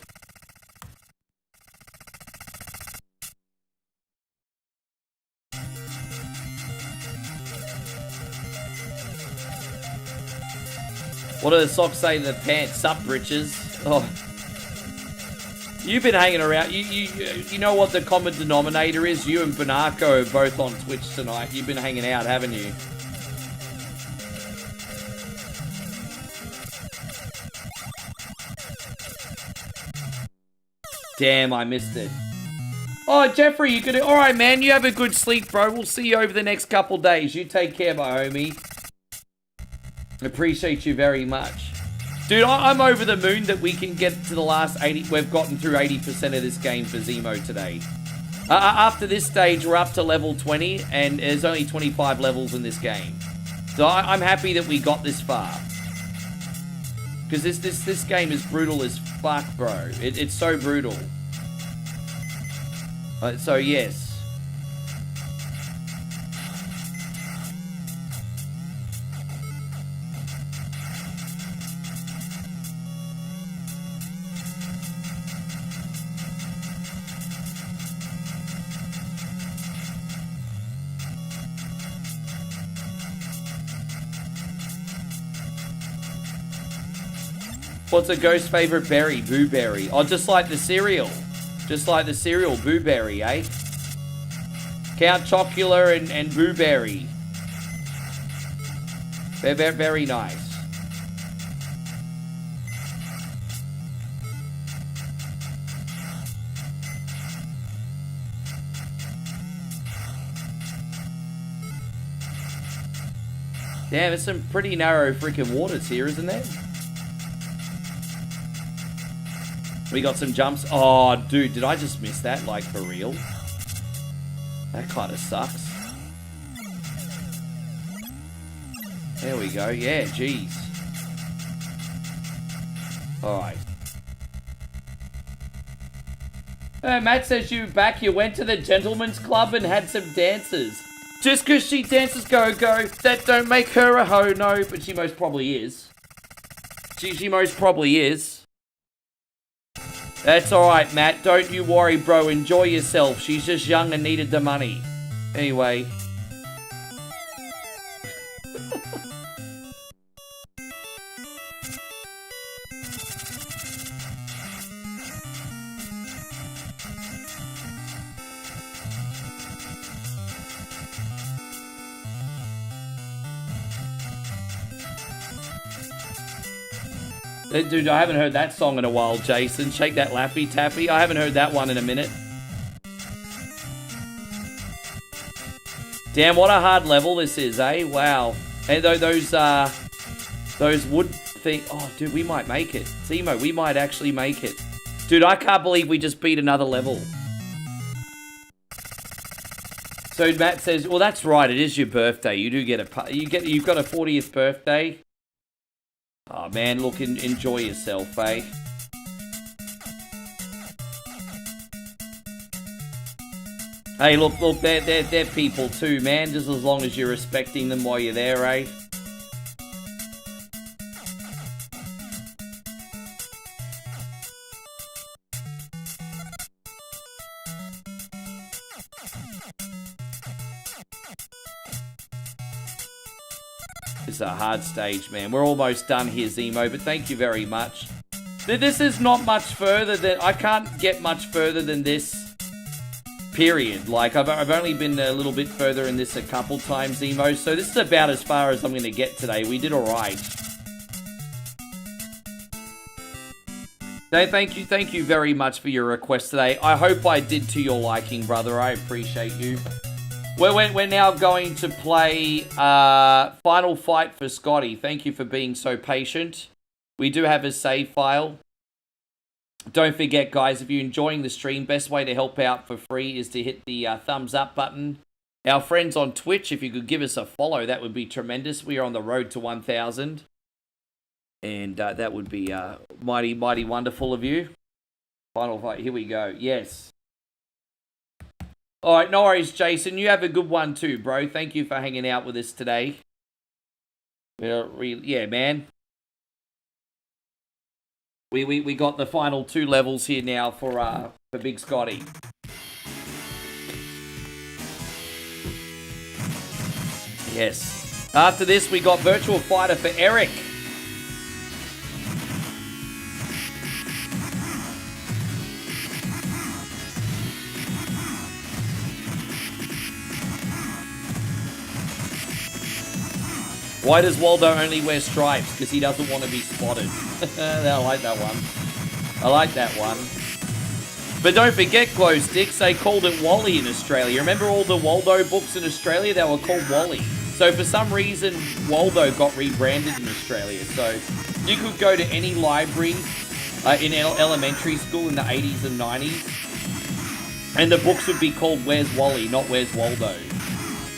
What do the socks say to the pants? Sup, britches? Oh. You've been hanging around. You know what the common denominator is? You and Bonarco are both on Twitch tonight. You've been hanging out, haven't you? Damn, I missed it. Oh, Jeffrey, you could... Alright, man, you have a good sleep, bro. We'll see you over the next couple days. You take care, my homie. Appreciate you very much. Dude, I'm over the moon that we can get to the last 80. We've gotten through 80% of this game for Zemo today. After this stage, we're up to level 20, and there's only 25 levels in this game. So I'm happy that we got this far. Because this game is brutal as fuck, bro. It's so brutal. So, yes. What's a ghost favorite berry? Booberry. Oh, just like the cereal. Just like the cereal, Booberry, eh? Count Chocula and Booberry. They're very nice. Damn, there's some pretty narrow freaking waters here, isn't there? We got some jumps. Oh, dude, did I just miss that? Like, for real? That kind of sucks. There we go. Yeah, jeez. Alright. Matt says you back. You went to the gentleman's club and had some dances. Just because she dances go-go, that don't make her a hoe, no. But she most probably is. She most probably is. That's alright, Matt. Don't you worry, bro. Enjoy yourself. She's just young and needed the money. Anyway. Dude, I haven't heard that song in a while, Jason. Shake That Laffy Taffy. I haven't heard that one in a minute. Damn, what a hard level this is, eh? Wow. And those wood things... Oh, dude, we might make it. Zemo, we might actually make it. Dude, I can't believe we just beat another level. So Matt says, well, that's right. It is your birthday. You do get a... You've got a 40th birthday. Oh, man, look, enjoy yourself, eh? Hey, look, they're people too, man, just as long as you're respecting them while you're there, eh? It's a hard stage, man. We're almost done here, Zemo, but thank you very much. This is not much further than... I can't get much further than this, period. Like, I've only been a little bit further in this a couple times, Zemo, so this is about as far as I'm going to get today. We did alright. Thank you very much for your request today. I hope I did to your liking, brother. I appreciate you. We're now going to play Final Fight for Scotty. Thank you for being so patient. We do have a save file. Don't forget, guys, if you're enjoying the stream, best way to help out for free is to hit the thumbs up button. Our friends on Twitch, if you could give us a follow, that would be tremendous. We are on the road to 1,000. And that would be mighty, mighty wonderful of you. Final Fight, here we go. Yes. Alright, no worries, Jason. You have a good one too, bro. Thank you for hanging out with us today. Yeah, man. We got the final 2 levels here now for Big Scotty. Yes. After this, we got Virtual Fighter for Eric. Why does Waldo only wear stripes? Because he doesn't want to be spotted. I like that one. I like that one. But don't forget, Glow Sticks, they called it Wally in Australia. Remember all the Waldo books in Australia? They were called Wally. So for some reason, Waldo got rebranded in Australia. So you could go to any library in elementary school in the 80s and 90s, and the books would be called Where's Wally, not Where's Waldo.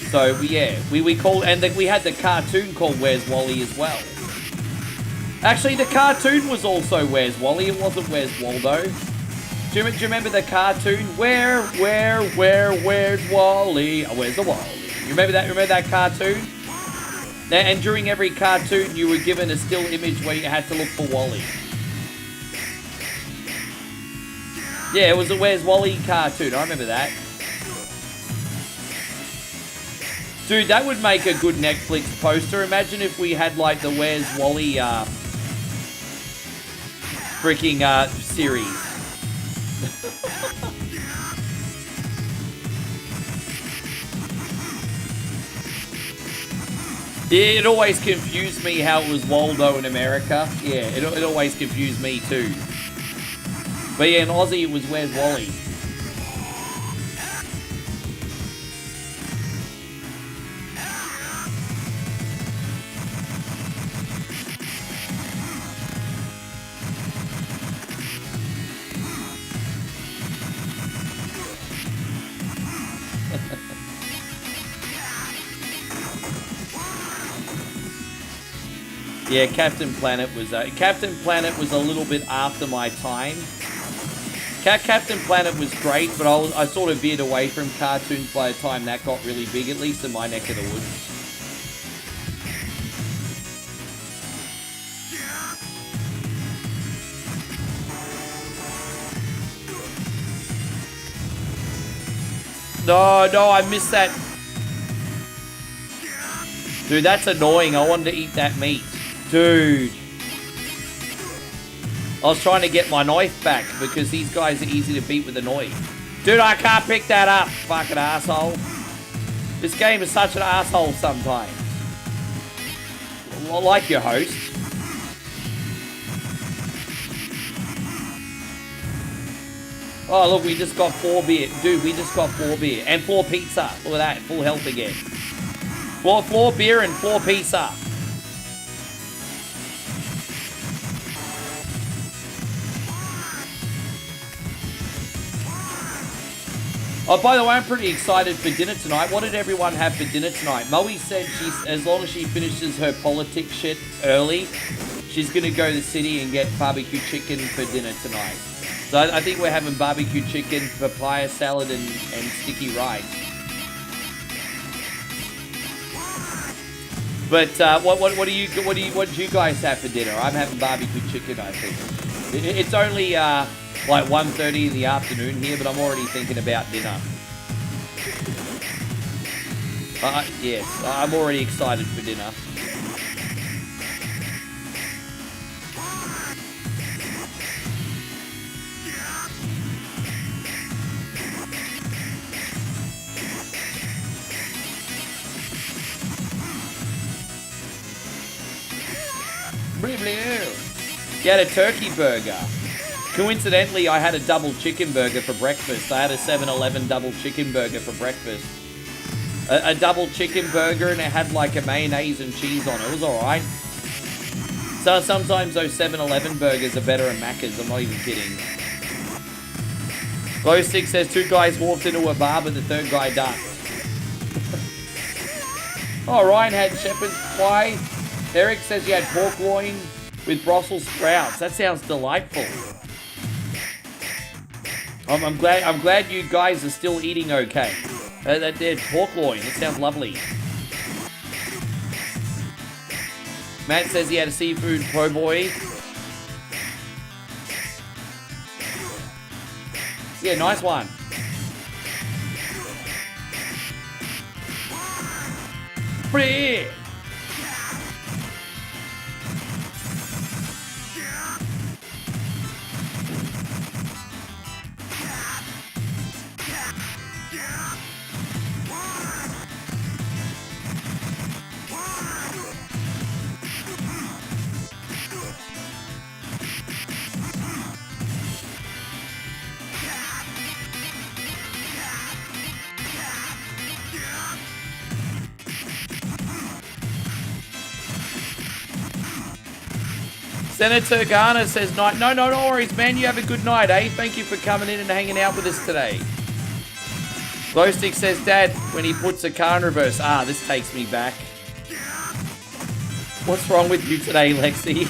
So yeah, we called, and we had the cartoon called Where's Wally as well. Actually, the cartoon was also Where's Wally. It wasn't Where's Waldo. Do you remember the cartoon? Where's Wally? Oh, where's the Wally? You remember that? Remember that cartoon? And during every cartoon, you were given a still image where you had to look for Wally. Yeah, it was a Where's Wally cartoon. I remember that. Dude, that would make a good Netflix poster. Imagine if we had, like, the Where's Wally, freaking, series. Yeah, it always confused me how it was Waldo in America. Yeah, it always confused me too. But yeah, in Aussie it was Where's Wally. Yeah, Captain Planet was a little bit after my time. Captain Planet was great, but I sort of veered away from cartoons by the time that got really big, at least in my neck of the woods. No, I missed that. Dude, that's annoying. I wanted to eat that meat. Dude. I was trying to get my knife back because these guys are easy to beat with a knife. Dude, I can't pick that up, fucking asshole. This game is such an asshole sometimes. I like your host. Oh, look, we just got 4 beer. Dude, we just got 4 beer. And 4 pizza. Look at that, full health again. 4 beer and 4 pizza. Oh, by the way, I'm pretty excited for dinner tonight. What did everyone have for dinner tonight? Moe said as long as she finishes her politics shit early, she's going to go to the city and get barbecue chicken for dinner tonight. So I think we're having barbecue chicken, papaya salad, and sticky rice. But what did you guys have for dinner? I'm having barbecue chicken, I think. It's only like 1:30 in the afternoon here, but I'm already thinking about dinner. Yes, I'm already excited for dinner. You had a turkey burger. Coincidentally, I had a double chicken burger for breakfast. I had a 7-Eleven double chicken burger for breakfast. A double chicken burger, and it had like a mayonnaise and cheese on it. It was alright. So sometimes those 7-Eleven burgers are better than Macca's. I'm not even kidding. Glow Stick says 2 guys walked into a bar, but the 3rd guy ducked. Oh, Ryan had shepherd's pie. Eric says you had pork loin with Brussels sprouts. That sounds delightful. I'm glad you guys are still eating okay. That pork loin. That sounds lovely. Matt says he had a seafood po' boy. Yeah, nice one. Pretty. Senator Garner says, night. No worries, man. You have a good night, eh? Thank you for coming in and hanging out with us today. Glowstick says, Dad, when he puts a car in reverse. Ah, this takes me back. What's wrong with you today, Lexi?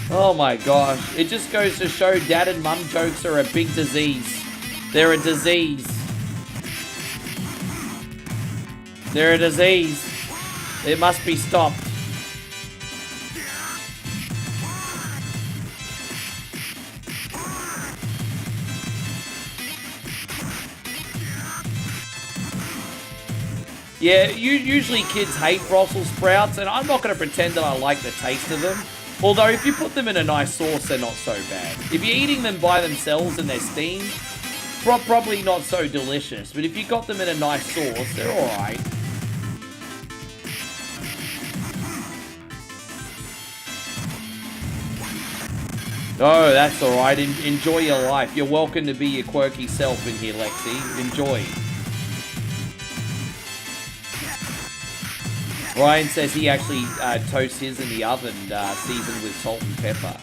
Oh my gosh. It just goes to show dad and mum jokes are a big disease. They're a disease. They're a disease. It must be stopped. Yeah, usually kids hate Brussels sprouts, and I'm not going to pretend that I like the taste of them. Although, if you put them in a nice sauce, they're not so bad. If you're eating them by themselves and they're steamed, probably not so delicious. But if you got them in a nice sauce, they're alright. Oh, that's alright. Enjoy your life. You're welcome to be your quirky self in here, Lexi. Enjoy. Ryan says he actually toasts his in the oven, seasoned with salt and pepper.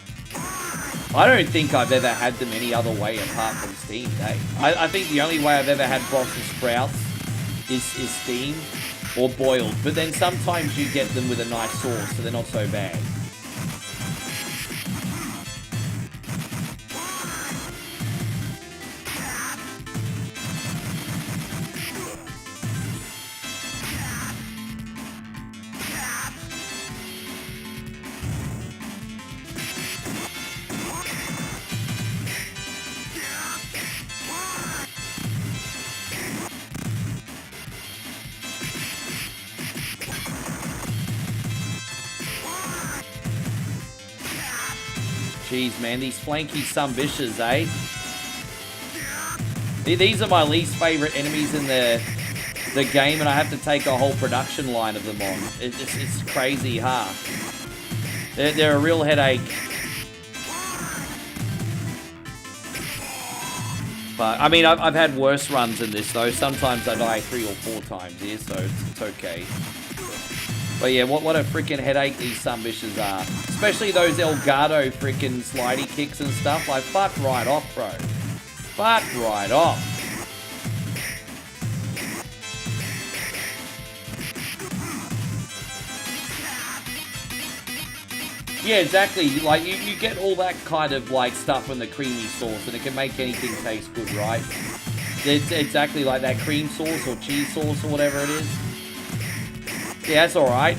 I don't think I've ever had them any other way apart from steamed, eh? I think the only way I've ever had Brussels sprouts is steamed or boiled. But then sometimes you get them with a nice sauce, so they're not so bad. Jeez, man, these flanky sumbitches, eh? These are my least favorite enemies in the game, and I have to take a whole production line of them on. It's crazy, huh? They're a real headache. But, I mean, I've had worse runs in this, though. Sometimes I die 3 or 4 times here, so it's okay. But yeah, what a freaking headache these sumbitches are. Especially those Elgato freaking slidey kicks and stuff. Like, fuck right off, bro. Fuck right off. Yeah, exactly. Like, you get all that kind of, like, stuff in the creamy sauce, and it can make anything taste good, right? It's exactly like that cream sauce or cheese sauce or whatever it is. Yeah, that's alright.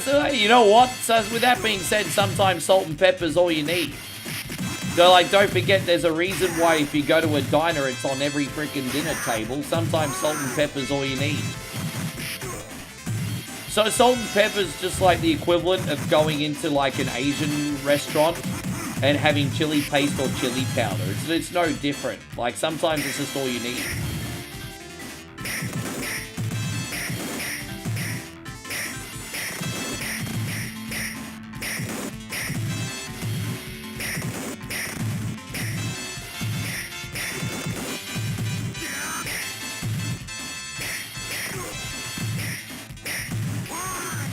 So, you know what? So, with that being said, sometimes salt and pepper is all you need. So, like, don't forget, there's a reason why if you go to a diner, it's on every freaking dinner table. Sometimes salt and pepper is all you need. So, salt and pepper is just like the equivalent of going into, like, an Asian restaurant and having chili paste or chili powder. It's no different. Like, sometimes it's just all you need.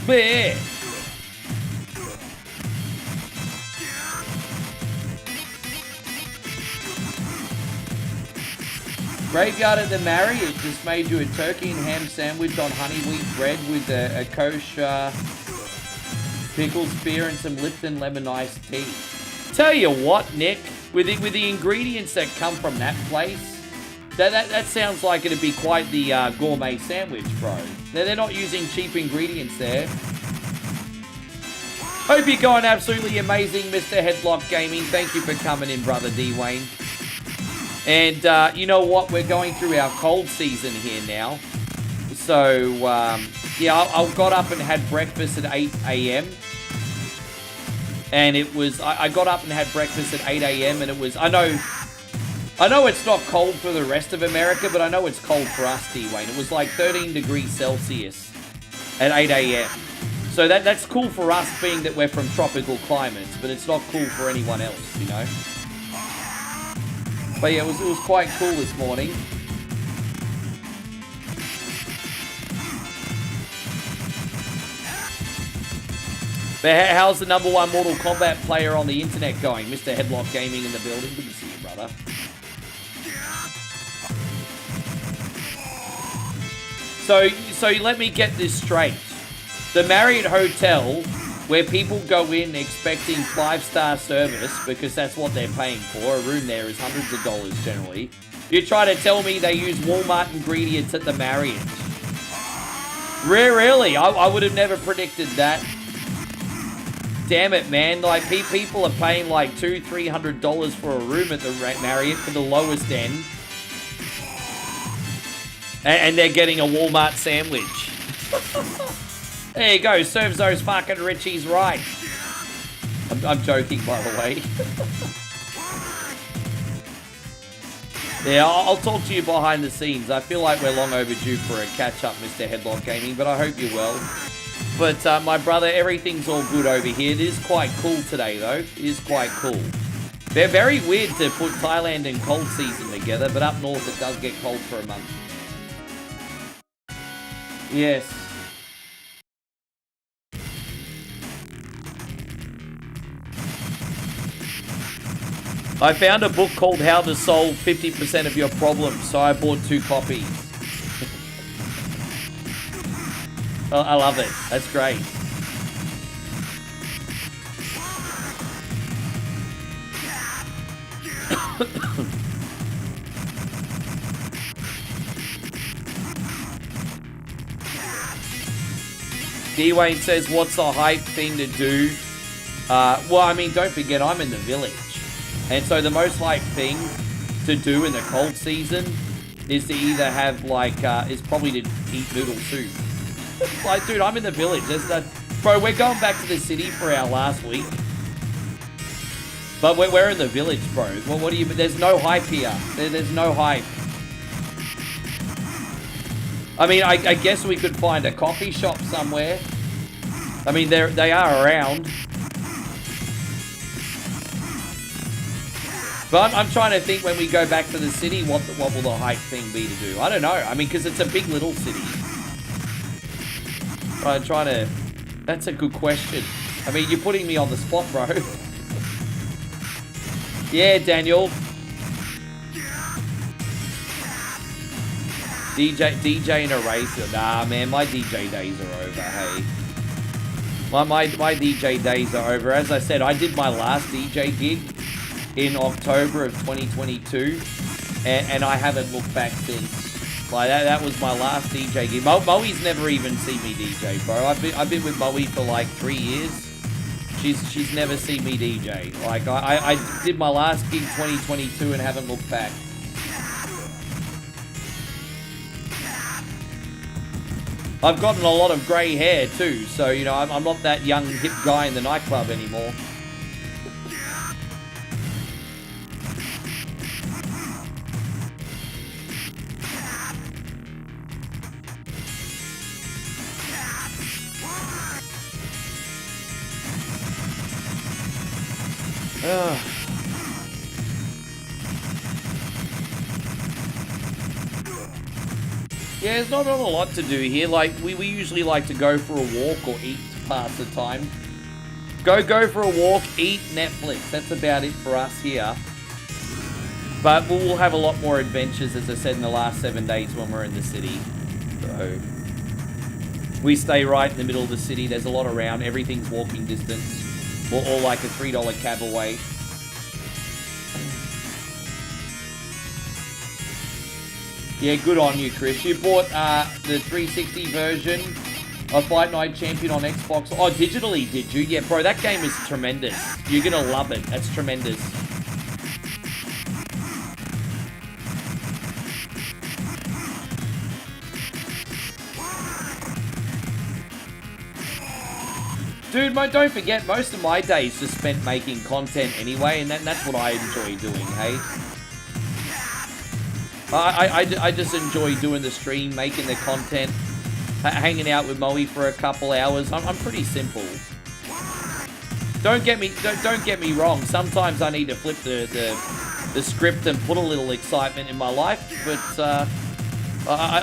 Bleh. Graveyard at the Marry, it just made you a turkey and ham sandwich on honey wheat bread with a kosher pickles, beer, and some Lipton lemon iced tea. Tell you what, Nick, with the ingredients that come from that place, that sounds like it'd be quite the gourmet sandwich, bro. They're not using cheap ingredients there. Hope you're going absolutely amazing, Mr. Headlock Gaming. Thank you for coming in, brother D-Wayne. And you know what? We're going through our cold season here now. So, yeah, I got up and had breakfast at 8 a.m. And it was, I got up and had breakfast at 8 a.m. and it was, I know it's not cold for the rest of America, but I know it's cold for us, D-Wayne. It was like 13 degrees Celsius at 8 a.m. So that's cool for us, being that we're from tropical climates, but it's not cool for anyone else, you know? But yeah, it was quite cool this morning. But how's the #1 Mortal Kombat player on the internet going? Mr. Headlock Gaming in the building. Good to see you, brother. So let me get this straight. The Marriott Hotel, where people go in expecting 5-star service because that's what they're paying for. A room there is hundreds of dollars generally. You're trying to tell me they use Walmart ingredients at the Marriott? Really? I would have never predicted that. Damn it, man. Like, people are paying like $200-300 for a room at the Marriott for the lowest end. And they're getting a Walmart sandwich. There you go. Serves those fucking Richies right. I'm joking, by the way. Yeah, I'll talk to you behind the scenes. I feel like we're long overdue for a catch-up, Mr. Headlock Gaming, but I hope you're well. But, my brother, everything's all good over here. It is quite cool today, though. It is quite cool. They're very weird to put Thailand and cold season together, but up north it does get cold for a month. Yes. I found a book called How to Solve 50% of Your Problems, so I bought 2 copies. I love it. That's great. D-Wayne says, what's the hype thing to do? Well, I mean, don't forget, I'm in the village. And so the most hype thing to do in the cold season is to either have, like, is probably to eat noodle soup. Like, dude, I'm in the village. Bro, we're going back to the city for our last week. But we're in the village, bro. Well, what do you... There's no hype here. There's no hype. I mean, I guess we could find a coffee shop somewhere. I mean, they are around. But I'm trying to think when we go back to the city, what will the hype thing be to do? I don't know. I mean, because it's a big little city. I'm trying to... That's a good question. I mean, you're putting me on the spot, bro. Yeah, Daniel. DJ and a racer. Nah, man, my DJ days are over, hey. My DJ days are over. As I said, I did my last DJ gig in October of 2022, and I haven't looked back since. Like, that was my last DJ gig. Moe's never even seen me DJ, bro. I've been with Moe for like 3 years. She's never seen me DJ. Like, I did my last gig 2022 and haven't looked back. I've gotten a lot of grey hair too, so, you know, I'm not that young hip guy in the nightclub anymore. Yeah, there's not a lot to do here. Like, we usually like to go for a walk or eat to pass the time. Go for a walk, eat, Netflix. That's about it for us here. But we'll have a lot more adventures, as I said, in the last 7 days when we're in the city. So, we stay right in the middle of the city. There's a lot around. Everything's walking distance. Or like a $3 cab away. Yeah, good on you, Chris. You bought the 360 version of Fight Night Champion on Xbox. Oh, digitally, did you? Yeah, bro, that game is tremendous. You're gonna love it. That's tremendous. Dude, don't forget, most of my days just spent making content anyway, and that's what I enjoy doing, hey? I just enjoy doing the stream, making the content, hanging out with Moe for a couple hours. I'm pretty simple. Don't get me wrong. Sometimes I need to flip the script and put a little excitement in my life, but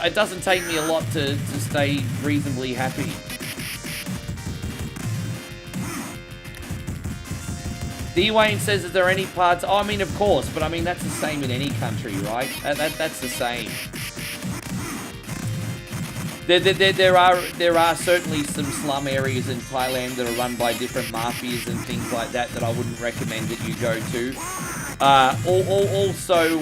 it doesn't take me a lot to stay reasonably happy. D-Wayne says, is there any parts? Oh, I mean, of course, but I mean, that's the same in any country, right? That's the same. There are certainly some slum areas in Thailand that are run by different mafias and things like that I wouldn't recommend that you go to. Also,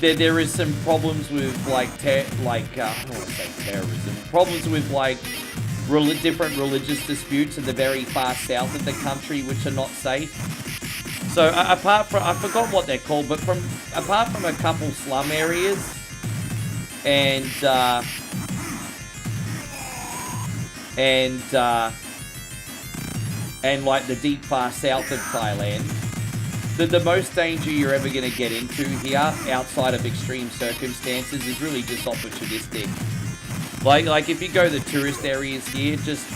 there is some problems with I don't want to say terrorism. Problems with different religious disputes in the very far south of the country, which are not safe. So apart from, I forgot what they're called, but apart from a couple slum areas and like the deep far south of Thailand, the most danger you're ever going to get into here, outside of extreme circumstances, is really just opportunistic. Like if you go to the tourist areas here, just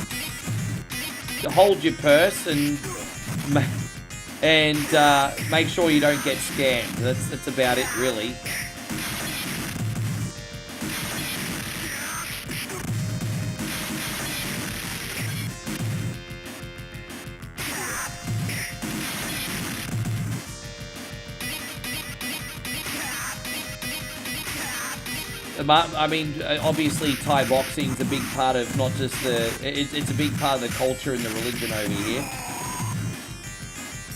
hold your purse and make sure you don't get scammed. That's about it, really. I mean, obviously Thai boxing's a big part of not just it's a big part of the culture and the religion over here.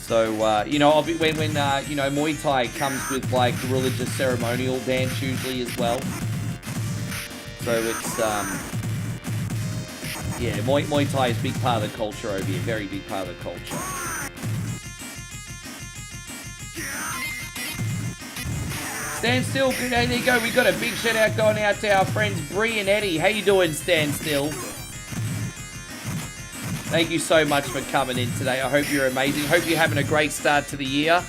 So, you know, when you know, Muay Thai comes with, like, religious ceremonial dance usually as well. So it's, yeah, Muay Thai is a big part of the culture over here. Very big part of the culture. Stand Still, there you go. We got a big shout out going out to our friends Bree and Eddie. How you doing, Stand Still? Thank you so much for coming in today. I hope you're amazing. Hope you're having a great start to the year.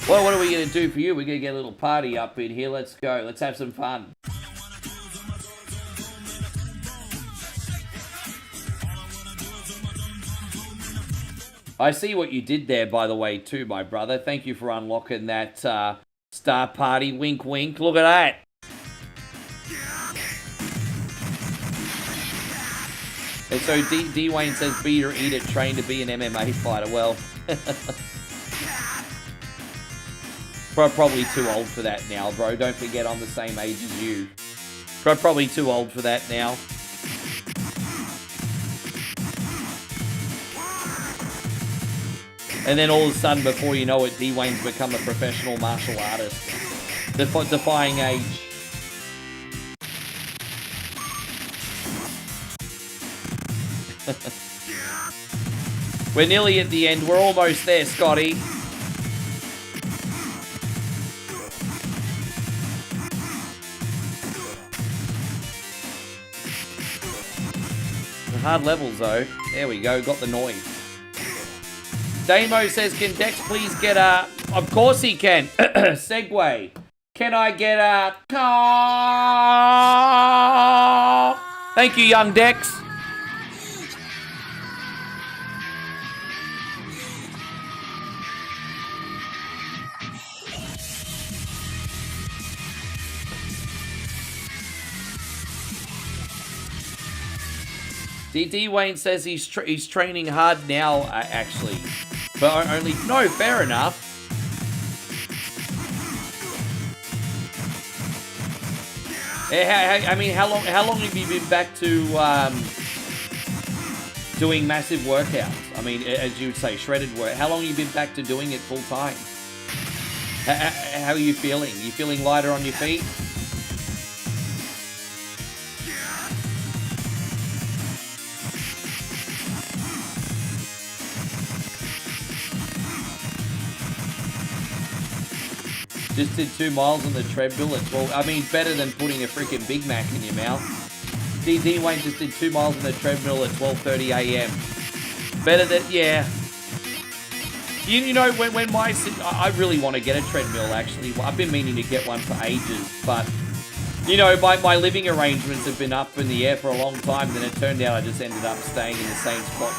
Well, what are we going to do for you? We're going to get a little party up in here. Let's go. Let's have some fun. I see what you did there, by the way, too, my brother. Thank you for unlocking that Star Party. Wink, wink. Look at that. And so D. Wayne says, beat or eat it, train to be an MMA fighter. Well, probably too old for that now, bro. Don't forget I'm the same age as you. Probably too old for that now. And then all of a sudden, before you know it, D. Wayne's become a professional martial artist. Defying age. We're nearly at the end. We're almost there, Scotty. The hard levels, though. There we go. Got the noise. Damo says, can Dex please get a... Of course he can. Segway. Can I get a... Thank you, young Dex. D. Wayne says he's training hard now, actually. But only... No, fair enough. I mean, how long have you been back to doing massive workouts? I mean, as you would say, shredded work. How long have you been back to doing it full time? How are you feeling? You feeling lighter on your feet? Just did 2 miles on the treadmill at 12. I mean, better than putting a freaking Big Mac in your mouth. D. Wayne just did 2 miles on the treadmill at 12:30 a.m. Better than, yeah. You know, when I really want to get a treadmill, actually. I've been meaning to get one for ages, but, you know, my living arrangements have been up in the air for a long time, and then it turned out I just ended up staying in the same spot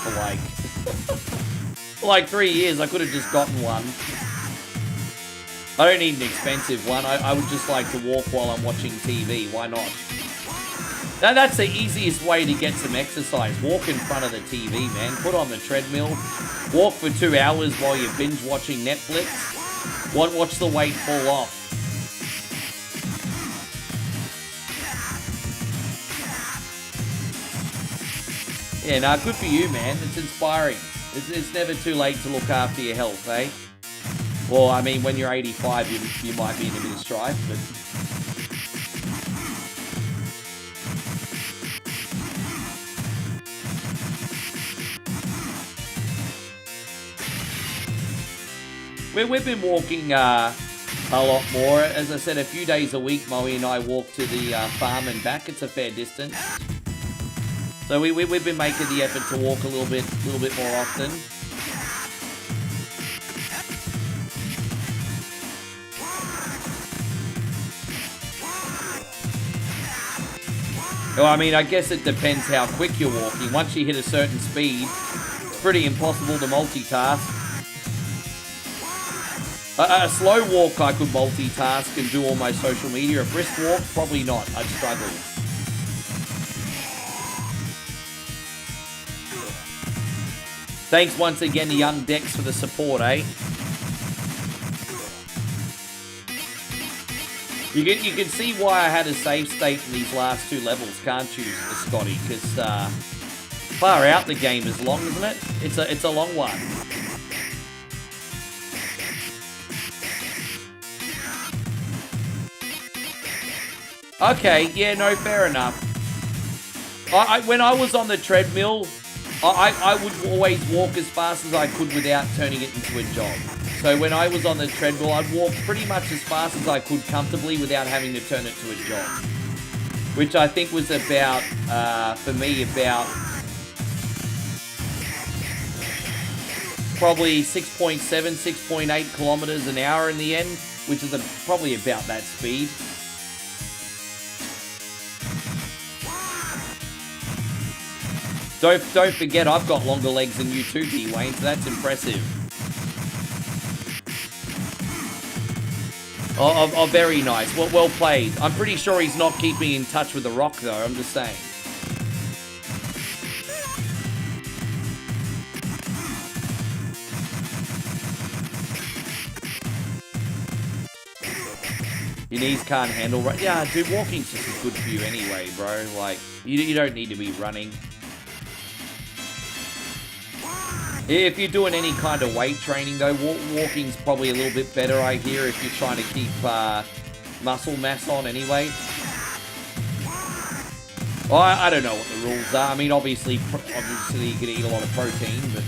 for like 3 years. I could have just gotten one. I don't need an expensive one. I would just like to walk while I'm watching TV. Why not? That's the easiest way to get some exercise. Walk in front of the TV, man. Put on the treadmill. Walk for 2 hours while you're binge watching Netflix. Watch the weight fall off. Yeah, nah, good for you, man. It's inspiring. It's never too late to look after your health, eh? Well, I mean, when you're 85, you might be in a bit of strife, but... We've been walking a lot more. As I said, a few days a week, Moe and I walk to the farm and back. It's a fair distance. So we've been making the effort to walk a little bit more often. Well, I mean, I guess it depends how quick you're walking. Once you hit a certain speed, it's pretty impossible to multitask. A slow walk, I could multitask and do all my social media. A brisk walk, probably not. I'd struggle. Thanks once again to Young Dex for the support, eh? You can see why I had a save state in these last 2 levels, can't you, Scotty? Because far out the game is long, isn't it? It's a long one. Okay, yeah, no, fair enough. When I was on the treadmill, I would always walk as fast as I could without turning it into a jog. So when I was on the treadmill, I'd walk pretty much as fast as I could comfortably without having to turn it to a jog. Which I think was about, for me, about probably 6.7, 6.8 kilometers an hour in the end, which is probably about that speed. Don't forget, I've got longer legs than you too, D-Wayne, so that's impressive. Oh, very nice. Well played. I'm pretty sure he's not keeping in touch with The Rock, though. I'm just saying. Your knees can't handle... Yeah, dude, walking's just as good for you anyway, bro. Like, you don't need to be running. If you're doing any kind of weight training, though, walking's probably a little bit better, I hear, if you're trying to keep muscle mass on anyway. Well, I don't know what the rules are. I mean, obviously you can eat a lot of protein, but...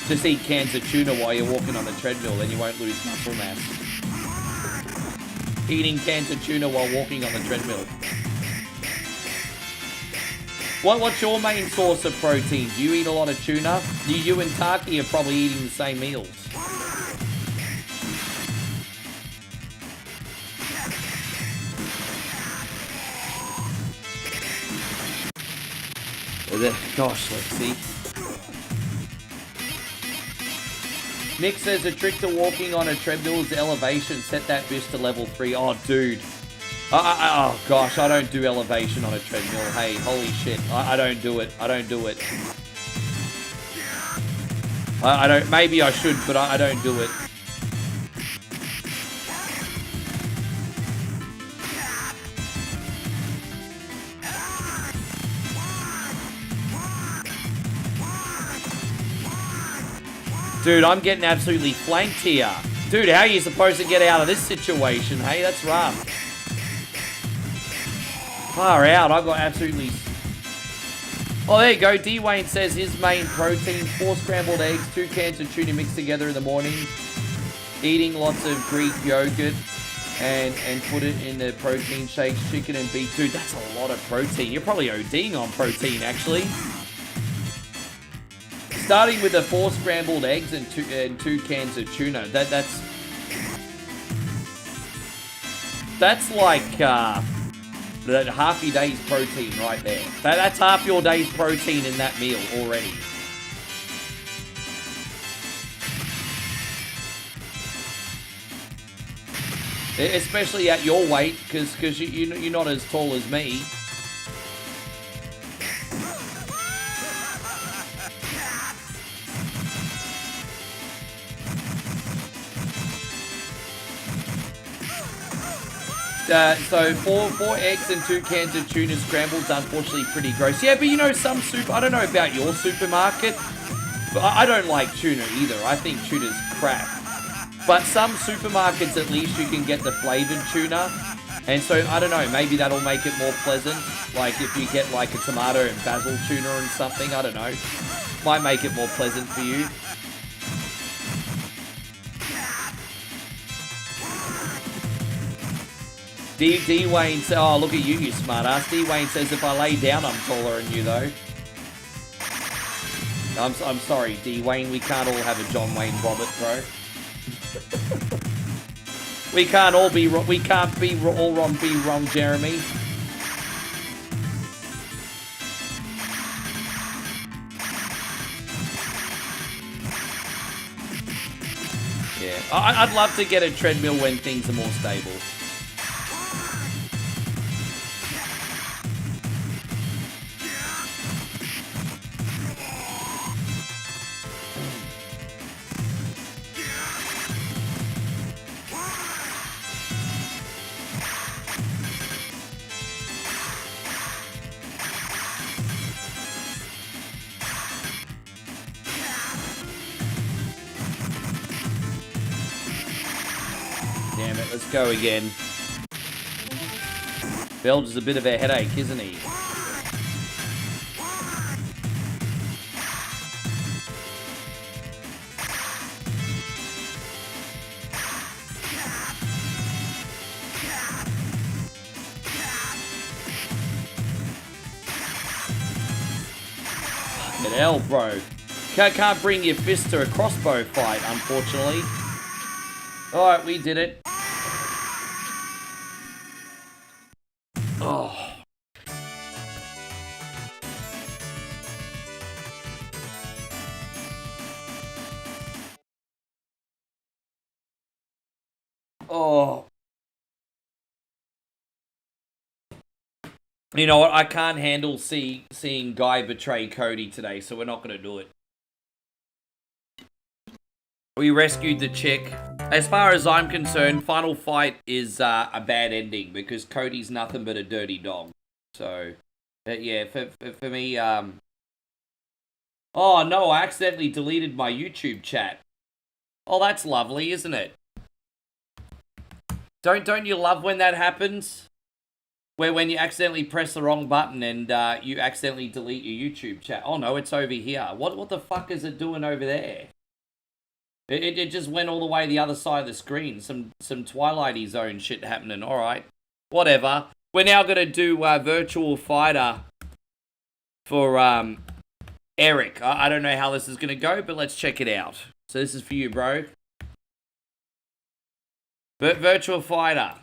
Just eat cans of tuna while you're walking on the treadmill, then you won't lose muscle mass. Eating cans of tuna while walking on the treadmill. What's your main source of protein? Do you eat a lot of tuna? You and Taki are probably eating the same meals. Gosh, let's see. Nick says a trick to walking on a treadmill is elevation. Set that bitch to level 3. Oh, dude. Oh gosh, I don't do elevation on a treadmill. Hey, holy shit. I don't do it. I don't do it. I don't, maybe I should, but I don't do it. Dude, I'm getting absolutely flanked here. Dude, how are you supposed to get out of this situation? Hey, that's rough. Far out, I got absolutely... Oh, there you go. D-Wayne says his main protein, 4 scrambled eggs, 2 cans of tuna mixed together in the morning, eating lots of Greek yogurt, and put it in the protein shakes, chicken and beef. Dude, that's a lot of protein. You're probably ODing on protein, actually. Starting with the 4 scrambled eggs and 2 cans of tuna. That's like... half your day's protein right there. That's half your day's protein in that meal already. Especially at your weight, because you're not as tall as me. So four eggs and 2 cans of tuna scrambled, unfortunately pretty gross. Yeah, but you know, I don't know about your supermarket, but I don't like tuna either. I think tuna's crap. But some supermarkets, at least, you can get the flavored tuna. And so, I don't know, maybe that'll make it more pleasant. Like, if you get, like, a tomato and basil tuna and something, I don't know. Might make it more pleasant for you. D. Wayne says, oh, look at you, you smartass. D. Wayne says, if I lay down, I'm taller than you, though. I'm sorry, D. Wayne, we can't all have a John Wayne Bobbitt, bro. We can't all be wrong. We can't be all wrong. Be wrong, Jeremy. Yeah, I'd love to get a treadmill when things are more stable. Damn it, let's go again. Belge is a bit of a headache, isn't he? Fucking hell, bro. Can't bring your fist to a crossbow fight, unfortunately. Alright, we did it. Oh. Oh. You know what? I can't handle seeing Guy betray Cody today, so we're not going to do it. We rescued the chick. As far as I'm concerned, Final Fight is a bad ending because Cody's nothing but a dirty dog. So, yeah, for me, oh no, I accidentally deleted my YouTube chat. Oh, that's lovely, isn't it? Don't you love when that happens? When you accidentally press the wrong button and you accidentally delete your YouTube chat. Oh no, it's over here. What the fuck is it doing over there? It just went all the way the other side of the screen. Some Twilight Zone shit happening. Alright. Whatever. We're now going to do Virtual Fighter for Eric. I don't know how this is going to go, but let's check it out. So this is for you, bro. Virtual Fighter.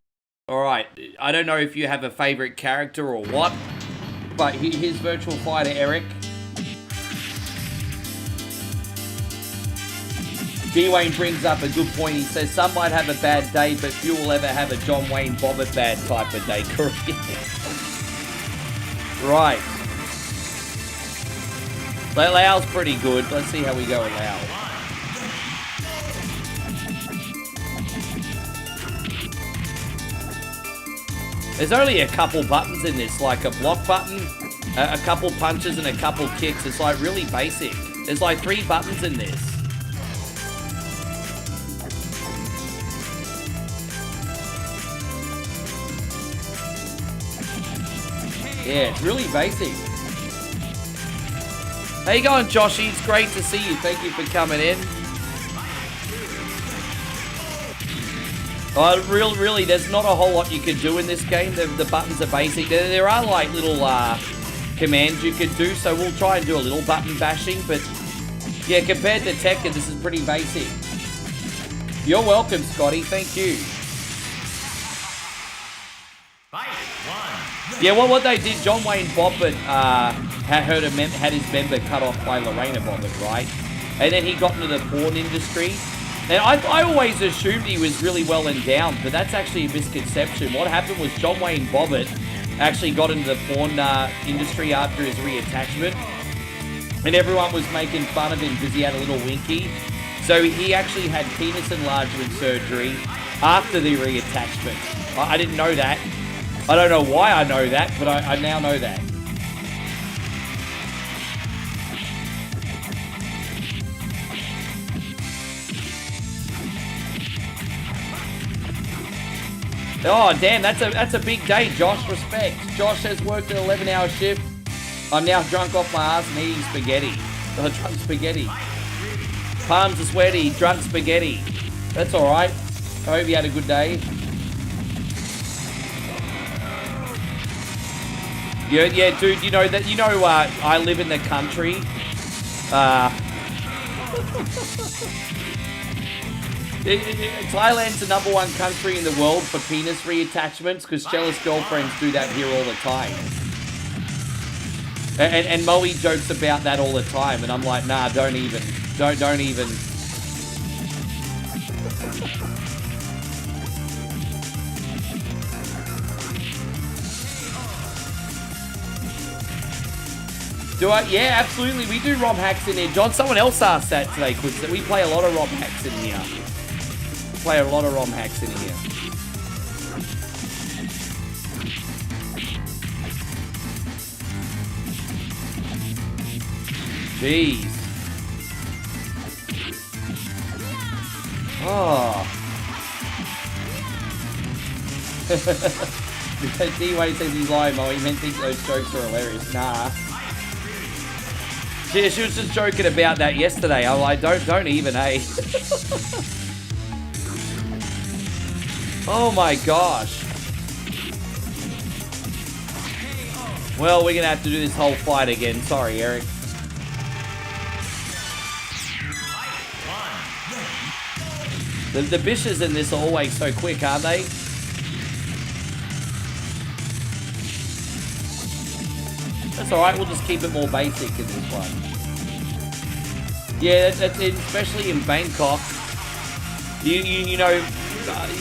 Alright. I don't know if you have a favorite character or what, but here's Virtual Fighter Eric. D-Wayne brings up a good point. He says, some might have a bad day, but few will ever have a John Wayne Bobbitt bad type of day. Correct. Right. Lau's pretty good. Let's see how we go with Lau. There's only a couple buttons in this, like a block button, a couple punches, and a couple kicks. It's like really basic. There's like 3 buttons in this. Yeah, it's really basic. How you going, Joshy? It's great to see you. Thank you for coming in. Really, there's not a whole lot you can do in this game. The buttons are basic. There are like little commands you could do, so we'll try and do a little button bashing. But yeah, compared to Tekken, this is pretty basic. You're welcome, Scotty. Thank you. Yeah, what they did, John Wayne Bobbitt had his member cut off by Lorena Bobbitt, right? And then he got into the porn industry, And I always assumed he was really well endowed, but that's actually a misconception. What happened was John Wayne Bobbitt actually got into the porn industry after his reattachment. And everyone was making fun of him because he had a little winky. So he actually had penis enlargement surgery after the reattachment. I didn't know that. I don't know why I know that, but I now know that. Oh, damn, that's a big day, Josh. Respect. Josh has worked an 11-hour shift. I'm now drunk off my ass and eating spaghetti. Drunk spaghetti. Palms are sweaty, drunk spaghetti. That's alright. I hope you had a good day. Yeah, dude, you know that I live in the country. Thailand's the #1 country in the world for penis reattachments because jealous girlfriends do that here all the time. And Moe jokes about that all the time, and I'm like, nah, don't even. Don't even. Do I? Yeah, absolutely. We do ROM hacks in here. John, someone else asked that today, because we play a lot of ROM hacks in here. Play a lot of ROM hacks in here. Jeez. Oh. D-Way says he's lying, Mo. He meant think those jokes are hilarious. Nah. She was just joking about that yesterday. I'm like, don't even, eh? Oh my gosh. Well, we're gonna have to do this whole fight again. Sorry, Eric. The bishes in this are always so quick, aren't they? That's alright, we'll just keep it more basic in this one. Yeah, that's it, especially in Bangkok. You know,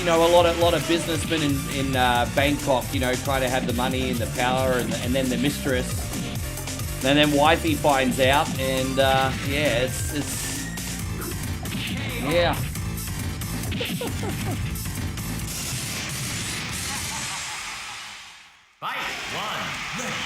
a lot of businessmen in Bangkok, you know, try to have the money and the power and then the mistress. And then wifey finds out and yeah, it's yeah. Fight one, ready.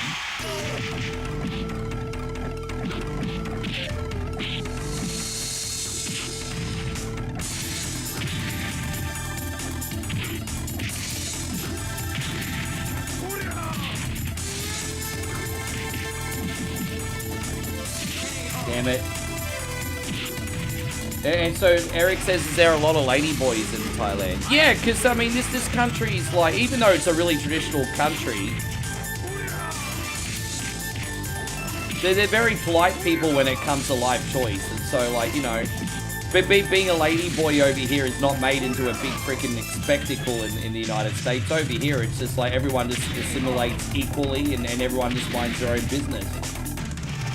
Damn it. And so Eric says, is there a lot of ladyboys in Thailand? Yeah, because, I mean, this country is like, even though it's a really traditional country, they're very polite people when it comes to life choice. And so, like, you know, but being a ladyboy over here is not made into a big freaking spectacle in the United States. Over here, it's just like everyone just assimilates equally and everyone just minds their own business.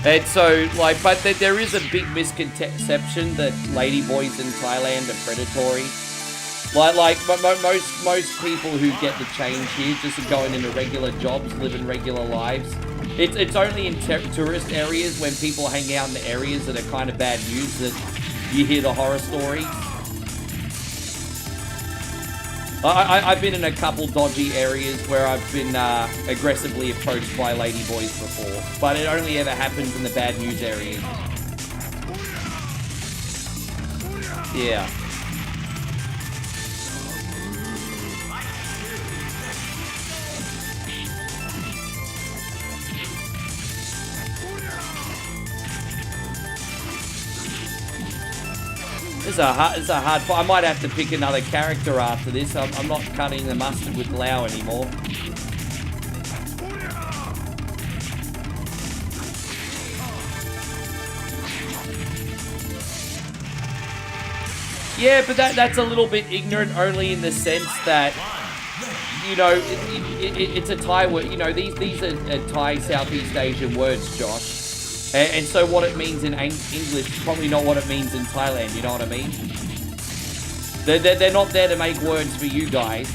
And so, like, but there is a big misconception that ladyboys in Thailand are predatory. Like most people who get the change here just are going into regular jobs, living regular lives. It's only in tourist areas when people hang out in the areas that are kind of bad news that you hear the horror stories. I've been in a couple dodgy areas where I've been aggressively approached by ladyboys before, but it only ever happens in the bad news areas. Yeah. It's a hard fight. I might have to pick another character after this. I'm not cutting the mustard with Lau anymore. Yeah, but that's a little bit ignorant only in the sense that, you know, it's a Thai word. You know, these are Thai Southeast Asian words, Josh. And so what it means in English is probably not what it means in Thailand, you know what I mean? They're not there to make words for you guys.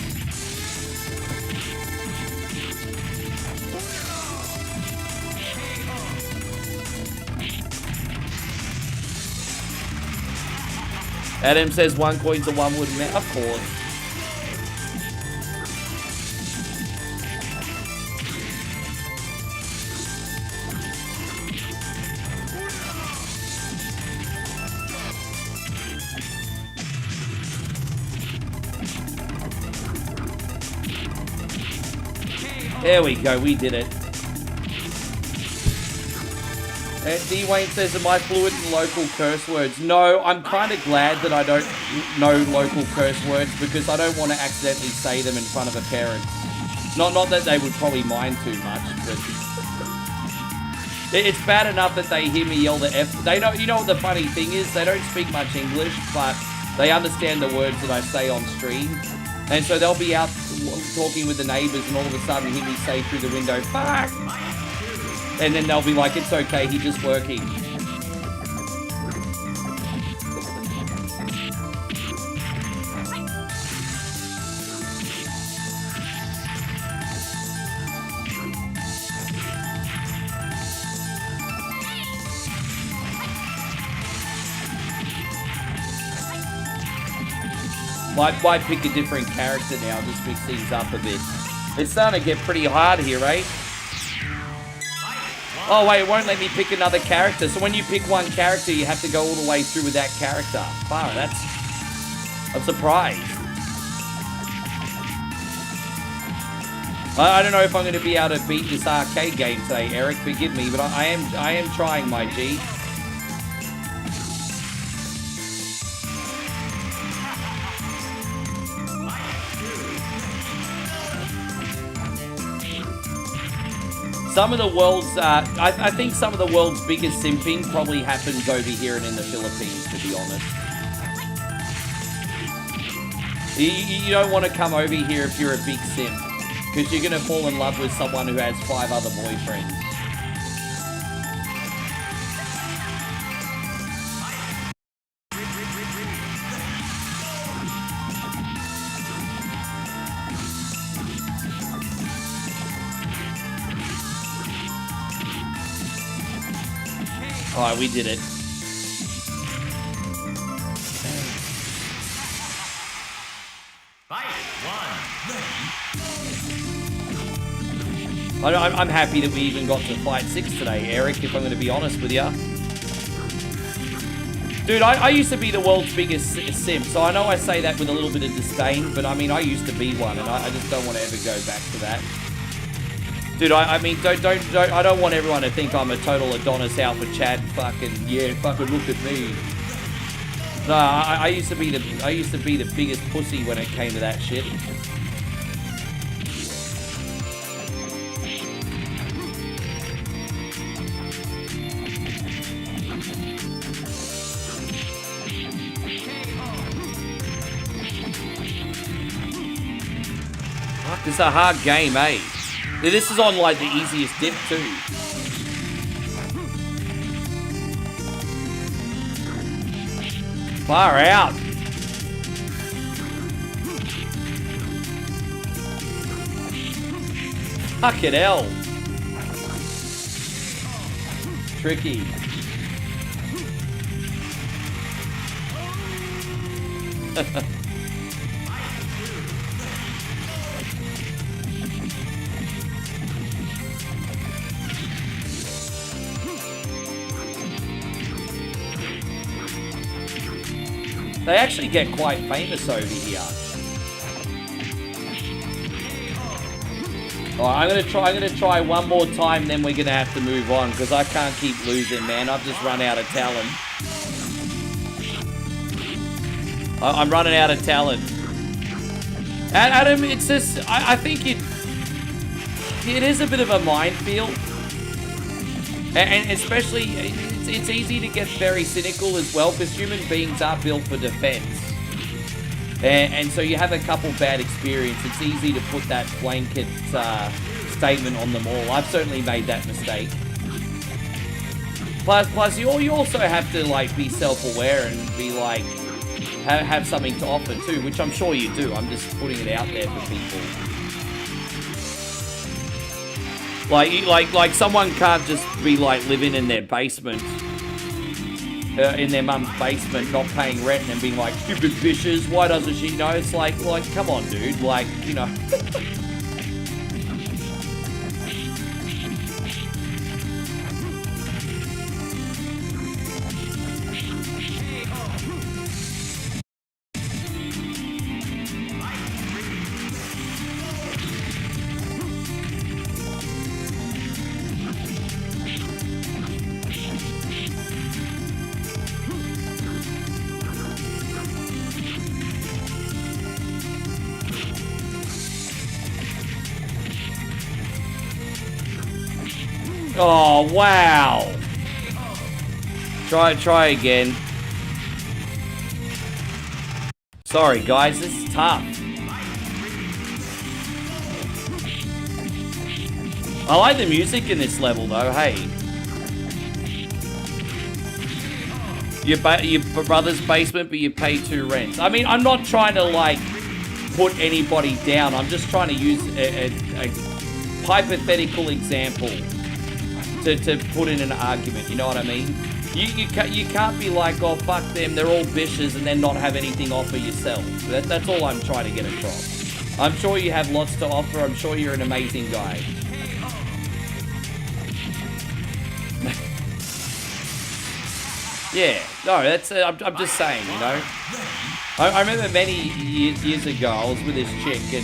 Adam says 1 coin's a 1 wood man. Of course. There we go, we did it. And D. Wayne says, am I fluent in local curse words? No, I'm kind of glad that I don't know local curse words because I don't want to accidentally say them in front of a parent. Not that they would probably mind too much, but it's bad enough that they hear me yell the F. They don't. You know what the funny thing is? They don't speak much English, but they understand the words that I say on stream. And so they'll be out talking with the neighbors and all of a sudden hear me say through the window, fuck! And then they'll be like, it's okay, he's just working. Might pick a different character now, just mix things up a bit. It's starting to get pretty hard here, right? Oh wait, it won't let me pick another character. So when you pick one character, you have to go all the way through with that character. Wow, I'm surprised. I don't know if I'm going to be able to beat this arcade game today, Eric. Forgive me, but I am trying, my G. Some of the world's, I think some of the world's biggest simping probably happens over here and in the Philippines, to be honest. You don't want to come over here if you're a big simp, because you're going to fall in love with someone who has 5 other boyfriends. Alright, we did it. I'm happy that we even got to Fight 6 today, Eric, if I'm going to be honest with you. Dude, I used to be the world's biggest simp, so I know I say that with a little bit of disdain, but I mean, I used to be one, and I just don't want to ever go back to that. Dude, I mean, I don't want everyone to think I'm a total Adonis out for Chad. Fucking look at me. No, I used to be the biggest pussy when it came to that shit. Fuck, this is a hard game, eh? This is on, like, the easiest dip, too. Far out. Fucking hell. Tricky. They actually get quite famous over here. Alright, I'm gonna try one more time, then we're gonna have to move on, because I can't keep losing, man. I've just run out of talent. I'm running out of talent. And Adam, it's just, I think it is a bit of a minefield. And especially, it's easy to get very cynical as well, because human beings are built for defense. And so you have a couple bad experiences. It's easy to put that blanket statement on them all. I've certainly made that mistake. Plus you also have to, like, be self-aware and be like, have something to offer too, which I'm sure you do. I'm just putting it out there for people. Like someone can't just be like living in their basement, in their mum's basement, not paying rent and being like, stupid bitches, why doesn't she know? It's like, come on, dude, like, you know. Oh, wow. Try again. Sorry, guys, this is tough. I like the music in this level, though, hey. Your brother's basement, but you pay 2 rents. I mean, I'm not trying to, like, put anybody down. I'm just trying to use a hypothetical example to put in an argument, you know what I mean? You can't be like, oh, fuck them, they're all bitches and then not have anything to offer yourself. That's all I'm trying to get across. I'm sure you have lots to offer. I'm sure you're an amazing guy. Yeah, no, that's, I'm just saying, you know? I remember many years ago, I was with this chick and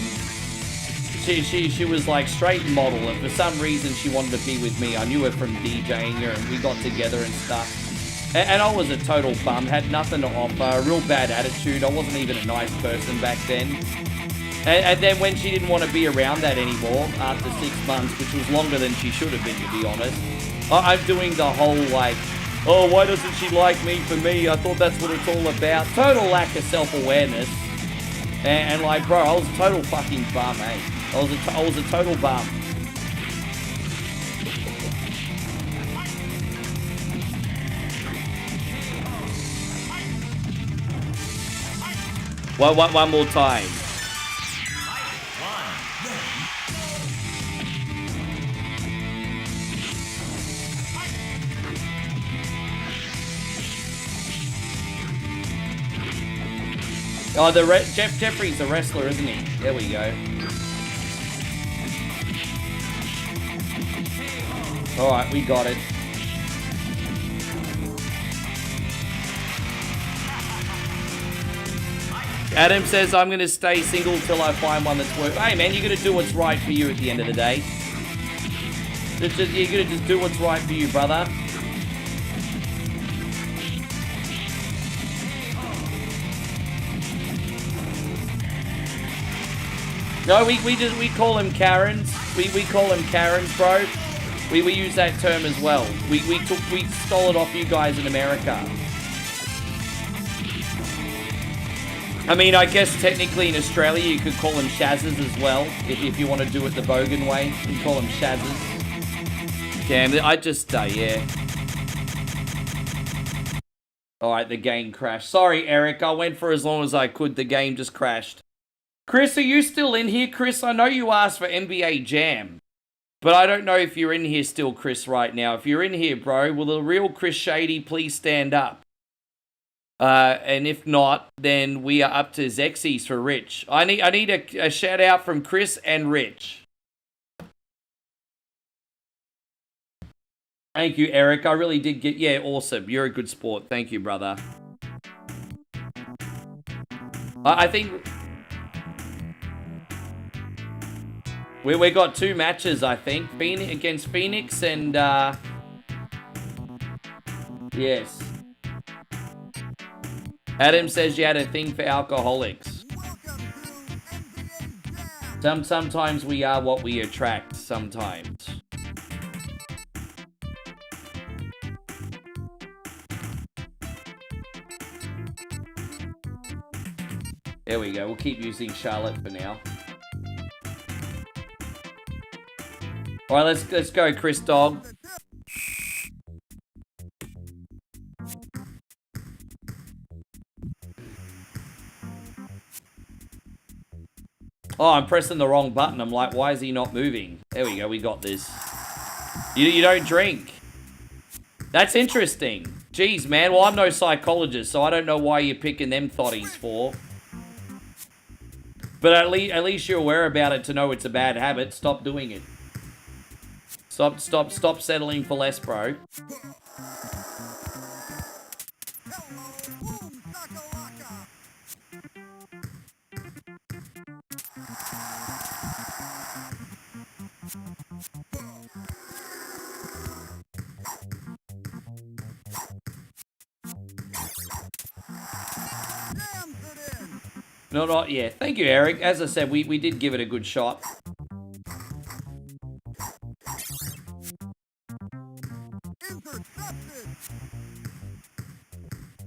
she was like straight model, and for some reason she wanted to be with me. I knew her from DJing her and we got together and stuff. And I was a total bum, had nothing to offer, a real bad attitude. I wasn't even a nice person back then. And then when she didn't want to be around that anymore, after 6 months, which was longer than she should have been, to be honest, I'm doing the whole like, oh, why doesn't she like me for me? I thought that's what it's all about. Total lack of self-awareness. And like, bro, I was a total fucking bum, eh? I was a total bum. One more time. Oh, Jeffrey's a wrestler, isn't he? There we go. Alright, we got it. Adam says, I'm going to stay single till I find one that's worth... Hey, man, you're going to do what's right for you at the end of the day. You're going to just do what's right for you, brother. No, we call them Karens. We call them Karens, bro. We use that term as well. We stole it off you guys in America. I mean, I guess technically in Australia you could call them Shazzes as well, if you want to do it the Bogan way. You can call them Shazzes. Damn, I just, yeah. Alright, the game crashed. Sorry, Eric, I went for as long as I could. The game just crashed. Chris, are you still in here? Chris, I know you asked for NBA Jam, but I don't know if you're in here still, Chris, right now. If you're in here, bro, will the real Chris Shady please stand up? And if not, then we are up to Zexies for Rich. I need a shout out from Chris and Rich. Thank you, Eric. I really did get... Yeah, awesome. You're a good sport. Thank you, brother. I think... We got 2 matches, I think. Phoenix against Phoenix and... Yes. Adam says you had a thing for alcoholics. Sometimes we are what we attract, sometimes. There we go. We'll keep using Charlotte for now. All right, let's go, Chris Dog. Oh, I'm pressing the wrong button. I'm like, why is he not moving? There we go, we got this. You don't drink. That's interesting. Jeez, man. Well, I'm no psychologist, so I don't know why you're picking them thotties for. But at least you're aware about it to know it's a bad habit. Stop doing it. Stop settling for less, bro. No, not yet. Thank you, Eric. As I said, we did give it a good shot.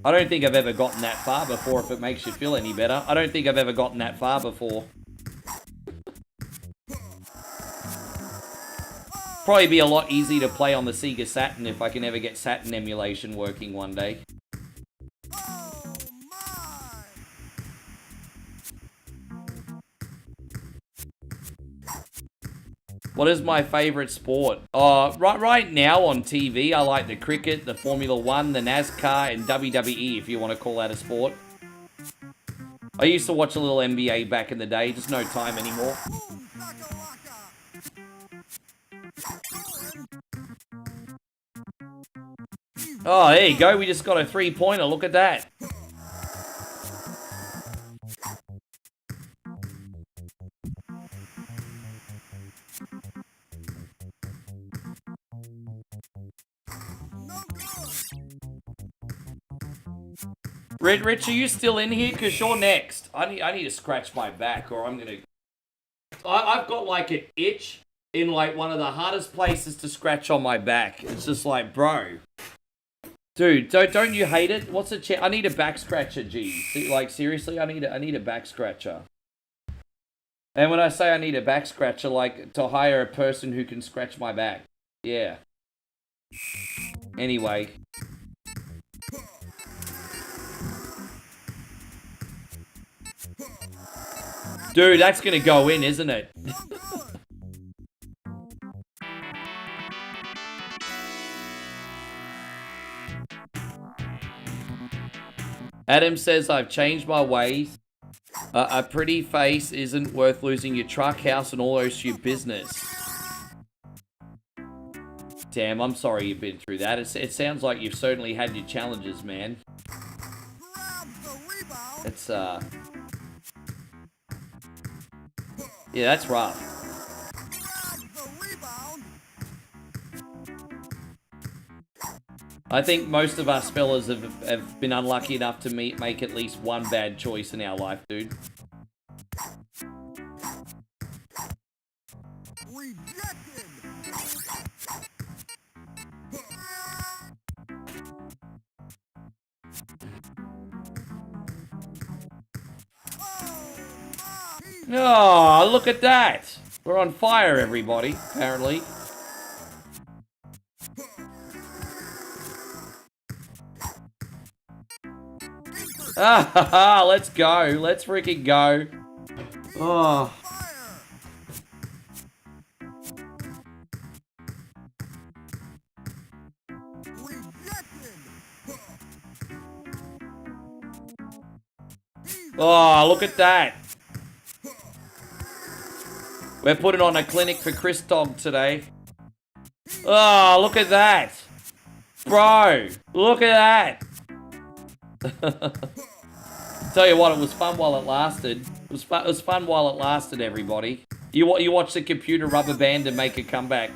I don't think I've ever gotten that far before, if it makes you feel any better. I don't think I've ever gotten that far before. Probably be a lot easier to play on the Sega Saturn if I can ever get Saturn emulation working one day. What is my favorite sport? Right now on TV, I like the cricket, the Formula 1, the NASCAR, and WWE, if you want to call that a sport. I used to watch a little NBA back in the day, just no time anymore. Oh, there you go. We just got a 3-pointer. Look at that. Rich, are you still in here? Because you're next. I need to scratch my back or I'm going to... I've got like an itch in like one of the hardest places to scratch on my back. It's just like, bro. Dude, don't you hate it? What's the chance? I need a back scratcher, G. Like, seriously, I need a back scratcher. And when I say I need a back scratcher, like, to hire a person who can scratch my back. Yeah. Anyway. Dude, that's gonna go in, isn't it? Adam says, I've changed my ways. A pretty face isn't worth losing your truck, house, and almost your business. Damn, I'm sorry you've been through that. It sounds like you've certainly had your challenges, man. It's, yeah, that's rough. I think most of us fellas have been unlucky enough to make at least one bad choice in our life, dude. Oh, look at that! We're on fire, everybody, apparently. Ah, let's go. Let's freaking go. Oh. Oh, look at that. We're putting on a clinic for Chris Dog today. Oh, look at that. Bro, look at that. Tell you what, it was fun while it lasted. It was fun while it lasted, everybody. You watch the computer rubber band and make a comeback.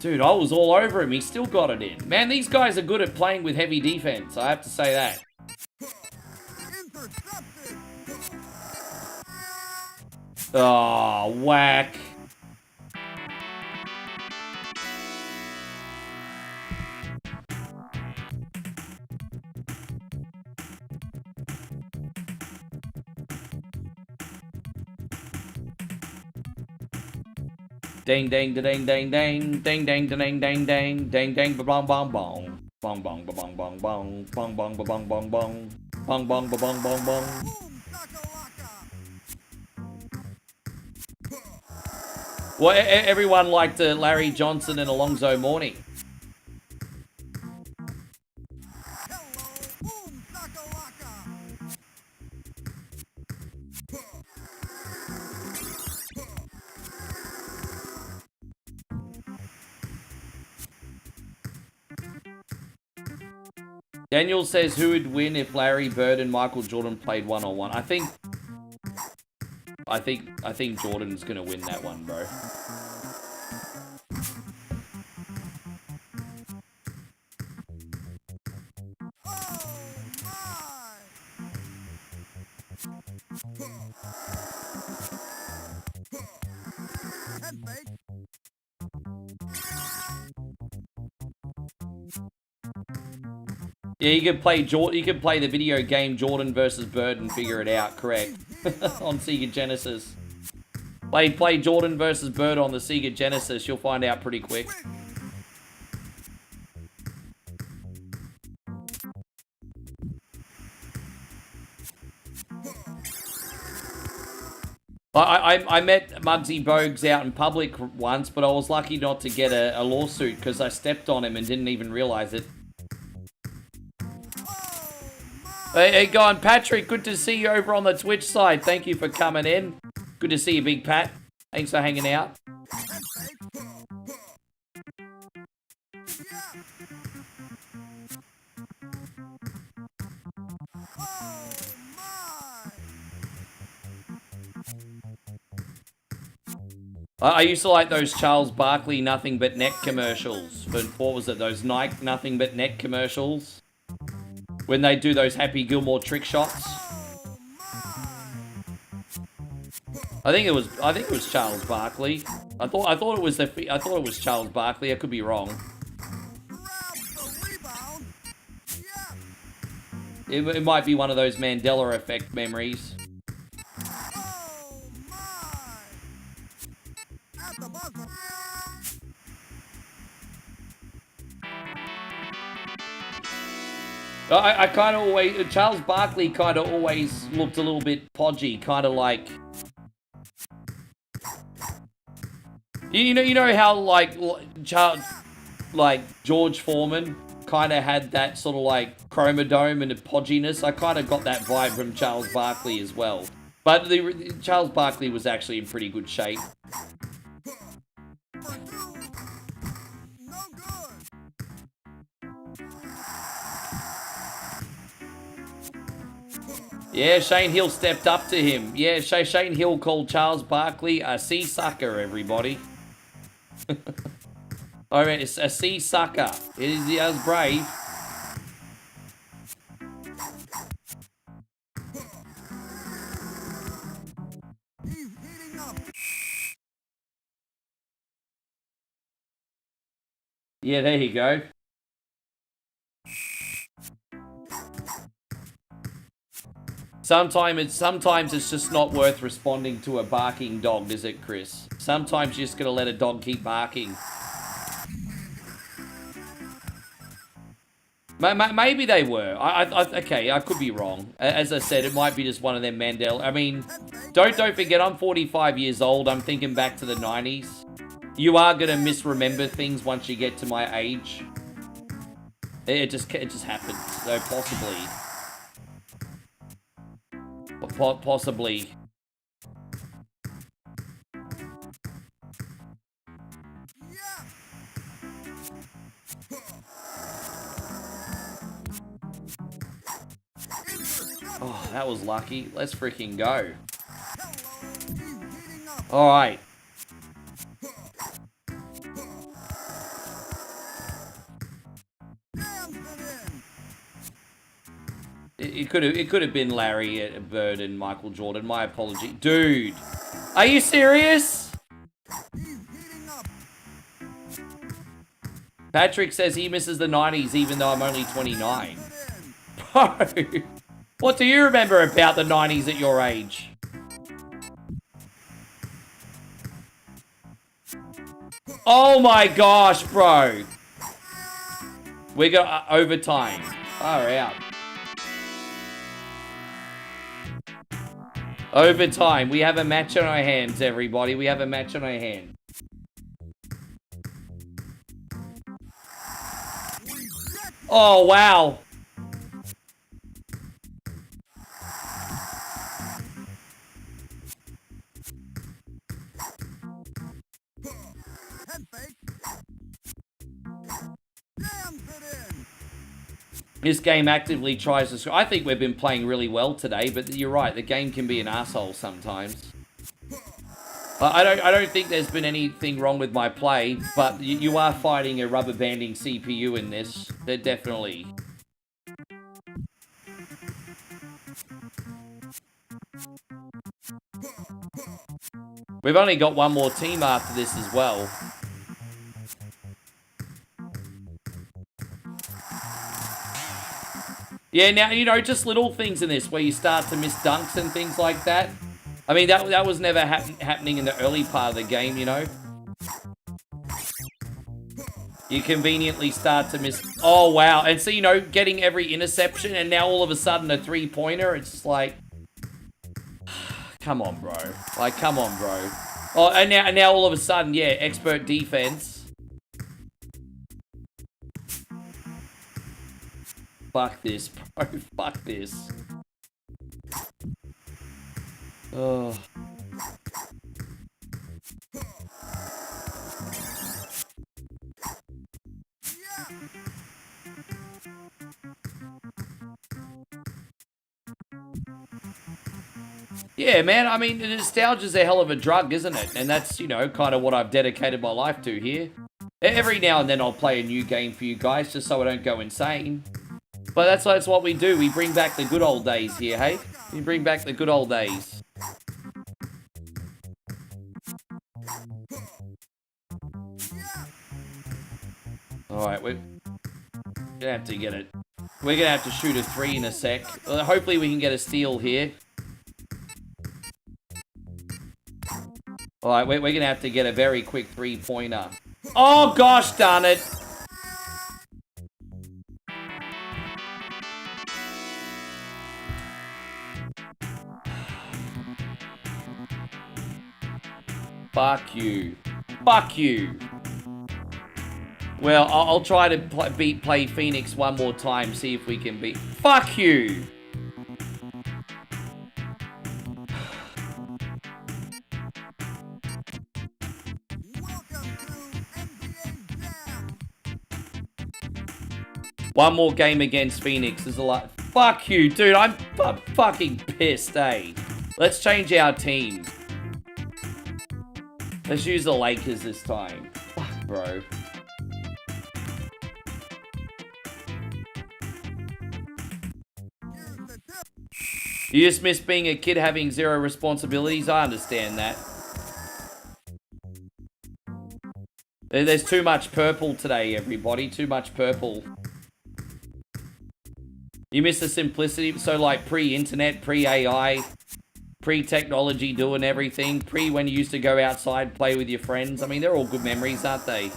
Dude, I was all over him. He still got it in. Man, these guys are good at playing with heavy defense. I have to say that. Oh, whack. Ding ding da ding ding ding ding ding da ding ding ding ding ding ba bong bong bong bong bong ba bong bong bong bong bong ba bong bong bong bong bong ba bong bong bong. Well, everyone liked Larry Johnson and Alonzo Mourning. Daniel says, who would win if Larry Bird and Michael Jordan played one-on-one? I think Jordan's gonna win that one, bro. Yeah, you could play the video game Jordan versus Bird and figure it out, correct? On Sega Genesis. Play Jordan versus Bird on the Sega Genesis, you'll find out pretty quick. I met Muggsy Bogues out in public once, but I was lucky not to get a lawsuit because I stepped on him and didn't even realize it. Hey, go on, Patrick. Good to see you over on the Twitch side. Thank you for coming in. Good to see you, Big Pat. Thanks for hanging out. I used to like those Charles Barkley Nothing But Net commercials. For, what was it? Those Nike Nothing But Net commercials? When they do those Happy Gilmore trick shots. I think it was Charles Barkley. I thought it was Charles Barkley. I could be wrong. It might be one of those Mandela effect memories. I kind of always... Charles Barkley kind of always looked a little bit podgy. Kind of like... You know how, like George Foreman kind of had that sort of, like, chromodome and a podginess? I kind of got that vibe from Charles Barkley as well. But Charles Barkley was actually in pretty good shape. Yeah, Shane Hill stepped up to him. Yeah, Shane Hill called Charles Barkley a sea sucker, everybody. I mean, it's a sea sucker. He was brave. Yeah, there you go. Sometimes it's just not worth responding to a barking dog, is it, Chris? Sometimes you're just gonna let a dog keep barking. Maybe they were. Okay, I could be wrong. As I said, it might be just one of them Mandela. I mean, don't forget, I'm 45 years old. I'm thinking back to the 90s. You are gonna misremember things once you get to my age. It just happens. So possibly. Possibly. Oh, that was lucky. Let's freaking go. All right. It could have been Larry Bird and Michael Jordan. My apology. Dude, are you serious? Patrick says he misses the 90s even though I'm only 29. Bro, what do you remember about the 90s at your age? Oh my gosh, bro. We got overtime. Far out. Overtime. We have a match on our hands, everybody. We have a match on our hands. Oh, wow. This game actively tries to... I think we've been playing really well today, but you're right. The game can be an asshole sometimes. I don't think there's been anything wrong with my play, but you are fighting a rubber banding CPU in this. They're definitely... We've only got one more team after this as well. Yeah, now, you know, just little things in this where you start to miss dunks and things like that. I mean, that was never happening in the early part of the game, you know. You conveniently start to miss... Oh, wow. And so, you know, getting every interception and now all of a sudden a three-pointer, it's just like... Come on, bro. Like, come on, bro. Oh, and now all of a sudden, yeah, expert defense. Fuck this, bro. Fuck this. Oh. Yeah, man, I mean, nostalgia's a hell of a drug, isn't it? And that's, you know, kind of what I've dedicated my life to here. Every now and then I'll play a new game for you guys, just so I don't go insane. But that's what we do. We bring back the good old days here, hey? We bring back the good old days. Alright, we're gonna have to get it. We're gonna have to shoot a 3 in a sec. Hopefully we can get a steal here. Alright, we're gonna have to get a very quick 3-pointer. Oh, gosh darn it! Fuck you. Fuck you. Well, I'll try to play Phoenix one more time, see if we can beat... Fuck you! One more game against Phoenix is a lot... Fuck you, dude. I'm fucking pissed, eh? Let's change our team. Let's use the Lakers this time. Fuck, bro. You just miss being a kid having zero responsibilities. I understand that. There's too much purple today, everybody. Too much purple. You miss the simplicity. So, like, pre-internet, pre-AI, pre-technology doing everything. Pre when you used to go outside, play with your friends. I mean, they're all good memories, aren't they?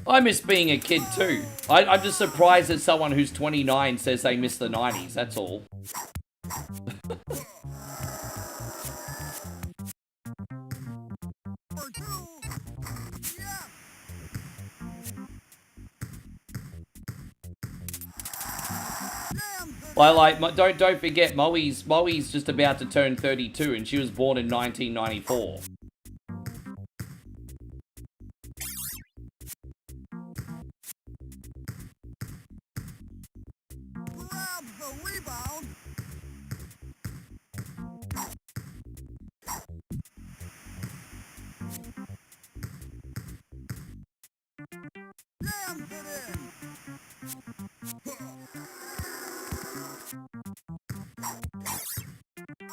I miss being a kid too. I'm just surprised that someone who's 29 says they miss the 90s, that's all. Like, don't forget, Moe's just about to turn 32 and she was born in 1994.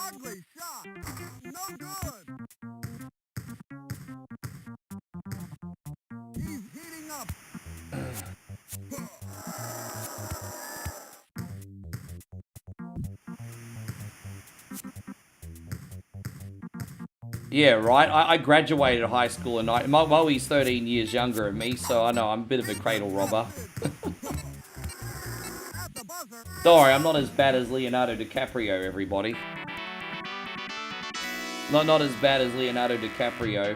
Ugly shot. No good. He's heating up. Yeah, right. I graduated high school and Moe's 13 years younger than me, so I know I'm a bit of a cradle robber. Sorry, I'm not as bad as Leonardo DiCaprio, everybody. Not as bad as Leonardo DiCaprio.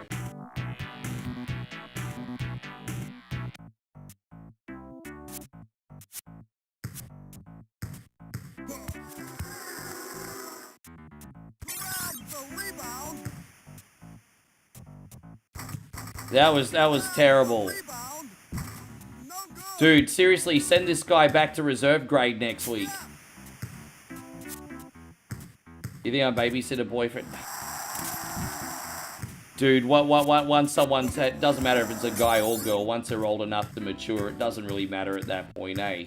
That was terrible. Dude, seriously, send this guy back to reserve grade next week. You think I'm babysitter boyfriend? Dude, once someone's... It doesn't matter if it's a guy or girl. Once they're old enough to mature, it doesn't really matter at that point, eh?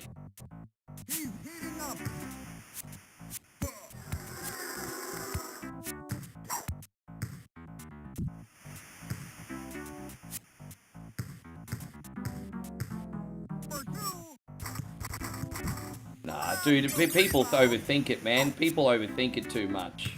Nah, dude, people overthink it, man. People overthink it too much.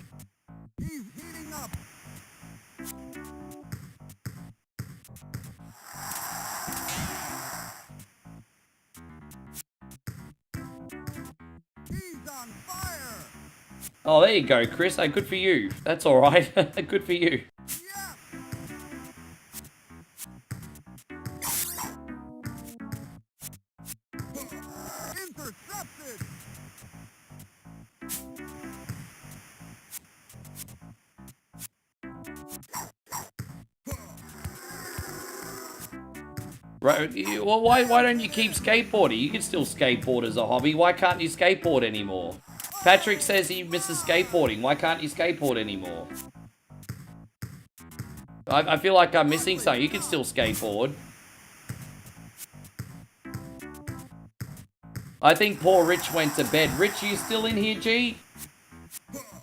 Oh, there you go, Chris. Hey, good for you. That's all right. Good for you. Right, well, why don't you keep skateboarding? You can still skateboard as a hobby. Why can't you skateboard anymore? Patrick says he misses skateboarding. Why can't you skateboard anymore? I feel like I'm missing something. You can still skateboard. I think poor Rich went to bed. Rich, you still in here, G?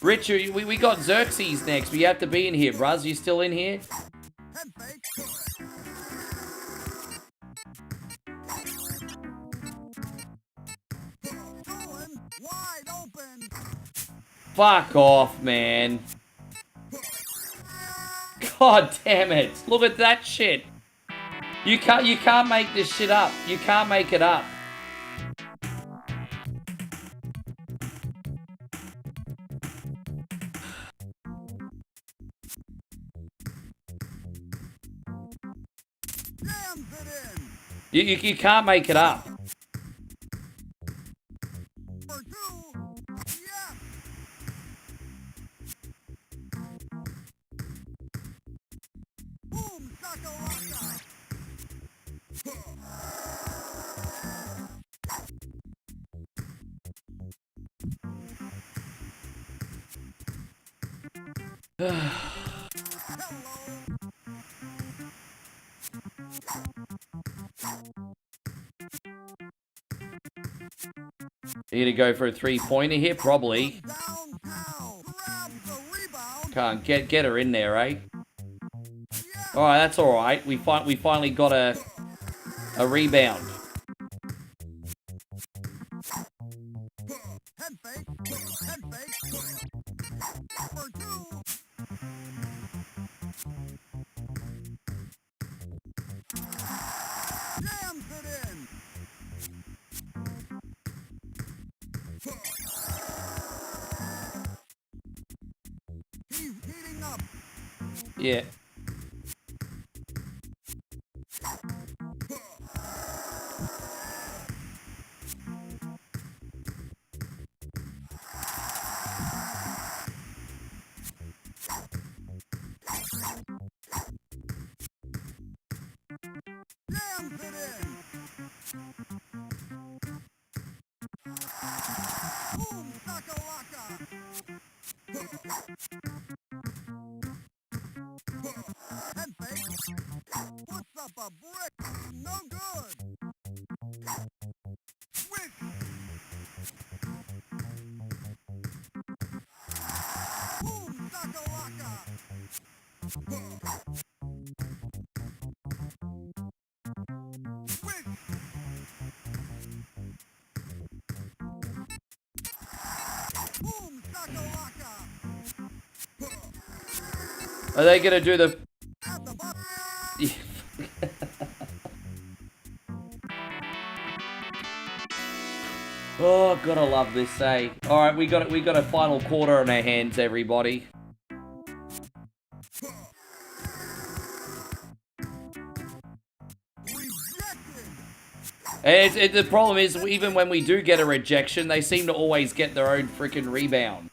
Rich, we got Xerxes next. We have to be in here, bruz. You still in here? Fuck off, man. God damn it. Look at that shit. You can't make this shit up. You can't make it up. You can't make it up. You gonna go for a three-pointer here? Probably. Can't get her in there, eh? Alright, that's alright. We finally got a rebound. Yeah. Are they gonna do the... Oh, gotta love this, eh? Alright, we got a final quarter on our hands, everybody. And the problem is, even when we do get a rejection, they seem to always get their own freaking rebound.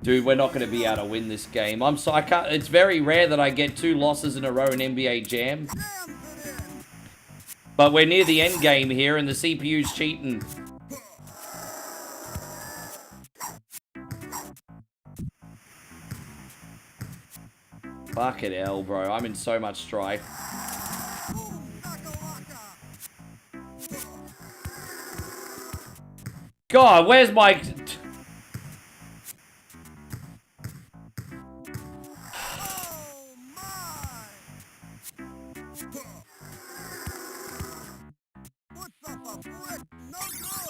Dude, we're not going to be able to win this game. I can't. It's very rare that I get 2 losses in a row in NBA Jam. But we're near the end game here, and the CPU's cheating. Fucking hell, bro. I'm in so much strife. God, where's my...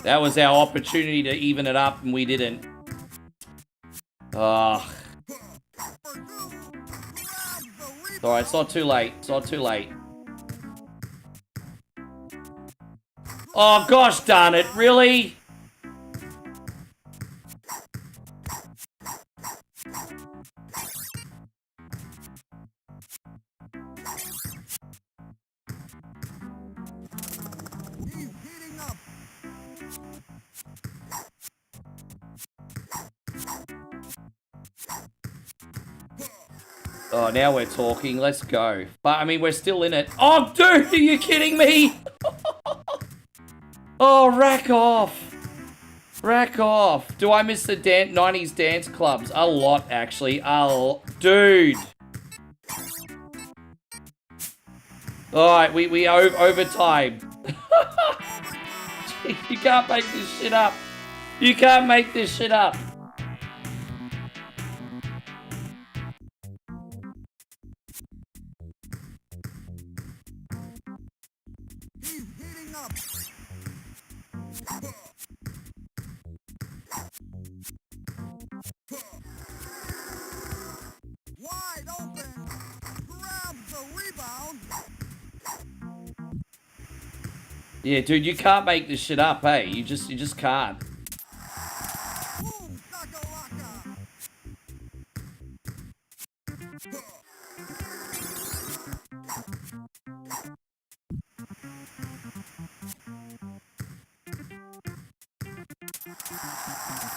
That was our opportunity to even it up, and we didn't. Ugh. Alright, it's not too late. It's not too late. Oh, gosh darn it. Really? Oh, now we're talking. Let's go. But, I mean, we're still in it. Oh, dude, are you kidding me? Oh, rack off. Rack off. Do I miss the 90s dance clubs? A lot, actually. Dude. Alright, we overtime. You can't make this shit up. You can't make this shit up. Wide open. Grabs the rebound. Yeah, dude, you can't make this shit up, hey. You just can't. Boom, shakalaka.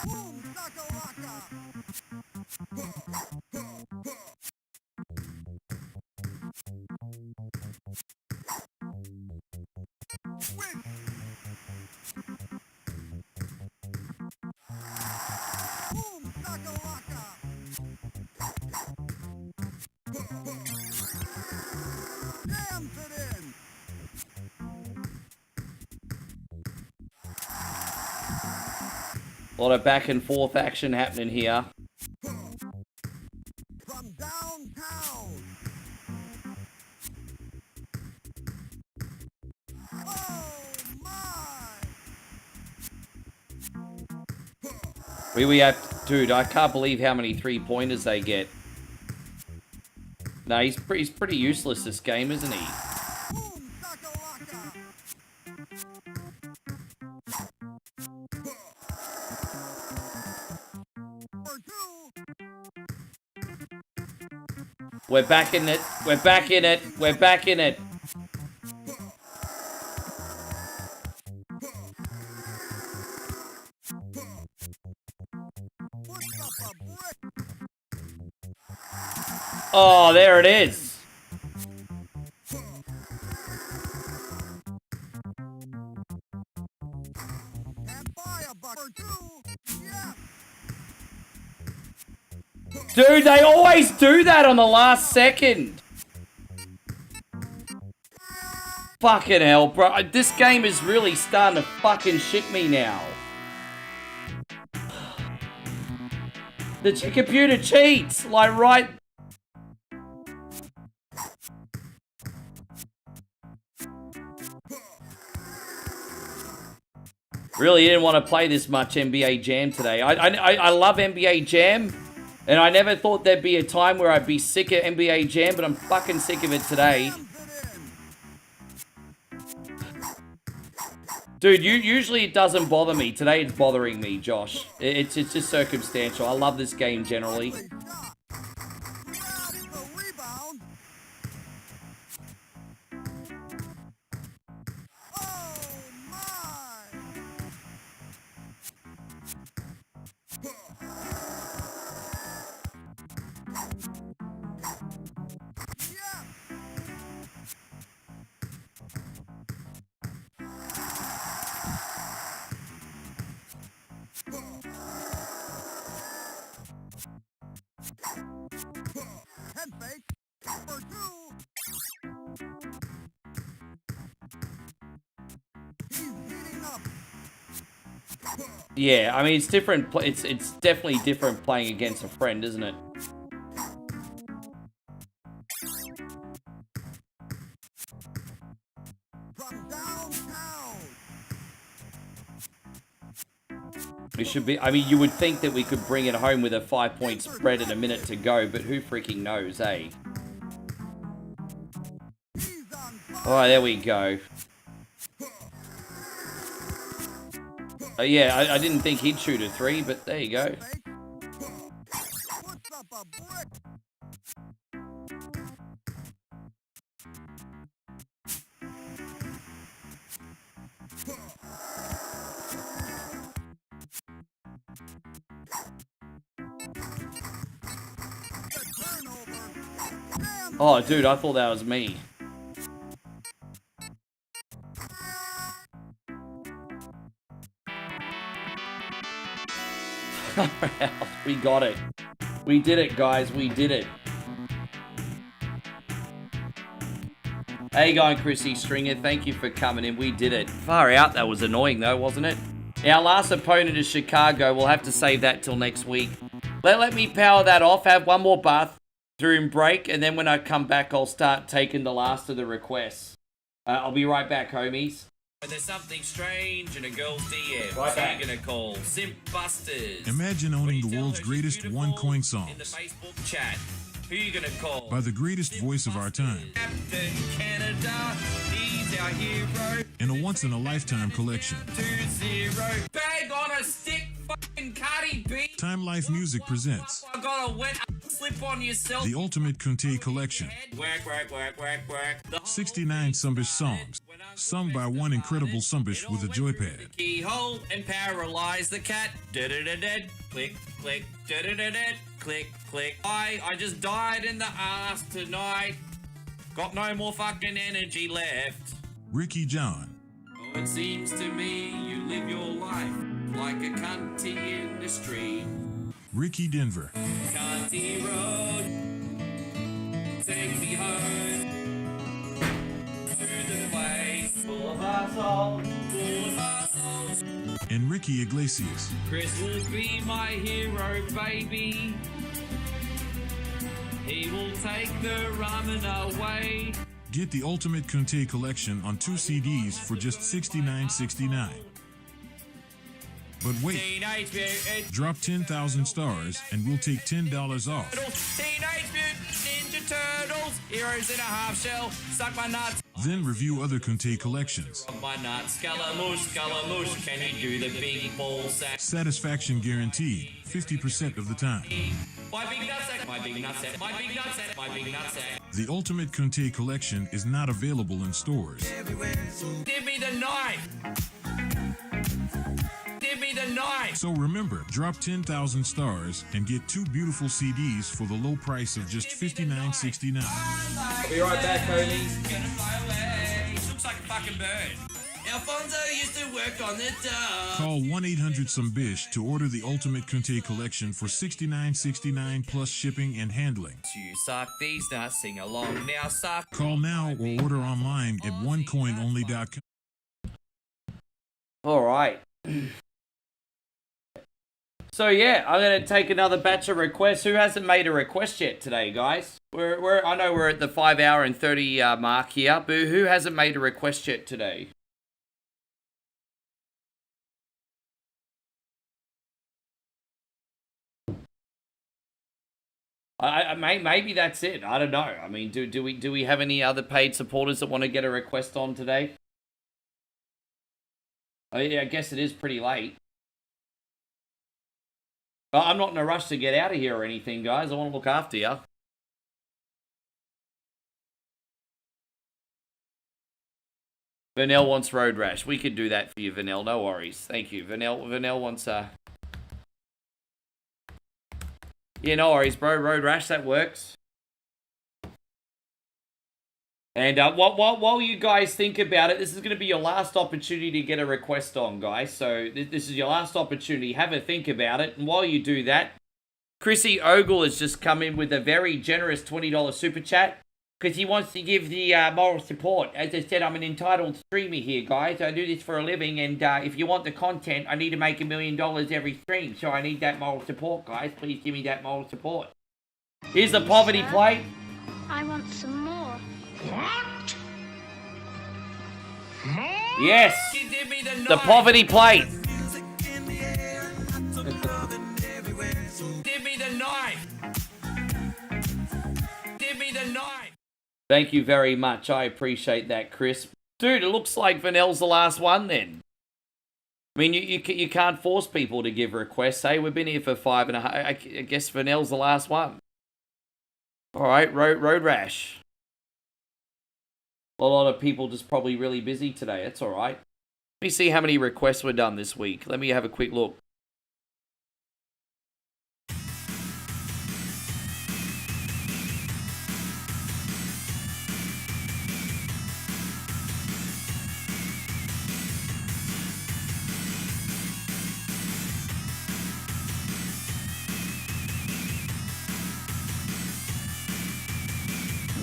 Boom, shakalaka. Boom, shakalaka. Jams it in. A lot of back and forth action happening here. From downtown. Oh my! We have, dude, I can't believe how many 3-pointers they get. No, he's pretty useless this game, isn't he? Boom, shakalaka. For 2. We're back in it. We're back in it. We're back in it. Push up a brick. Oh, there it is. And buy a buck for 2. Yes. Dude, they always do that on the last second. Fucking hell, bro. This game is really starting to fucking shit me now. The computer cheats. Like, right... Really didn't want to play this much NBA Jam today. I love NBA Jam, and I never thought there'd be a time where I'd be sick of NBA Jam, but I'm fucking sick of it today. Dude, usually it doesn't bother me. Today it's bothering me, Josh. It's just circumstantial. I love this game generally. Yeah, I mean, it's different. It's definitely different playing against a friend, isn't it? We should be. I mean, you would think that we could bring it home with a 5-point spread and a minute to go, but who freaking knows, eh? Alright, there we go. Yeah, I didn't think he'd shoot a 3, but there you go. Oh, dude, I thought that was me. We got it. We did it, guys. We did it. How you going, Chrissy Stringer? Thank you for coming in. We did it. Far out. That was annoying, though, wasn't it? Our last opponent is Chicago. We'll have to save that till next week. Let me power that off. Have one more bathroom break, and then when I come back, I'll start taking the last of the requests. I'll be right back, homies. There's something strange in a girl's DM. Right, who you gonna call? Simp Busters. Imagine owning the world's greatest one-coin songs. In the Facebook chat. Who you gonna call? By the greatest voice of our time. Captain Canada, he's our hero. In a once-in-a-lifetime collection. 2-0. Bag on a stick, fucking Cardi B. Time Life Music presents. I got a wet slip on yourself. The Ultimate Conte Collection. Work, work, work, work, work. 69 Sumbish songs. Sung by one incredible Sumbish with a joypad. Keyhole and paralyze the cat. Da-da-da-da. Click, click. Da-da-da-da. Click, click. I just died in the ass tonight. Got no more fucking energy left. Ricky John. Oh, it seems to me you live your life like a cunty in the street. Ricky Denver. Cunty road. Take me home. To the place full of assholes. Full of assholes. And Ricky Iglesias. Chris will be my hero, baby. He will take the ramen away. Get the Ultimate Conte Collection on 2 CDs for just $69.69. But wait, drop 10,000 stars and we'll take $10 off. Teenage Mutant Ninja Turtles, heroes in a half shell, suck my nuts. Then review other Conte collections. My nuts, Scaramouche, can you do the big ball sack? Satisfaction guaranteed, 50% of the time. My big nutsack, my big nutsack, my big nutsack, my big nutsack. The Ultimate Conte Collection is not available in stores. Give me the knife. Give me the knife. So remember, drop 10,000 stars and get 2 beautiful CDs for the low price of just $59.69. Be right back, homies. Looks like a fucking bird. Alfonso used to work on the dog. Call 1-800-SOME-BISH to order the Ultimate Conte Collection for $69.69 plus shipping and handling. You suck these nuts, sing along now, suck. Call now or order online at onecoinonly.com. All right. So yeah, I'm gonna take another batch of requests. Who hasn't made a request yet today, guys? I know we're at the 5 hour and 30 mark here, but who hasn't made a request yet today? Maybe that's it. I don't know. I mean, do we have any other paid supporters that want to get a request on today? Yeah, I guess it is pretty late. I'm not in a rush to get out of here or anything, guys. I want to look after you. Vanel wants Road Rash. We could do that for you, Vanel. No worries. Thank you. Vanel wants Yeah, no worries, bro. Road Rash, that works. And while you guys think about it, this is going to be your last opportunity to get a request on, guys. So this is your last opportunity. Have a think about it. And while you do that, Chrissy Ogle has just come in with a very generous $20 super chat because he wants to give the moral support. As I said, I'm an entitled streamer here, guys. I do this for a living, and if you want the content, I need to make $1 million every stream. So I need that moral support, guys. Please give me that moral support. Here's the poverty plate. I want some more. What? Yes, the poverty plate. Give me the knife. Give me the knife. Thank you very much. I appreciate that, Chris. Dude, it looks like Vanel's the last one then. I mean, you can't force people to give requests. Hey, we've been here for 5.5. I guess Vanel's the last one. All right, Road Rash. A lot of people just probably really busy today. That's all right. Let me see how many requests were done this week. Let me have a quick look.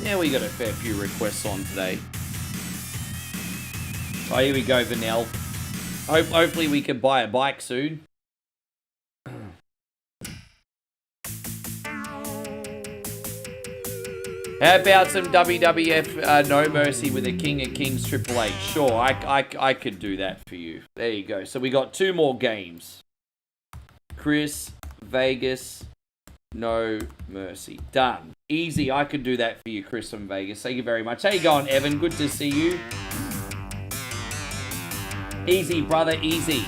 Yeah, we got a fair few requests on today. Oh, here we go, Vanel. Hopefully we can buy a bike soon. How about some WWF No Mercy with a King of Kings Triple H? Sure, I could do that for you. There you go. So we got 2 more games. Chris, Vegas, No Mercy. Done. Easy. I could do that for you, Chris from Vegas. Thank you very much. How you going, Evan? Good to see you. Easy, brother. Easy.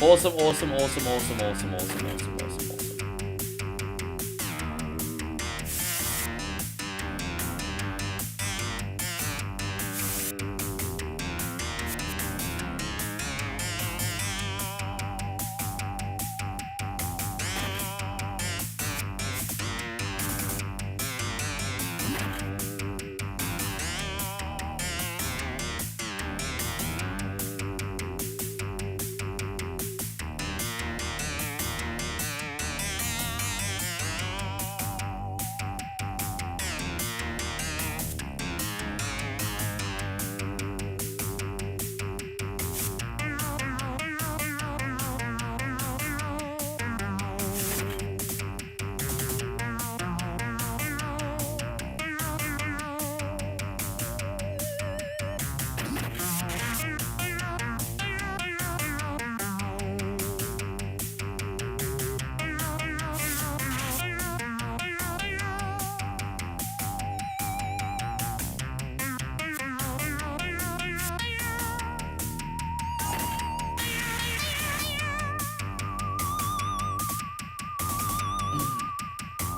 Awesome, awesome, awesome, awesome, awesome, awesome, awesome, awesome, awesome.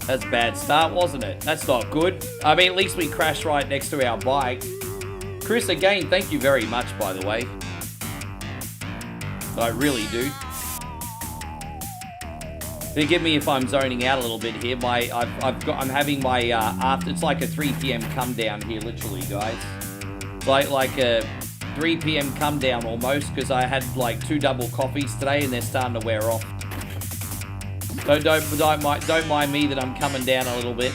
That's a bad start, wasn't it? That's not good. I mean, at least we crashed right next to our bike. Chris, again, thank you very much, by the way. I really do. Forgive me if I'm zoning out a little bit here. I'm having my it's like a 3 p.m. come down here, literally, guys. It's like a 3 p.m. come down almost, because I had like 2 double coffees today and they're starting to wear off. So don't mind me that I'm coming down a little bit.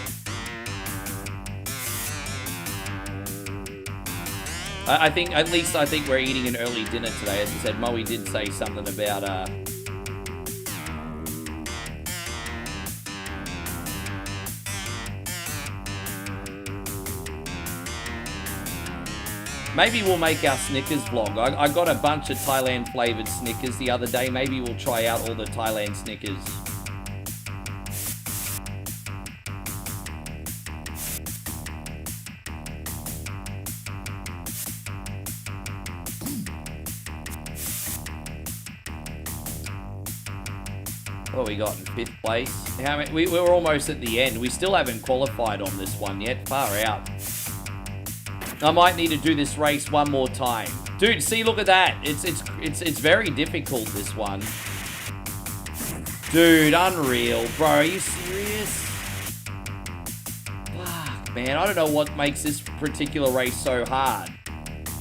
I think we're eating an early dinner today. As I said, Moe did say something about maybe we'll make our Snickers vlog. I got a bunch of Thailand flavored Snickers the other day. Maybe we'll try out all the Thailand Snickers. What we got in 5th place? How many, we're almost at the end. We still haven't qualified on this one yet. Far out. I might need to do this race one more time. Dude, see, look at that. It's very difficult, this one. Dude, unreal. Bro, are you serious? Fuck, man. I don't know what makes this particular race so hard.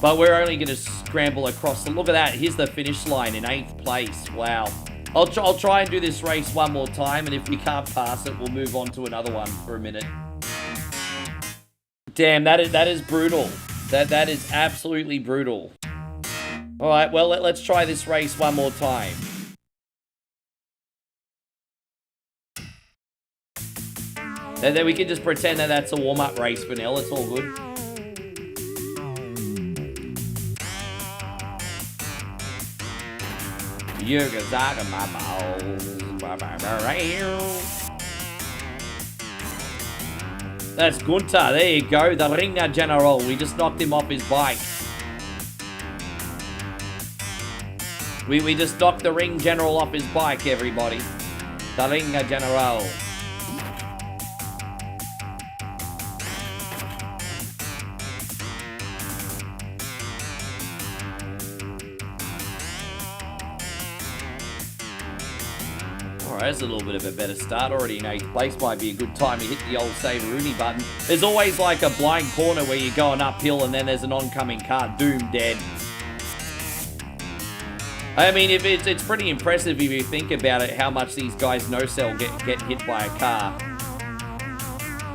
But we're only going to scramble across. So look at that. Here's the finish line in 8th place. Wow. I'll try and do this race one more time. And if we can't pass it, we'll move on to another one for a minute. Damn, that is brutal. That is absolutely brutal. All right, well, let's try this race one more time. And then we can just pretend that that's a warm-up race for now. It's all good. That's Gunter. There you go. The Ringer General. We just knocked him off his bike. We just knocked the Ring General off his bike, everybody. The Ringer General. That's a little bit of a better start. Already in 8th place. Might be a good time to hit the old save Rooney button. There's always like a blind corner where you're going uphill and then there's an oncoming car. Doom, dead. I mean, if it's pretty impressive if you think about it, how much these guys no-sell get hit by a car.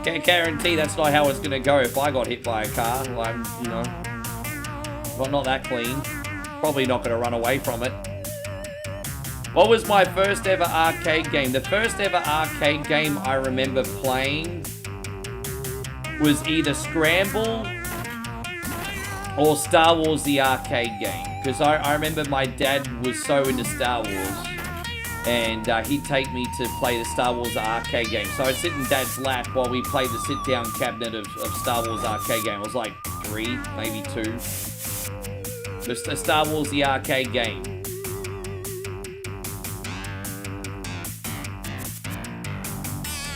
Can't guarantee that's not how it's going to go if I got hit by a car. Like, you know, not that clean. Probably not going to run away from it. What was my first ever arcade game? The first ever arcade game I remember playing was either Scramble or Star Wars the arcade game. Because I remember my dad was so into Star Wars. And he'd take me to play the Star Wars arcade game. So I'd sit in Dad's lap while we played the sit-down cabinet of Star Wars arcade game. It was like 3, maybe 2. Just a Star Wars the arcade game.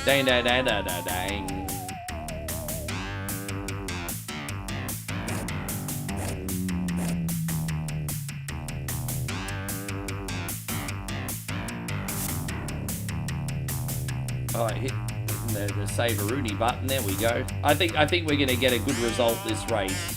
Dang, dang, dang, dang, dang, dang. Alright, hit the save a Rooney button. There we go. I think we're gonna get a good result this race.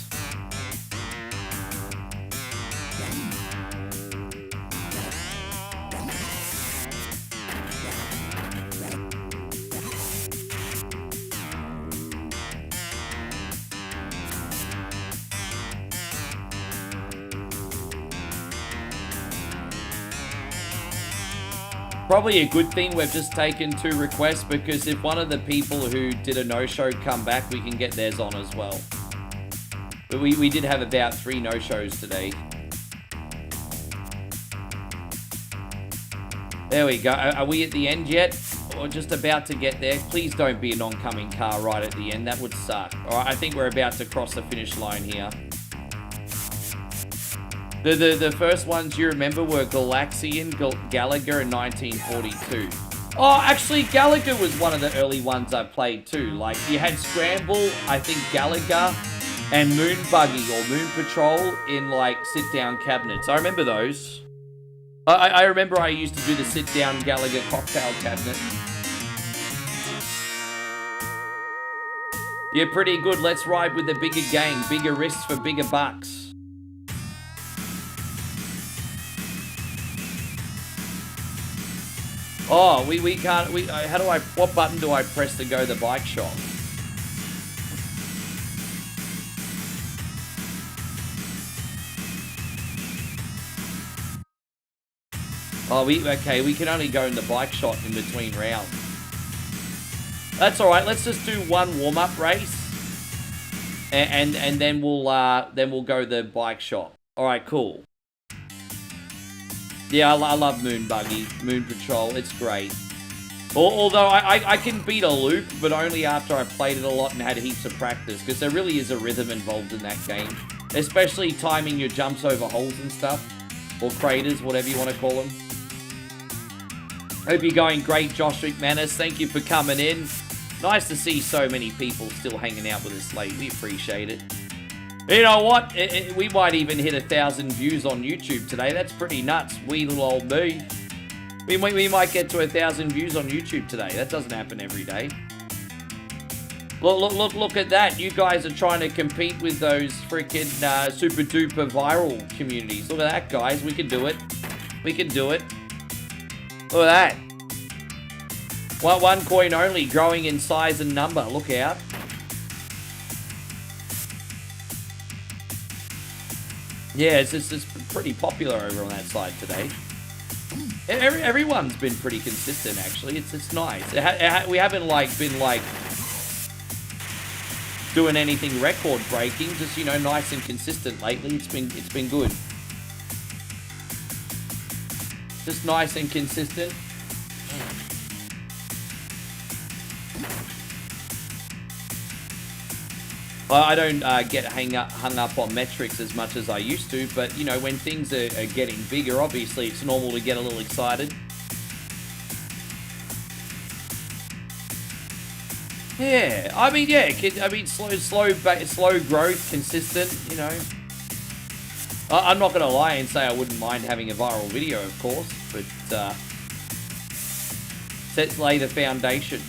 Probably a good thing we've just taken 2 requests, because if one of the people who did a no-show come back, we can get theirs on as well. But we did have about 3 no-shows today. There we go. Are we at the end yet? Or just about to get there? Please don't be an oncoming car right at the end. That would suck. Alright, I think we're about to cross the finish line here. The first ones you remember were Galaxian, Gallagher in 1942. Oh, actually, Gallagher was one of the early ones I played too. Like, you had Scramble, I think Gallagher, and Moon Buggy or Moon Patrol in, like, sit-down cabinets. I remember those. I remember I used to do the sit-down Gallagher cocktail cabinet. Yeah, pretty good. Let's ride with the bigger gang. Bigger risks for bigger bucks. Oh, we can't, how do I, what button do I press to go to the bike shop? Oh, okay, we can only go in the bike shop in between rounds. That's alright, let's just do one warm-up race. And then we'll go to the bike shop. Alright, cool. Yeah, I love Moon Buggy, Moon Patrol, it's great. Although I can beat a loop, but only after I played it a lot and had heaps of practice, because there really is a rhythm involved in that game. Especially timing your jumps over holes and stuff, or craters, whatever you want to call them. Hope you're going great, Josh McManus. Thank you for coming in. Nice to see so many people still hanging out with us late. We appreciate it. You know what? We might even hit 1,000 views on YouTube today. That's pretty nuts. Wee little old me. We might get to 1,000 views on YouTube today. That doesn't happen every day. Look at that. You guys are trying to compete with those freaking super duper viral communities. Look at that, guys. We can do it. We can do it. Look at that. One coin only, growing in size and number. Look out. Yeah, it's pretty popular over on that side today. Everyone's been pretty consistent, actually. It's nice. We haven't been doing anything record breaking. Just, you know, nice and consistent lately. It's been good. Just nice and consistent. I don't get hung up on metrics as much as I used to, but, you know, when things are getting bigger, obviously it's normal to get a little excited. Yeah, I mean, slow growth, consistent, you know. I'm not going to lie and say I wouldn't mind having a viral video, of course, but let's lay the foundation.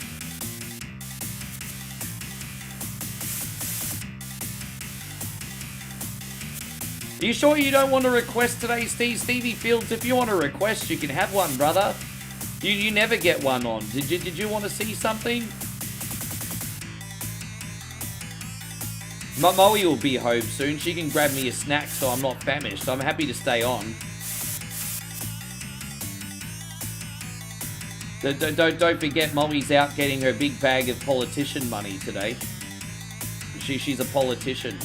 Are you sure you don't want to request today, Stevie Fields? If you want to request, you can have one, brother. You never get one on. Did you want to see something? Moe will be home soon. She can grab me a snack so I'm not famished. I'm happy to stay on. Don't forget, Moe's out getting her big bag of politician money today. She's a politician.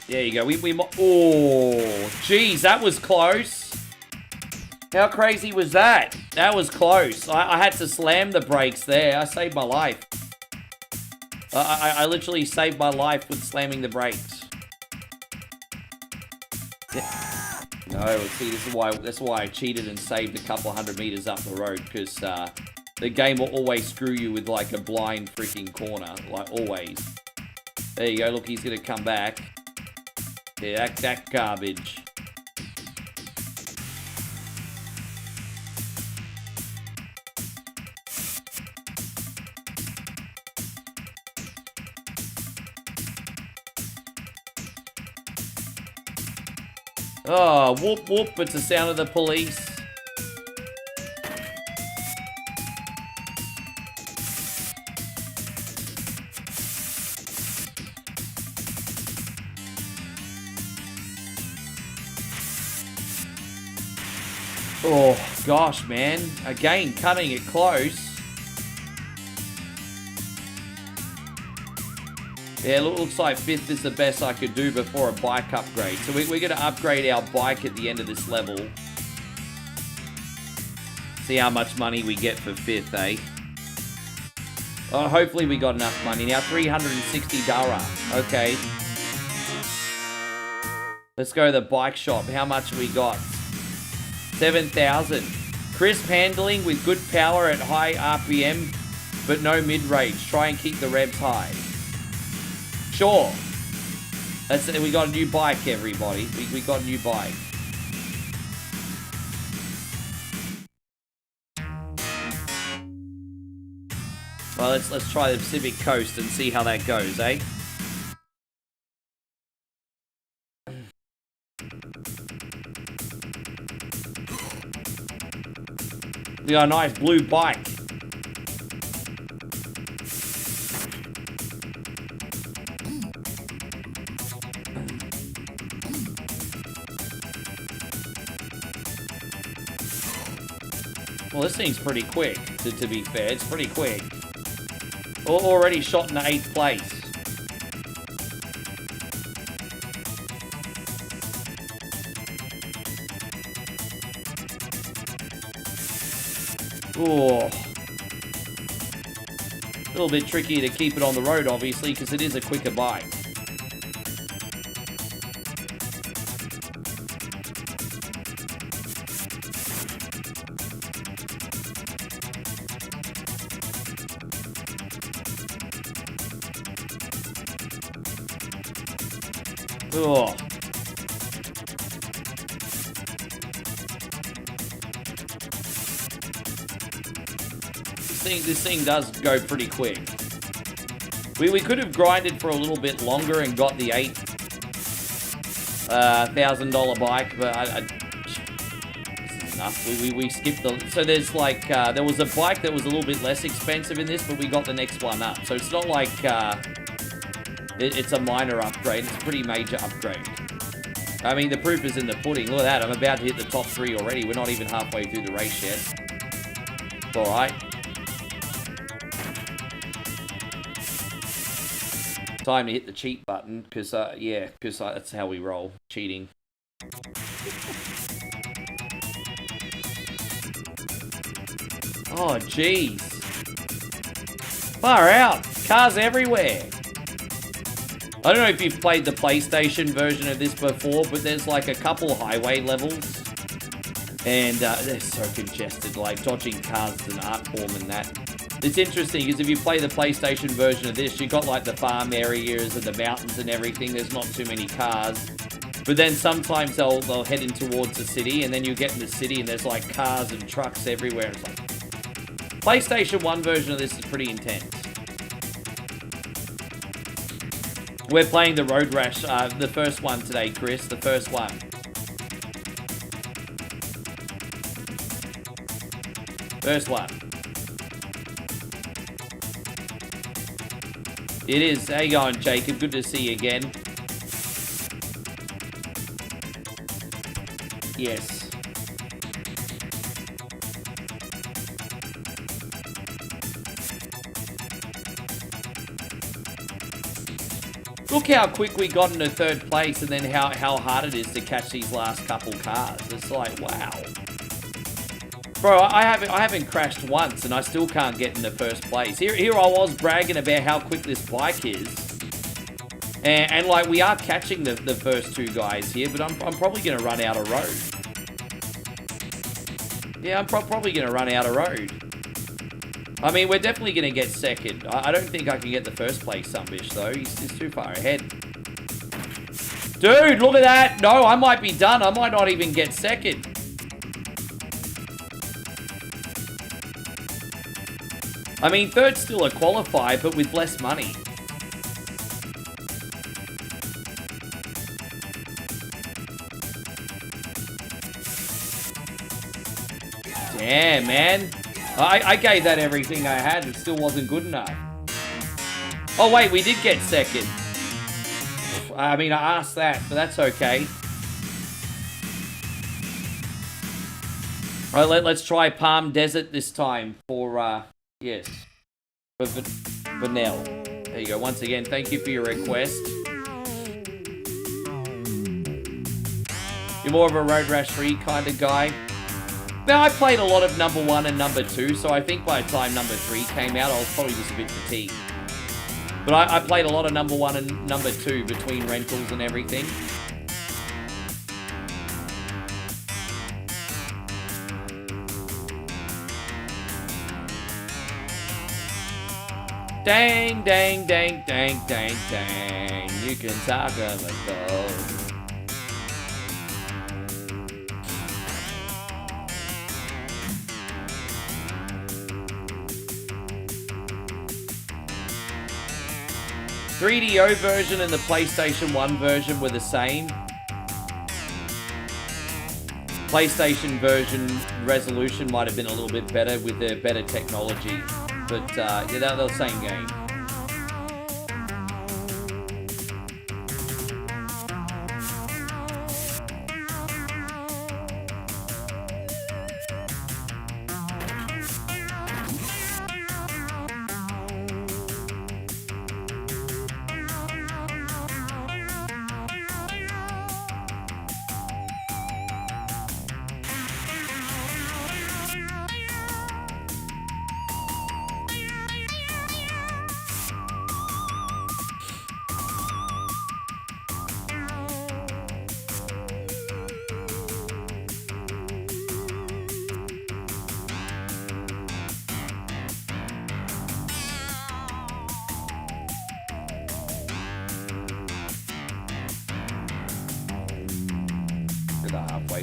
There you go. Oh, geez, that was close. How crazy was that? That was close. I had to slam the brakes there. I saved my life. I literally saved my life with slamming the brakes. Yeah. No, see, that's why I cheated and saved a couple 100 meters up the road, because the game will always screw you with like a blind freaking corner, like always. There you go. Look, he's gonna come back. Yeah, that garbage. Oh, whoop whoop, it's the sound of the police. Oh, gosh, man. Again, cutting it close. Yeah, looks like 5th is the best I could do before a bike upgrade. So we're going to upgrade our bike at the end of this level. See how much money we get for 5th, eh? Oh, hopefully we got enough money. Now, 360 Dara. Okay. Let's go to the bike shop. How much have we got? 7,000. Crisp handling with good power at high RPM, but no mid-range. Try and keep the revs high. Sure. We got a new bike, everybody. We got a new bike. Well, let's try the Pacific Coast and see how that goes, eh? We got a nice blue bike. Well, this thing's pretty quick, to be fair. It's pretty quick. Already shot in 8th place. Oh. A little bit trickier to keep it on the road, obviously, because it is a quicker bike. Oh. This thing does go pretty quick. We could have grinded for a little bit longer and got the $8,000 bike, but this is enough. We skipped the. So there's like there was a bike that was a little bit less expensive in this, but we got the next one up. So it's not like it's a minor upgrade. It's a pretty major upgrade. I mean, the proof is in the pudding. Look at that. I'm about to hit the top 3 already. We're not even halfway through the race yet. It's all right. Time to hit the cheat button, because, yeah, because that's how we roll. Cheating. Oh, jeez. Far out. Cars everywhere. I don't know if you've played the PlayStation version of this before, but there's like a couple highway levels. And they're so congested, like dodging cars is an art form and that. It's interesting because if you play the PlayStation version of this, you got like the farm areas and the mountains and everything. There's not too many cars. But then sometimes they'll head in towards the city, and then you get in the city and there's like cars and trucks everywhere. It's like PlayStation 1 version of this is pretty intense. We're playing the Road Rash, the first one today, Chris. The first one. First one. It is. How you going, Jacob? Good to see you again. Yes. Look how quick we got into 3rd place, and then how hard it is to catch these last couple cars. It's like, wow. Bro, I haven't crashed once, and I still can't get into 1st place. Here I was bragging about how quick this bike is. And like, we are catching the first 2 guys here, but I'm probably going to run out of road. Yeah, I'm probably going to run out of road. I mean, we're definitely going to get 2nd. I don't think I can get the 1st place, Sunbish, though. He's too far ahead. Dude, look at that. No, I might be done. I might not even get 2nd. I mean, 3rd's still a qualifier, but with less money. Damn, man. I gave that everything I had. It still wasn't good enough. Oh, wait, we did get 2nd. I mean, I asked that, but that's okay. All right, let's try Palm Desert this time for, yes, for Vanel. There you go. Once again, thank you for your request. You're more of a Road Rash 3 kind of guy. Now, I played a lot of number 1 and number 2, so I think by the time number 3 came out, I was probably just a bit fatigued. But I played a lot of number 1 and number 2 between rentals and everything. Dang, dang, dang, dang, dang, dang. You can talk on the phone. 3DO version and the PlayStation 1 version were the same. PlayStation version resolution might have been a little bit better with the better technology. But, yeah, they're the same game.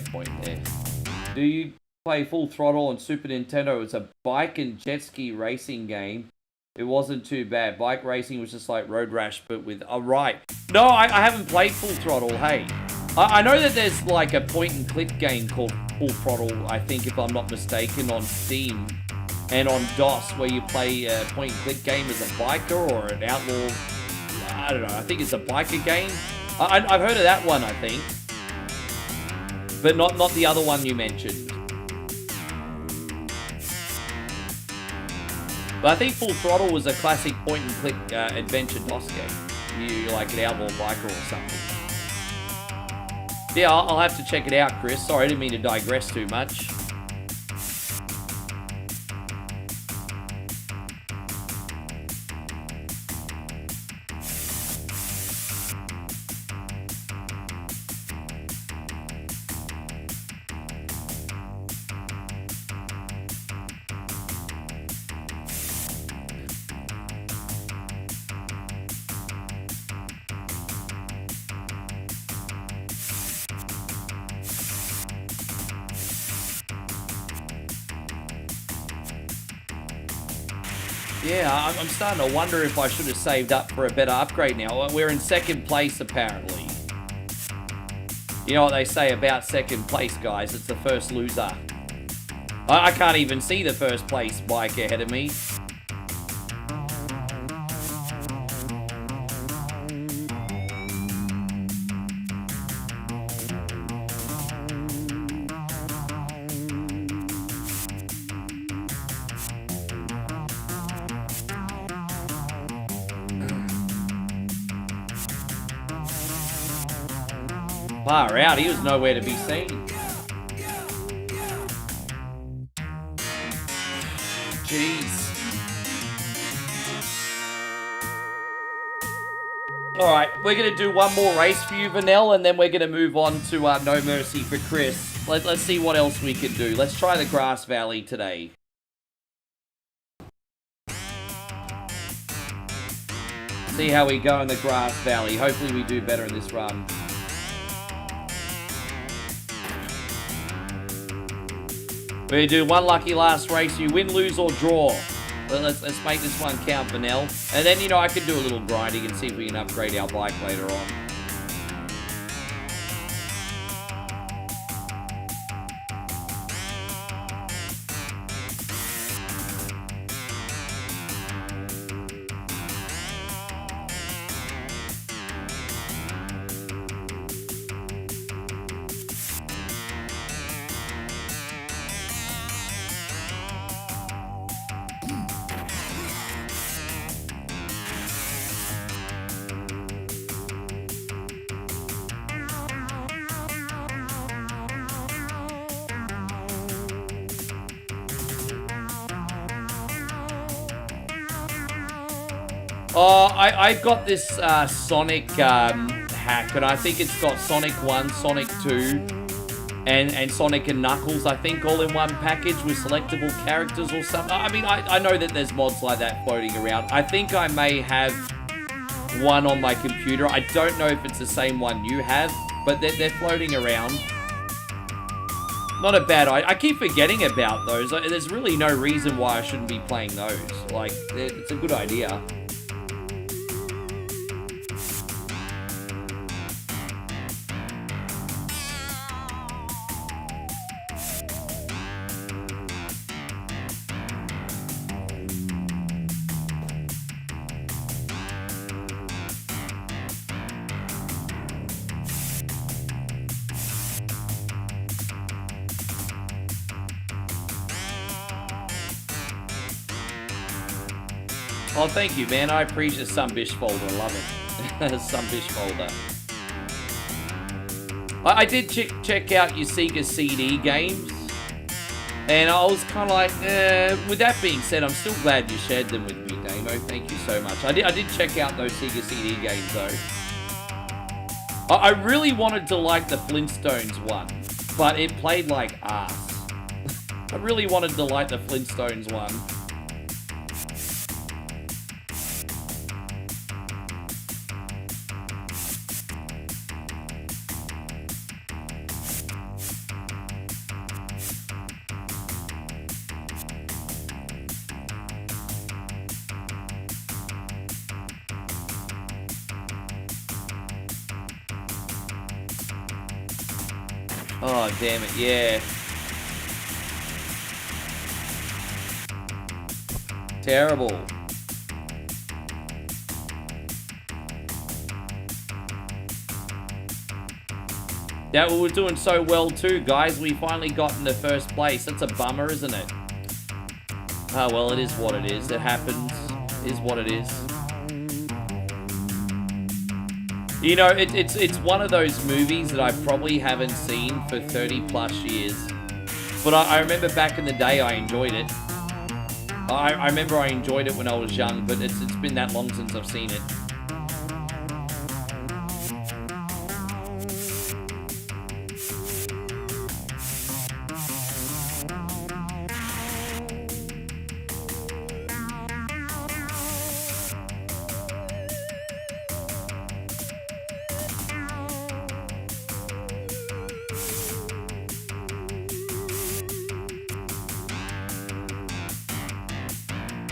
halfway point there. Do you play Full Throttle on Super Nintendo? It's a bike and jet ski racing game. It wasn't too bad. Bike racing was just like Road Rash, but with... Oh, right. No, I haven't played Full Throttle, hey. I know that there's like a point-and-click game called Full Throttle, I think, if I'm not mistaken, on Steam and on DOS, where you play a point-and-click game as a biker or an outlaw. I don't know. I think it's a biker game. I've heard of that one, I think. But not the other one you mentioned. But I think Full Throttle was a classic point-and-click adventure DOS game. You're like an outlaw biker or something. Yeah, I'll have to check it out, Chris. Sorry, I didn't mean to digress too much. Yeah, I'm starting to wonder if I should have saved up for a better upgrade now. We're in second place, apparently. You know what they say about second place, guys? It's the first loser. I can't even see the first place bike ahead of me. Far out, he was nowhere to be seen. Jeez. Alright, we're going to do one more race for you, Vanel, and then we're going to move on to No Mercy for Chris. Let's see what else we can do. Let's try the Grass Valley today. See how we go in the Grass Valley. Hopefully we do better in this run. We do one lucky last race. You win, lose, or draw. Let's make this one count for Nell. And then, you know, I could do a little grinding and see if we can upgrade our bike later on. I've got this Sonic hack, and I think it's got Sonic 1, Sonic 2, and Sonic and Knuckles, I think, all in one package with selectable characters or something. I mean, I know that there's mods like that floating around. I think I may have one on my computer. I don't know if it's the same one you have, but they're floating around. Not a bad idea. I keep forgetting about those. There's really no reason why I shouldn't be playing those. Like, it's a good idea. Oh, thank you, man. I appreciate Sunbish folder. I love it. Sunbish folder. I did check out your Sega CD games, and I was kind of like, with that being said, I'm still glad you shared them with me, Damo. Thank you so much. I did check out those Sega CD games, though. I really wanted to like the Flintstones one, but it played like ass. I really wanted to like the Flintstones one. Oh, damn it, yeah. Terrible. Yeah, we were doing so well too, guys. We finally got in the first place. That's a bummer, isn't it? Oh, well, it is what it is. It happens. It is what it is. You know, it's one of those movies that I probably haven't seen for 30 plus years. But I remember back in the day I enjoyed it. I remember I enjoyed it when I was young, but it's been that long since I've seen it.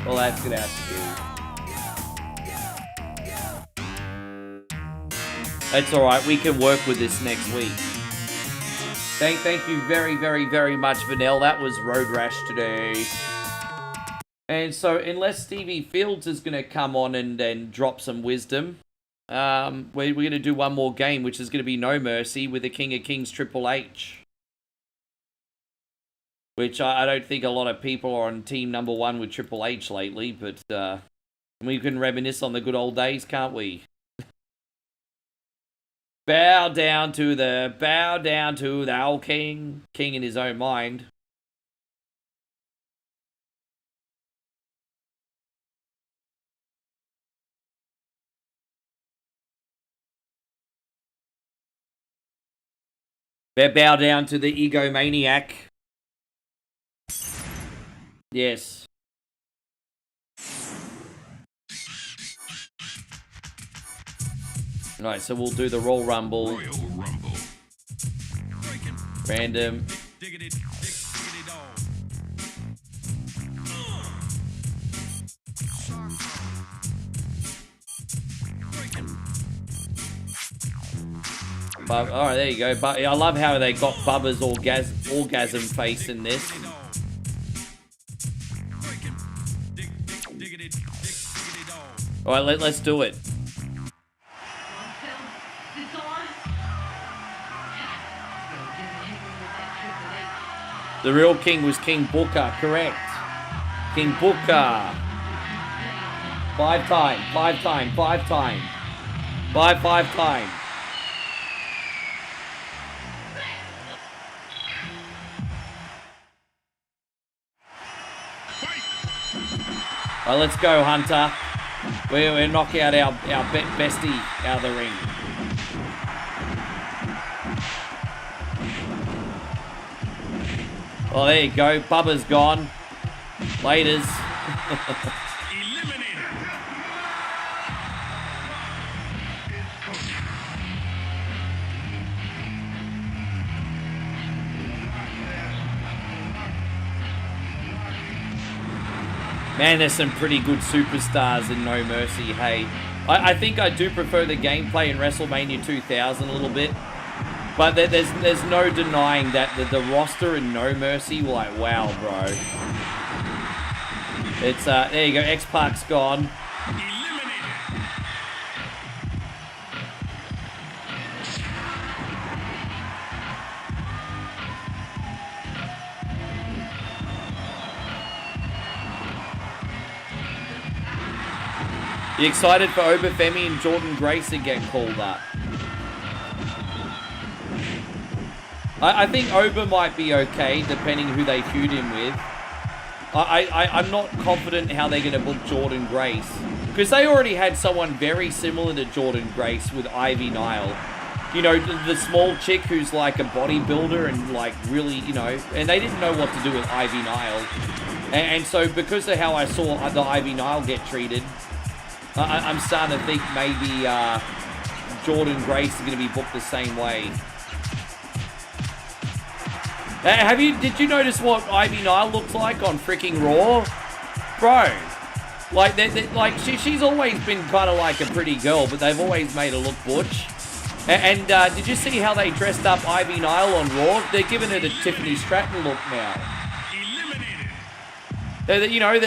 Well, that's gonna have to do. That's alright, we can work with this next week. Thank you very much, Vanell. That was Road Rash today. And so, unless Stevie Fields is gonna come on and drop some wisdom, we're gonna do one more game, which is gonna be No Mercy with the King of Kings Triple H. Which I don't think a lot of people are on team number one with Triple H lately, but we can reminisce on the good old days, can't we? Bow down to the old king in his own mind. Bow down to the egomaniac. Yes. Alright, so we'll do the Royal Rumble. Royal Rumble. Random. Alright, there you go. But I love how they got Bubba's orgasm face in this. Alright, let's do it. The real king was King Booker, correct. King Booker. Five time. Alright, let's go, Hunter. We're knocking out our bestie out of the ring. Oh, there you go. Bubba's gone. Laters. Eliminated. Man, there's some pretty good superstars in No Mercy, hey. I think I do prefer the gameplay in WrestleMania 2000 a little bit. But there's no denying that the roster in No Mercy, like, wow, bro. It's, there you go, X-Park's gone. You excited for Obafemi and Jordan Grace to get called up? I think Oba might be okay, depending who they feud him with. I'm not confident how they're going to book Jordan Grace. Because they already had someone very similar to Jordan Grace with Ivy Nile. You know, the small chick who's like a bodybuilder and like really, you know, and they didn't know what to do with Ivy Nile. And so because of how I saw the Ivy Nile get treated, I'm starting to think maybe Jordan Grace is going to be booked the same way. Did you notice what Ivy Nile looks like on freaking Raw? Bro, like, she's always been kind of like a pretty girl, but they've always made her look butch. And did you see how they dressed up Ivy Nile on Raw? They're giving it a Tiffany Stratton look now. You know,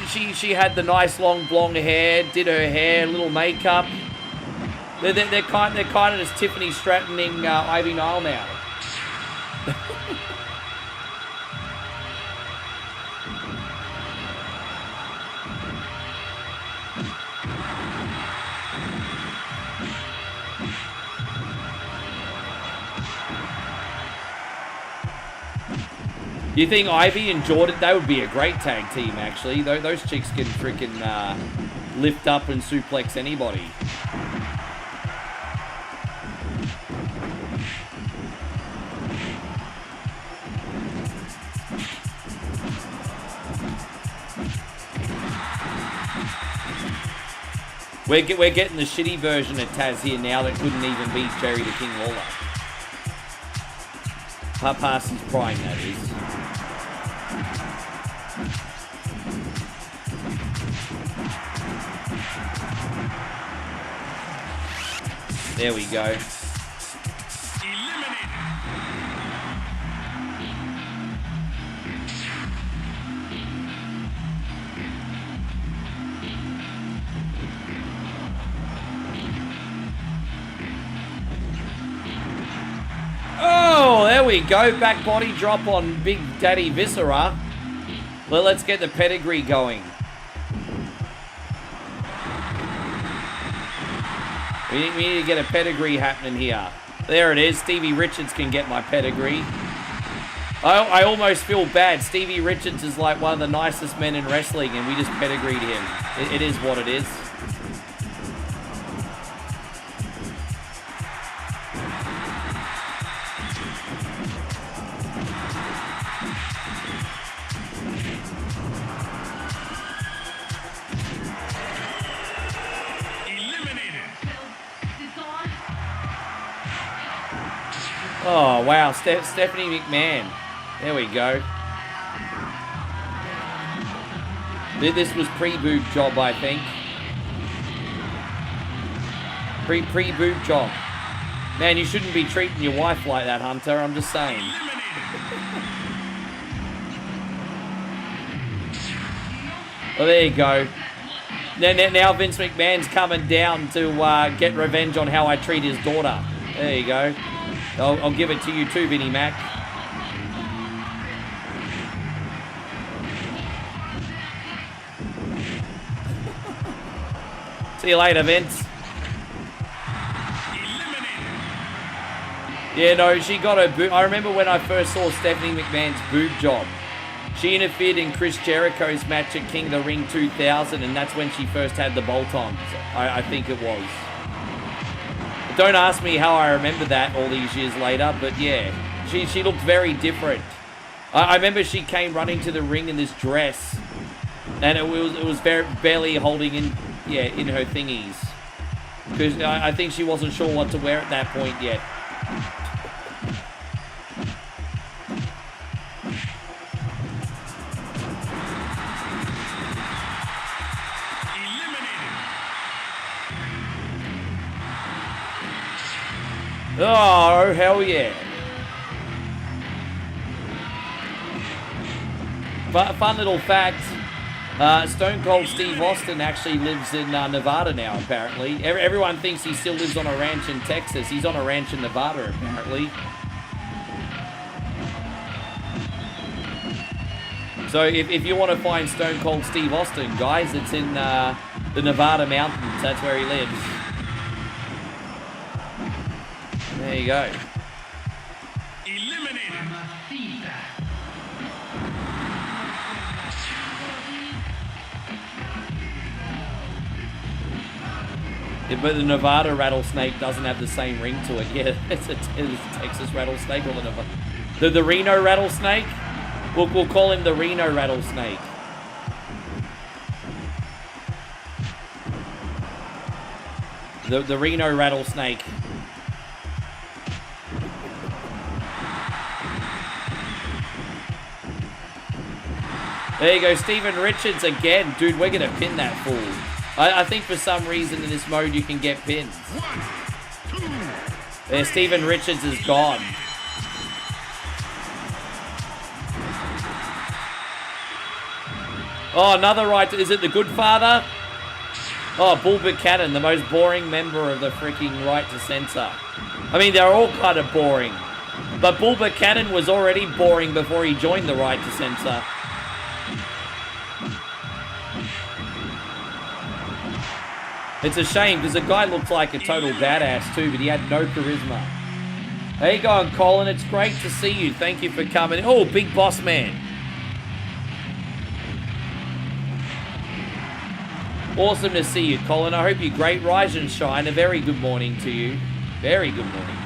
she had the nice long blonde hair, did her hair, little makeup. They're kind of just Tiffany Strattoning Ivy Nile now. You think Ivy and Jordan, they would be a great tag team, actually. Those chicks can freaking lift up and suplex anybody. We're getting the shitty version of Taz here now that couldn't even beat Jerry the King Lawler. Past his prime, that is. There we go. Oh, there we go. Back body drop on Big Daddy Viscera. Well, let's get the pedigree going. We need to get a pedigree happening here. There it is. Stevie Richards can get my pedigree. I almost feel bad. Stevie Richards is like one of the nicest men in wrestling, and we just pedigreed him. It is what it is. Oh, wow. Stephanie McMahon. There we go. This was pre-boob job, I think. Pre-boob job. Man, you shouldn't be treating your wife like that, Hunter. I'm just saying. Well, there you go. Now Vince McMahon's coming down to get revenge on how I treat his daughter. There you go. I'll give it to you too, Vinnie Mac. See you later, Vince. Yeah, no, she got her boob. I remember when I first saw Stephanie McMahon's boob job. She interfered in Chris Jericho's match at King of the Ring 2000, and that's when she first had the bolt-ons. I think it was. Don't ask me how I remember that all these years later, but yeah, she looked very different. I remember she came running to the ring in this dress, and it was barely holding in her thingies, because I think she wasn't sure what to wear at that point yet. Oh, hell yeah. Fun little fact, Stone Cold Steve Austin actually lives in Nevada now, apparently. Everyone thinks he still lives on a ranch in Texas. He's on a ranch in Nevada, apparently. So if you want to find Stone Cold Steve Austin, guys, it's in the Nevada mountains. That's where he lives. There you go. Eliminated. Yeah, but the Nevada rattlesnake doesn't have the same ring to it. Yeah, it's a Texas rattlesnake or the Reno rattlesnake. We'll call him the Reno rattlesnake. The Reno rattlesnake. There you go, Steven Richards again. Dude, we're going to pin that fool. I think for some reason in this mode you can get pins. 1, 2, There, Stephen Richards is gone. Oh, another right. Is it the Good Father? Oh, Bull Buchanan, the most boring member of the freaking right to censor. I mean, they're all kind of boring. But Bull Buchanan was already boring before he joined the right to censor. It's a shame because the guy looked like a total badass too, but he had no charisma. How you going, Colin? It's great to see you. Thank you for coming. Oh, Big Boss Man. Awesome to see you, Colin. I hope you're great. Rise and shine. A very good morning to you. Very good morning to you.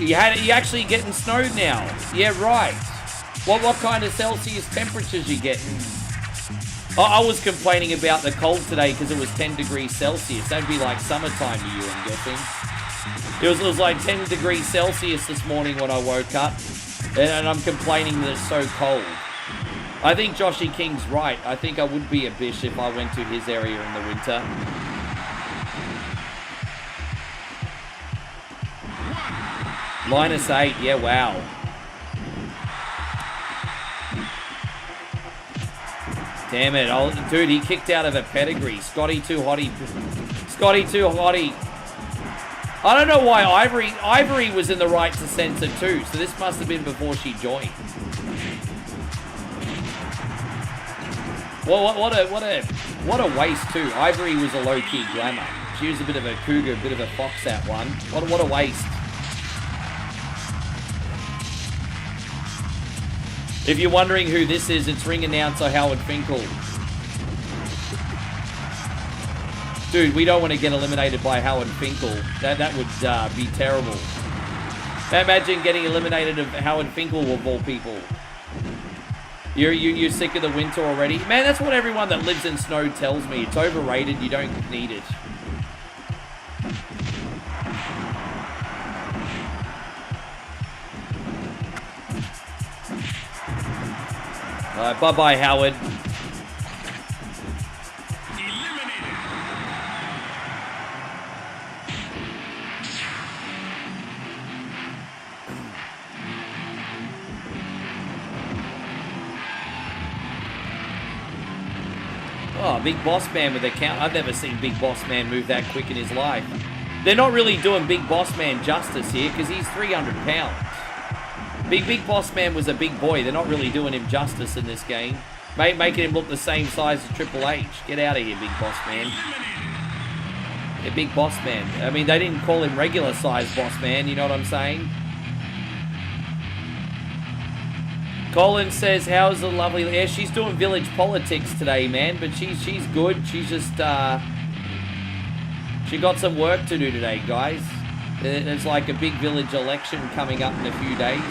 You actually getting snowed now. Yeah, right. What kind of Celsius temperatures you getting? I was complaining about the cold today because it was 10 degrees Celsius. That'd be like summertime to you, I'm guessing. It was like 10 degrees Celsius this morning when I woke up. And I'm complaining that it's so cold. I think Joshy King's right. I think I would be a bish if I went to his area in the winter. -8, yeah, wow. Damn it, dude, he kicked out of a pedigree. Scotty too hotty. Scotty too hotty. I don't know why Ivory was in the right to censor too, so this must have been before she joined. Well, what a waste too. Ivory was a low-key glamour. She was a bit of a cougar, a bit of a fox, that one. What a waste. If you're wondering who this is, it's ring announcer Howard Finkel. Dude, we don't want to get eliminated by Howard Finkel. That would be terrible. Imagine getting eliminated of Howard Finkel of all people. You're sick of the winter already? Man, that's what everyone that lives in snow tells me. It's overrated. You don't need it. Bye-bye, Howard. Eliminated. Oh, Big Boss Man with a count. I've never seen Big Boss Man move that quick in his life. They're not really doing Big Boss Man justice here because he's 300 pounds. Big Boss Man was a big boy. They're not really doing him justice in this game. Making him look the same size as Triple H. Get out of here, Big Boss Man. Yeah, Big Boss Man. I mean, they didn't call him regular size Boss Man, you know what I'm saying? Colin says, how's the lovely... Yeah, she's doing village politics today, man, but she's good. She's just, she got some work to do today, guys. There's like a big village election coming up in a few days.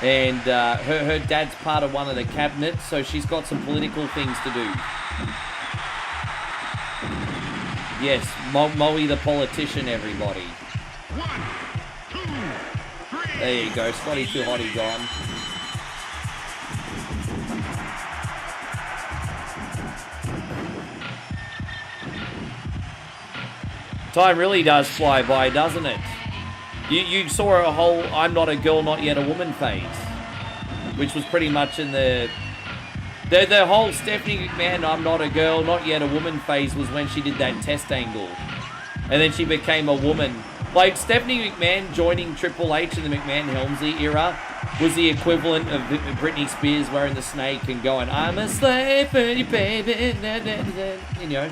And her dad's part of one of the cabinets, so she's got some political things to do. Yes, Moe the politician, everybody. 1, 2, 3. There you go, Scotty too hotty gone. Time really does fly by, doesn't it? You saw a whole I'm not a girl, not yet a woman phase, which was pretty much in the whole Stephanie McMahon I'm not a girl, not yet a woman phase was when she did that test angle. And then she became a woman. Like, Stephanie McMahon joining Triple H in the McMahon-Helmsley era was the equivalent of Britney Spears wearing the snake and going, I'm a slave for you, baby. You know.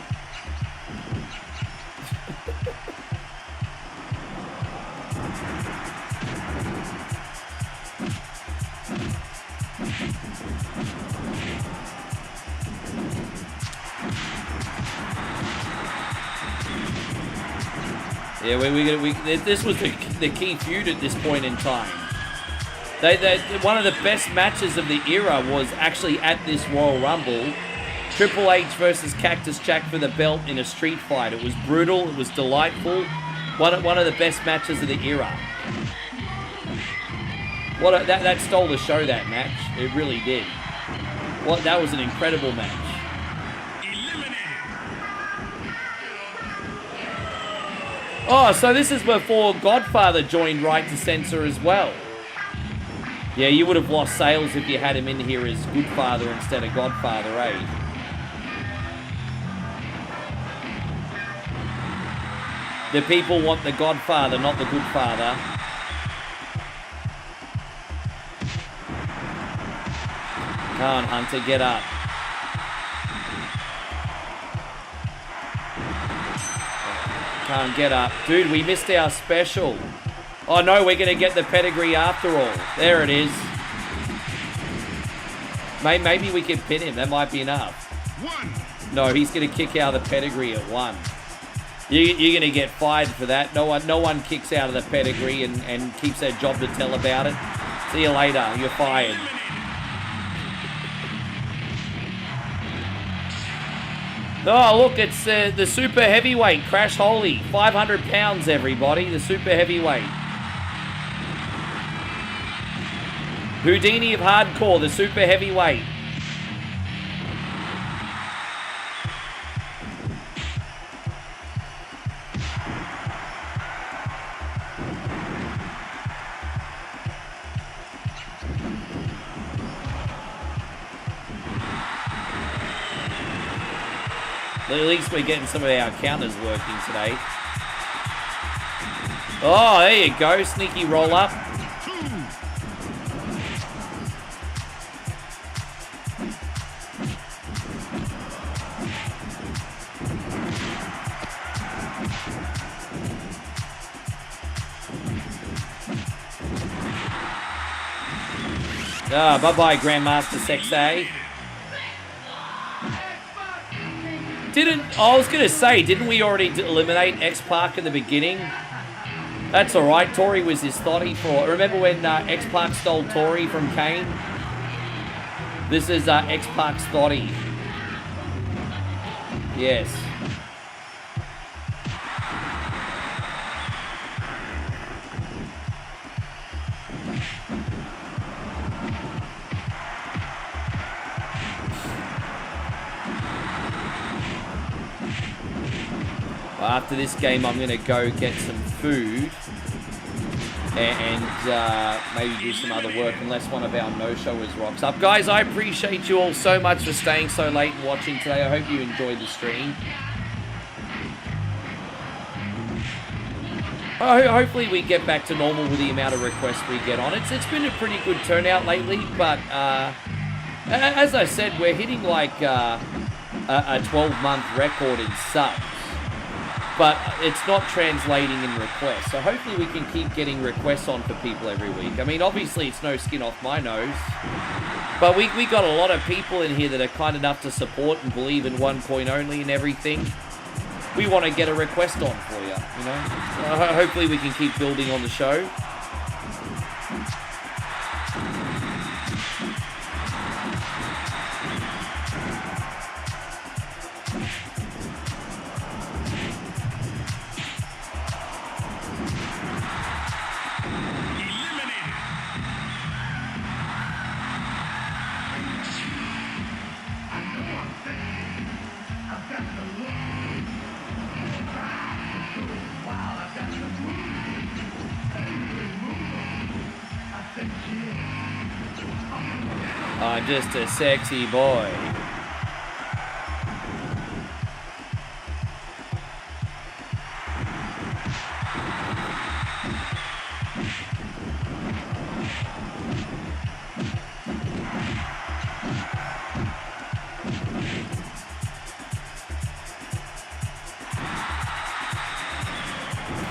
Yeah, this was the key feud at this point in time. One of the best matches of the era was actually at this Royal Rumble. Triple H versus Cactus Jack for the belt in a street fight. It was brutal. It was delightful. One of the best matches of the era. That stole the show, that match. It really did. That was an incredible match. Oh, so this is before Godfather joined Right to Censor as well. Yeah, you would have lost sales if you had him in here as Goodfather instead of Godfather, eh? The people want the Godfather, not the Goodfather. Come on, Hunter, get up. Come on, get up. Dude, we missed our special. Oh no, we're going to get the pedigree after all. There it is. Maybe we can pin him. That might be enough. No, he's going to kick out of the pedigree at 1. You're going to get fired for that. No one kicks out of the pedigree and keeps their job to tell about it. See you later. You're fired. Oh, look, it's the super heavyweight, Crash Holly. 500 pounds, everybody. The super heavyweight. Houdini of Hardcore, the super heavyweight. At least we're getting some of our counters working today. Oh, there you go. Sneaky roll up. Bye-bye, Grandmaster Sexay. I was going to say, didn't we already eliminate X-Pac at the beginning? That's alright, Tori was his thotty for... Remember when X-Pac stole Tori from Kane? This is X-Pac's thotty. Yes. After this game, I'm going to go get some food and maybe do some other work unless one of our no-showers rocks up. Guys, I appreciate you all so much for staying so late and watching today. I hope you enjoyed the stream. Hopefully we get back to normal with the amount of requests we get on. It's been a pretty good turnout lately, but as I said, we're hitting like a 12-month record in subs. But it's not translating in requests. So hopefully we can keep getting requests on for people every week. I mean, obviously it's no skin off my nose. But we got a lot of people in here that are kind enough to support and believe in one coin only and everything. We want to get a request on for you, you know? Hopefully we can keep building on the show. I'm just a sexy boy.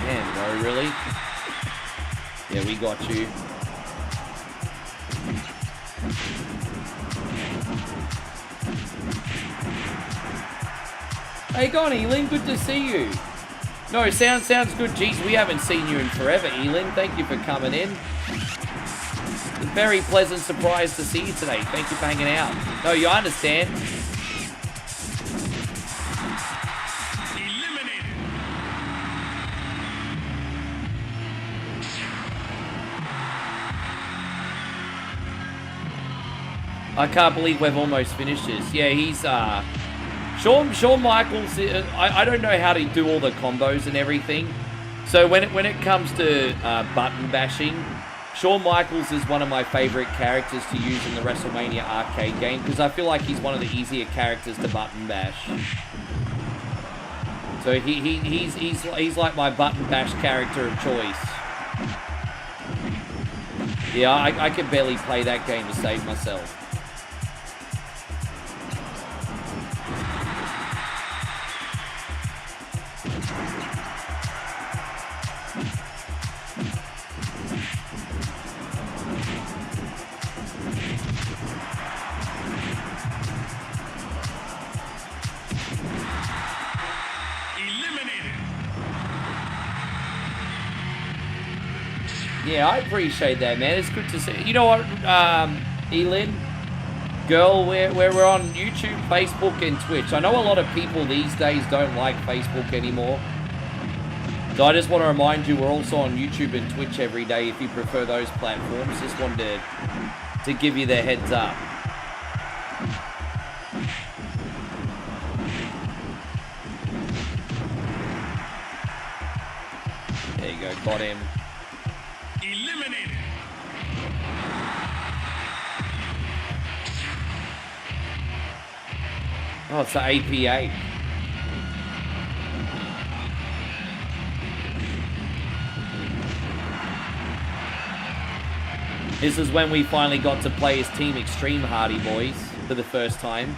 Damn, bro, really? Yeah, we got you. Hey, Gonny, Lynn, good to see you. No, sounds good. Geez, we haven't seen you in forever, Elin. Thank you for coming in. A very pleasant surprise to see you today. Thank you for hanging out. No, you understand. I can't believe we've almost finished this. Yeah, he's, Shawn Michaels, I don't know how to do all the combos and everything. So when it comes to button bashing, Shawn Michaels is one of my favorite characters to use in the WrestleMania arcade game because I feel like he's one of the easier characters to button bash. So he's like my button bash character of choice. Yeah, I could barely play that game to save myself. Yeah, I appreciate that, man. It's good to see. You know what, Elin? Girl, we're on YouTube, Facebook, and Twitch. I know a lot of people these days don't like Facebook anymore. So I just want to remind you, we're also on YouTube and Twitch every day if you prefer those platforms. Just wanted to give you the heads up. There you go, got him. Eliminated. Oh, it's the APA. This is when we finally got to play as Team Extreme Hardy Boys for the first time.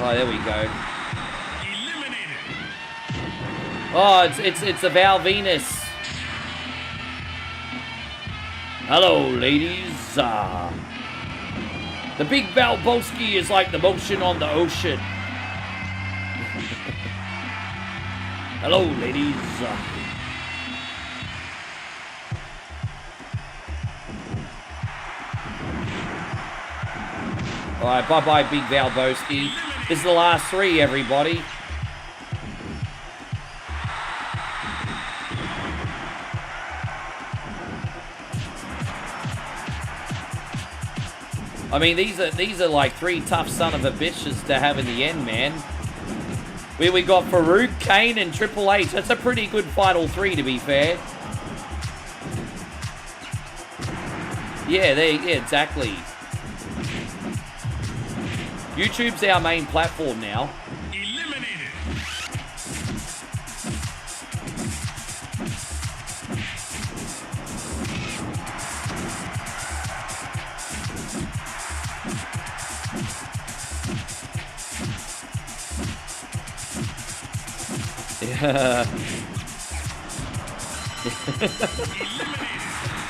Oh, there we go. Eliminated. Oh, it's a Val Venus. Hello, ladies. The big Valboski is like the motion on the ocean. Hello, ladies. All right, bye-bye, big Valboski. This is the last three, everybody. I mean, these are like three tough son of a bitches to have in the end, man. We got Farouk, Kane, and Triple H. That's a pretty good final three, to be fair. Yeah, exactly. YouTube's our main platform now. Eliminated.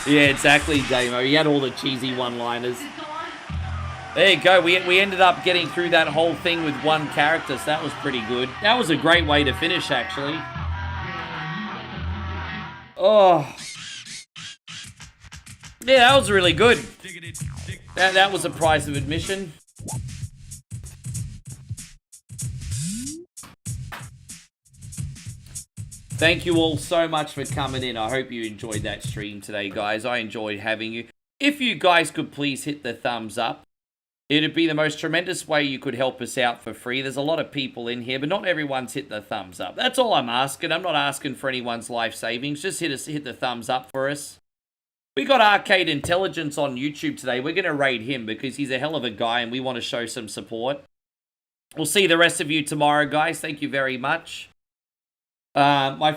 Yeah, exactly, Damo. He had all the cheesy one-liners. There you go. We ended up getting through that whole thing with one character, so that was pretty good. That was a great way to finish, actually. Oh. Yeah, that was really good. That was a price of admission. Thank you all so much for coming in. I hope you enjoyed that stream today, guys. I enjoyed having you. If you guys could please hit the thumbs up, it'd be the most tremendous way you could help us out for free. There's a lot of people in here, but not everyone's hit the thumbs up. That's all I'm asking. I'm not asking for anyone's life savings. Just hit the thumbs up for us. We got Arcade Intelligence on YouTube today. We're going to raid him because he's a hell of a guy and we want to show some support. We'll see the rest of you tomorrow, guys. Thank you very much. My